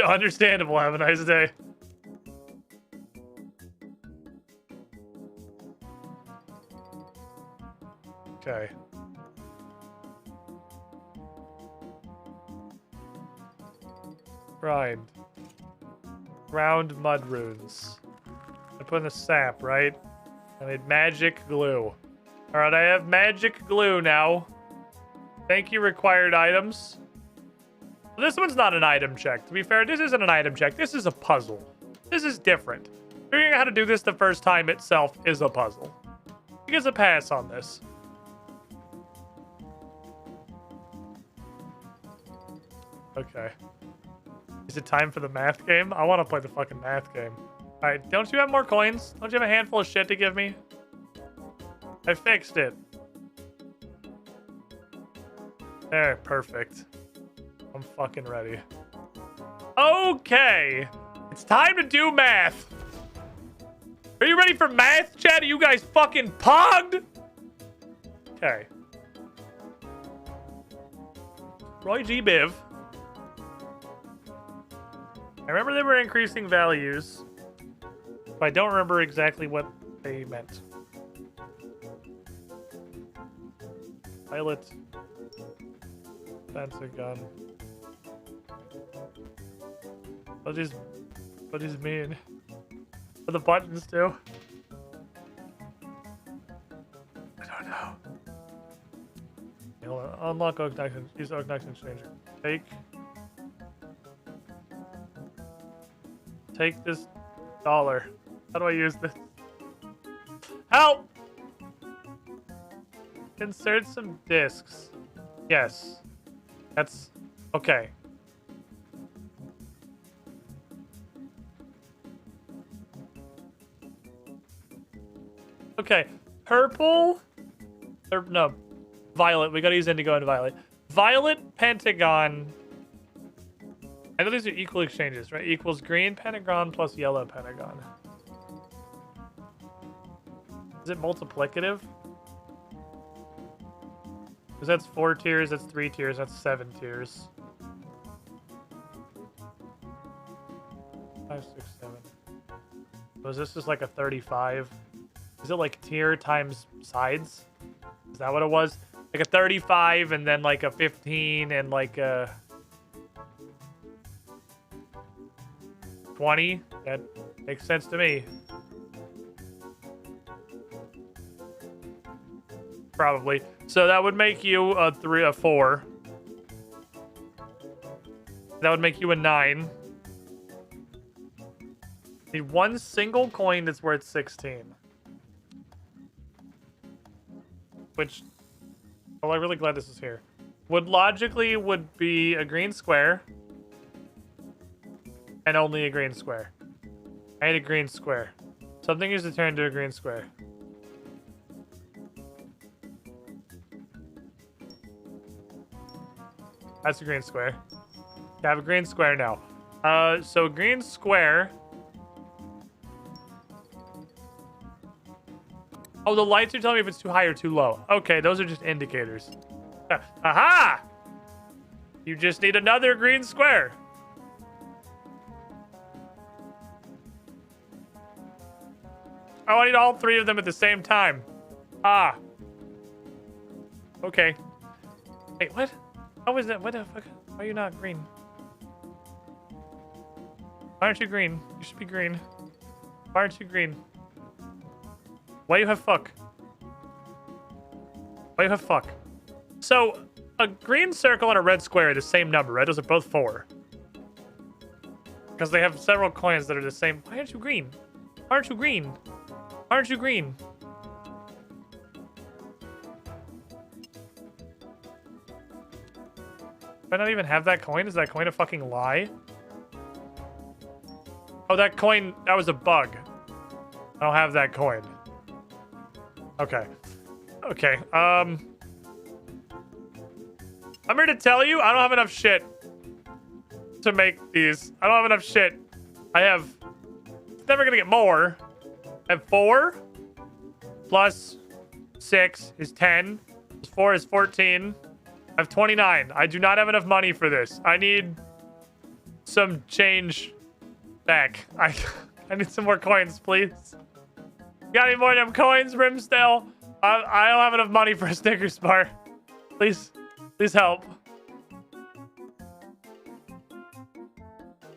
Understandable. Have a nice day. Okay. Grind. Ground mud runes. I put in the sap, right? I made magic glue. Alright, I have magic glue now. Thank you, required items. This one's not an item check. To be fair, this isn't an item check. This is a puzzle. This is different. Figuring out how to do this the first time itself is a puzzle. He gets a pass on this. Okay. Is it time for the math game? I want to play the fucking math game. Alright, don't you have more coins? Don't you have a handful of shit to give me? I fixed it. There, perfect. I'm fucking ready. Okay. It's time to do math. Are you ready for math, chat? Are you guys fucking pogged? Okay. Roy G. Biv. I remember they were increasing values, but I don't remember exactly what they meant. Pilot. Pentagon. What does mean? What the buttons do? I don't know. Hold on. Unlock Oak Knight. Use Oak Knight Exchanger. Take this dollar. How do I use this? Help! Insert some discs. Yes. That's okay. Okay. Purple. Or no. Violet. We gotta use indigo and violet. Violet pentagon. I know these are equal exchanges, right? Equals green pentagon plus yellow pentagon. Is it multiplicative? Because that's 4 tiers, that's 3 tiers, that's 7 tiers. 5, 6, 7. So is this just like a 35? Is it like tier times sides? Is that what it was? Like a 35 and then like a 15 and like a 20? That makes sense to me. Probably. So that would make you a 4. That would make you a 9. Need one single coin that's worth 16. Which, well, I'm really glad this is here. Would logically would be a green square. And only a green square. I need a green square. Something is to turn into a green square. That's a green square. I have a green square now. So green square. Oh, the lights are telling me if it's too high or too low. Okay, those are just indicators. Aha! You just need another green square. Oh, I need all 3 of them at the same time. Ah. Okay. Wait, what? How is that? What the fuck? Why are you not green? Why aren't you green? You should be green. Why aren't you green? Why you have fuck? Why you have fuck? So, a green circle and a red square are the same number, right? Those are both 4. Because they have several coins that are the same. Why aren't you green? Why aren't you green? Why aren't you green? Do I not even have that coin? Is that coin a fucking lie? Oh, that coin, that was a bug. I don't have that coin. Okay. Okay, I'm here to tell you, I don't have enough shit to make these. I don't have enough shit. I have... It's never gonna get more. I have 4 plus 6 is 10. Plus 4 is 14. I have 29. I do not have enough money for this. I need some change back. I need some more coins, please. Got any more of them coins, Brimstale? I don't have enough money for a Snickers bar. Please help.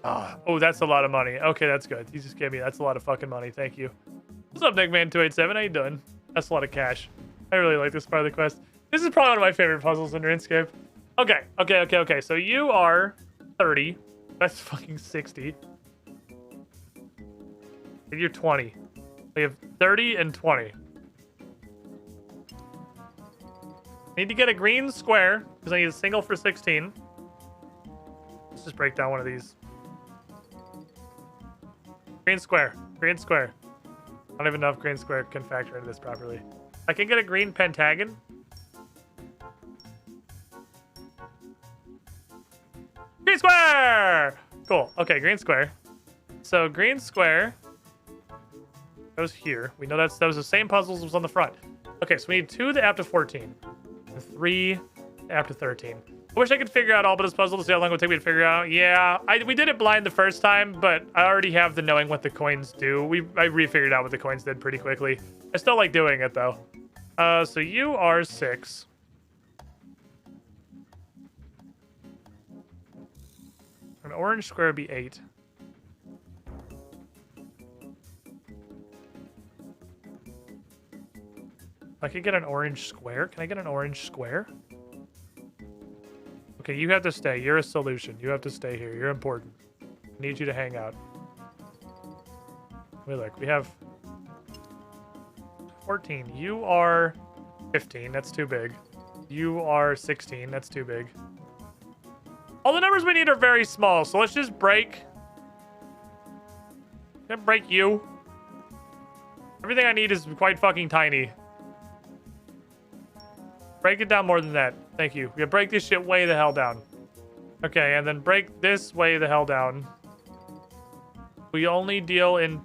Oh, that's a lot of money. Okay, that's good. He just gave me, that's a lot of fucking money. Thank you. What's up, Nickman287? How you doing? That's a lot of cash. I really like this part of the quest. This is probably one of my favorite puzzles in Runescape. Okay. So you are 30. That's fucking 60. And you're 20. We have 30 and 20. Need to get a green square, because I need a single for 16. Let's just break down one of these. Green square. Green square. I don't even know if green square can factor into this properly. I can get a green pentagon. Green square! Cool. Okay, green square. So green square goes here. We know those are the same puzzles as was on the front. Okay, so we need 2 to app to 14. And 3 to app to 13. I wish I could figure out all but this puzzle to see how long it would take me to figure out. Yeah, we did it blind the first time, but I already have the knowing what the coins do. I refigured out what the coins did pretty quickly. I still like doing it, though. So you are 6. An orange square would be 8. I could get an orange square. Can I get an orange square? Okay, you have to stay. You're a solution. You have to stay here. You're important. I need you to hang out. Wait, look. We have 14. You are 15. That's too big. You are 16. That's too big. All the numbers we need are very small, so let's just break. Can't break you. Everything I need is quite fucking tiny. Break it down more than that. Thank you. We gotta break this shit way the hell down. Okay, and then break this way the hell down. We only deal in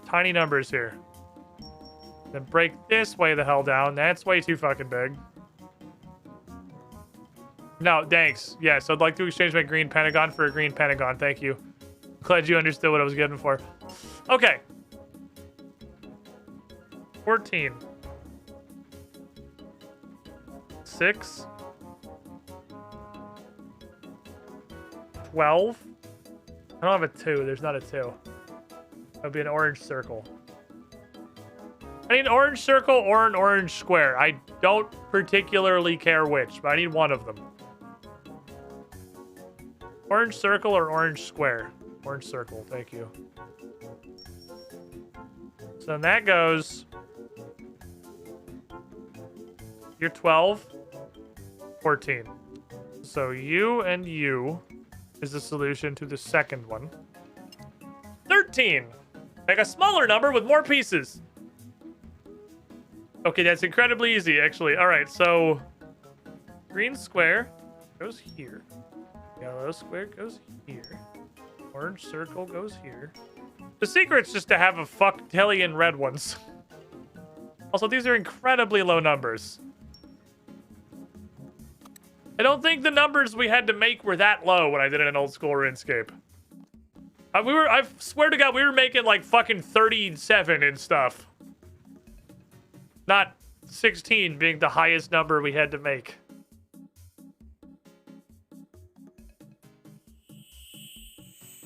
tiny numbers here. Then break this way the hell down. That's way too fucking big. No, thanks. Yes, I'd like to exchange my green pentagon for a green pentagon. Thank you. Glad you understood what I was getting for. Okay. 14. 6. 12. I don't have a 2. There's not a 2. That would be an orange circle. I need an orange circle or an orange square. I don't particularly care which, but I need one of them. Orange circle or orange square? Orange circle, thank you. So then that goes... You're 12. 14. So you and you is the solution to the second one. 13. Make a smaller number with more pieces. Okay, that's incredibly easy, actually. All right, so green square goes here. Yellow square goes here. Orange circle goes here. The secret's just to have a fucktillion red ones. Also, these are incredibly low numbers. I don't think the numbers we had to make were that low when I did it in old school RuneScape. I swear to God, we were making like fucking 37 and stuff. Not 16 being the highest number we had to make.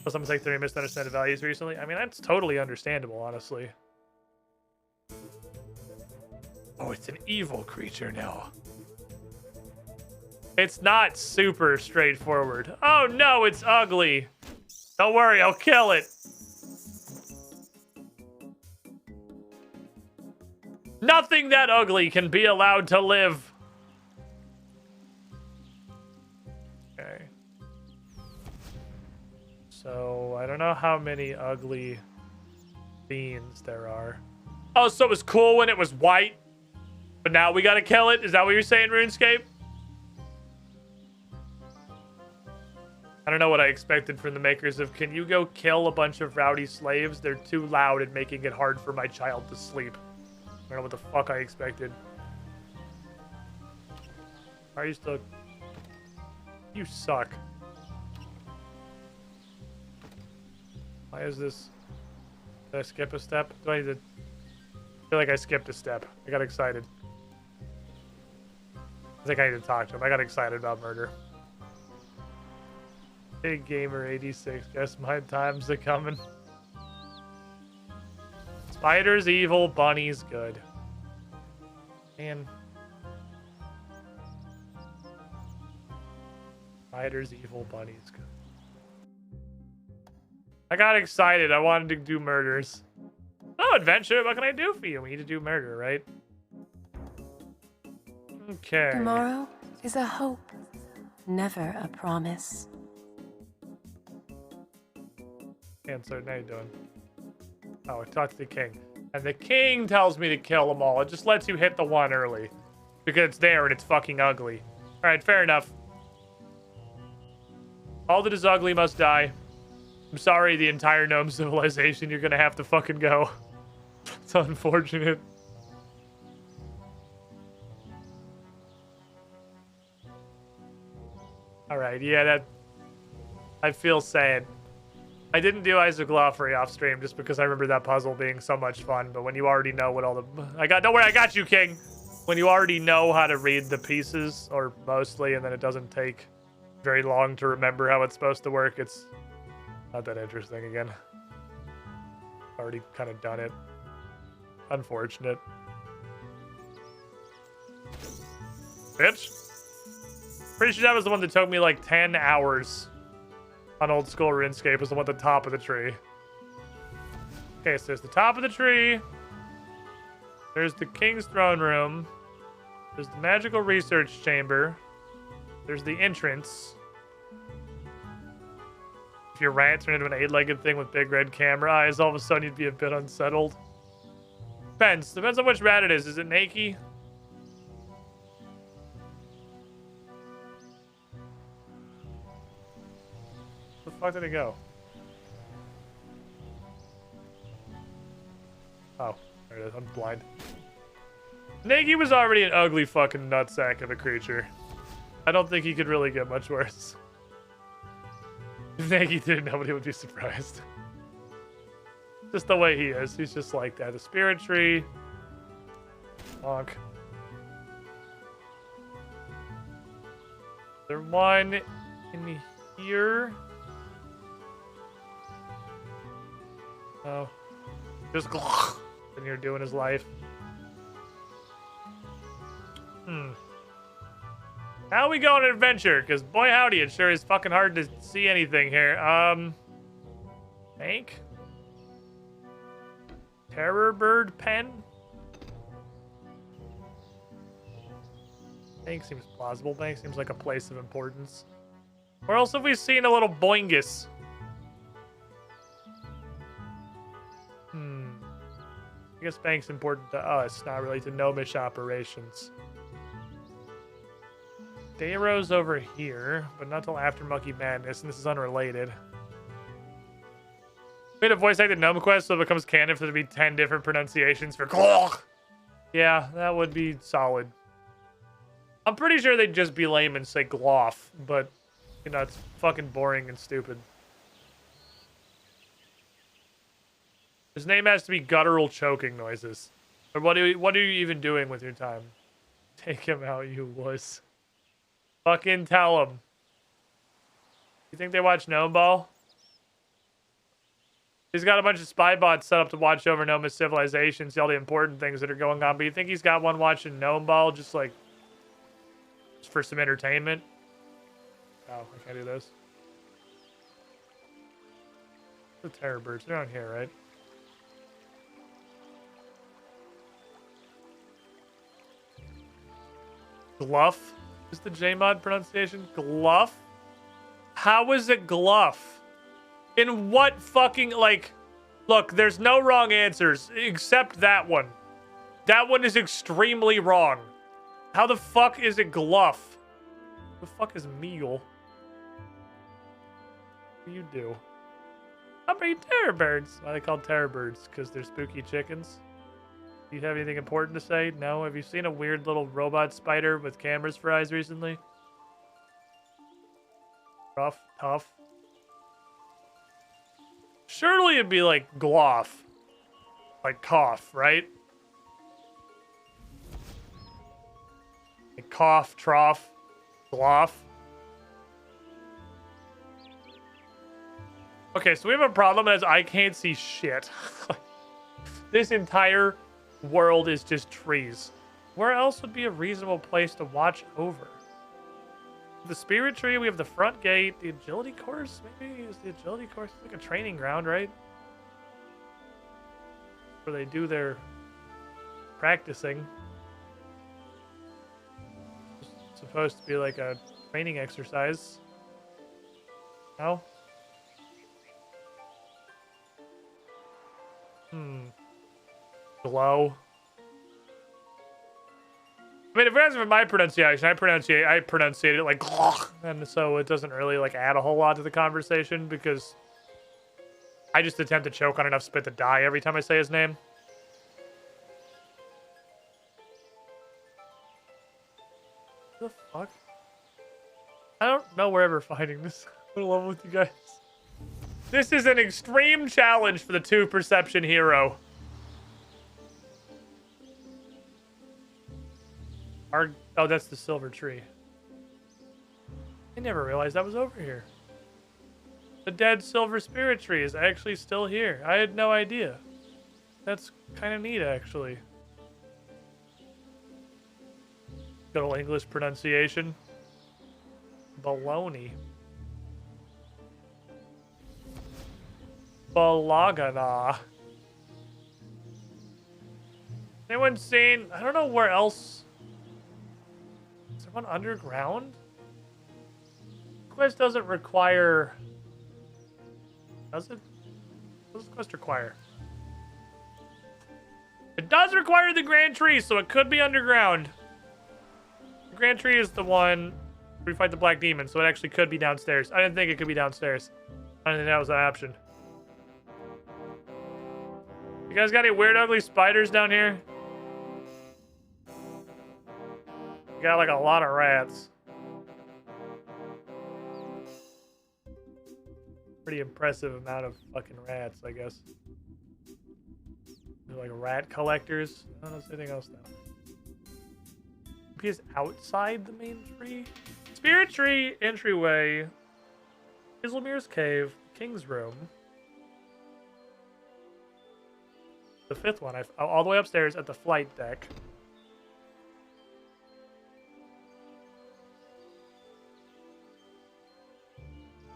Well, someone say 3 misunderstood values recently. I mean, that's totally understandable, honestly. Oh, it's an evil creature now. It's not super straightforward. Oh no, it's ugly. Don't worry, I'll kill it. Nothing that ugly can be allowed to live. Okay. So, I don't know how many ugly beans there are. Oh, so it was cool when it was white, but now we gotta kill it? Is that what you're saying, RuneScape? I don't know what I expected from the makers of, can you go kill a bunch of rowdy slaves? They're too loud and making it hard for my child to sleep. I don't know what the fuck I expected. Are you still... You suck. Why is this... Did I skip a step? Do I need to... I feel like I skipped a step. I got excited. I think I need to talk to him. I got excited about murder. Big Gamer 86. Guess my time's a coming. Spider's evil, bunny's good. Man. Spider's evil, bunny's good. I got excited. I wanted to do murders. Oh, adventure. What can I do for you? We need to do murder, right? Okay. Tomorrow is a hope, never a promise. Cancer, how you doing? Oh, it talks to the king. And the king tells me to kill them all. It just lets you hit the one early. Because it's there and it's fucking ugly. Alright, fair enough. All that is ugly must die. I'm sorry, the entire gnome civilization. You're gonna have to fucking go. It's unfortunate. Alright, yeah, that... I feel sad. I didn't do Isaac Lawfrey off stream just because I remember that puzzle being so much fun, but when you already know what all the... Don't worry, I got you, King! When you already know how to read the pieces, or mostly, and then it doesn't take very long to remember how it's supposed to work, it's not that interesting again. Already kind of done it. Unfortunate. Bitch. Pretty sure that was the one that took me like 10 hours on old school RuneScape, was the one at the top of the tree. Okay, so there's the top of the tree. There's the king's throne room. There's the magical research chamber. There's the entrance. If your rat turned into an 8-legged thing with big red camera eyes, all of a sudden you'd be a bit unsettled. Depends on which rat it is. Is it Nakey? Where the fuck did it go? Oh, there it is. I'm blind. Nakey was already an ugly fucking nutsack of a creature. I don't think he could really get much worse. If Nakey did, nobody would be surprised. Just the way he is. He's just like that. The spirit tree. Bonk. There one in here. Oh. Just in here doing his life. How we go on an adventure? Because boy howdy, it sure is fucking hard to see anything here. Bank? Terror bird pen? Bank seems plausible. Bank seems like a place of importance. Or else have we seen a little boingus? I guess bank's important to us, not really to gnomish operations. Dayro's over here, but not till after Monkey Madness, and this is unrelated. We had a voice-acted gnome quest, so it becomes canon for there to be 10 different pronunciations for Gloch. Yeah, that would be solid. I'm pretty sure they'd just be lame and say Gloff, but, you know, it's fucking boring and stupid. His name has to be guttural choking noises. Or what are you even doing with your time? Take him out, you wuss. Fucking tell him. You think they watch Gnome Ball? He's got a bunch of spy bots set up to watch over Gnome's civilization, see all the important things that are going on, but you think he's got one watching Gnome Ball just for some entertainment? Oh, I can't do this. The terror birds, they're on here, right? Gluff is the J-mod pronunciation. Gluff? How is it Gluff? In what fucking, look, there's no wrong answers except that one. That one is extremely wrong. How the fuck is it Gluff? The fuck is Meagle? What do you do? How about you terror birds? Why are they called terror birds? Because they're spooky chickens? Do you have anything important to say? No? Have you seen a weird little robot spider with cameras for eyes recently? Rough, tough. Surely it'd be like gloff. Like cough, right? Like cough, trough, gloff. Okay, so we have a problem as I can't see shit. This entire world is just trees. Where else would be a reasonable place to watch over? The spirit tree, we have the front gate, the agility course, maybe is the agility course like a training ground, right? Where they do their practicing. It's supposed to be like a training exercise. No? Glow. I mean, if it wasn't for my pronunciation, I pronunciate it like glog, and so it doesn't really like add a whole lot to the conversation because I just attempt to choke on enough spit to die every time I say his name. What the fuck? I don't know where we're finding this. I'm in love with you guys. This is an extreme challenge for the 2 perception hero. Oh, that's the silver tree. I never realized that was over here. The dead silver spirit tree is actually still here. I had no idea. That's kind of neat, actually. Good old English pronunciation. Baloney. Balagana. Anyone seen? I don't know where else. Is there one underground? Quest doesn't require. Does it? What does the quest require? It does require the Grand Tree, so it could be underground. The Grand Tree is the one where we fight the Black Demon, so it actually could be downstairs. I didn't think it could be downstairs. I didn't think that was an option. You guys got any weird, ugly spiders down here? Got like a lot of rats. Pretty impressive amount of fucking rats, I guess. They're like rat collectors. I don't know anything else now. He is outside the main tree. Spirit tree entryway. Islemir's cave. King's room. The 5th one. All the way upstairs at the flight deck.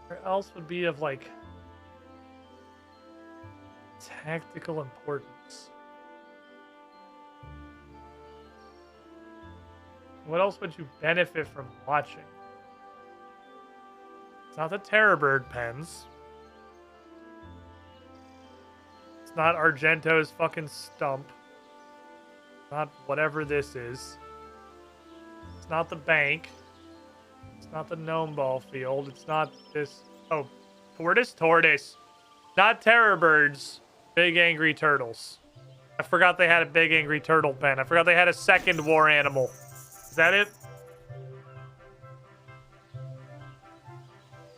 Where else would be of like tactical importance? What else would you benefit from watching? It's not the Terrorbird pens. It's not Argento's fucking stump. It's not whatever this is. It's not the bank. It's not the gnome ball field. It's not this. Oh, tortoise. Not Terrorbirds. Big angry turtles. I forgot they had a big angry turtle pen. I forgot they had a second war animal. Is that it?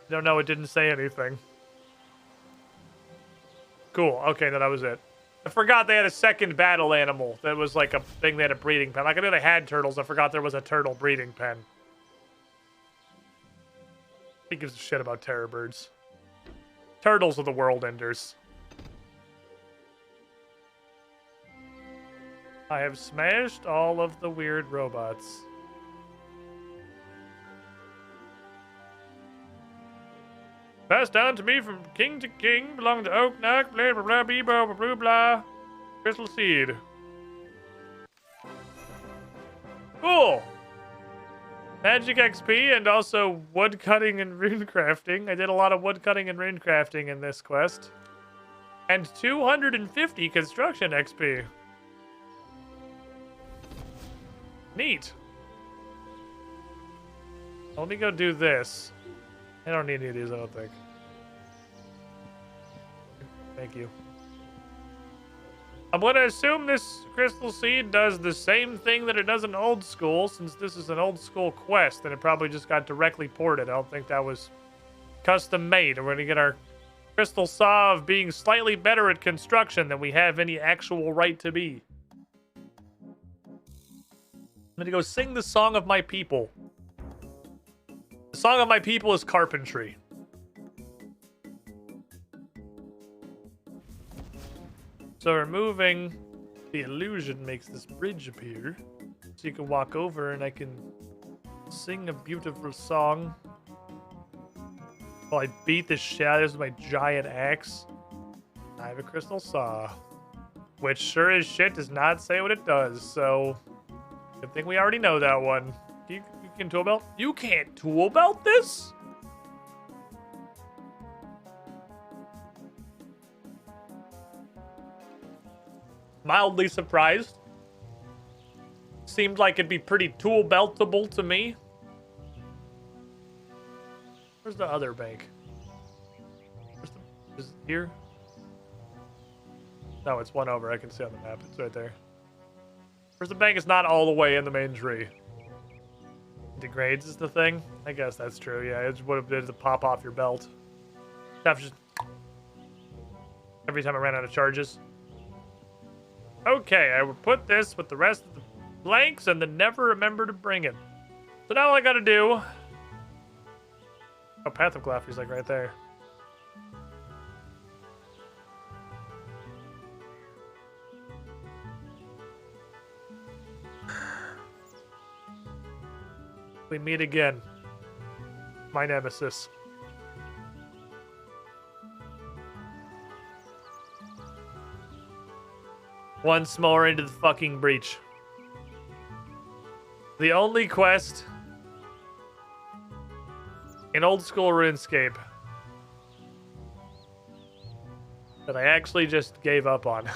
Don't know. It didn't say anything. Cool. Okay, no, that was it. I forgot they had a second battle animal. That was like a thing. They had a breeding pen. Like I knew they had turtles. I forgot there was a turtle breeding pen. He gives a shit about Terrorbirds. Turtles are the world enders. I have smashed all of the weird robots. Passed down to me from king to king, belong to Oak Knock, blah blah blah, blah blah blah blah. Crystal seed. Cool. Magic XP and also wood cutting and rune crafting. I did a lot of wood cutting and rune crafting in this quest. And 250 construction XP. Neat. Let me go do this. I don't need any of these, I don't think. Thank you. I'm going to assume this crystal seed does the same thing that it does in old school, since this is an old school quest, and it probably just got directly ported. I don't think that was custom made. We're going to get our crystal saw of being slightly better at construction than we have any actual right to be. I'm going to go sing the song of my people. The song of my people is carpentry. So removing the illusion makes this bridge appear. So you can walk over and I can sing a beautiful song while I beat the shit out of this with my giant axe. I have a crystal saw, which sure as shit does not say what it does, so good thing we already know that one. You can tool belt? You can't tool belt this? mildly surprised. Seemed like it'd be pretty tool beltable to me. Where's the other bank? Is it here? No, it's one over. I can see on the map. It's right there. Where's the bank? Is not all the way in the main tree. Degrades is the thing? I guess that's true. Yeah, it's what it did to pop off your belt. Just every time I ran out of charges. Okay, I would put this with the rest of the blanks and then never remember to bring it. So now all I gotta do... Oh, Path of Glaffy's like right there. We meet again. My nemesis. Once more into the fucking breach. The only quest in old school RuneScape that I actually just gave up on.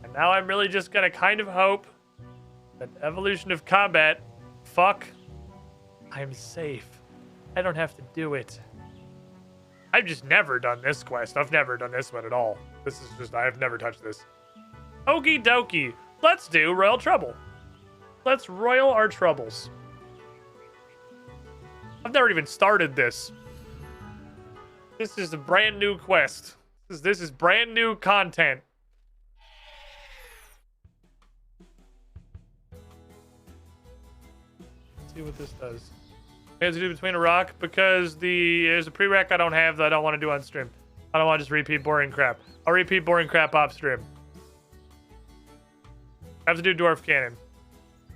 And now I'm really just gonna kind of hope that evolution of combat, fuck, I'm safe. I don't have to do it. I've just never done this quest. I've never done this one at all. This is just, I've never touched this. Okie dokie. Let's do Royal Trouble. Let's royal our troubles. I've never even started this. This is a brand new quest. This is brand new content. Let's see what this does. We have to do between a rock because there's a prereq I don't have that I don't want to do on stream. I don't want to just repeat boring crap. I'll repeat boring crap off stream. I have to do Dwarf Cannon.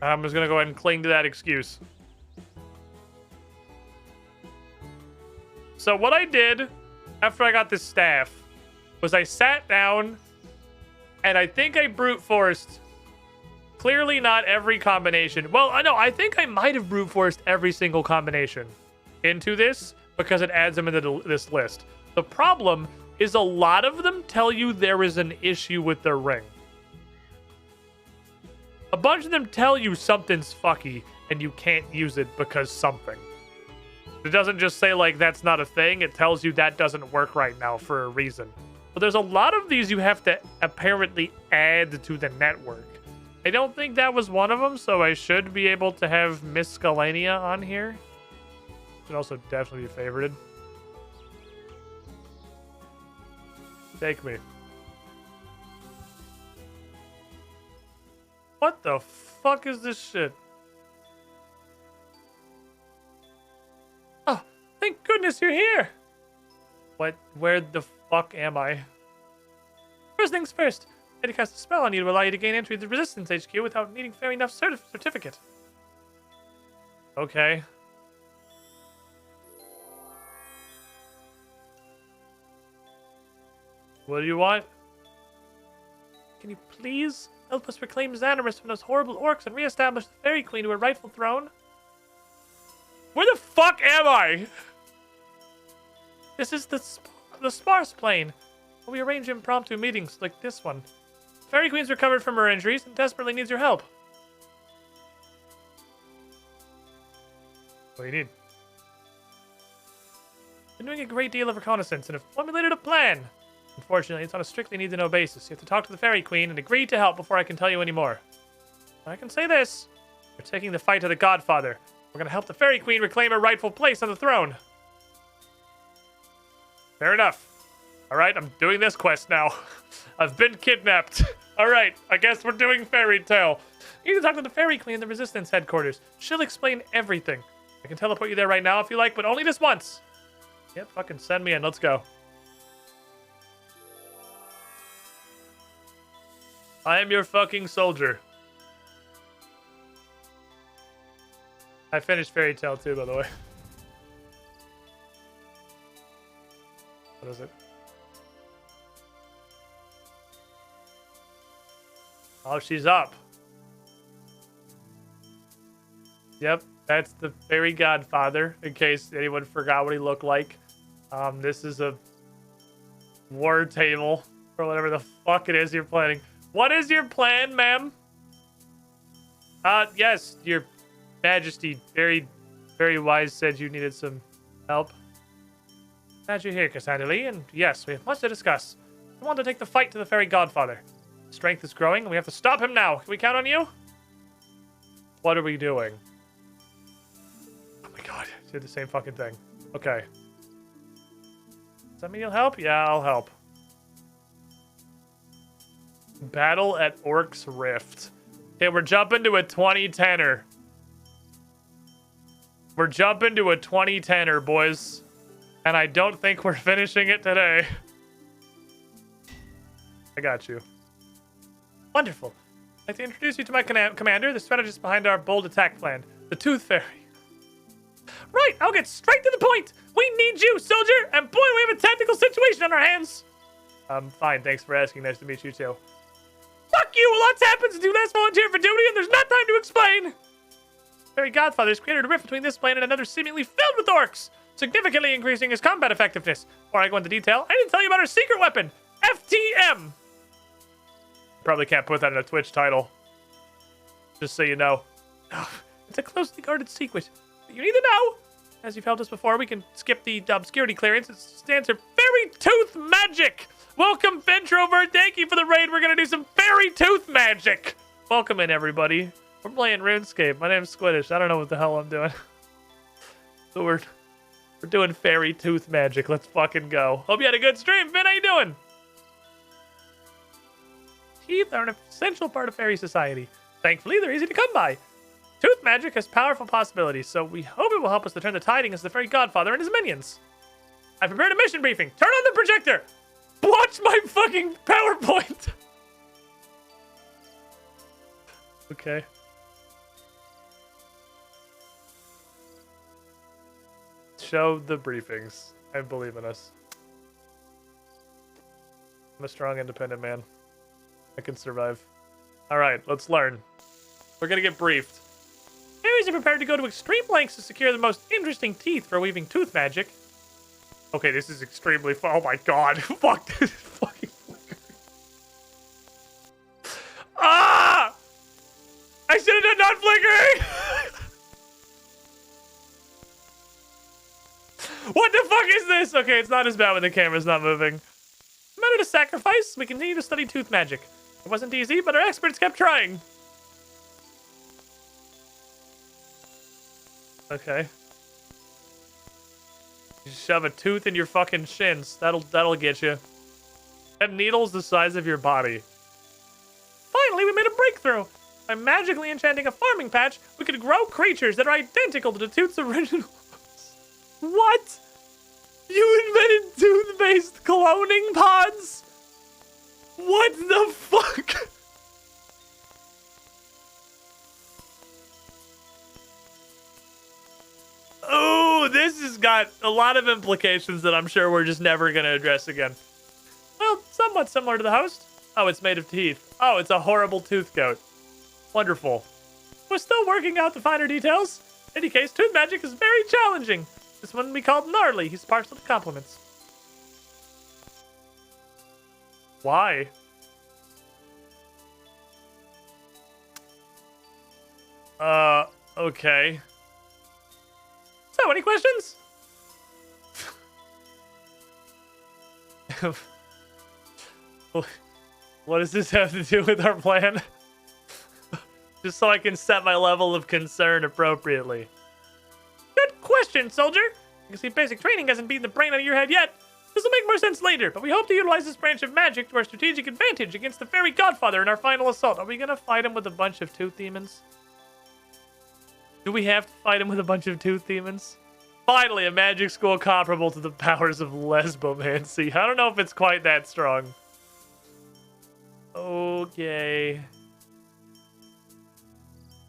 I'm just gonna go ahead and cling to that excuse. So what I did after I got this staff was I sat down and I think I brute forced clearly not every combination. Well, I know, I think I might have brute forced every single combination into this because it adds them into this list. The problem is a lot of them tell you there is an issue with their ring. A bunch of them tell you something's fucky and you can't use it because something. It doesn't just say, like, that's not a thing. It tells you that doesn't work right now for a reason. But there's a lot of these you have to apparently add to the network. I don't think that was one of them, so I should be able to have Miscellanea on here. Should also definitely be favorited. Take me. What the fuck is this shit? Oh, thank goodness you're here! What? Where the fuck am I? First things first, I had to cast a spell on you to allow you to gain entry to the Resistance HQ without needing fair enough certificate. Okay. What do you want? Can you please help us reclaim Xanaris from those horrible orcs and reestablish the Fairy Queen to her rightful throne? Where the fuck am I? This is the sparse plane. We arrange impromptu meetings like this one. Fairy Queen's recovered from her injuries and desperately needs your help. What do you need? Been doing a great deal of reconnaissance and have formulated a plan. Unfortunately, it's on a strictly need-to-know basis. You have to talk to the Fairy Queen and agree to help before I can tell you any more. I can say this. We're taking the fight to the Godfather. We're going to help the Fairy Queen reclaim her rightful place on the throne. Fair enough. Alright, I'm doing this quest now. I've been kidnapped. Alright, I guess we're doing Fairy Tale. You need to talk to the Fairy Queen in the Resistance headquarters. She'll explain everything. I can teleport you there right now if you like, but only this once. Yep, fucking send me in. Let's go. I am your fucking soldier. I finished Fairy Tale too, by the way. What is it? Oh, she's up. Yep, that's the Fairy Godfather, in case anyone forgot what he looked like. This is a war table Or whatever the fuck it is you're planning. What is your plan, ma'am? Yes, your majesty, very, very wise, said you needed some help. Glad you're here, Cassandra Lee, and yes, we have much to discuss. We want to take the fight to the fairy godfather. Strength is growing, and we have to stop him now. Can we count on you? What are we doing? Oh my god, I did the same fucking thing. Okay. Does that mean you'll help? Yeah, I'll help. Battle at Orc's Rift. Okay, we're jumping to a 2010er. We're jumping to a 2010er, boys. And I don't think we're finishing it today. I got you. Wonderful. I'd like to introduce you to my commander, the strategist behind our bold attack plan, the Tooth Fairy. Right, I'll get straight to the point. We need you, soldier, and boy, we have a tactical situation on our hands. Fine, thanks for asking. Nice to meet you, too. Fuck you! Lots happens since you last volunteered for duty, and there's not time to explain! Fairy Godfather's created a rift between this plane and another seemingly filled with orcs, significantly increasing his combat effectiveness. Before I go into detail, I didn't tell you about our secret weapon, FTM! Probably can't put that in a Twitch title. Just so you know. It's a closely guarded secret. But you need to know. As you've helped us before, we can skip the obscurity clearance. It stands for Fairy Tooth Magic! Welcome, Ventrover. Thank you for the raid. We're going to do some fairy tooth magic. Welcome in, everybody. We're playing Runescape. My name's Squiddish. I don't know what the hell I'm doing. So we're doing fairy tooth magic. Let's fucking go. Hope you had a good stream. Finn, how you doing? Teeth are an essential part of fairy society. Thankfully, they're easy to come by. Tooth magic has powerful possibilities, so we hope it will help us to turn the tide against the fairy godfather and his minions. I've prepared a mission briefing. Turn on the projector. Watch my fucking PowerPoint! Okay. Show the briefings. I believe in us. I'm a strong, independent man. I can survive. Alright, let's learn. We're gonna get briefed. Fairies are prepared to go to extreme lengths to secure the most interesting teeth for weaving tooth magic. Okay, this is extremely fun. Oh my god. Fuck this fucking flicker. Ah! I should have done not flickering! What the fuck is this? Okay, it's not as bad when the camera's not moving. No matter the sacrifice, we continue to study tooth magic. It wasn't easy, but our experts kept trying. Okay. You shove a tooth in your fucking shins. That'll get you. That needle's the size of your body. Finally, we made a breakthrough. By magically enchanting a farming patch, we could grow creatures that are identical to the tooth's original. What? You invented tooth-based cloning pods? What the fuck? Oh, this has got a lot of implications that I'm sure we're just never going to address again. Well, somewhat similar to the host. Oh, it's made of teeth. Oh, it's a horrible tooth goat. Wonderful. We're still working out the finer details. In any case, tooth magic is very challenging. This one we called Gnarly. He's partial to compliments. Why? Okay. So, any questions? What does this have to do with our plan? Just so I can set my level of concern appropriately. Good question, soldier. You can see basic training hasn't beaten the brain out of your head yet. This will make more sense later, but we hope to utilize this branch of magic to our strategic advantage against the fairy godfather in our final assault. Are we gonna fight him with a bunch of tooth demons? Do we have to fight him with a bunch of tooth demons? Finally, a magic school comparable to the powers of lesbomancy. I don't know if it's quite that strong. Okay.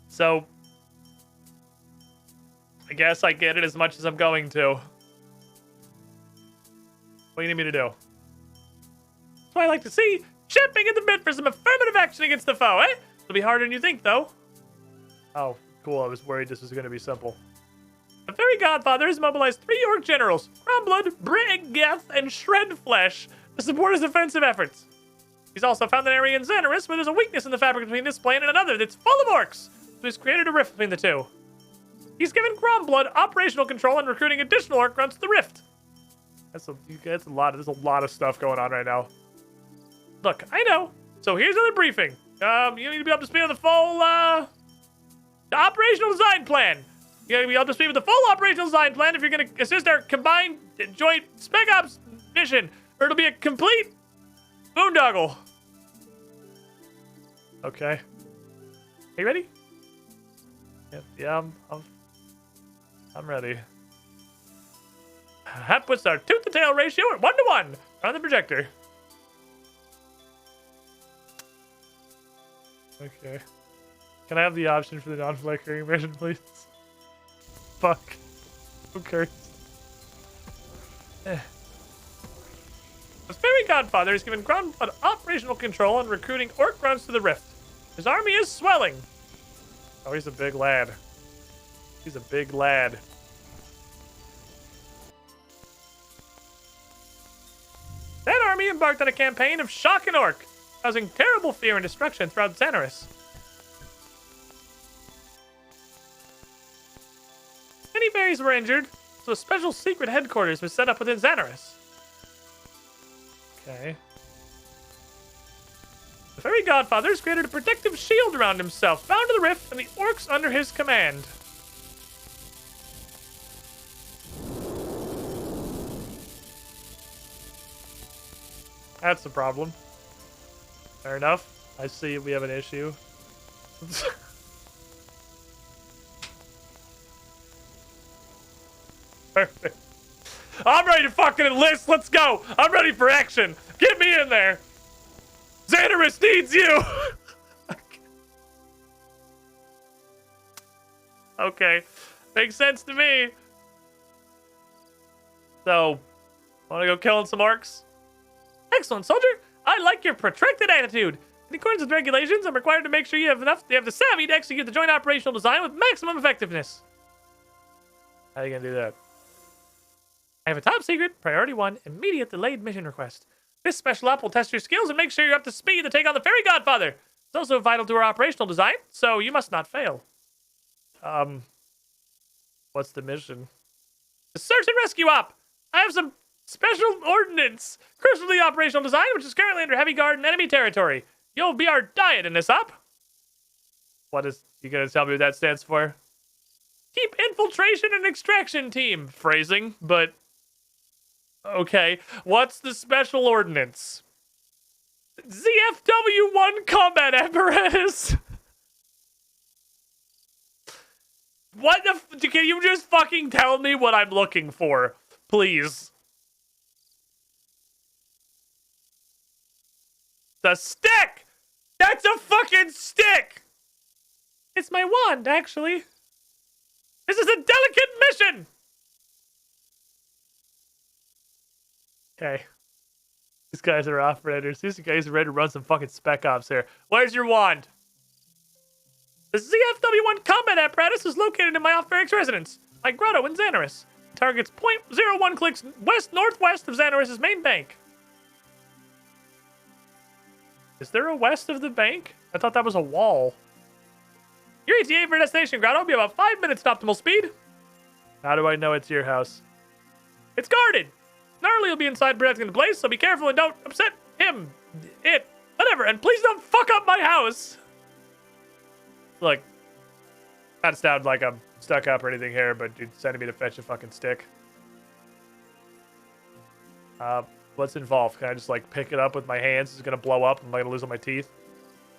So, I guess I get it as much as I'm going to. What do you need me to do? That's what I like to see. Chipping at the bit for some affirmative action against the foe, eh? It'll be harder than you think, though. Oh, cool. I was worried this was going to be simple. The fairy godfather has mobilized 3 orc generals, Crumblood, Brigeth, and Shredflesh, to support his offensive efforts. He's also found an area in Xanaris where there's a weakness in the fabric between this plane and another that's full of orcs. So he's created a rift between the two. He's given Gromblood operational control and recruiting additional orc grunts to the rift. That's a lot. There's a lot of stuff going on right now. Look, I know. So here's another briefing. You need to be up to speed on the full the operational design plan. You gotta be up to speed with the full operational design plan if you're gonna assist our combined joint spec ops mission, or it'll be a complete boondoggle. Okay. Are you ready? Yeah, I'm ready. That puts our tooth to tail ratio at 1-to-1 on the projector. Okay. Can I have the option for the non-flickering mission, please? Fuck. Who cares? The Fairy Godfather has given Gromblood operational control and recruiting orc grunts to the rift. His army is swelling. Oh, he's a big lad. He's a big lad. That army embarked on a campaign of shock and orc, causing terrible fear and destruction throughout Xanaris. Many fairies were injured, so a special secret headquarters was set up within Xanaris. Okay. The Fairy Godfather has created a protective shield around himself, bound to the rift and the orcs under his command. That's the problem. Fair enough. I see we have an issue. Perfect. I'm ready to fucking enlist. Let's go. I'm ready for action. Get me in there. Xanaris needs you. Okay. Makes sense to me. So, want to go killing some orcs? Excellent, soldier. I like your protracted attitude. In accordance with regulations, I'm required to make sure you have the savvy to execute the joint operational design with maximum effectiveness. How are you gonna do that? I have a top secret, priority 1, immediate delayed mission request. This special op will test your skills and make sure you're up to speed to take on the Fairy Godfather. It's also vital to our operational design, so you must not fail. What's the mission? The search and rescue op. I have some special ordnance crucial to the operational design, which is currently under heavy guard in enemy territory. You'll be our diet in this op. What is you gonna tell me what that stands for? Keep infiltration and extraction team. Phrasing, but okay. What's the special ordnance? ZFW-1 combat apparatus. What the can you just fucking tell me what I'm looking for, please? The stick! That's a fucking stick! It's my wand, actually. This is a delicate mission! Okay. These guys are operators. These guys are ready to run some fucking spec ops here. Where's your wand? The ZFW-1 combat apparatus is located in my off-barracks residence, my grotto in Xanaris. Targets 0.01 clicks west-northwest of Xanaris' main bank. Is there a west of the bank? I thought that was a wall. Your ETA for destination grotto will be about 5 minutes at optimal speed. How do I know it's your house? It's guarded. Gnarly will be inside protecting the place, so be careful and don't upset him, it, whatever. And please don't fuck up my house. Look, not to sound like I'm stuck up or anything here, but you're sending me to fetch a fucking stick. What's involved? Can I just like pick it up with my hands? Is it gonna blow up? Am I gonna lose all my teeth?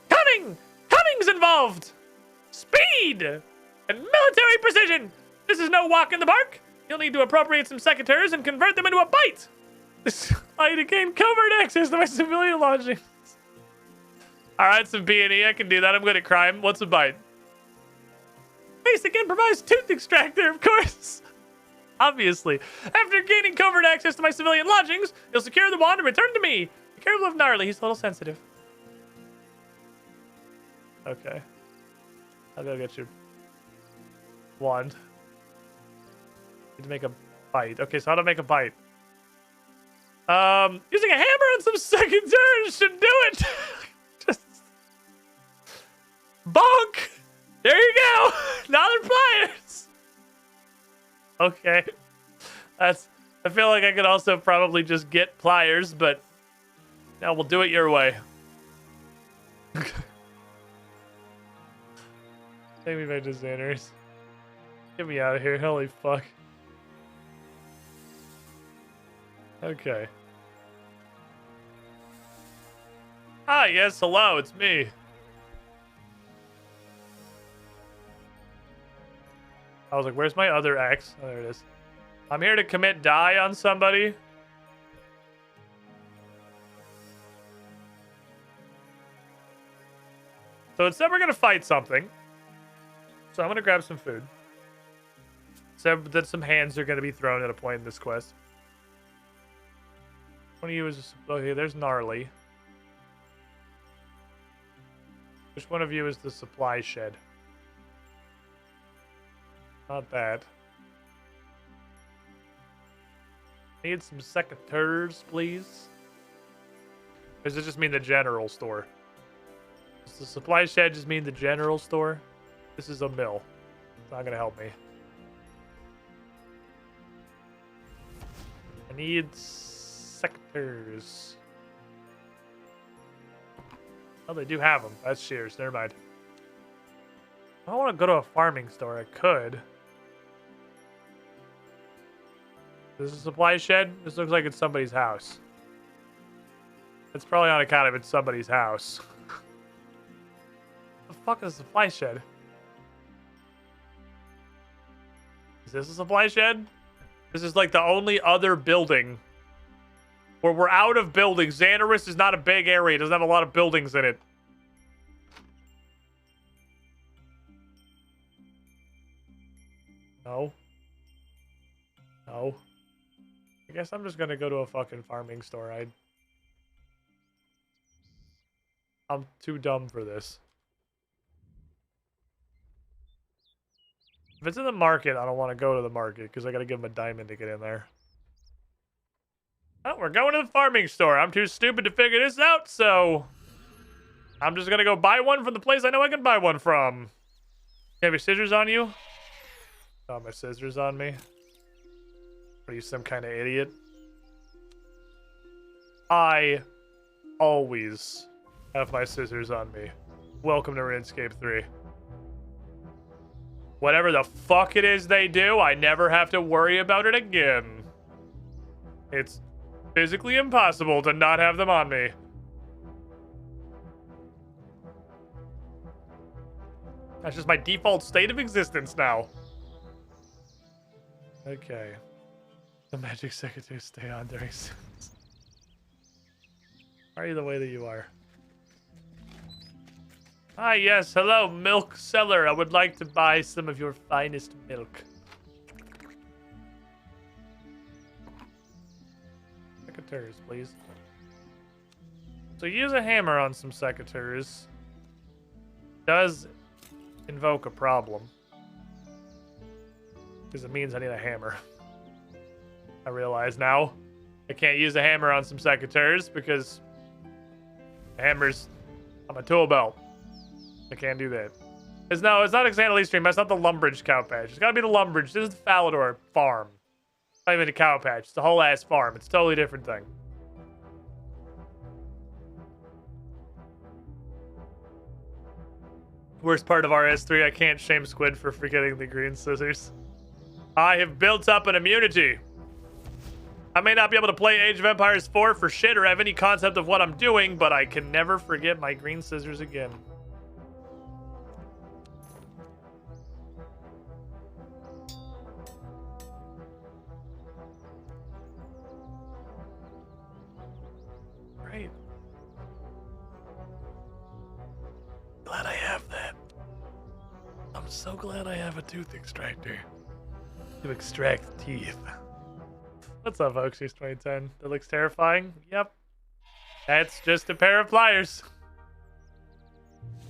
Cunning! Cunning's involved! Speed! And military precision! This is no walk in the park. You'll need to appropriate some secateurs and convert them into a bite! This allow you to gain covert access to my civilian lodgings. Alright, some B&E, I can do that. I'm good at crime. What's a bite? Basic improvised tooth extractor, of course. Obviously. After gaining covert access to my civilian lodgings, you'll secure the wand and return to me. Be careful of Gnarly, he's a little sensitive. Okay. I'll go get your wand. Need to make a bite. Okay, so how to make a bite? Using a hammer on some second turns should do it. Just bonk. There you go. Now they're pliers. Okay. I feel like I could also probably just get pliers, but now we'll do it your way. Take me back to Xander's. Get me out of here. Holy fuck. Okay. Ah, yes, hello, it's me. I was like, where's my other axe? Oh, there it is. I'm here to commit die on somebody. So it said we're going to fight something. So I'm going to grab some food. Said that some hands are going to be thrown at a point in this quest. One of you is... Okay, there's Gnarly. Which one of you is the supply shed? Not that. Need some secateurs, please. Or does it just mean the general store? Does the supply shed just mean the general store? This is a mill. It's not gonna help me. I need secateurs. Oh, they do have them. That's shears. Never mind. I don't want to go to a farming store. I could. This is a supply shed? This looks like it's somebody's house. It's probably on account of it's somebody's house. The fuck is a supply shed? Is this a supply shed? This is like the only other building where we're out of buildings. Xanderus is not a big area. It doesn't have a lot of buildings in it. No. No. I guess I'm just gonna go to a fucking farming store. I'm too dumb for this. If it's in the market, I don't want to go to the market because I gotta give him a diamond to get in there. Oh, we're going to the farming store. I'm too stupid to figure this out, so I'm just gonna go buy one from the place I know I can buy one from. You have your scissors on you? Got my scissors on me. Are you some kind of idiot? I always have my scissors on me. Welcome to Runescape 3. Whatever the fuck it is they do, I never have to worry about it again. It's physically impossible to not have them on me. That's just my default state of existence now. Okay. The magic secretaries stay on during sins. Are you the way that you are? Ah, yes. Hello, milk seller. I would like to buy some of your finest milk. Secateurs, please. So use a hammer on some secateurs. Does invoke a problem. Because it means I need a hammer. I realize now I can't use a hammer on some secateurs because the hammer's on my tool belt. I can't do that. It's not Xander's stream. That's not the Lumbridge cow patch. It's gotta be the Lumbridge. This is the Falador farm. It's not even a cow patch. It's the whole ass farm. It's a totally different thing. Worst part of RS3, I can't shame Squid for forgetting the green scissors. I have built up an immunity. I may not be able to play Age of Empires 4 for shit or have any concept of what I'm doing, but I can never forget my green scissors again. Right. Glad I have that. I'm so glad I have a tooth extractor to extract teeth. What's up, folks? Here's 2010. That looks terrifying. Yep. That's just a pair of pliers.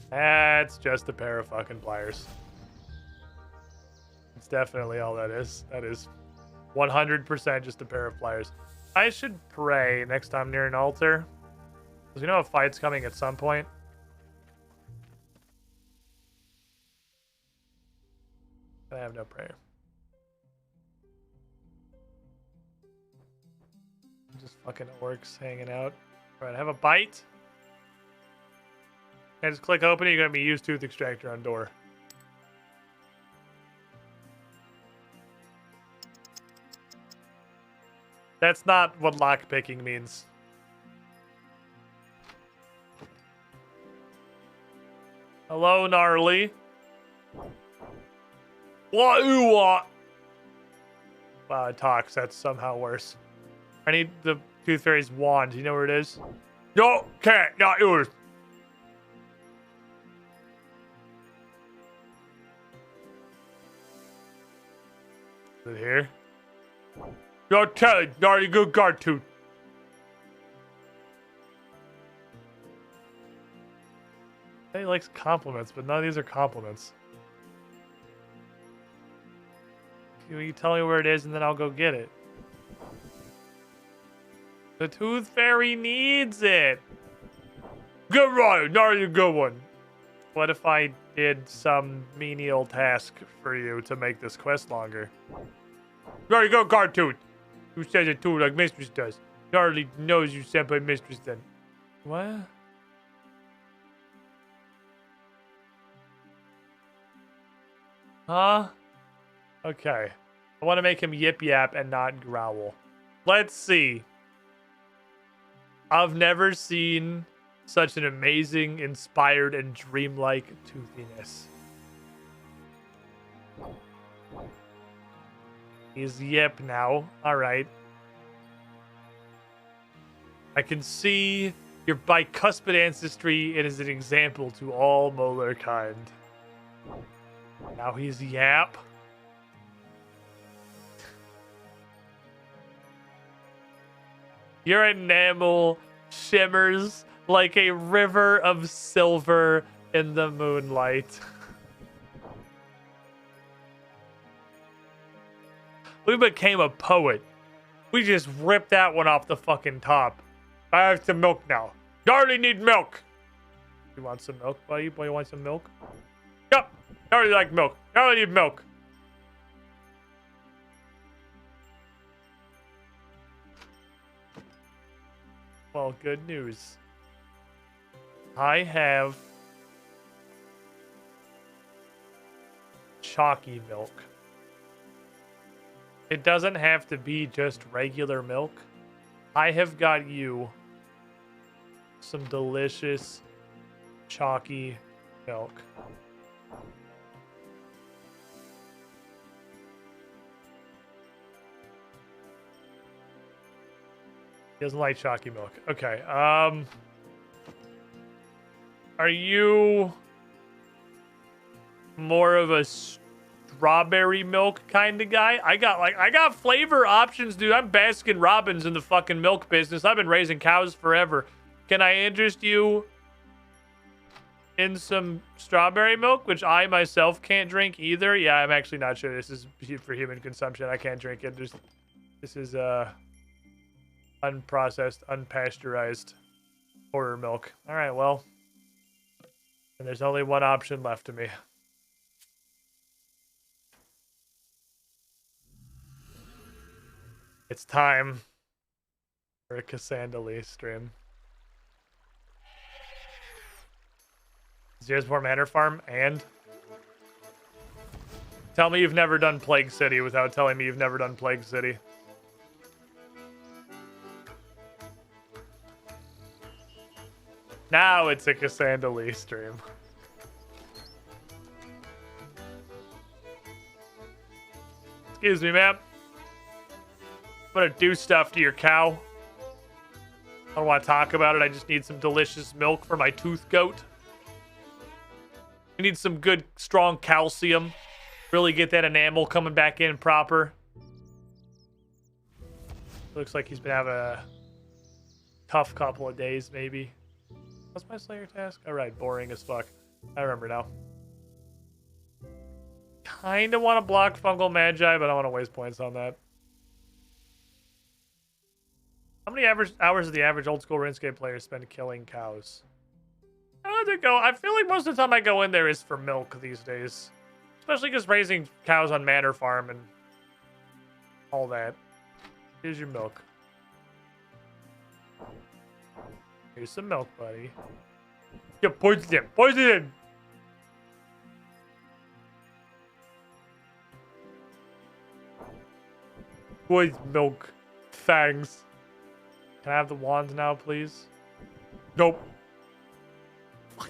That's just a pair of fucking pliers. It's definitely all that is. That is 100% just a pair of pliers. I should pray next time near an altar. Because you know a fight's coming at some point. I have no prayer. Just fucking orcs hanging out. Alright, have a bite. And just click open, you're gonna be use tooth extractor on door. That's not what lockpicking means. Hello, gnarly. What you want? Wow, it talks. That's somehow worse. I need the Tooth Fairy's wand. Do you know where it is? No, can't. Not yours. Is it here? No, tell it. Gnarly good guard tooth. He likes compliments, but none of these are compliments. You tell me where it is, and then I'll go get it. The Tooth Fairy needs it. Good one, gnarly good one. What if I did some menial task for you to make this quest longer? Gnarly go guard tooth. Who says it too like mistress does? Gnarly knows you sent by mistress then. What? Huh? Okay. I want to make him yip yap and not growl. Let's see. I've never seen such an amazing, inspired, and dreamlike toothiness. He's yip now. Alright. I can see your bicuspid ancestry. It is an example to all molar kind. Now he's yap. Your enamel shimmers like a river of silver in the moonlight. We became a poet. We just ripped that one off the fucking top. I have some milk now. Darlie need milk. You want some milk, buddy? Boy, you want some milk? Yep. Darlie like milk. Darlie need milk. Well, good news. I have chalky milk. It doesn't have to be just regular milk. I have got you some delicious chalky milk. He doesn't like chalky milk. Okay. Are you more of a strawberry milk kind of guy? I got flavor options, dude. I'm Baskin Robbins in the fucking milk business. I've been raising cows forever. Can I interest you in some strawberry milk, which I myself can't drink either? Yeah, I'm actually not sure this is for human consumption. I can't drink it. This is unprocessed, unpasteurized horror milk. All right, well, and there's only one option left to me. It's time for a Cassandra stream. Zerosport Manor Farm, and tell me you've never done Plague City without telling me you've never done Plague City. Now it's a Cassandra stream. Excuse me, ma'am. I'm gonna do stuff to your cow. I don't want to talk about it. I just need some delicious milk for my tooth goat. We need some good, strong calcium. Really get that enamel coming back in proper. Looks like he's been having a tough couple of days, maybe. What's my Slayer task? Alright, boring as fuck. I remember now. Kinda want to block Fungal Magi, but I don't want to waste points on that. How many hours does the average old school RuneScape player spend killing cows? How does it go? I feel like most of the time I go in there is for milk these days. Especially because raising cows on Manor Farm and all that. Here's your milk. Here's some milk, buddy. Yeah, poison him! Poison him! Boys, milk. Fangs. Can I have the wand now, please? Nope. What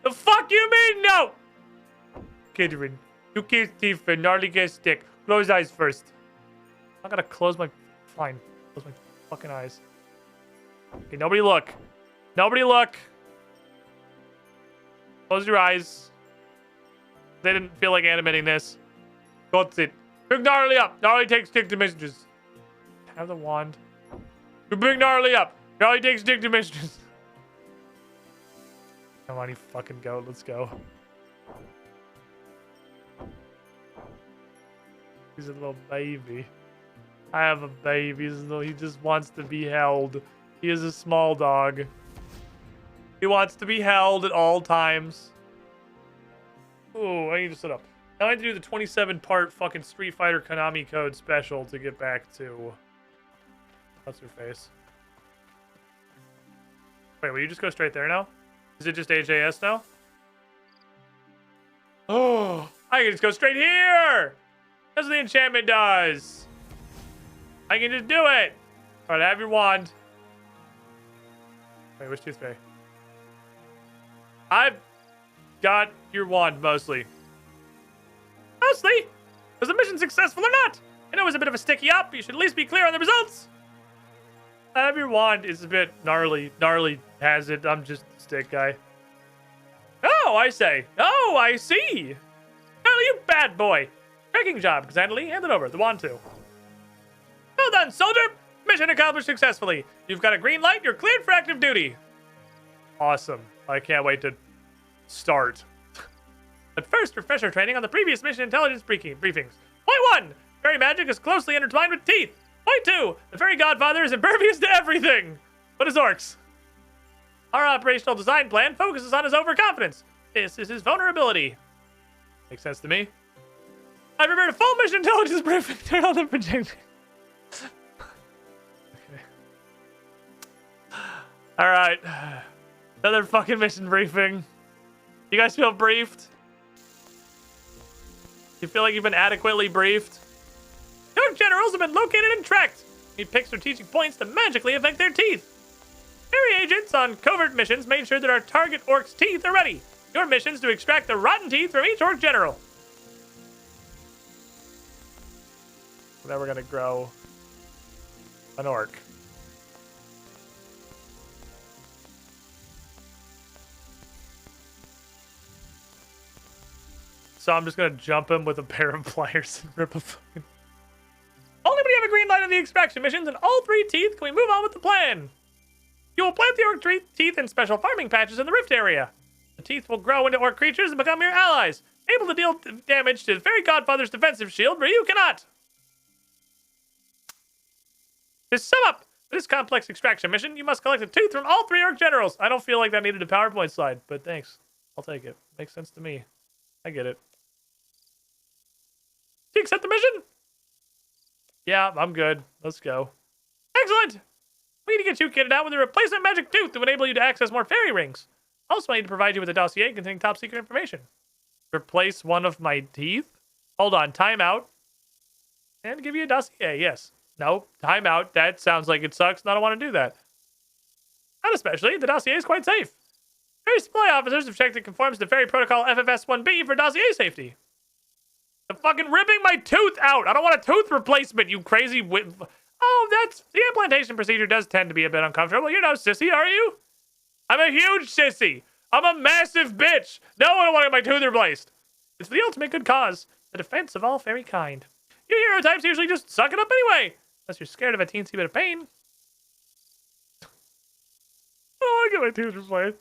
the fuck you mean, no? Kidrin, you can't thief and gnarly get stick. Close eyes first. I'm gonna close my... Fine. Close my fucking eyes. Okay, nobody look. Nobody look. Close your eyes. They didn't feel like animating this. Got it. Pick gnarly up. Gnarly takes stick to messages. Have the wand. You bring gnarly up. Gnarly takes stick to messages. Come on, you fucking goat. Let's go. He's a little baby. I have a baby. He just wants to be held. He is a small dog. He wants to be held at all times. Oh, I need to sit up. Now I need to do the 27-part fucking Street Fighter Konami code special to get back to... What's her face? Wait, will you just go straight there now? Is it just AJS now? Oh, I can just go straight here! That's what the enchantment does. I can just do it. All right, have your wand. Wait, which toothpaste? I've got your wand, mostly. Mostly? Was the mission successful or not? I know it was a bit of a sticky up, but you should at least be clear on the results. Have your wand is a bit gnarly. Gnarly has it. I'm just a stick guy. Oh, I say. Oh, I see. Oh, you bad boy. Cracking job, Xandali. Hand it over. The wand too. Well done, soldier. Mission accomplished successfully. You've got a green light. You're cleared for active duty. Awesome. I can't wait to start. But first, refresher training on the previous mission intelligence briefings. Point 1. Fairy magic is closely intertwined with teeth. Point 2. The fairy godfather is impervious to everything. But his orcs. Our operational design plan focuses on his overconfidence. This is his vulnerability. Makes sense to me. I prepared a full mission intelligence briefing. Turn on the projector. Okay. All right. Another fucking mission briefing. You guys feel briefed? You feel like you've been adequately briefed? Your generals have been located and tracked. You pick strategic points to magically affect their teeth. Fairy agents on covert missions made sure that our target orc's teeth are ready. Your mission is to extract the rotten teeth from each orc general. Now we're gonna grow an orc. So I'm just gonna jump him with a pair of pliers and rip a fucking... Only when you have a green light on the extraction missions and all 3 teeth can we move on with the plan. You will plant the orc teeth in special farming patches in the rift area. The teeth will grow into orc creatures and become your allies, able to deal damage to the Fairy Godfather's defensive shield where you cannot. To sum up this complex extraction mission, you must collect a tooth from all 3 orc generals. I don't feel like that needed a PowerPoint slide, but thanks. I'll take it. Makes sense to me. I get it. Do you accept the mission? Yeah, I'm good. Let's go. Excellent! We need to get you kitted out with a replacement magic tooth to enable you to access more fairy rings. Also, I need to provide you with a dossier containing top secret information. Replace one of my teeth? Hold on, time out. And give you a dossier, yes. No, time out. That sounds like it sucks, and I don't want to do that. Not especially. The dossier is quite safe. Fairy supply officers have checked it conforms to Fairy Protocol FFS-1B for dossier safety. I'm fucking ripping my tooth out. I don't want a tooth replacement, you crazy Oh, that's... The implantation procedure does tend to be a bit uncomfortable. You're no sissy, are you? I'm a huge sissy. I'm a massive bitch. No, I don't want to get my tooth replaced. It's for the ultimate good cause. The defense of all fairy kind. You hero types usually just suck it up anyway. Unless you're scared of a teensy bit of pain. I don't want to get my tooth replaced.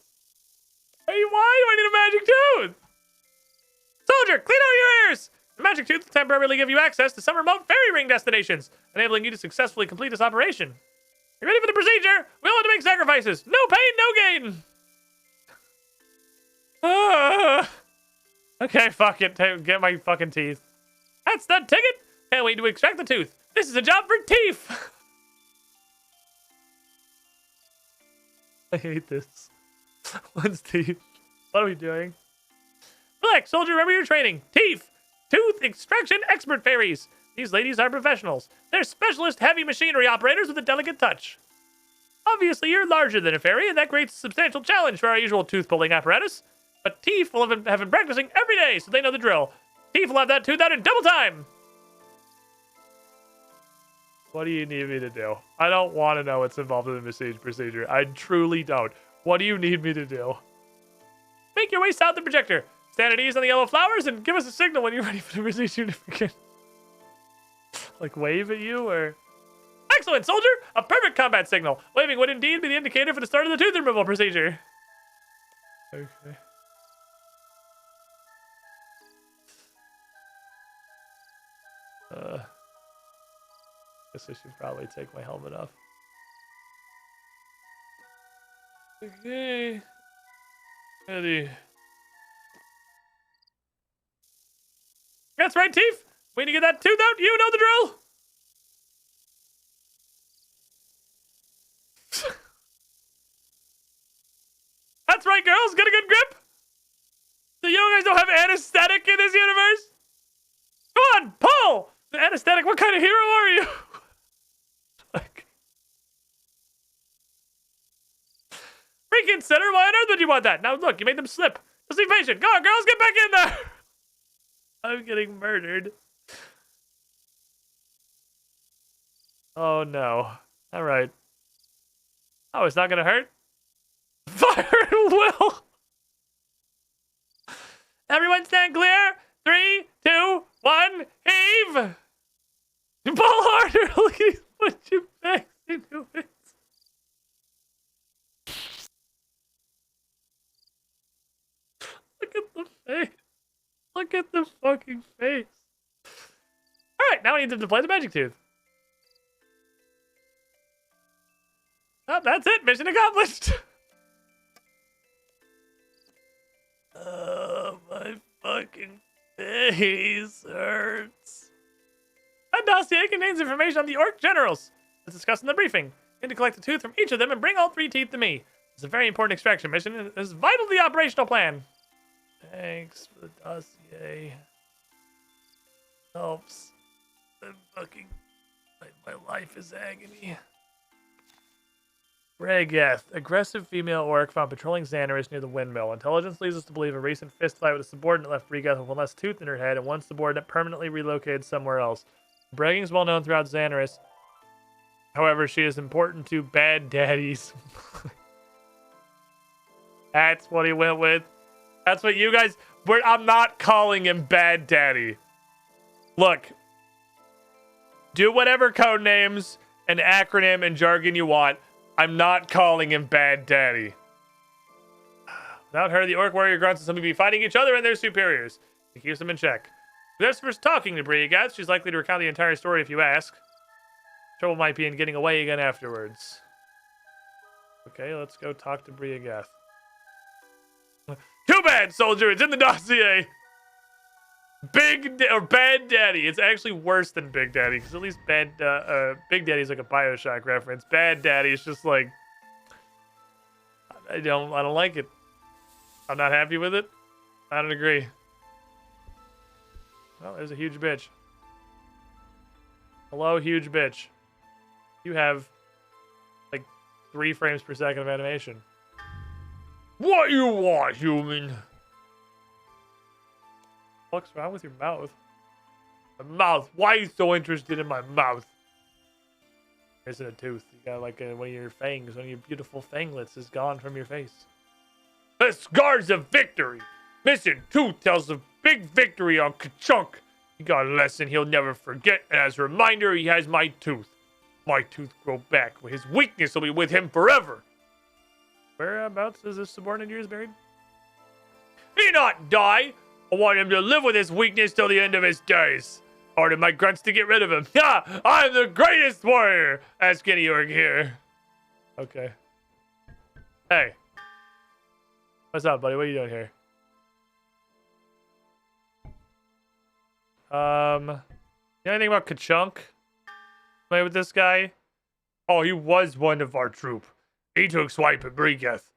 Hey, why do I need a magic tooth? Soldier, clean out your ears! The magic tooth will temporarily give you access to some remote fairy ring destinations, enabling you to successfully complete this operation. You ready for the procedure? We all have to make sacrifices. No pain, no gain. Okay, fuck it. Get my fucking teeth. That's the ticket. Can't wait to extract the tooth. This is a job for teeth. I hate this. What's teeth? What are we doing? Black soldier, remember your training. Teeth. Tooth extraction expert fairies. These ladies are professionals. They're specialist heavy machinery operators with a delicate touch. Obviously, you're larger than a fairy, and that creates a substantial challenge for our usual tooth pulling apparatus. But Teeth will have been practicing every day, so they know the drill. Teeth will have that tooth out in double time. What do you need me to do? I don't want to know what's involved in the procedure. I truly don't. What do you need me to do? Make your way south the projector. Stand at ease on the yellow flowers and give us a signal when you're ready for the procedure to begin. Like wave at you or... Excellent, soldier! A perfect combat signal. Waving would indeed be the indicator for the start of the tooth removal procedure. Okay. Guess I should probably take my helmet off. Okay. Ready. That's right, Teeth. When you get that tooth out, you know the drill. That's right, girls. Get a good grip. So you guys don't have anesthetic in this universe? Come on, pull! The anesthetic, what kind of hero are you? Like... Reconsider? Why on earth would you want that? Now look, you made them slip. Just be patient. Go on, girls, get back in there! I'm getting murdered. Oh no. Alright. Oh, it's not gonna hurt? Fire at will! Everyone stand clear! 3, 2, 1, heave! Pull harder! Look at what you back into it. Look at the face. Look at the fucking face. Alright, now we need to deploy the magic tooth. Oh, that's it. Mission accomplished. My fucking face hurts. That dossier contains information on the Orc generals, as discussed in the briefing. You need to collect the tooth from each of them and bring all 3 teeth to me. It's a very important extraction mission and is vital to the operational plan. Thanks for the dossier. Helps. I'm fucking... my life is agony. Regeth, aggressive female orc found patrolling Xanaris near the windmill. Intelligence leads us to believe a recent fistfight with a subordinate left Regeth with one less tooth in her head and one subordinate permanently relocated somewhere else. Bragging is well known throughout Xanaris. However, she is important to bad daddies. That's what he went with. That's what you guys... I'm not calling him Bad Daddy. Look. Do whatever code names and acronym and jargon you want. I'm not calling him Bad Daddy. Without her, the Orc warrior grunts will simply be fighting each other and their superiors. It keeps them in check. There's first talking to Briagath. She's likely to recount the entire story if you ask. Trouble might be in getting away again afterwards. Okay, let's go talk to Briagath. Too bad, soldier. It's in the dossier. Bad Daddy. It's actually worse than Big Daddy, because at least Big Daddy's like a Bioshock reference. Bad Daddy is just like... I don't like it. I'm not happy with it. I don't agree. Well, there's a huge bitch. Hello, huge bitch. You have like 3 frames per second of animation. What you want, human? What's wrong with your mouth? My mouth. Why are you so interested in my mouth? There isn't a tooth. You got like one of your fangs, one of your beautiful fanglets is gone from your face. The scars of victory. Missing tooth tells of big victory on Kachunk. He got a lesson he'll never forget, and as a reminder, he has my tooth. My tooth grow back. His weakness will be with him forever. Whereabouts is this subordinate of yours buried? He not die. I want him to live with his weakness till the end of his days. I ordered my grunts to get rid of him. Ha! I'm the greatest warrior. Ask any orc here. Okay. Hey. What's up, buddy? What are you doing here? You know anything about Kachunk? Play with this guy? Oh, he was one of our troop. He took swipe at Brigath.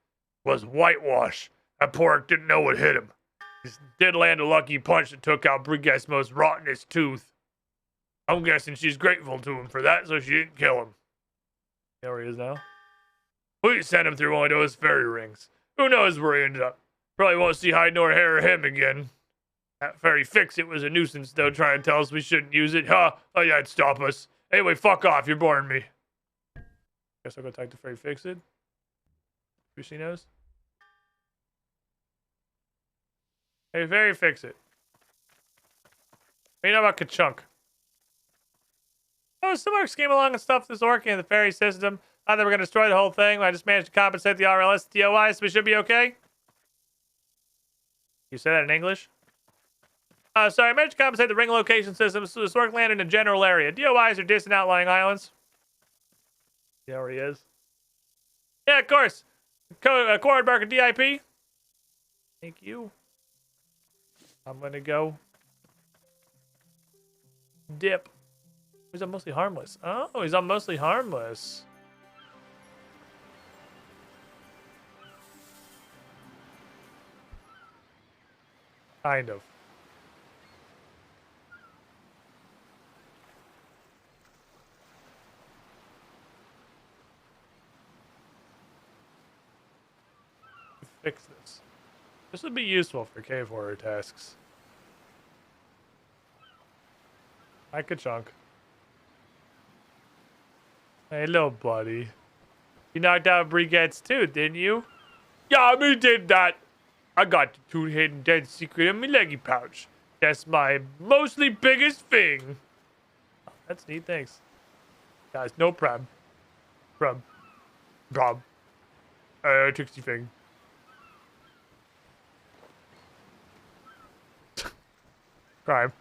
Was whitewash. That pork didn't know what hit him. He did land a lucky punch that took out Brigath's most rottenest tooth. I'm guessing she's grateful to him for that, so she didn't kill him. There he is now. We sent him through one of those fairy rings. Who knows where he ended up? Probably won't see hide nor hair of him again. That fairy fix-it was a nuisance, though, trying to tell us we shouldn't use it. Huh? Oh, yeah, it'd stop us. Anyway, fuck off. You're boring me. Guess I'll go talk to Fairy Fix-it. Who she knows? Hey, Fairy Fix-it. What do you know about Kachunk? Oh, some orcs came along and stuffed this orc in the fairy system. Thought they were going to destroy the whole thing, but I just managed to compensate the RLS DOI, so we should be okay. You say that in English? Sorry, I managed to compensate the ring location system, so this orc landed in a general area. DOIs are distant outlying islands. Yeah, where he is. Yeah, of course. Cord Barker DIP. Thank you. I'm gonna go dip. He's on mostly harmless. Oh, he's on mostly harmless. Kind of. Fix this. This would be useful for cave horror tasks. Hi, Kachunk. Hey, little buddy. You knocked out Brigatte's tooth, didn't you? Yeah, me did that. I got the tooth hidden dead secret in my leggy pouch. That's my mostly biggest thing. Oh, that's neat, thanks. Guys, no problem. Trixie thing. Crime.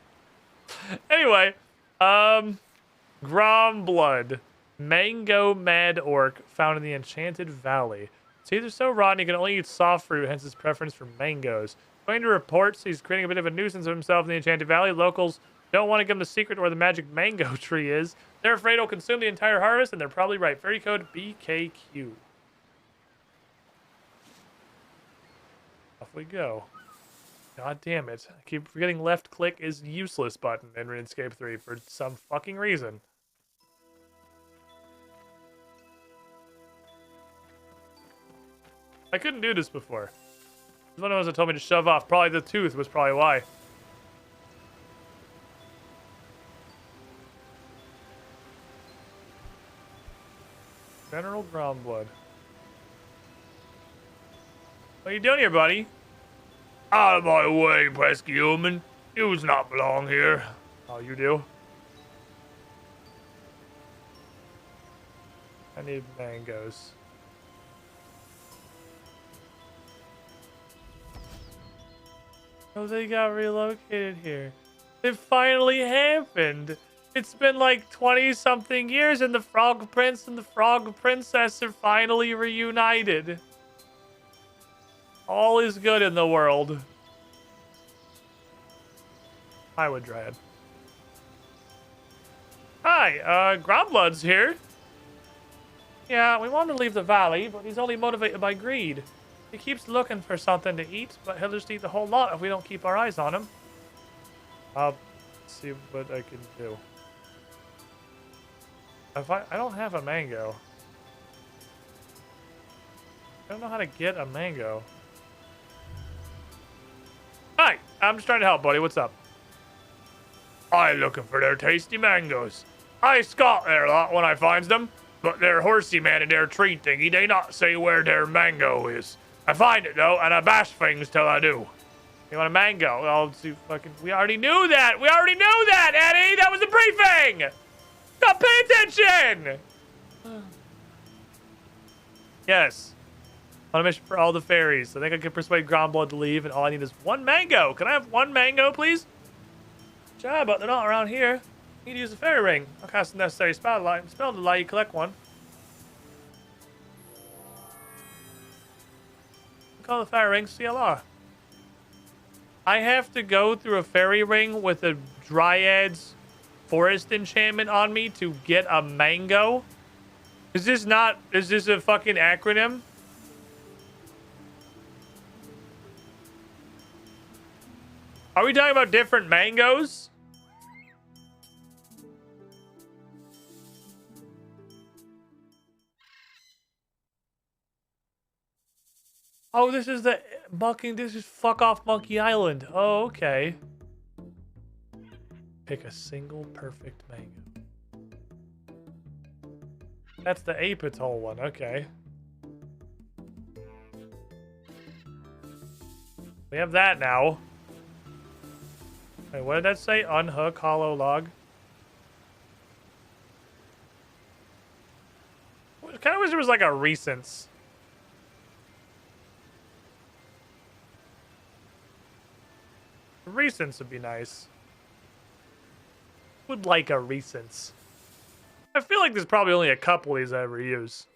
Anyway, Grom Blood. Mango Mad Orc found in the Enchanted Valley. It's either so rotten he can only eat soft fruit, hence his preference for mangoes. According to reports, he's creating a bit of a nuisance of himself in the Enchanted Valley. Locals don't want to give him the secret where the magic mango tree is. They're afraid he'll consume the entire harvest, and they're probably right. Fairy code BKQ. Off we go. God damn it. I keep forgetting left click is useless button in RuneScape 3 for some fucking reason. I couldn't do this before. One of those that told me to shove off. Probably the tooth was probably why. General Groundblood. What are you doing here, buddy? Out of my way, pesky human. You does not belong here. Oh, you do? I need mangoes. Oh, they got relocated here. It finally happened. It's been like 20-something years and the Frog Prince and the Frog Princess are finally reunited. All is good in the world. Highwood Dryad. Hi, Gromblood's here. Yeah, we want to leave the valley, but he's only motivated by greed. He keeps looking for something to eat, but he'll just eat the whole lot if we don't keep our eyes on him. I'll see what I can do. If I don't have a mango. I don't know how to get a mango. Hi, I'm just trying to help, buddy. What's up? I looking for their tasty mangoes. I scout there a lot when I finds them, but their horsey man and their tree thingy, they not say where their mango is. I find it though, and I bash things till I do. You want a mango? I'll do fucking. We already knew that. We already knew that, Eddie. That was a briefing. Stop paying attention. Yes. On a mission for all the fairies. I think I can persuade Gromblood to leave, and all I need is one mango. Can I have one mango, please? Sure, but they're not around here. You need to use the fairy ring. I'll cast the necessary spell to allow you to collect one. Call the fire ring CLR. I have to go through a fairy ring with a Dryad's forest enchantment on me to get a mango? Is this a fucking acronym? Are we talking about different mangoes? Oh, this is this is fuck off Monkey Island. Oh, okay. Pick a single perfect mango. That's the ape atoll one, okay. We have that now. Wait, what did that say? Unhook hollow log. I kind of wish there was like a recents. Recents would be nice. Would like a recents. I feel like there's probably only a couple of these I ever use.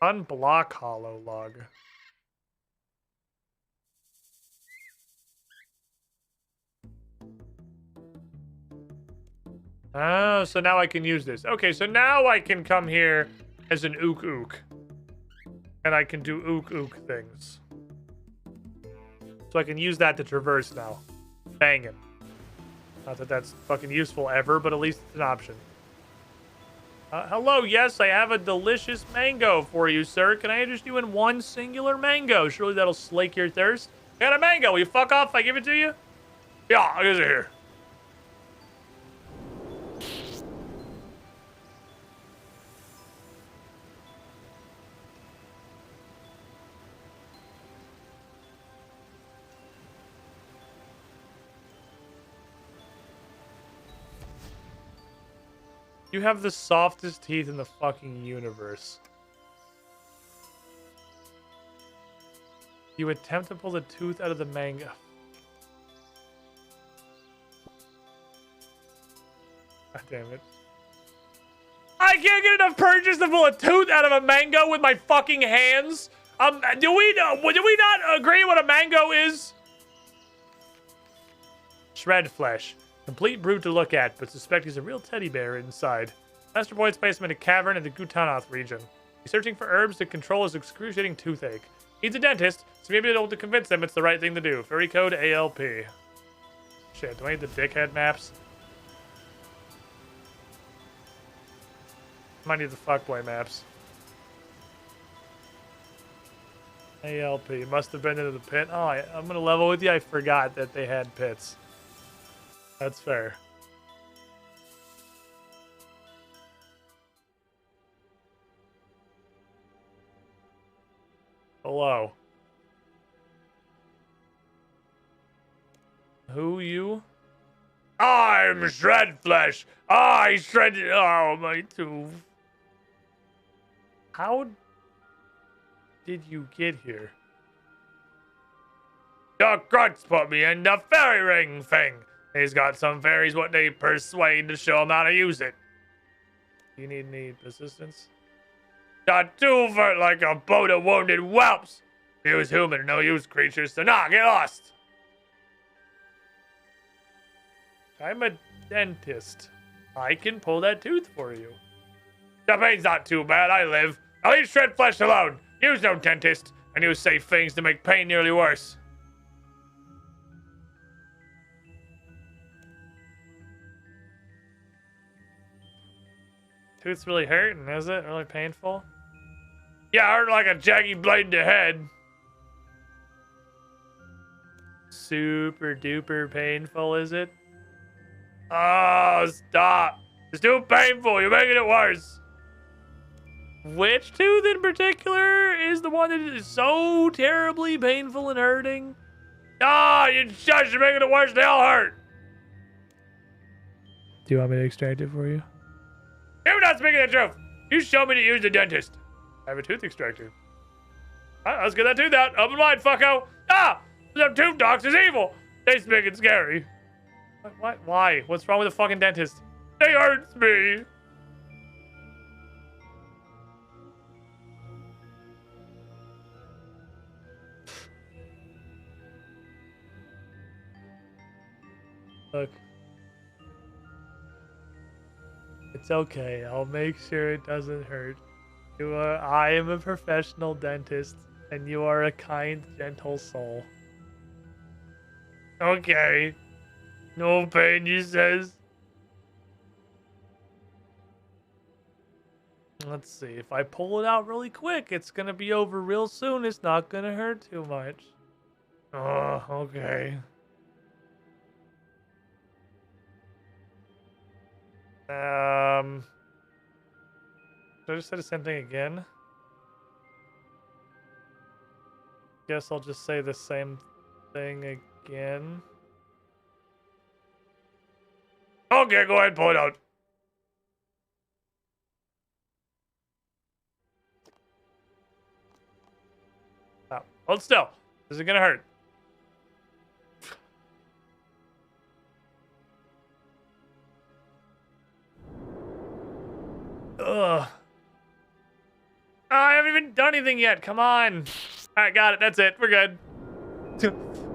Unblock hollow log. Oh, so now I can use this. Okay, so now I can come here as an ook ook. And I can do ook ook things. So I can use that to traverse now. Bang it. Not that that's fucking useful ever, but at least it's an option. Hello, yes, I have a delicious mango for you, sir. Can I interest you in one singular mango? Surely that'll slake your thirst. I got a mango. Will you fuck off if I give it to you? Yeah, I guess it here. You have the softest teeth in the fucking universe. You attempt to pull the tooth out of the mango. God damn it. I can't get enough purchase to pull a tooth out of a mango with my fucking hands. Do we not agree what a mango is? Shred flesh. Complete brute to look at, but suspect he's a real teddy bear inside. Master Boyd's placed him in a cavern in the Gutanoth region. He's searching for herbs to control his excruciating toothache. He's a dentist, so maybe able to convince him it's the right thing to do. Furry code ALP. Shit, do I need the dickhead maps? Might need the fuckboy maps. ALP. Must have been into the pit. Oh, I'm gonna level with you. I forgot that they had pits. That's fair. Hello. Who you? I'm Shredflesh. I shredded. Oh, my tooth. How did you get here? The Gruts put me in the fairy ring thing. He's got some fairies what they persuade to show him how to use it. You need any assistance? The tooth hurt like a boat of wounded whelps. Use human, no use creatures, so nah, get lost. I'm a dentist. I can pull that tooth for you. The pain's not too bad, I live. I'll leave shred flesh alone. Use no dentist, and use safe things to make pain nearly worse. Tooth's really hurting, is it? Really painful? Yeah, hurt like a jaggy blade to head. Super duper painful, is it? Oh, stop. It's too painful. You're making it worse. Which tooth in particular is the one that is so terribly painful and hurting? Ah, you shush, you're making it worse. They all hurt. Do you want me to extract it for you? You're not speaking the truth. You show me to use the dentist. I have a tooth extractor. All right, let's get that tooth out. Open wide, fucko. Ah! Them tooth docs is evil. They make it scary. What? Why? What's wrong with the fucking dentist? They hurts me. Look. It's okay. I'll make sure it doesn't hurt. I am a professional dentist, and you are a kind, gentle soul. Okay. No pain, he says. Let's see. If I pull it out really quick, it's gonna be over real soon. It's not gonna hurt too much. Oh, okay. Should I just say the same thing again? Guess I'll just say the same thing again. Okay, go ahead, pull it out. Oh, hold still. This is gonna hurt. Ugh. I haven't even done anything yet. Come on. All right, got it. That's it. We're good.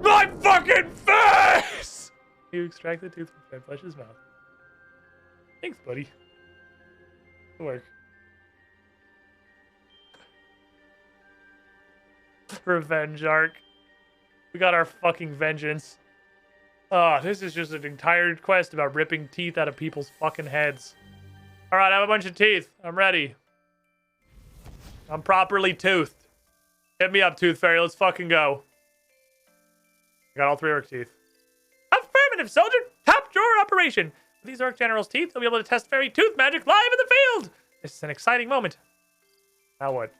My fucking face! You extract the tooth from Flesh's mouth. Thanks, buddy. Good work. Revenge arc. We got our fucking vengeance. Oh, this is just an entire quest about ripping teeth out of people's fucking heads. All right, I have a bunch of teeth. I'm ready. I'm properly toothed. Hit me up, Tooth Fairy. Let's fucking go. I got all 3 orc teeth. Affirmative, soldier. Top drawer operation. With these orc general's teeth, they'll be able to test fairy tooth magic live in the field. This is an exciting moment. Now what?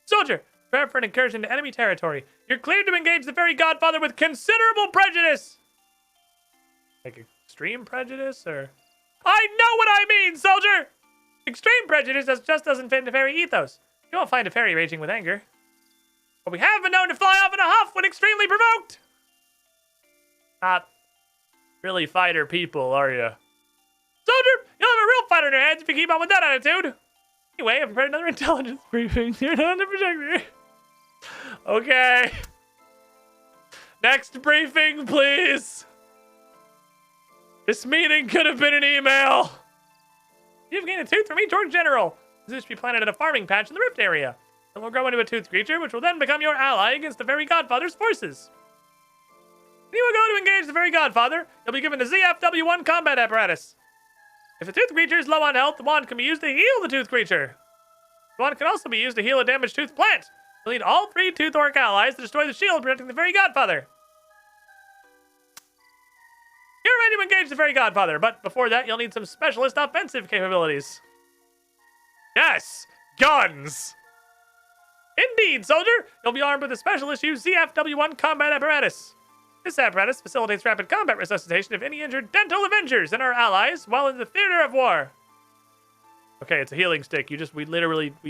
Soldier, prepare for an incursion into enemy territory. You're cleared to engage the fairy godfather with considerable prejudice. Like extreme prejudice, or? I know what I mean, soldier! Extreme prejudice just doesn't fit into fairy ethos. You won't find a fairy raging with anger. But we have been known to fly off in a huff when extremely provoked. Not really fighter people, are you? Soldier, you'll have a real fighter in your hands if you keep on with that attitude. Anyway, I've prepared another intelligence briefing. You're not under projector. Okay. Next briefing, please. This meeting could have been an email. You've gained a tooth from each orc general. This should be planted at a farming patch in the rift area. It will grow into a toothed creature, which will then become your ally against the fairy godfather's forces. When you will go to engage the fairy godfather, you'll be given the ZFW1 combat apparatus. If a toothed creature is low on health, the wand can be used to heal the toothed creature. The wand can also be used to heal a damaged toothed plant. You'll need all 3 tooth orc allies to destroy the shield protecting the fairy godfather. You're ready to engage the fairy godfather, but before that, you'll need some specialist offensive capabilities. Yes! Guns! Indeed, soldier! You'll be armed with a special issue ZFW1 combat apparatus. This apparatus facilitates rapid combat resuscitation of any injured dental avengers and our allies while in the theater of war. Okay, it's a healing stick. We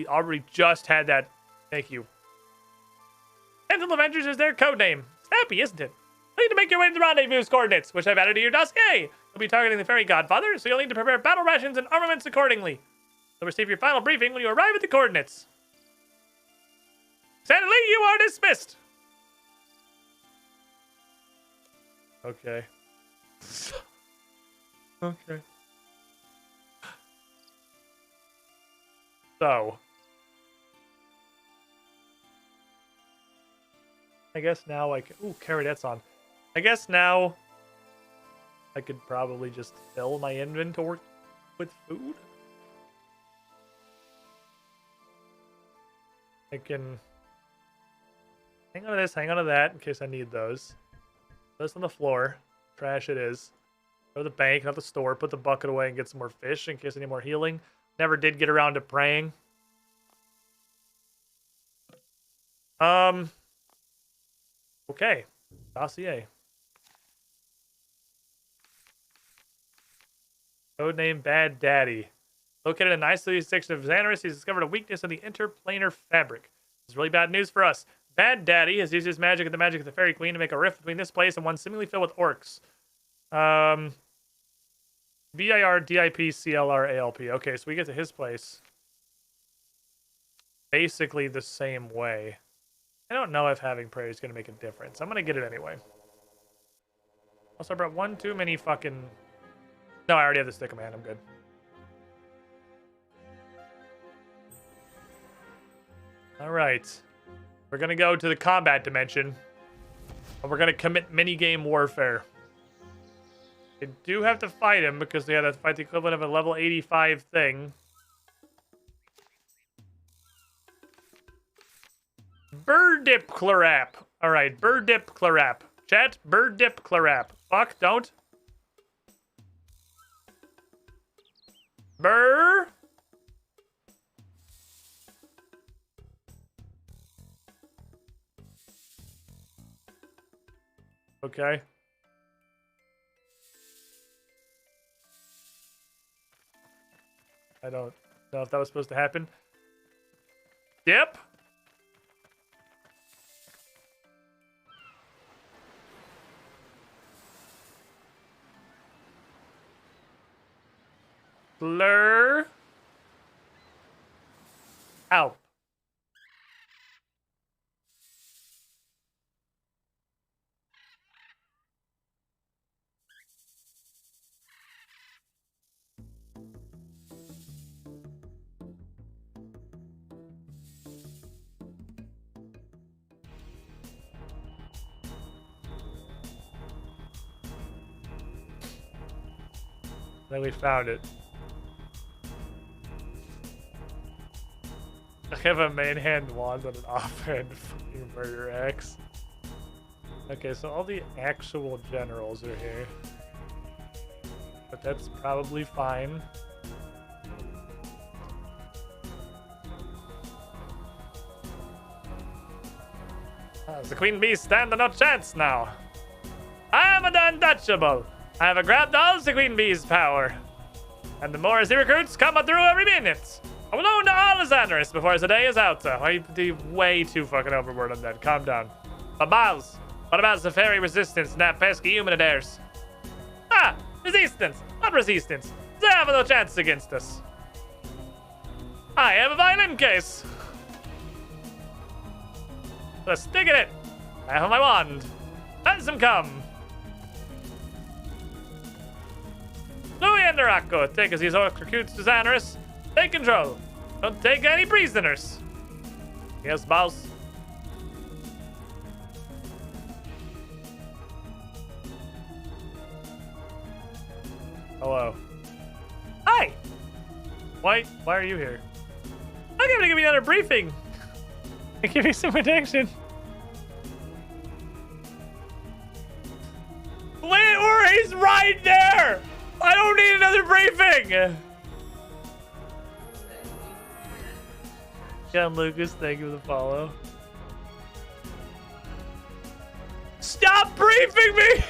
already just had that. Thank you. Dental avengers is their code name. Snappy, isn't it? You'll need to make your way to the rendezvous coordinates, which I've added to your dossier. You'll be targeting the fairy godfather, so you'll need to prepare battle rations and armaments accordingly. You'll receive your final briefing when you arrive at the coordinates. Sadly, you are dismissed. Okay. Okay. So. I guess now I can... Ooh, Carrotets on. I guess now I could probably just fill my inventory with food. I can hang on to this, hang on to that in case I need those. Those on the floor. Trash it is. Go to the bank, not the store, put the bucket away and get some more fish in case I need more healing. Never did get around to praying. Okay. Dossier. Codename Bad Daddy. Located in the isolated section of Xanaris, he's discovered a weakness in the interplanar fabric. This is really bad news for us. Bad Daddy has used his magic and the magic of the Fairy Queen to make a rift between this place and one seemingly filled with orcs. VIRDIPCLRALP. Okay, so we get to his place. Basically the same way. I don't know if having prayer is going to make a difference. I'm going to get it anyway. Also, I brought one too many fucking... No, I already have the stick in my hand. I'm good. All right. We're going to go to the combat dimension. And we're going to commit minigame warfare. I do have to fight him because they had to fight the equivalent of a level 85 thing. Bird dip clarap. All right, bird dip clarap. Chat, bird dip clarap. Fuck, don't. Burr. Okay. I don't know if that was supposed to happen. Dip. Blur. Out. Then we found it. I have a main hand wand and an offhand fucking murder axe. Okay, so all the actual generals are here. But that's probably fine. The Queen Bee stand no chance now. I am the untouchable. I have grabbed all the Queen Bee's power. And the more as the recruits come through every minute. I will own all the Xanaris before the day is out. I do way too fucking overboard on that. Calm down. But Miles, what about the fairy resistance and that pesky human of theirs? Ah, resistance, not resistance. They have no chance against us. I have a violin case. Let's stick in it. I have my wand. Let them come. Louis and Narako, take us these recruits to Xanaris. Take control. Don't take any prisoners. Yes, boss. Hello. Hi. Why are you here? I'm gonna give me another briefing. Give me some protection. Wait, or he's right there. I don't need another briefing. John Lucas, thank you for the follow. Stop briefing me!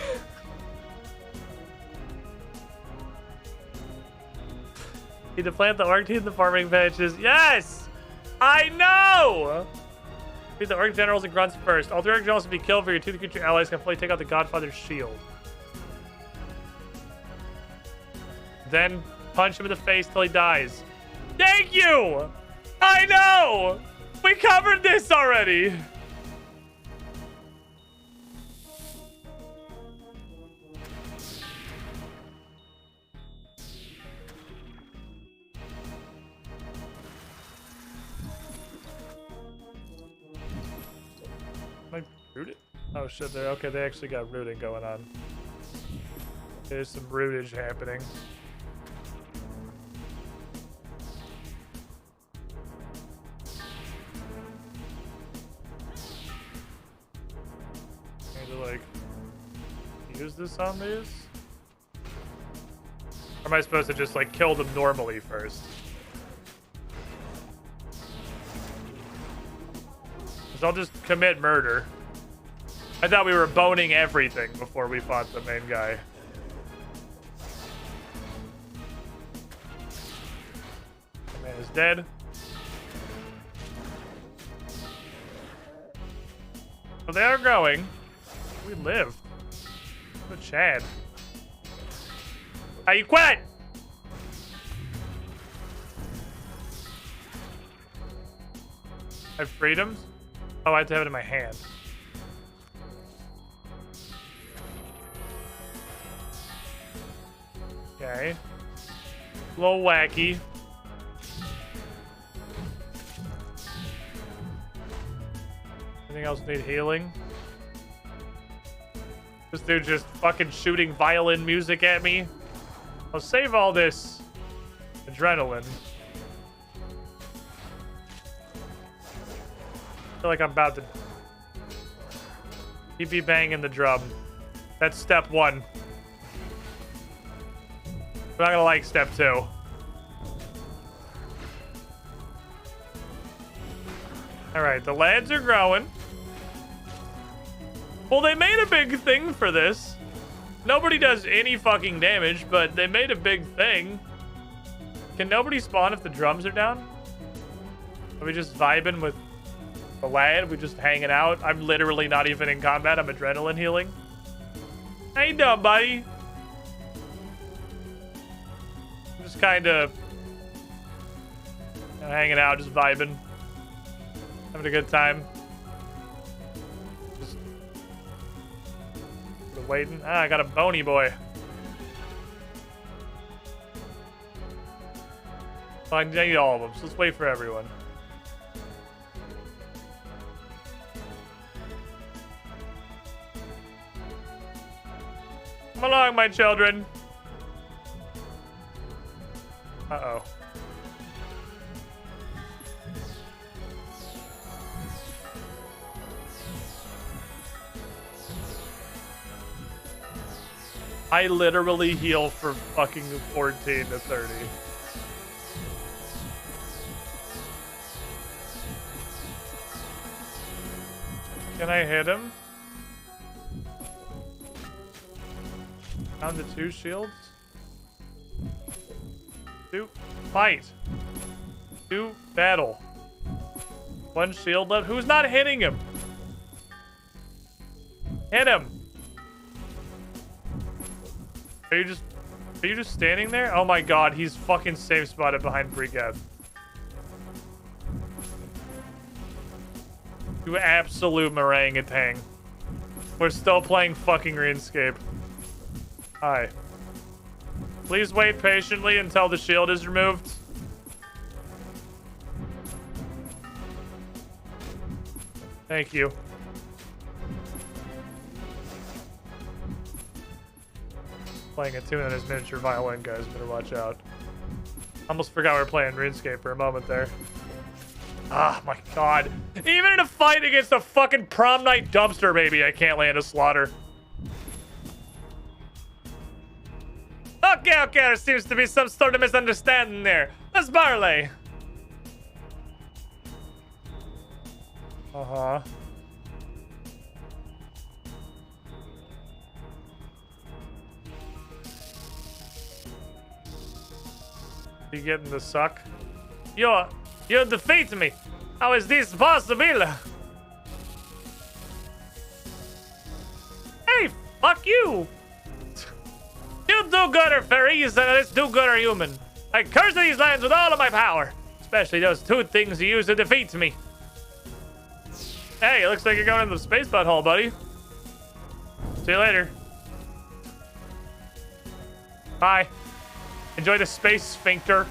Need to plant the orc team in the farming patches. Yes! I know! Beat the orc generals and grunts first. All 3 orc generals will be killed for your 2 creature allies can fully take out the Godfather's shield. Then punch him in the face till he dies. Thank you! I know! We covered this already! Am I rooted? Oh shit, they're okay, they actually got rooting going on. There's some rootage happening. Like use this on these? Or am I supposed to just like kill them normally first? Because I'll just commit murder. I thought we were boning everything before we fought the main guy. The man is dead. Oh, they are growing. We live. Good Chad. How you quit? I have freedoms? Oh, I have to have it in my hand. A little wacky. Anything else need healing? This dude just fucking shooting violin music at me. I'll save all this adrenaline. I feel like I'm about to keep banging the drum. That's step 1. I'm not gonna like step 2. Alright, the lads are growing. Well, they made a big thing for this. Nobody does any fucking damage, but they made a big thing. Can nobody spawn if the drums are down? Are we just vibing with the lad? We just hanging out? I'm literally not even in combat. I'm adrenaline healing. How you doing, buddy? I'm just kind of hanging out, just vibing. Having a good time. Just waiting. Ah, I got a bony boy. I need all of them, so let's wait for everyone. Come along, my children. Uh-oh. I literally heal for fucking 14 to 30. Can I hit him? Down to 2 shields. 2 fight. 2 battle. 1 shield left. Who's not hitting him? Hit him. Are you just standing there? Oh my god, he's fucking safe spotted behind Brigade. You absolute orangutan. We're still playing fucking Runescape. Hi. Please wait patiently until the shield is removed. Thank you. Playing a tune on his miniature violin, guys. Better watch out. Almost forgot we were playing Runescape for a moment there. Ah, my god. Even in a fight against a fucking prom night dumpster baby, I can't land a slaughter. Okay, there seems to be some sort of misunderstanding there. Let's barley. Uh-huh. You getting the suck? You defeat me. How is this possible? Hey, fuck you. You do-gooder fairies and this do-gooder human. I curse these lands with all of my power. Especially those 2 things you use to defeat me. Hey, it looks like you're going into the space butthole, buddy. See you later. Bye. Enjoy the space sphincter.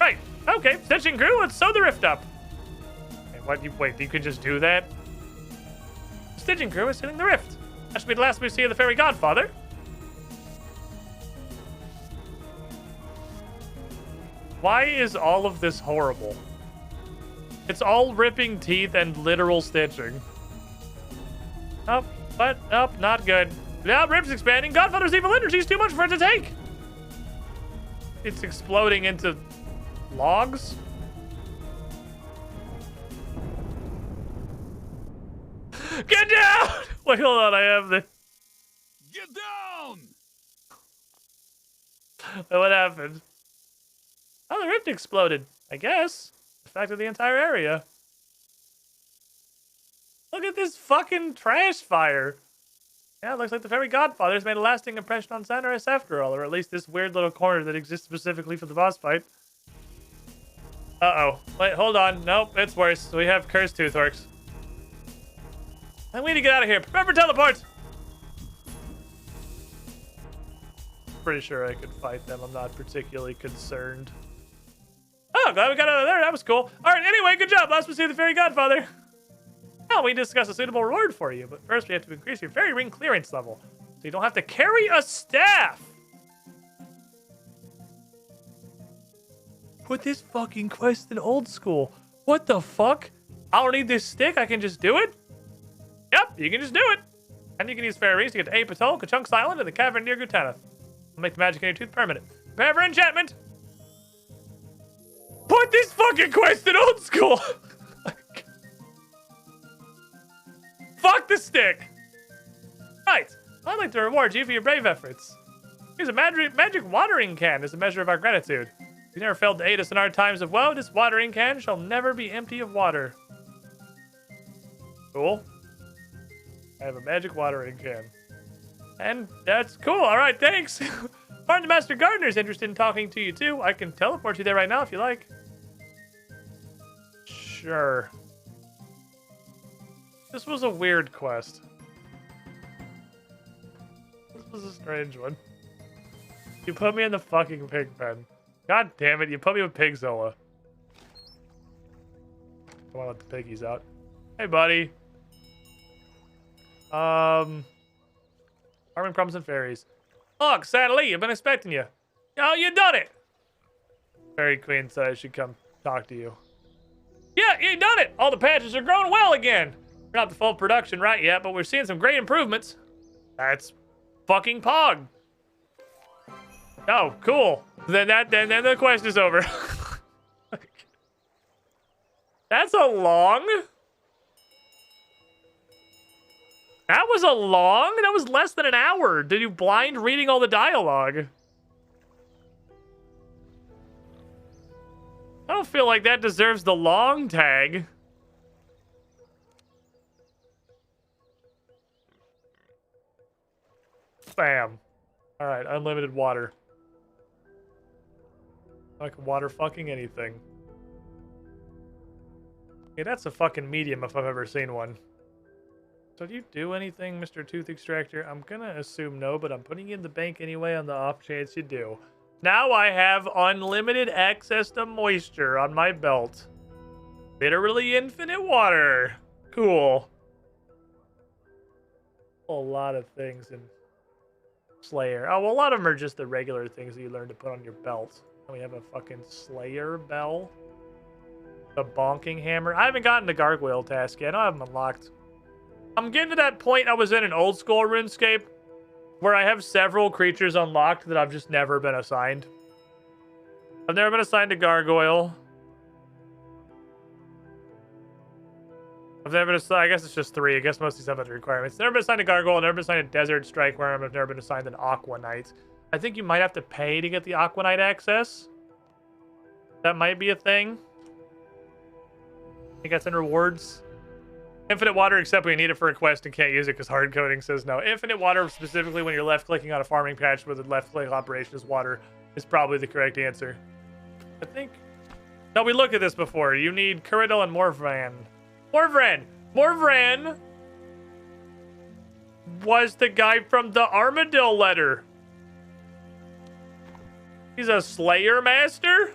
Right. Okay. Stitching crew, let's sew the rift up. Wait, you can just do that? Stitching crew is sealing the rift. That should be the last we see of the fairy godfather. Why is all of this horrible? It's all ripping teeth and literal stitching. Oh, but, oh, not good. Now Rip's expanding. Godfather's evil energy is too much for it to take. It's exploding into logs. Get down! Wait, hold on. I have the. Get down! What happened? Oh, the rift exploded. I guess. Affected the entire area. Look at this fucking trash fire. Yeah, it looks like the fairy godfather's made a lasting impression on Xanaris after all, or at least this weird little corner that exists specifically for the boss fight. Uh-oh. Wait, hold on. Nope, it's worse. We have cursed tooth orcs. And we need to get out of here. Prepare for teleport! pretty sure I could fight them. I'm not particularly concerned. Oh, glad we got out of there. That was cool. All right, anyway, good job. Last we see the Fairy Godfather. Now we discuss a suitable reward for you, but first we have to increase your fairy ring clearance level, so you don't have to carry a staff. Put this fucking quest in old school. What the fuck? I don't need this stick. I can just do it? Yep, you can just do it. And you can use fairy rings to get to A Patol, Kachunk's Island, and the cavern near Gutana. I'll make the magic in your tooth permanent. Prepare for enchantment. Put this fucking quest in old school. Fuck the stick. Right. I'd like to reward you for your brave efforts. Use a magic watering can as a measure of our gratitude. You never failed to aid us in our times of woe. This watering can shall never be empty of water. Cool. I have a magic watering can. And that's cool. All right, thanks. Pardon the Master Gardener's interested in talking to you too. I can teleport you there right now if you like. Sure. This was a weird quest. This was a strange one. You put me in the fucking pig pen. God damn it, you put me with Pigzilla. I want to let the piggies out. Hey, buddy. Farming Crumbs and Fairies. Look, Sadly, I've been expecting you. Oh, you done it! Fairy Queen said I should come talk to you. Yeah, you done it! All the patches are growing well again. We're not the full production right yet, but we're seeing some great improvements. That's fucking Pog. Oh, cool. Then the quest is over. That's a long. That was a long. That was less than an hour. Did you blind reading all the dialogue? I don't feel like that deserves the long tag. Bam. All right, unlimited water. I can water fucking anything. Okay, that's a fucking medium if I've ever seen one. So do you do anything, Mr. Tooth Extractor? I'm gonna assume no, but I'm putting you in the bank anyway on the off chance you do. Now I have unlimited access to moisture on my belt. Literally infinite water. Cool. A lot of things in Slayer. Oh, well, a lot of them are just the regular things that you learn to put on your belt. And we have a fucking Slayer bell. The bonking hammer. I haven't gotten the gargoyle task yet. I have them unlocked. I'm getting to that point I was in old school RuneScape where I have several creatures unlocked that I've just never been assigned. I've never been assigned a gargoyle. I've never been assigned, I guess it's just 3. I guess most of these have other requirements. Never been assigned a gargoyle, never been assigned a desert strike worm, I've never been assigned an aqua knight. I think you might have to pay to get the aqua knight access. That might be a thing. I think that's in rewards. Infinite water, except when you need it for a quest and can't use it because hard coding says no. Infinite water, specifically when you're left-clicking on a farming patch where the left-click operation is water, is probably the correct answer. I think... No, we looked at this before. You need Curadil and Morvran. Morvran was the guy from the Armadillo letter. He's a Slayer master?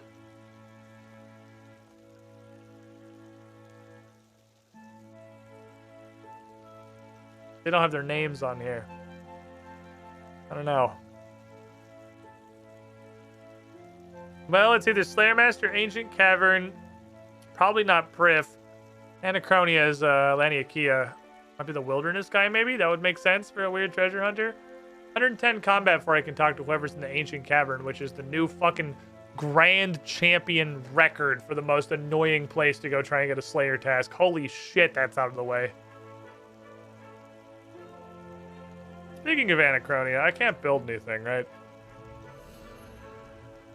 They don't have their names on here. I don't know. Well, it's either Slayer Master, Ancient Cavern, probably not Prif. Anachronia is Laniakia. Might be the Wilderness guy, maybe? That would make sense for a weird treasure hunter. 110 combat before I can talk to whoever's in the Ancient Cavern, which is the new fucking grand champion record for the most annoying place to go try and get a Slayer task. Holy shit, that's out of the way. Speaking of Anachronia, I can't build anything, right?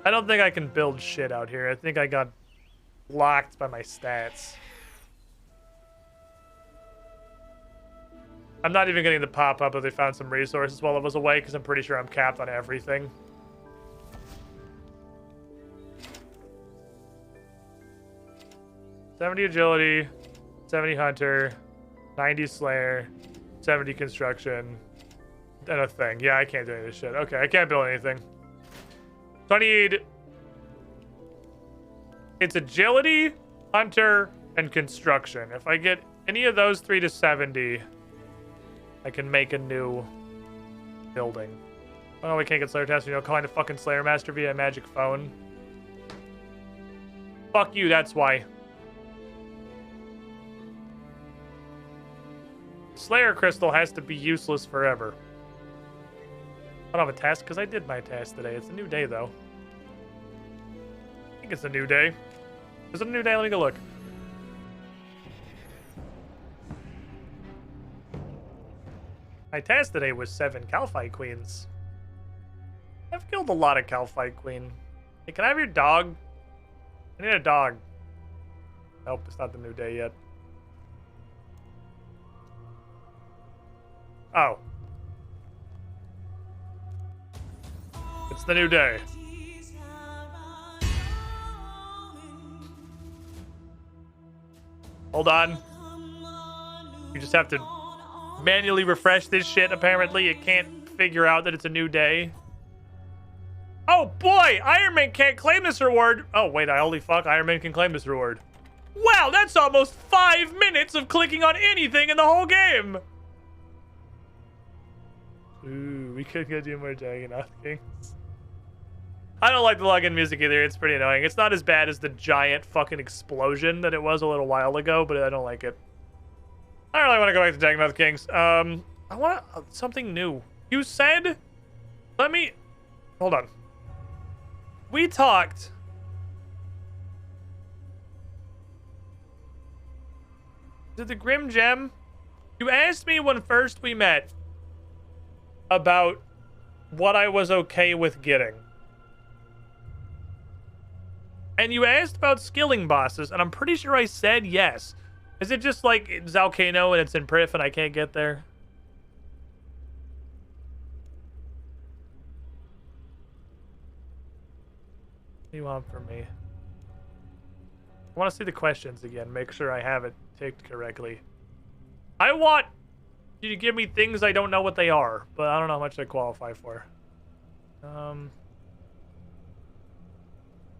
I don't think I can build shit out here. I think I got blocked by my stats. I'm not even getting the pop-up that they found some resources while I was away because I'm pretty sure I'm capped on everything. $70 agility, 70 hunter, 90 slayer, 70 construction. and a thing. Yeah, I can't do any of this shit. Okay, I can't build anything. So I need... It's agility, hunter, and construction. If I get any of those 3 to 70, I can make a new building. Oh, we can't get Slayer Test. You know, calling the fucking Slayer Master via a magic phone. Fuck you, that's why. Slayer Crystal has to be useless forever. I don't have a task because I did my task today. It's a new day, though. I think it's a new day. Is it a new day? Let me go look. My task today was 7 Calphite Queens. I've killed a lot of Calphite Queen. Hey, can I have your dog? I need a dog. Nope, it's not the new day yet. Oh. It's the new day. Hold on. You just have to manually refresh this shit, apparently. It can't figure out that it's a new day. Oh boy! Iron Man can't claim this reward! Oh wait, holy fuck, Iron Man can claim this reward. Wow, that's almost 5 minutes of clicking on anything in the whole game! Ooh, we could go do more Dragon Kings. I don't like the login music either, it's pretty annoying. It's not as bad as the giant fucking explosion that it was a little while ago, but I don't like it. I don't really want to go back to Dragon Kings. I want something new. You said... Let me... Hold on. We talked... To the Grim Gem? You asked me when first we met about what I was okay with getting. And you asked about skilling bosses, and I'm pretty sure I said yes. Is it just like Zalcano and it's in Prif and I can't get there? What do you want from me? I want to see the questions again. Make sure I have it ticked correctly. I want you to give me things I don't know what they are, but I don't know how much I qualify for.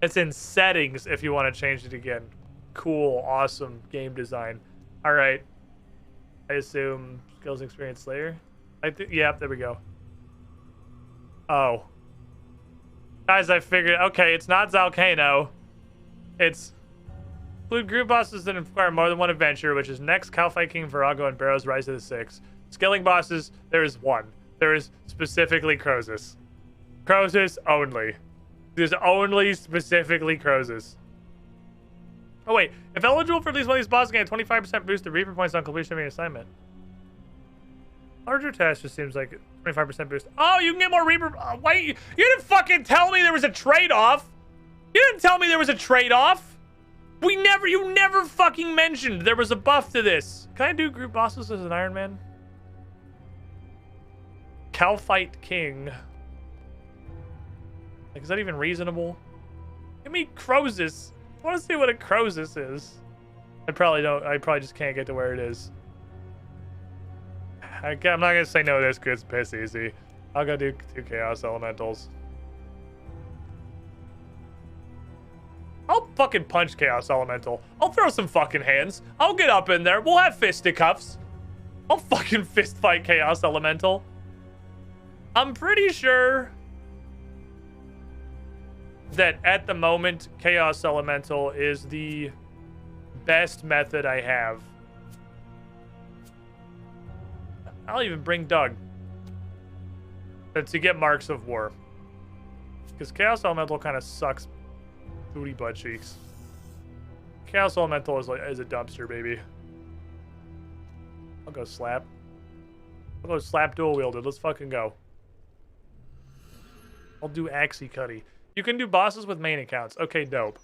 It's in settings if you want to change it again. Cool, awesome game design. All right. I assume skills experience Slayer. Yeah, there we go. Oh. Guys, I figured, okay, it's not Zalcano. It's include group bosses that require more than one adventure, which is next Calphite King, Virago, and Barrow's Rise to the Six. Skilling bosses, there is one. There is specifically Crozus. Crozus only. There's only specifically Crozus. Oh wait, if eligible for at least one of these bosses, gain a 25% boost to Reaper points on completion of your assignment. Larger task just seems like 25% boost. Oh, you can get more Reaper. Wait, you didn't fucking tell me there was a trade-off. You didn't tell me there was a trade-off. You never fucking mentioned there was a buff to this. Can I do group bosses as an Iron Man? Calphite King. Like, is that even reasonable? Give me Crozus. I want to see what a Crozus is. I probably don't. I probably just can't get to where it is. I'm not going to say no to this because it's piss easy. I'll go do 2 Chaos Elementals. I'll fucking punch Chaos Elemental. I'll throw some fucking hands. I'll get up in there. We'll have fisticuffs. I'll fucking fist fight Chaos Elemental. I'm pretty sure that at the moment, Chaos Elemental is the best method I have. I'll even bring Doug to get Marks of War. Because Chaos Elemental kind of sucks booty butt cheeks. Chaos Elemental is a dumpster, baby. I'll go slap. I'll go slap dual wielded. Let's fucking go. I'll do Axie Cuddy. You can do bosses with main accounts. Okay, dope.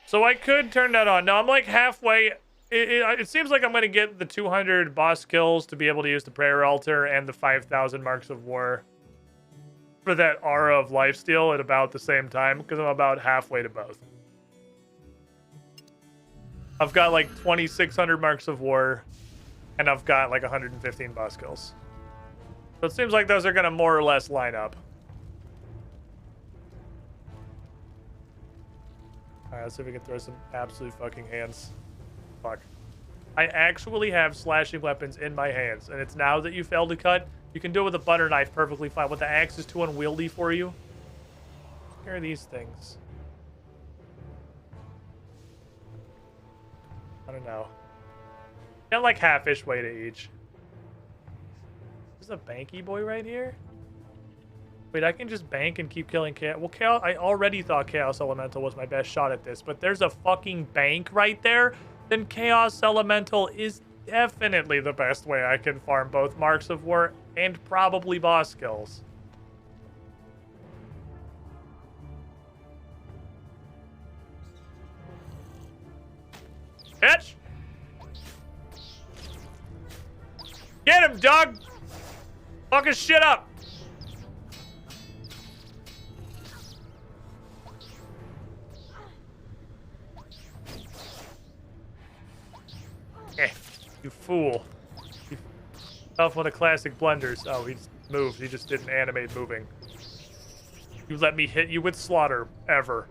So I could turn that on. Now I'm like halfway. It seems like I'm going to get the 200 boss kills to be able to use the prayer altar and the 5,000 Marks of War for that Aura of Lifesteal at about the same time, because I'm about halfway to both. I've got like 2,600 Marks of War, and I've got like 115 boss kills. So it seems like those are gonna more or less line up. Alright, let's see if we can throw some absolute fucking hands. Fuck. I actually have slashing weapons in my hands, and it's now that you failed to cut. You can do it with a butter knife perfectly fine. What, the axe is too unwieldy for you? Here are these things. I don't know. Got like half-ish weight of each. There's a banky boy right here. Wait, I can just bank and keep killing Chaos. Well, Chaos, I already thought Chaos Elemental was my best shot at this, but there's a fucking bank right there. Then Chaos Elemental is definitely the best way I can farm both Marks of War and probably boss skills. Bitch! Get him, dog! Fuck his shit up! You fool. You off one of classic blunders. Oh, he just moved. He just didn't animate moving. You let me hit you with slaughter, ever.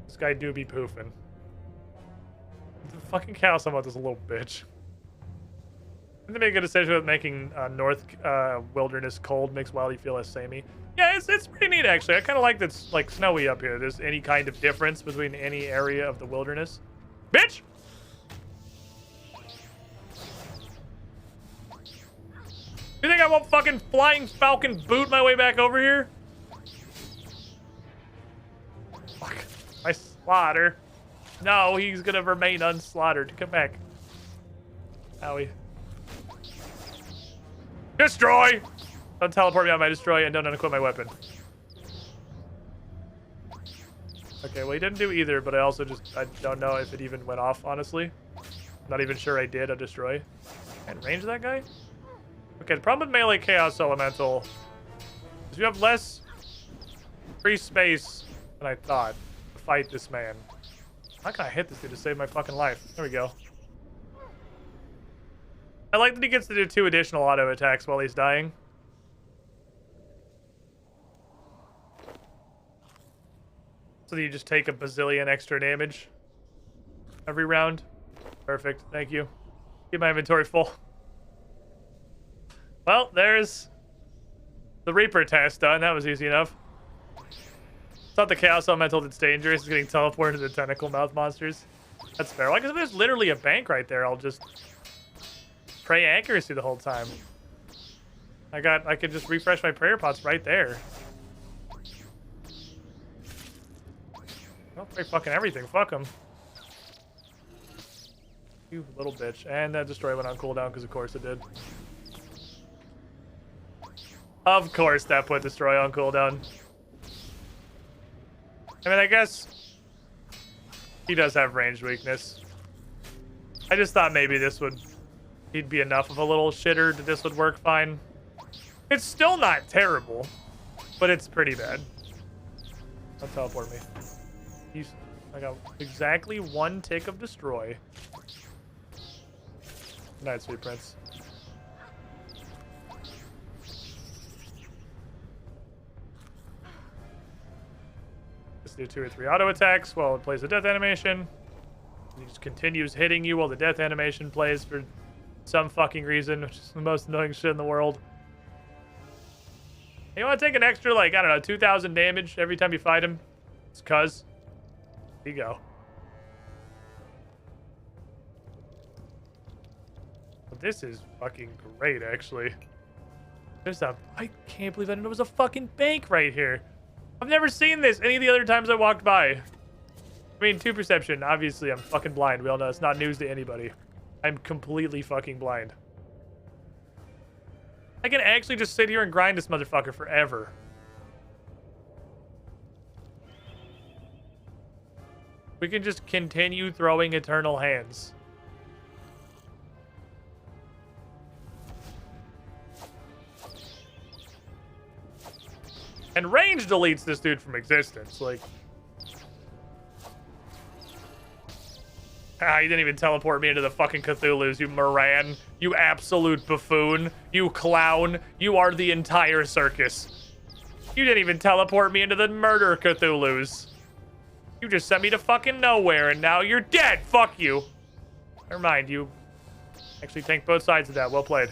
This guy do be poofing. The fucking Chaos Element is a little bitch. Didn't they make a decision with making North Wilderness cold makes Wildly feel less samey? Yeah, it's pretty neat, actually. I kind of like that it's, like, snowy up here. There's any kind of difference between any area of the wilderness. Bitch! You think I won't fucking flying falcon boot my way back over here? Fuck. I slaughter. No, he's gonna remain unslaughtered. Come back. Owie. Destroy! Don't teleport me on my destroy and don't unequip my weapon. Okay, well he didn't do either, but I also I don't know if it even went off, honestly. Not even sure I did a destroy. And range that guy? Okay, the problem with melee Chaos Elemental is you have less free space than I thought to fight this man. How can I hit this dude to save my fucking life? There we go. I like that he gets to do 2 additional auto attacks while he's dying. So that you just take a bazillion extra damage every round. Perfect, thank you. Keep my inventory full. Well, there's the Reaper test done. That was easy enough. It's not the Chaos Elemental that's dangerous. It's getting teleported to the tentacle mouth monsters. That's fair. Like, if there's literally a bank right there, I'll just pray accuracy the whole time. I could just refresh my prayer pots right there. I'll pray fucking everything. Fuck them. You little bitch. And that destroy went on cooldown because of course it did. Of course that put destroy on cooldown. I mean, I guess he does have range weakness. I just thought maybe he'd be enough of a little shitter that this would work fine. It's still not terrible, but it's pretty bad. Don't teleport me. I got exactly 1 tick of destroy. Good night, sweet prince. Let's do 2 or 3 auto attacks while it plays the death animation. He just continues hitting you while the death animation plays for some fucking reason, which is the most annoying shit in the world. You want to take an extra, like, I don't know, 2,000 damage every time you fight him? It's cuz. There you go. But this is fucking great, actually. I can't believe I didn't know there was a fucking bank right here. I've never seen this any of the other times I walked by. I mean, 2 perception. Obviously, I'm fucking blind. We all know it's not news to anybody. I'm completely fucking blind. I can actually just sit here and grind this motherfucker forever. We can just continue throwing eternal hands. And range deletes this dude from existence. Like, Ah, you didn't even teleport me into the fucking Cthulhu's, you Moran. You absolute buffoon. You clown. You are the entire circus. You didn't even teleport me into the murder Cthulhu's. You just sent me to fucking nowhere, and now you're dead. Fuck you. Never mind, you actually tank both sides of that. Well played.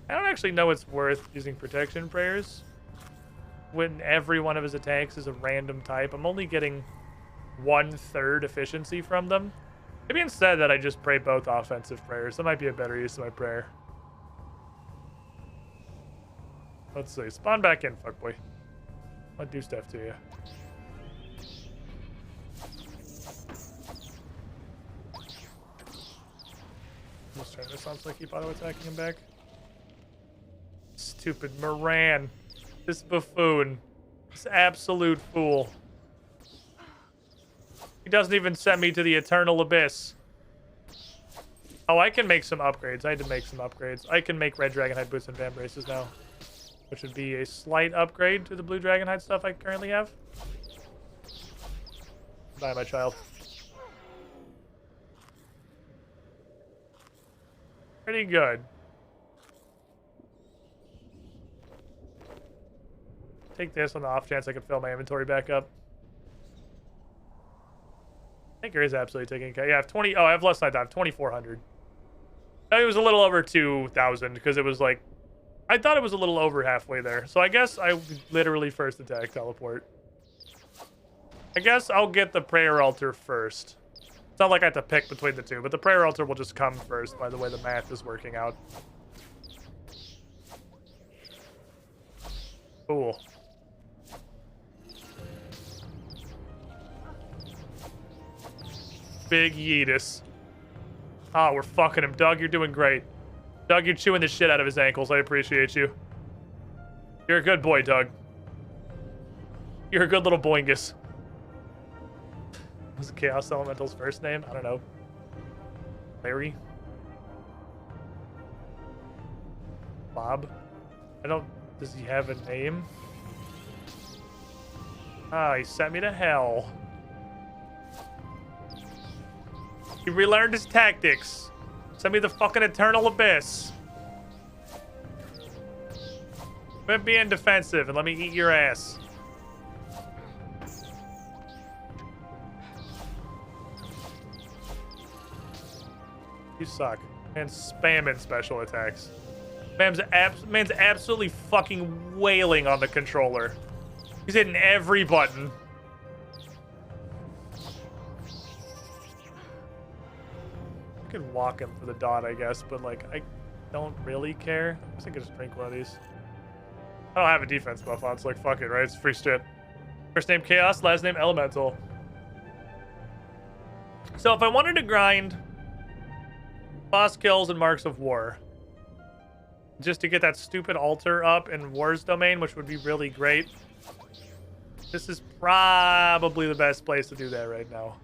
I don't actually know it's worth using protection prayers when every one of his attacks is a random type. I'm only getting 1/3 efficiency from them. Maybe instead that I just pray both offensive prayers. That might be a better use of my prayer. Let's see. Spawn back in, fuckboy. I'll do stuff to you. Let's turn this on so I keep auto-attacking him back. Stupid Moran. This buffoon. This absolute fool. He doesn't even send me to the eternal abyss. Oh, I can make some upgrades. I had to make some upgrades. I can make red dragonhide boots and van braces now, which would be a slight upgrade to the blue dragonhide stuff I currently have. Die, my child. Pretty good. Take this on the off chance I can fill my inventory back up. I think there is absolutely taking. Yeah, I have 20. Oh, I have less than I thought. I have 2,400. It was a little over 2,000 because it was like, I thought it was a little over halfway there. So I guess I literally first attack teleport. I guess I'll get the prayer altar first. It's not like I have to pick between the two, but the prayer altar will just come first by the way the math is working out. Cool. Big Yeetus. Ah, we're fucking him. Doug, you're doing great. Doug, you're chewing the shit out of his ankles. I appreciate you. You're a good boy, Doug. You're a good little boingus. What's Chaos Elemental's first name? I don't know. Larry? Bob? I don't... Does he have a name? Ah, he sent me to hell. He relearned his tactics. Send me the fucking eternal abyss. Quit being defensive and let me eat your ass. You suck. And spamming special attacks. Man's absolutely fucking wailing on the controller. He's hitting every button. I could walk him for the dot, I guess, but like I don't really care. I guess I could just drink one of these. I don't have a defense buff on, so like fuck it, right? It's free shit. First name Chaos, last name Elemental. So if I wanted to grind boss kills and Marks of War, just to get that stupid altar up in War's domain, which would be really great, this is probably the best place to do that right now.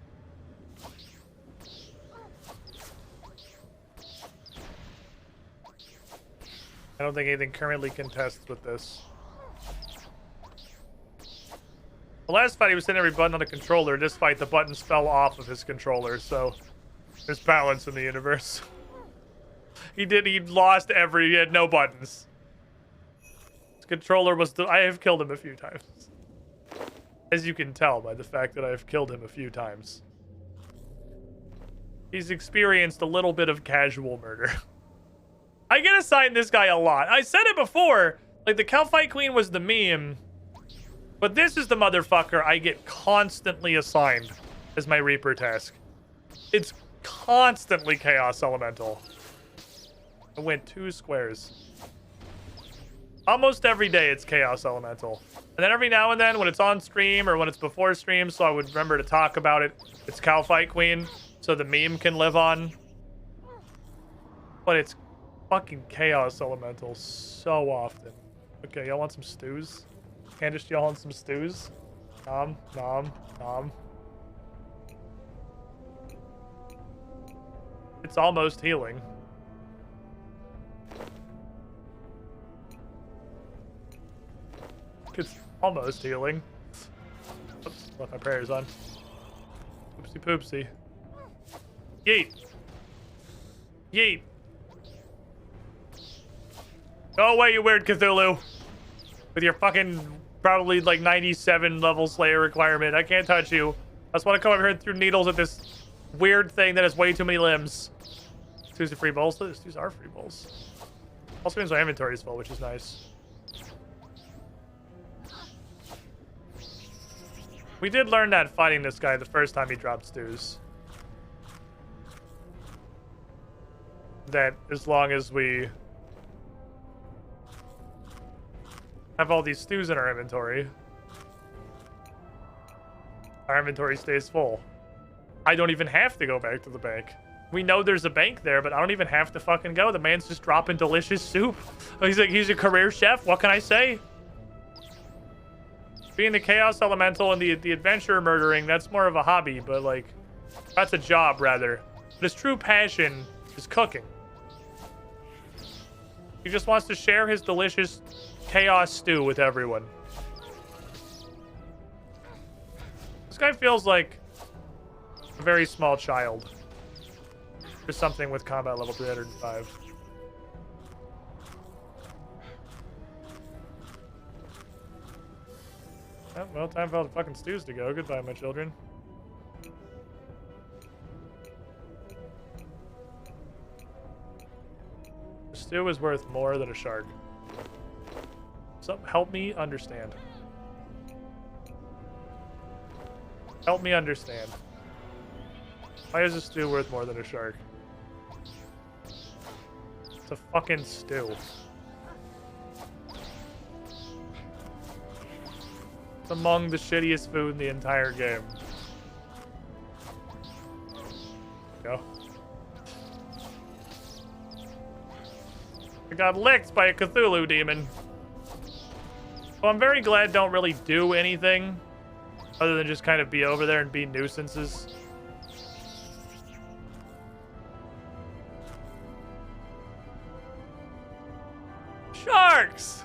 I don't think anything currently contests with this. The last fight, he was hitting every button on the controller. This fight, the buttons fell off of his controller, so there's balance in the universe. He lost he had no buttons. His controller was I have killed him a few times. As you can tell by the fact that I have killed him a few times. He's experienced a little bit of casual murder. I get assigned this guy a lot. I said it before, like the Calphite Queen was the meme, but this is the motherfucker I get constantly assigned as my Reaper task. It's constantly Chaos Elemental. I went 2 squares. Almost every day it's Chaos Elemental. And then every now and then when it's on stream or when it's before stream, so I would remember to talk about it, it's Calphite Queen, so the meme can live on. But it's fucking Chaos Elemental so often. Okay, y'all want some stews? Candice, y'all want some stews? Nom, nom, nom. It's almost healing. It's almost healing. Oops, left my prayers on. Oops, Oopsie poopsie. Yeet. Yeet. Go away, you weird Cthulhu. With your fucking probably like 97 level Slayer requirement. I can't touch you. I just want to come over here and throw needles at this weird thing that has way too many limbs. These are free bowls. These are free bowls. Also means my inventory is full, which is nice. We did learn that fighting this guy the first time he dropped stews. That as long as we have all these stews in our inventory stays full. I don't even have to go back to the bank. We know there's a bank there, but I don't even have to fucking go. The man's just dropping delicious soup. He's like, he's a career chef. What can I say? Being the chaos elemental and the adventure murdering, that's more of a hobby, but like, that's a job rather. But his true passion is cooking. He just wants to share his delicious chaos stew with everyone. This guy feels like a very small child. Or something with combat level 305. Oh, well, time for all the fucking stews to go. Goodbye, my children. A stew is worth more than a shark. So help me understand. Help me understand. Why is a stew worth more than a shark? It's a fucking stew. It's among the shittiest food in the entire game. Go. I got licked by a Cthulhu demon. So I'm very glad don't really do anything other than just kind of be over there and be nuisances. Sharks!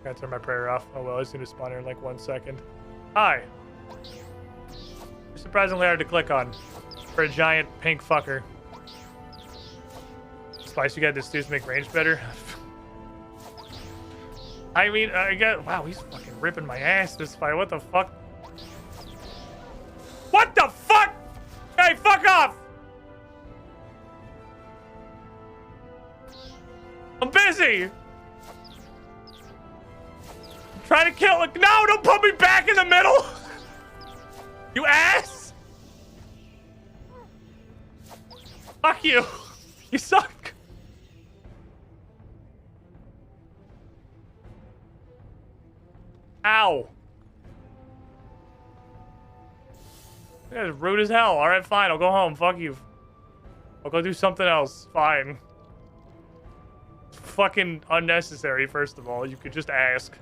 Gotta turn my prayer off. Oh well, it's gonna spawn here in like 1 second. Hi! You're surprisingly hard to click on for a giant pink fucker. Spice, you got this dude to make range better? I mean, I got. Wow, he's fucking ripping my ass this fight. What the fuck? What the fuck? Hey, fuck off! I'm busy! I'm trying to kill. No, don't put me back in the middle! You ass! Fuck you! You suck! Ow. You guys rude as hell. Alright, fine. I'll go home. Fuck you. I'll go do something else. Fine. Fucking unnecessary, first of all. You could just ask.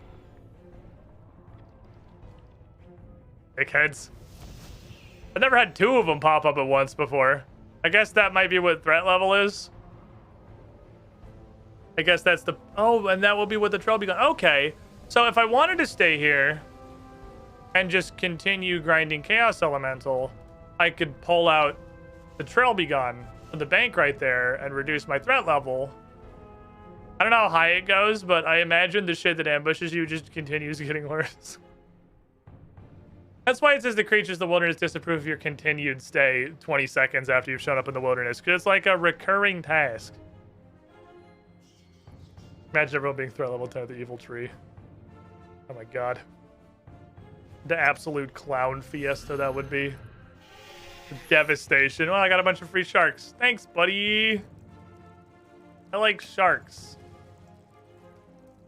Dickheads. I've never had two of them pop up at once before. I guess that might be what threat level is. I guess that's the... Oh, and that will be what the trophy gun... Okay. So if I wanted to stay here and just continue grinding Chaos Elemental, I could pull out the Trail Begun from the bank right there and reduce my threat level. I don't know how high it goes, but I imagine the shit that ambushes you just continues getting worse. That's why it says the creatures of the wilderness disapprove of your continued stay 20 seconds after you've shown up in the wilderness, because it's like a recurring task. Imagine everyone being threat level 10 at the evil tree. Oh my god. The absolute clown fiesta that would be. The devastation. Oh, I got a bunch of free sharks. Thanks, buddy. I like sharks.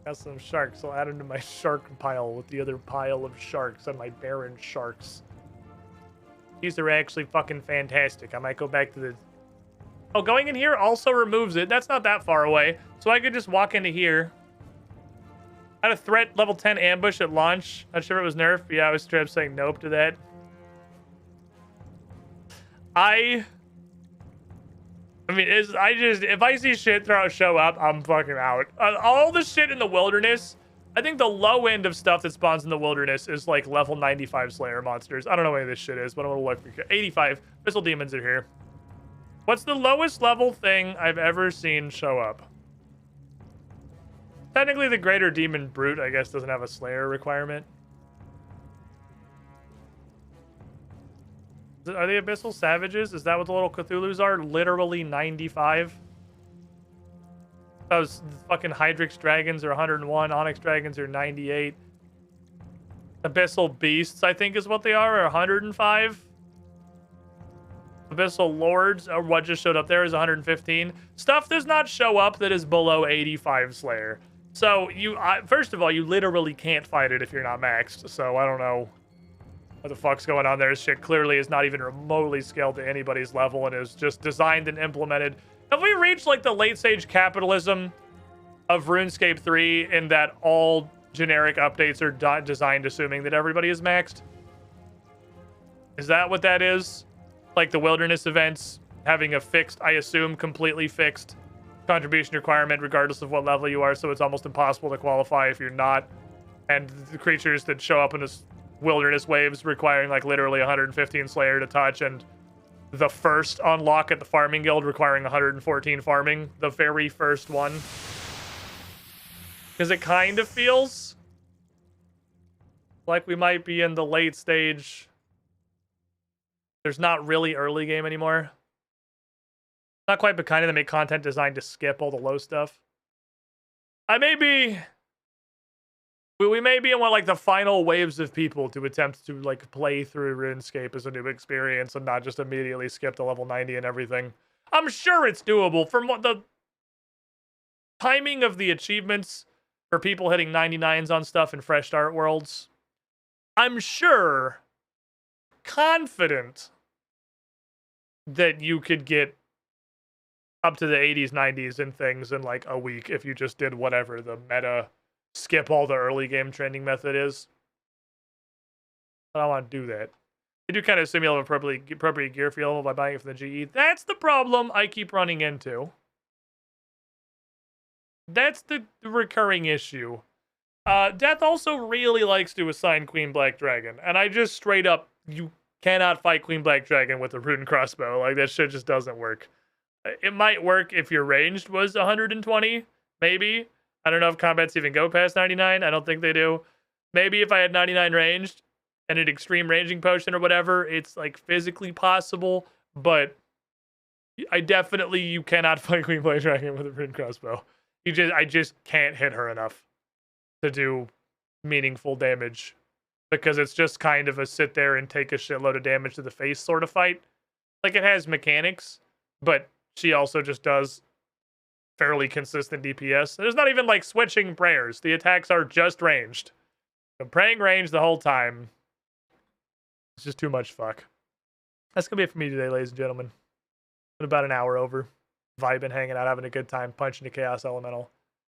Got some sharks. I'll add them to my shark pile with the other pile of sharks and my barren sharks. These are actually fucking fantastic. I might go back to the... Oh, going in here also removes it. That's not that far away. So I could just walk into here. I had a threat level 10 ambush at launch. Not sure if it was nerfed. Yeah, I was straight up saying nope to that. I mean, if I see shit show up, I'm fucking out. All the shit in the wilderness, I think the low end of stuff that spawns in the wilderness is like level 95 Slayer monsters. I don't know what any of this shit is, but I'm gonna look for 85. Pistol demons are here. What's the lowest level thing I've ever seen show up? Technically, the Greater Demon Brute, I guess, doesn't have a Slayer requirement. Are they Abyssal Savages? Is that what the little Cthulhus are? Literally 95? Those fucking Hydrix Dragons are 101. Onyx Dragons are 98. Abyssal Beasts, I think is what they are 105. Abyssal Lords, or what just showed up there, is 115. Stuff does not show up that is below 85 Slayer. So, first of all, you literally can't fight it if you're not maxed. So, I don't know what the fuck's going on there. This shit clearly is not even remotely scaled to anybody's level and is just designed and implemented. Have we reached like the late stage capitalism of RuneScape 3 in that all generic updates are designed assuming that everybody is maxed? Is that what that is? Like the wilderness events having a fixed, I assume completely fixed contribution requirement regardless of what level you are, so it's almost impossible to qualify if you're not. And the creatures that show up in this wilderness waves requiring like literally 115 Slayer to touch, and the first unlock at the farming guild requiring 114 farming, the very first one, because it kind of feels like we might be in the late stage. There's not really early game anymore. Not quite, but kind of. They make content designed to skip all the low stuff. We may be in one like the final waves of people to attempt to like play through RuneScape as a new experience and not just immediately skip to level 90 and everything. I'm sure it's doable from what the timing of the achievements for people hitting 99s on stuff in Fresh Start Worlds. I'm sure, confident that you could get up to the 80s, 90s and things in like a week if you just did whatever the meta skip all the early game trending method is. But I don't want to do that. They do kind of simulate appropriate gear for your level by buying it from the GE. That's the problem I keep running into. That's the recurring issue. Death also really likes to assign Queen Black Dragon, and I just straight up, you cannot fight Queen Black Dragon with a rune crossbow. Like, that shit just doesn't work. It might work if your ranged was 120, maybe. I don't know if combats even go past 99. I don't think they do. Maybe if I had 99 ranged and an extreme ranging potion or whatever, it's like physically possible, but you cannot fight Queen Black Dragon with a rune crossbow. I just can't hit her enough to do meaningful damage, because it's just kind of a sit there and take a shitload of damage to the face sort of fight. Like, it has mechanics, but she also just does fairly consistent DPS. There's not even like switching prayers. The attacks are just ranged. I'm praying range the whole time. It's just too much fuck. That's gonna be it for me today, ladies and gentlemen. Been about an hour over. Vibing, hanging out, having a good time, punching the Chaos Elemental.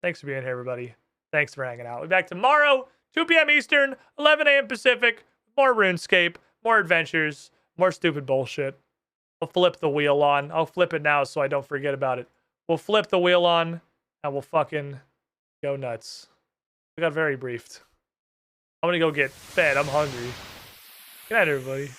Thanks for being here, everybody. Thanks for hanging out. We'll be back tomorrow, 2 p.m. Eastern, 11 a.m. Pacific. More RuneScape, more adventures, more stupid bullshit. I'll flip the wheel on. I'll flip it now so I don't forget about it. We'll flip the wheel on, and we'll fucking go nuts. We got very briefed. I'm gonna go get fed. I'm hungry. Good night, everybody.